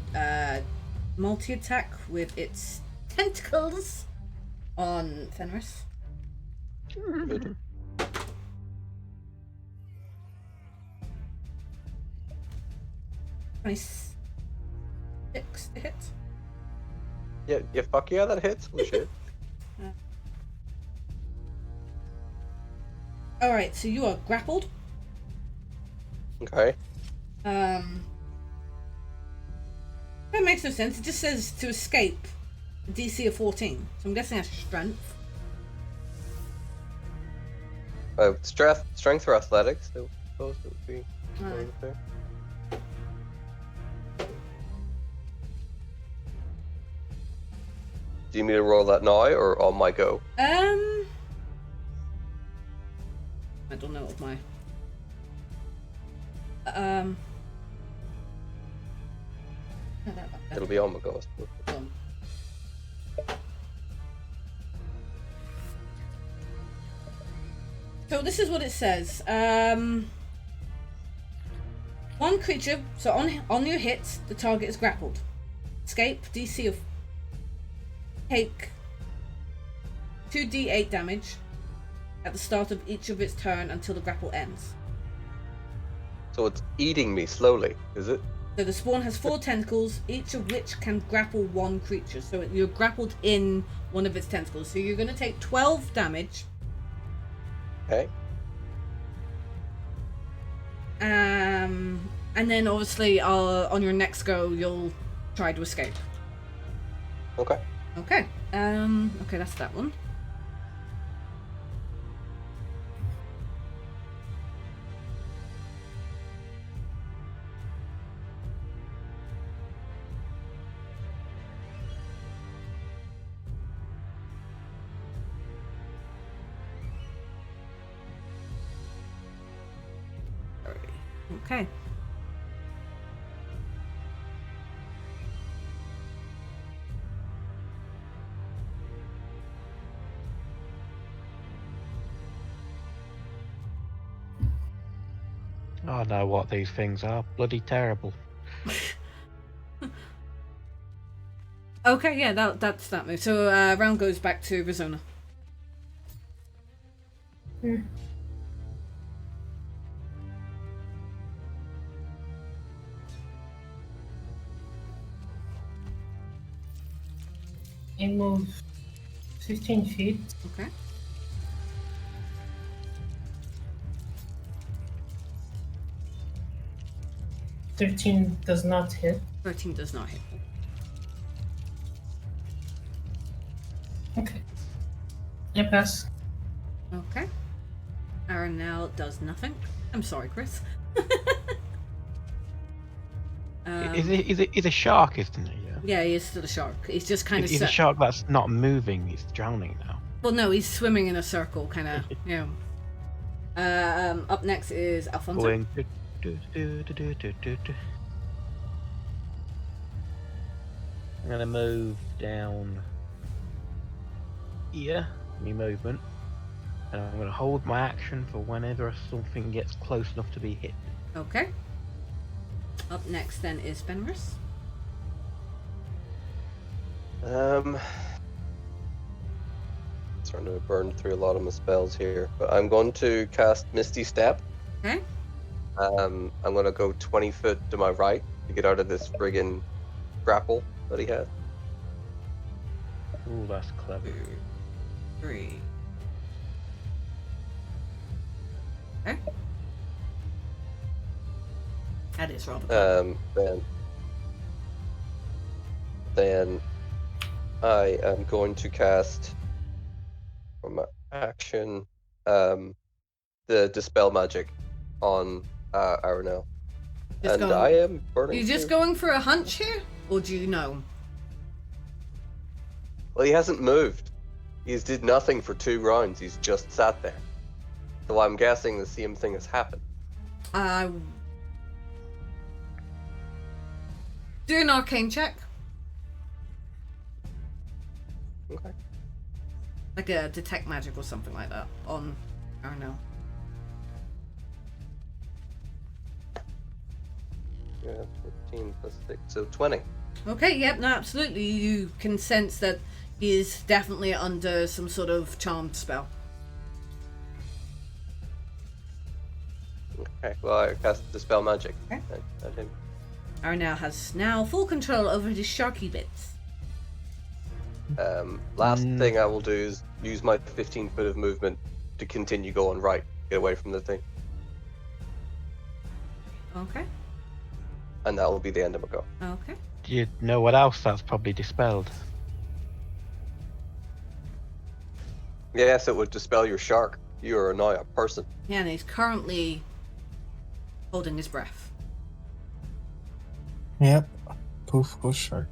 multi-attack with its tentacles on Fenris. Good. Six to hit. Yeah, fuck yeah, that hits. Holy shit. Alright, so you are grappled. Okay. That makes no sense. It just says to escape a DC of 14. So I'm guessing that's strength. Strength or athletics, I suppose it would be. Alright. There. Do you need to roll that now or on my go? I don't know what my It'll be on my go, I suppose. So this is what it says. One creature, so on your hit, the target is grappled. Escape, DC of take 2d8 damage at the start of each of its turn until the grapple ends. So it's eating me slowly, is it? So the spawn has 4 tentacles, each of which can grapple one creature. So you're grappled in one of its tentacles. So you're going to take 12 damage. Okay. And then obviously on your next go, you'll try to escape. Okay. Okay. Okay, that's that one. Okay. I know what these things are. Bloody terrible. Okay, yeah, that's that move. So round goes back to Rizona. I move 15 feet. Okay. $13 does not hit. 13 does not hit. Okay. I pass. Okay. Aaron now does nothing. I'm sorry, Chris. He's a shark, isn't he? Yeah. Yeah, he is still a shark. He's just kind of. He's a shark that's not moving. He's drowning now. Well, no, he's swimming in a circle, kind of. You know. Up next is Alfonso. Going. I'm gonna move down here, my movement, and I'm gonna hold my action for whenever something gets close enough to be hit. Okay. Up next then is Fenris. Starting to burn through a lot of my spells here, but I'm going to cast Misty Step. Okay. I'm gonna go 20 foot to my right to get out of this friggin' grapple that he has. Ooh, that's clever. 3. Okay. That is rather cool. Then I am going to cast from my action the Dispel Magic on Aranel. Just And going- I am burning. Are you just going for a hunch here? Or do you know? Well, he hasn't moved. He's did nothing for 2 rounds. He's just sat there. So I'm guessing the same thing has happened. Do an arcane check. Okay. Like a detect magic or something like that on Arno. Yeah, 15 plus 6, so 20. Okay, yep, no, absolutely. You can sense that he is definitely under some sort of charmed spell. Okay, well, I cast Dispel Magic Okay. at him. Arno has now full control over his sharky bits. Last thing I will do is use my 15 foot of movement to continue going right, get away from the thing. Okay, And that will be the end of my go. okay. Do you know what else that's probably dispelled? Yes, it would dispel your shark. You are now a person. Yeah, and he's currently holding his breath. Yep. Poof, go shark.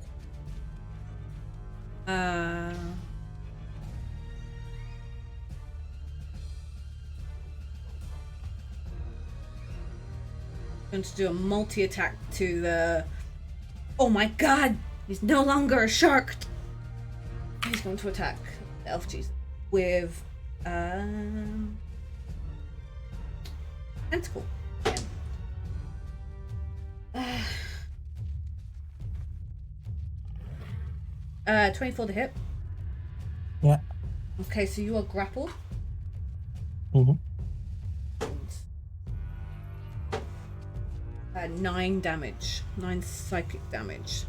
Going to do a multi-attack to the... Oh my god! He's no longer a shark! He's going to attack the elf cheese with... Tentacle. Yeah. 24 to hit. Yeah. Okay, so you are grappled. Mm-hmm. 9 damage. 9 psychic damage.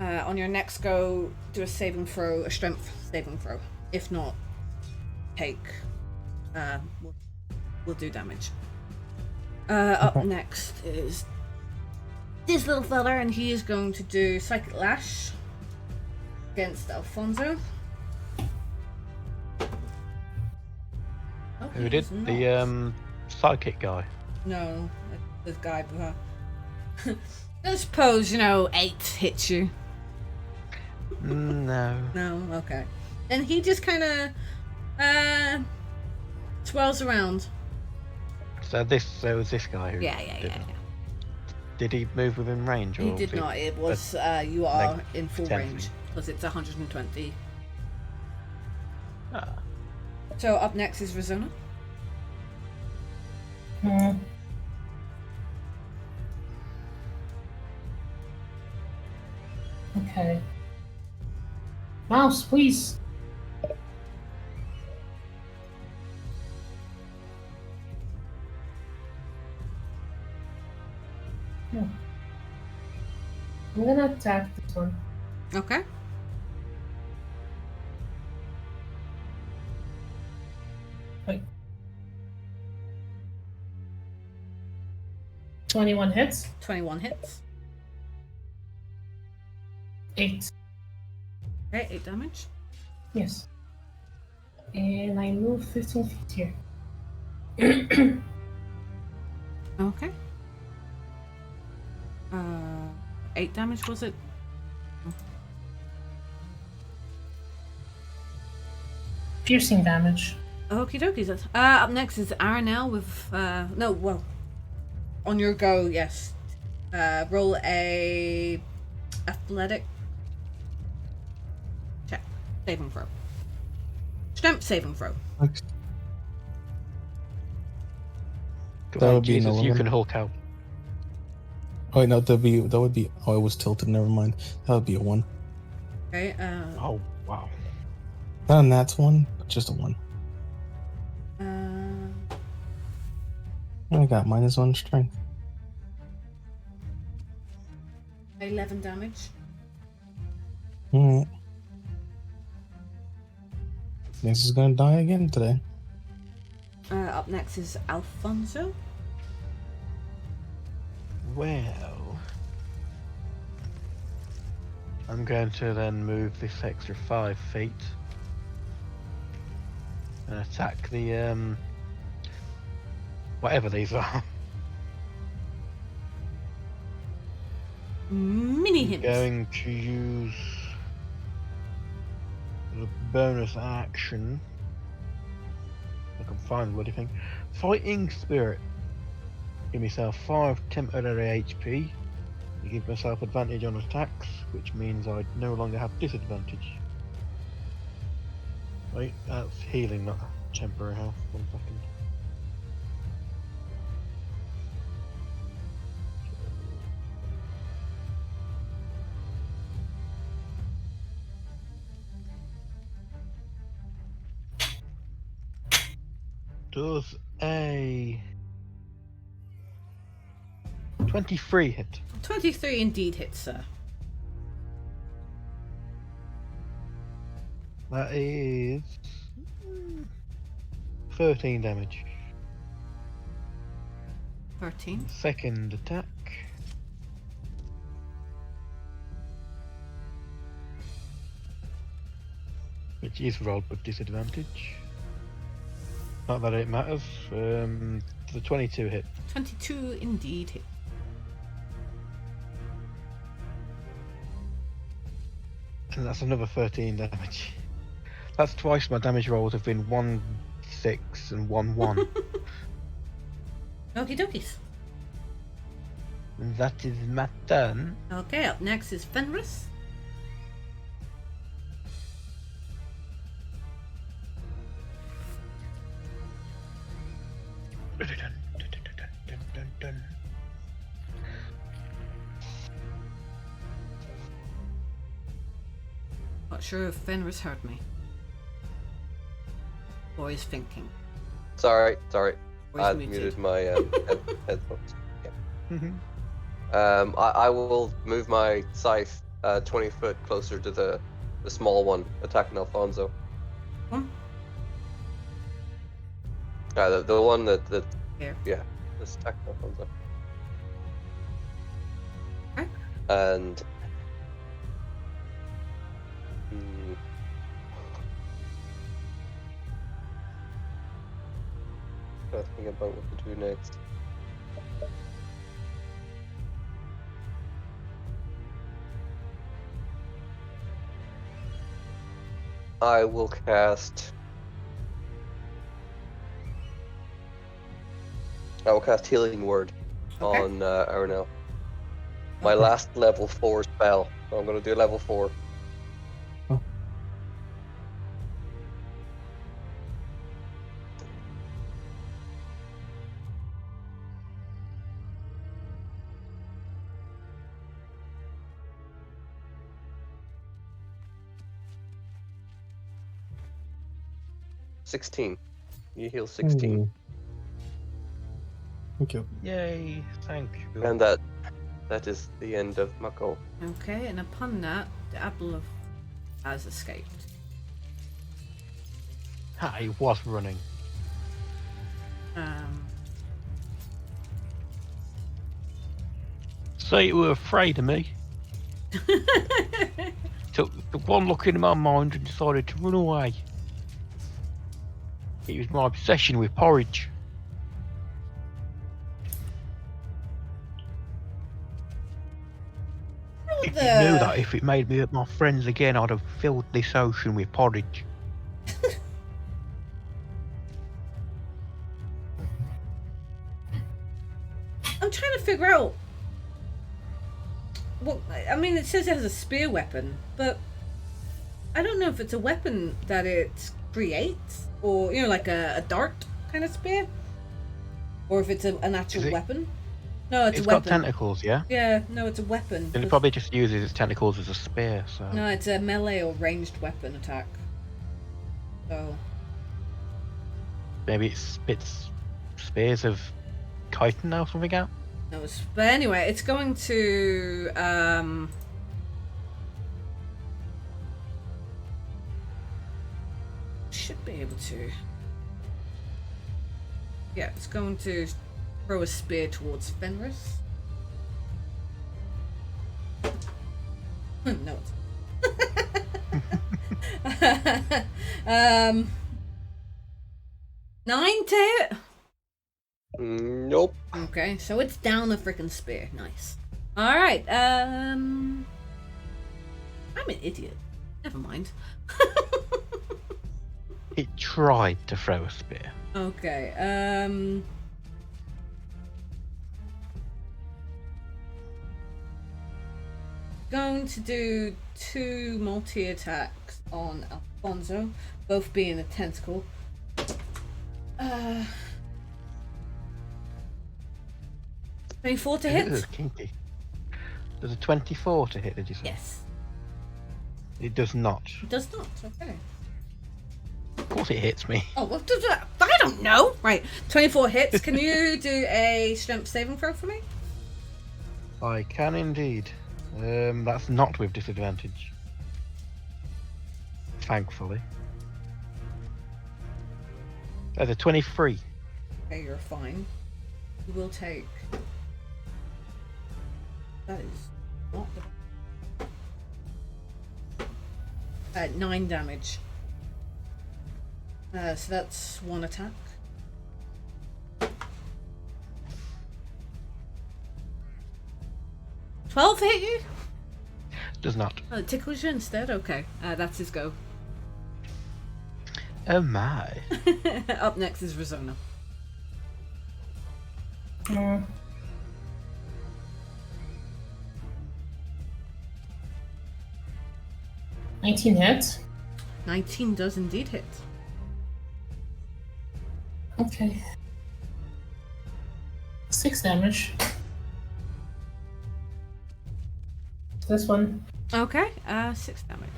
On your next go, do a saving throw, a strength saving throw. If not, take. We'll do damage. Up next is this little fella, and he is going to do Psychic Lash against Alfonso. Oh, Who he's did? not. The psychic guy. No, this guy. I suppose, 8 hits you. No. No, okay. And he just kind of swirls around. So it was this guy who. Yeah. Did he move within range? He or did was not. It was you are like in full 10 range feet? because it's 120. Ah. So up next is Rizona. mouse, please. No. I'm gonna attack this one. Okay. Wait. 21 hits. 21 hits. 8. Okay, 8 damage. Yes. And I move 15 feet here. Okay. 8 damage was it? Piercing damage. Okie dokies. Up next is Aranel with no, well, on your go, yes. Roll a athletic check, saving throw, strength saving throw. Come That on, would be an Jesus, you 11. can Hulk out. Oh wait, no, that would be. Oh, I was tilted. Never mind. That would be a 1. Okay. Oh, wow. Not a nat's 1, but just a 1. I got -1 strength. 11 damage. Alright. This is gonna die again today. Up next is Alfonso. Well, I'm going to then move this extra 5 feet and attack the whatever these are. Mini I'm hint. going to use the bonus action. I can find the bloody thing. Fighting Spirit. Give myself 5 temporary HP. I give myself advantage on attacks, which means I no longer have disadvantage. Wait, that's healing, not temporary health. 1 second. Does a 23 hit? 23 indeed hits, sir. That is 13 damage. 13. Second attack. Which is rolled with disadvantage. Not that it matters. The 22 hit. 22 indeed hit. And that's another 13 damage. That's twice my damage rolls have been 1, 6 and 1, 1. Okie dokies. And that is my turn. Okay, up next is Fenris. Not sure if Fenris heard me. Or is thinking. Sorry. Or I is muted my headphones. Mhm. I will move my scythe 20 foot closer to the small one attacking Alfonso. The one that Here. yeah, this attacking Alfonso. Okay. And gotta think about what to do next. I will cast Healing Word Okay. on Aranel. My last level 4 spell. So I'm gonna do level 4. Oh. 16. You heal 16. Hmm. Thank you. Yay! Thank you. And that is the end of Mako. Okay, and upon that, the apple of has escaped. He was running. So you were afraid of me. Took the one look into my mind and decided to run away. It was my obsession with porridge. If you knew that if it made me hurt my friends again, I'd have filled this ocean with porridge. I'm trying to figure out. Well, I mean, it says it has a spear weapon, but I don't know if it's a weapon that it creates, or like a dart kind of spear, or if it's an actual weapon. No, it's a weapon. It's got tentacles, yeah? Yeah, no, it's a weapon. And it probably just uses its tentacles as a spear, so... No, it's a melee or ranged weapon attack. So... Maybe it spits spears of chitin or something out? No, but anyway, it's going to... should be able to... Yeah, it's going to throw a spear towards Fenris. No, it's 9 to hit? Nope. Okay, so it's down the freaking spear. Nice. Alright, I'm an idiot. Never mind. It tried to throw a spear. Okay, going to do 2 multi-attacks on Alfonso, both being a tentacle. 24 to hit? Ooh, kinky. Does a 24 to hit, did you say? Yes. It does not. It does not, okay. Of course it hits me. Oh, what does that? I don't know! Right, 24 hits. Can you do a strength saving throw for me? I can indeed. That's not with disadvantage. Thankfully. There's a 23. Okay, you're fine. You will take... That is not the... 9 damage. So that's 1 attack. "12 hit you?" Does not. Oh, it tickles you instead? Okay, that's his go. Oh my. Up next is Rizona. 19 hits. 19 does indeed hit. Okay. 6 damage. This one. Okay, 6 damage.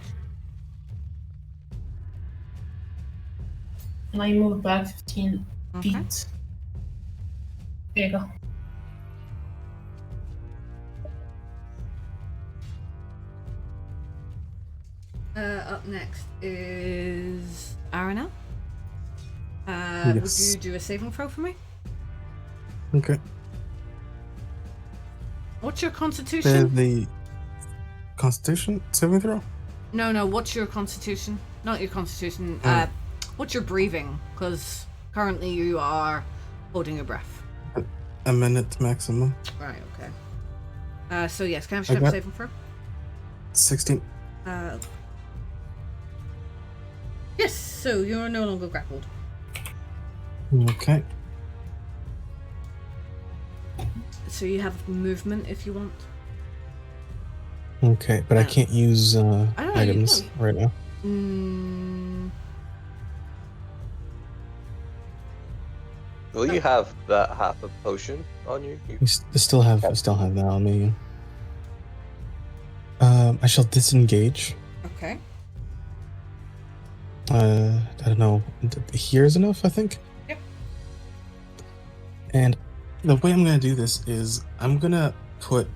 And I move back 15 Okay. feet. There you go. Up next is Arana. Yes. Would you do a saving throw for me? Okay. What's your constitution? The Constitution saving throw? No, what's your constitution? Not your constitution. What's your breathing? Because currently you are holding your breath. A minute maximum. Right, okay. So yes, can I have a strength saving throw? 16. Yes, so you're no longer grappled. Okay. So you have movement if you want. Okay, but I can't use items you right now. Well, you have that half a potion on you. I still have that on me. I shall disengage. Okay. I don't know, here is enough, I think. Yep. And the way I'm gonna do this is I'm gonna grab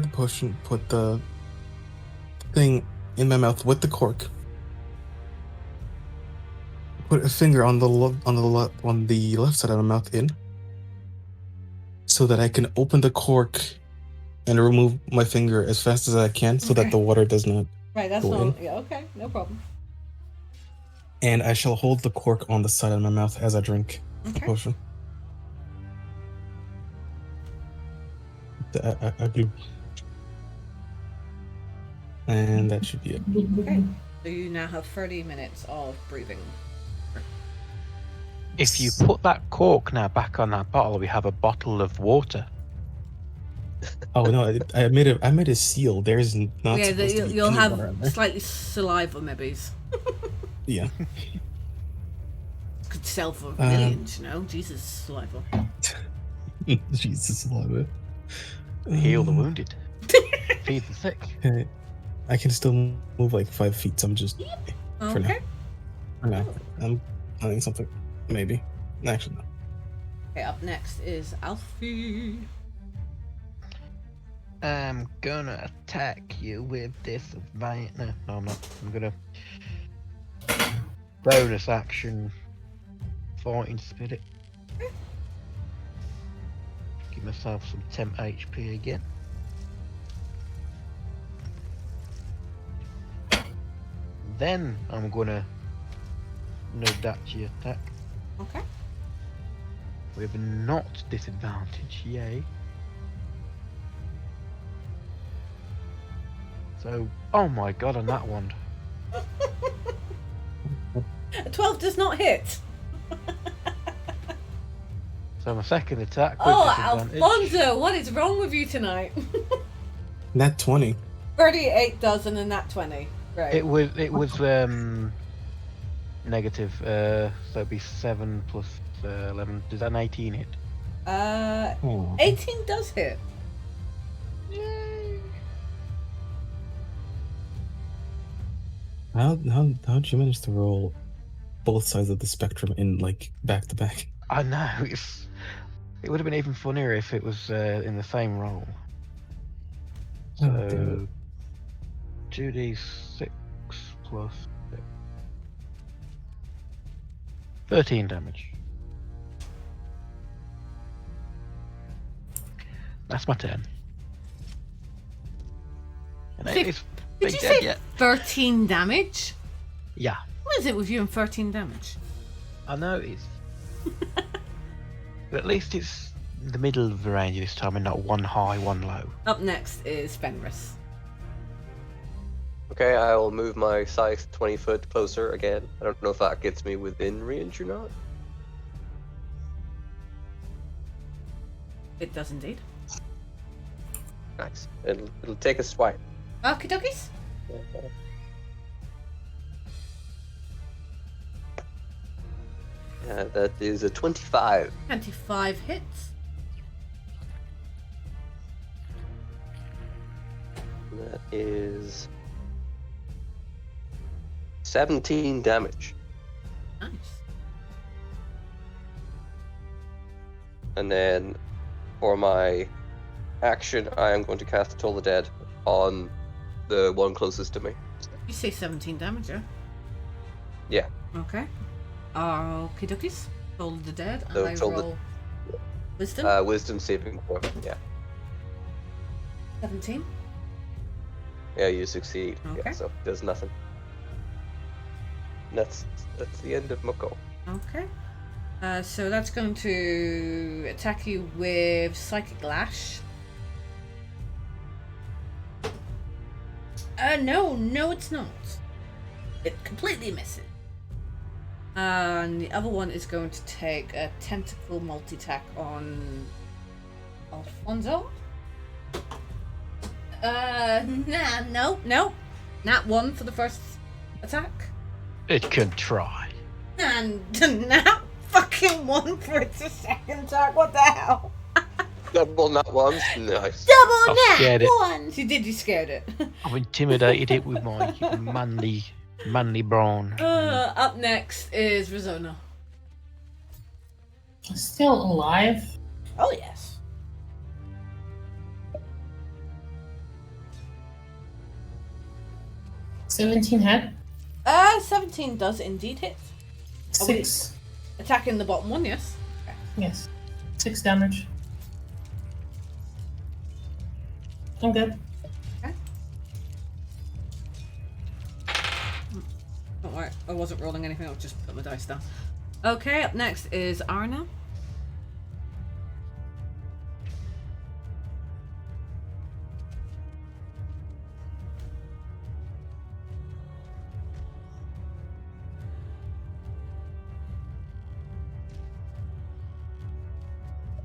the potion, put the thing in my mouth with the cork, put a finger on the left side of my mouth in, so that I can open the cork and remove my finger as fast as I can, so that the water does not Right, that's go not. in. Yeah, okay, no problem. And I shall hold the cork on the side of my mouth as I drink the Okay. potion. I do. And that should be it. Okay. So you now have 30 minutes of breathing. If you put that cork now back on that bottle, we have a bottle of water. Oh no! I made a seal. There's not Yeah, supposed to be you'll any have water in there. slightly saliva, maybe. Yeah. Could sell for millions, you know. Jesus, saliva. Jesus, love it. Heal the wounded. Feed the sick. Okay. I can still move like 5 feet. So I'm just for now. Okay. For now, I'm planning something. Maybe. Actually, no. Okay. Up next is Alfie. I'm gonna attack you with this advantage. No, I'm not. I'm gonna bonus action fighting spirit. Give myself some temp HP again. Then I'm gonna Nodachi attack Okay. with not disadvantage. Yay. So, oh my god, on that one. 12 does not hit. So my second attack with Oh, disadvantage. Alfonso, what is wrong with you tonight? Nat 20. 38 does and a nat 20. Right. It was negative. So it'd be 7 plus 11. Does that an 18 hit? Oh. 18 does hit. Yay! How'd you manage to roll both sides of the spectrum in like back to back? I know. It would have been even funnier if it was in the same roll. Oh, damn So 2d6 plus 6. 13 damage. That's my turn. And Did it's you big dead say yet. 13 damage? Yeah, What is it with you and 13 damage? I know it's. But at least it's the middle of the range this time and not one high, one low. Up next is Fenris. Okay, I will move my scythe 20 foot closer again. I don't know if that gets me within range or not. It does indeed. Nice. It'll take a swipe. Okie dokies. That is a 25. 25 hits. That is 17 damage. Nice. And then for my action, I am going to cast Toll the Dead on the one closest to me. You say 17 damage, yeah? Yeah. Okay. Okie dokies. Toll the Dead. And So I Toll the- roll Wisdom. Wisdom saving throw. Yeah. 17. Yeah, you succeed. Okay. Yeah, so does nothing. And that's the end of Moko. Okay. So that's going to attack you with Psychic Lash. No, it's not. It completely misses. And the other one is going to take a tentacle multi-attack on Alfonso. No. Nat 1 for the first attack. It can try. And nat fucking 1 for its second attack. What the hell? Double nat ones. Nice. Double I've scared nat it. 1. You scared it. I've intimidated it with my manly Manly brawn. Up next is Rizona. Still alive. Oh, yes. $17 hit. 17 does indeed hit. 6. Attacking the bottom one, yes. Yes. 6 damage. I'm good. Don't worry, I wasn't rolling anything, I was just putting my dice down. Okay, up next is Arna.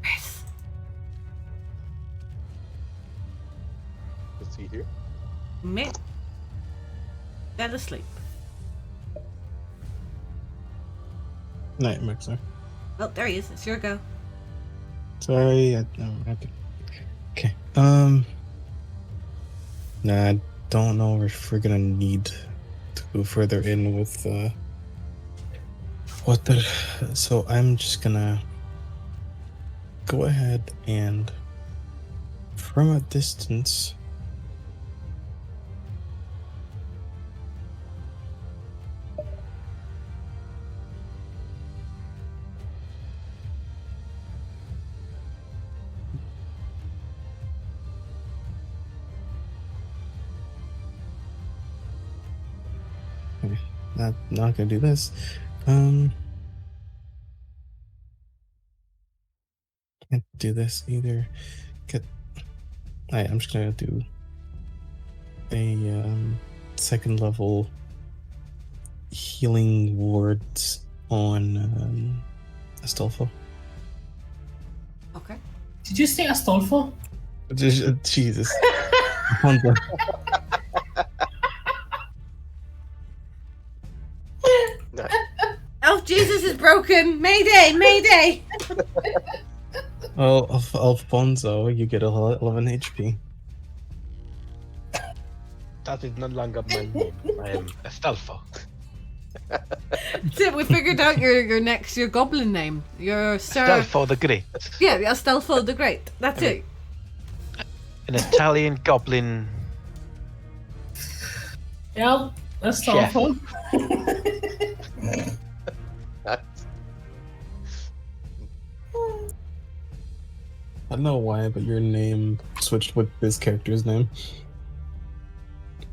Yes. Is he here? Me. Fell asleep. Night mixer. Oh, there he is. It's your go. Sorry, okay. Nah, I don't know if we're gonna need to go further in with what the. So I'm just gonna go ahead and from a distance. Not gonna do this. Can't do this either. I'm just gonna do a second level healing wards on Astolfo. Okay. Did you say Astolfo? Jesus. Oh, Jesus is broken! Mayday! Mayday! Oh, Alfonso, you get 11 HP. That is no longer my name. I am Astolfo. That's it, we figured out your goblin name. Your Sir... Astolfo the Great. Yeah, Astolfo the Great. That's it. An Italian goblin. Yep, Astolfo. I don't know why, but your name switched with this character's name.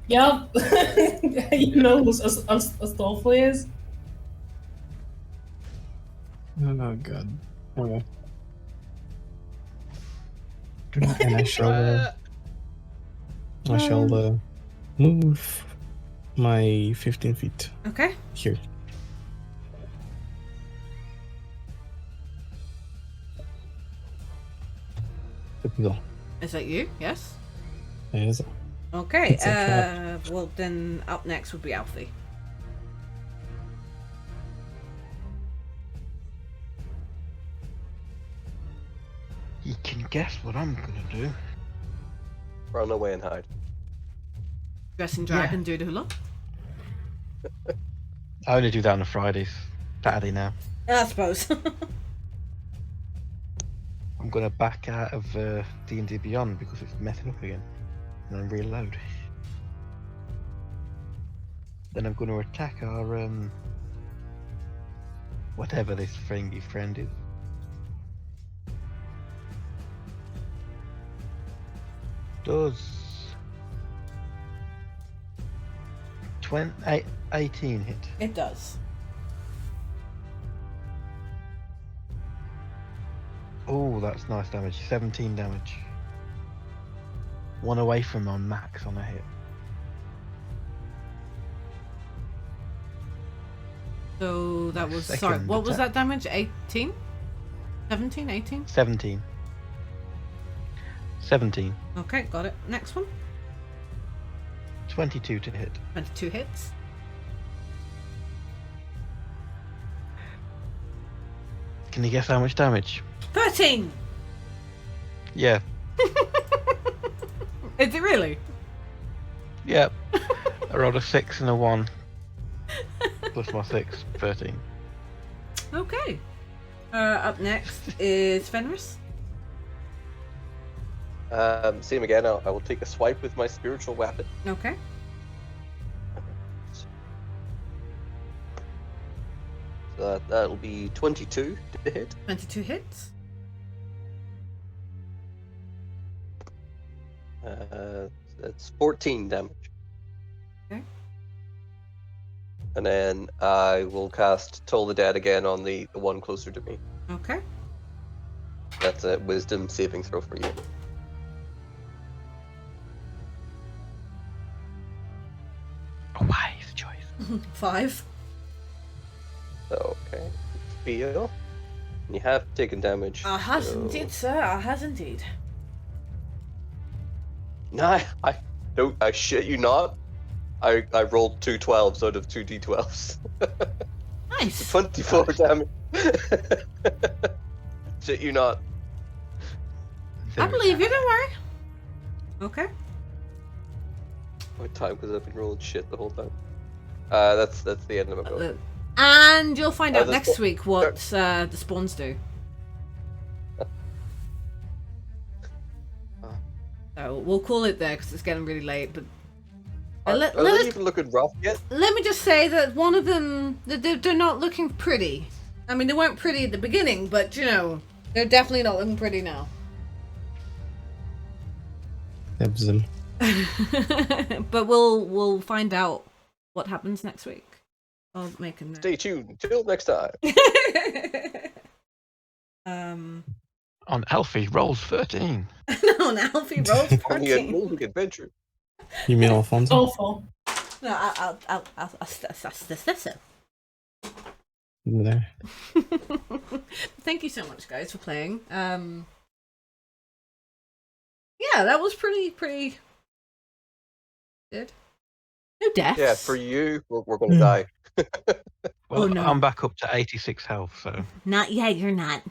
Yep. You know who Astolfo is? Oh god. Okay. And I shall move my 15 feet Okay. here. Go. Is that you? Yes? It is. Okay, It's a trap. well then up next would be Alfie. You can guess what I'm gonna do. Run away and hide. Dress in drag and do the hula. I only do that on the Fridays. Saturday now. I suppose. I'm gonna back out of D&D Beyond because it's messing up again. And then reload. Then I'm gonna attack our whatever this friendly friend is. Does 18 hit? It does. Oh, that's nice damage. 17 damage. One away from my max on a hit. So that was Second sorry. What was attack. that damage? 18? 17? 18? 17. 17. Okay, got it. Next one. 22 to hit. 22 hits. Can you guess how much damage? 13! Yeah. Is it really? Yep. I rolled a 6 and a 1. plus my 6, 13. Okay. Up next is Fenris. Same again. I will take a swipe with my spiritual weapon. Okay. So that'll be 22 to hit. 22 hits. That's 14 damage. Okay. And then I will cast Toll the Dead again on the one closer to me. Okay. That's a wisdom saving throw for you. A wise choice. 5. Okay. Feel. You have taken damage. I has so- indeed, sir. I has indeed. No, I don't. I shit you not. I rolled 2 12s out of 2 d12s. Nice. 24 damage. Shit you not. I believe you. Don't worry. Okay. What time? Because I've been rolling shit the whole time. That's the end of my go. And you'll find out the next spa- week what the spawns do. So we'll call it there because it's getting really late. But Are let they us- even looking rough yet? let me just say that one of them, they're not looking pretty. I mean, they weren't pretty at the beginning, but you know, they're definitely not looking pretty now. Ebs him. But we'll find out what happens next week. I'll make a note. Stay tuned until next time. On Alfie rolls 13. No, now if he rolls On the 14. amazing adventure. You mean Alfonso? Awful. No, I'll assess it. There. Thank you so much, guys, for playing. Yeah, that was pretty good. No deaths. Yeah, for you, we're gonna die. Well, Oh, no. I'm back up to 86 health, so. Not yet, you're not.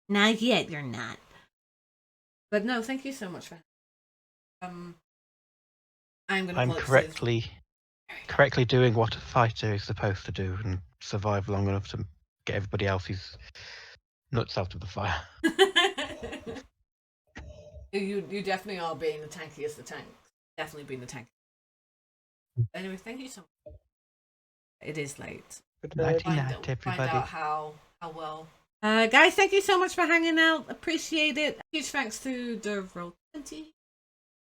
Not yet, you're not. But no, thank you so much for. I'm gonna. I'm call it correctly doing what a fighter is supposed to do and survive long enough to get everybody else's nuts out of the fire. You definitely are being the tankiest the tank. Definitely being the tank. Anyway, thank you so much. It is late. Nighty Find night, out everybody. how well. Guys, thank you so much for hanging out. Appreciate it. Huge thanks to the Roll20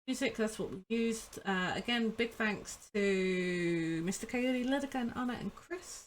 music. That's what we used. Again, big thanks to Mr. Coyote, Lydica, and Anna and Chris.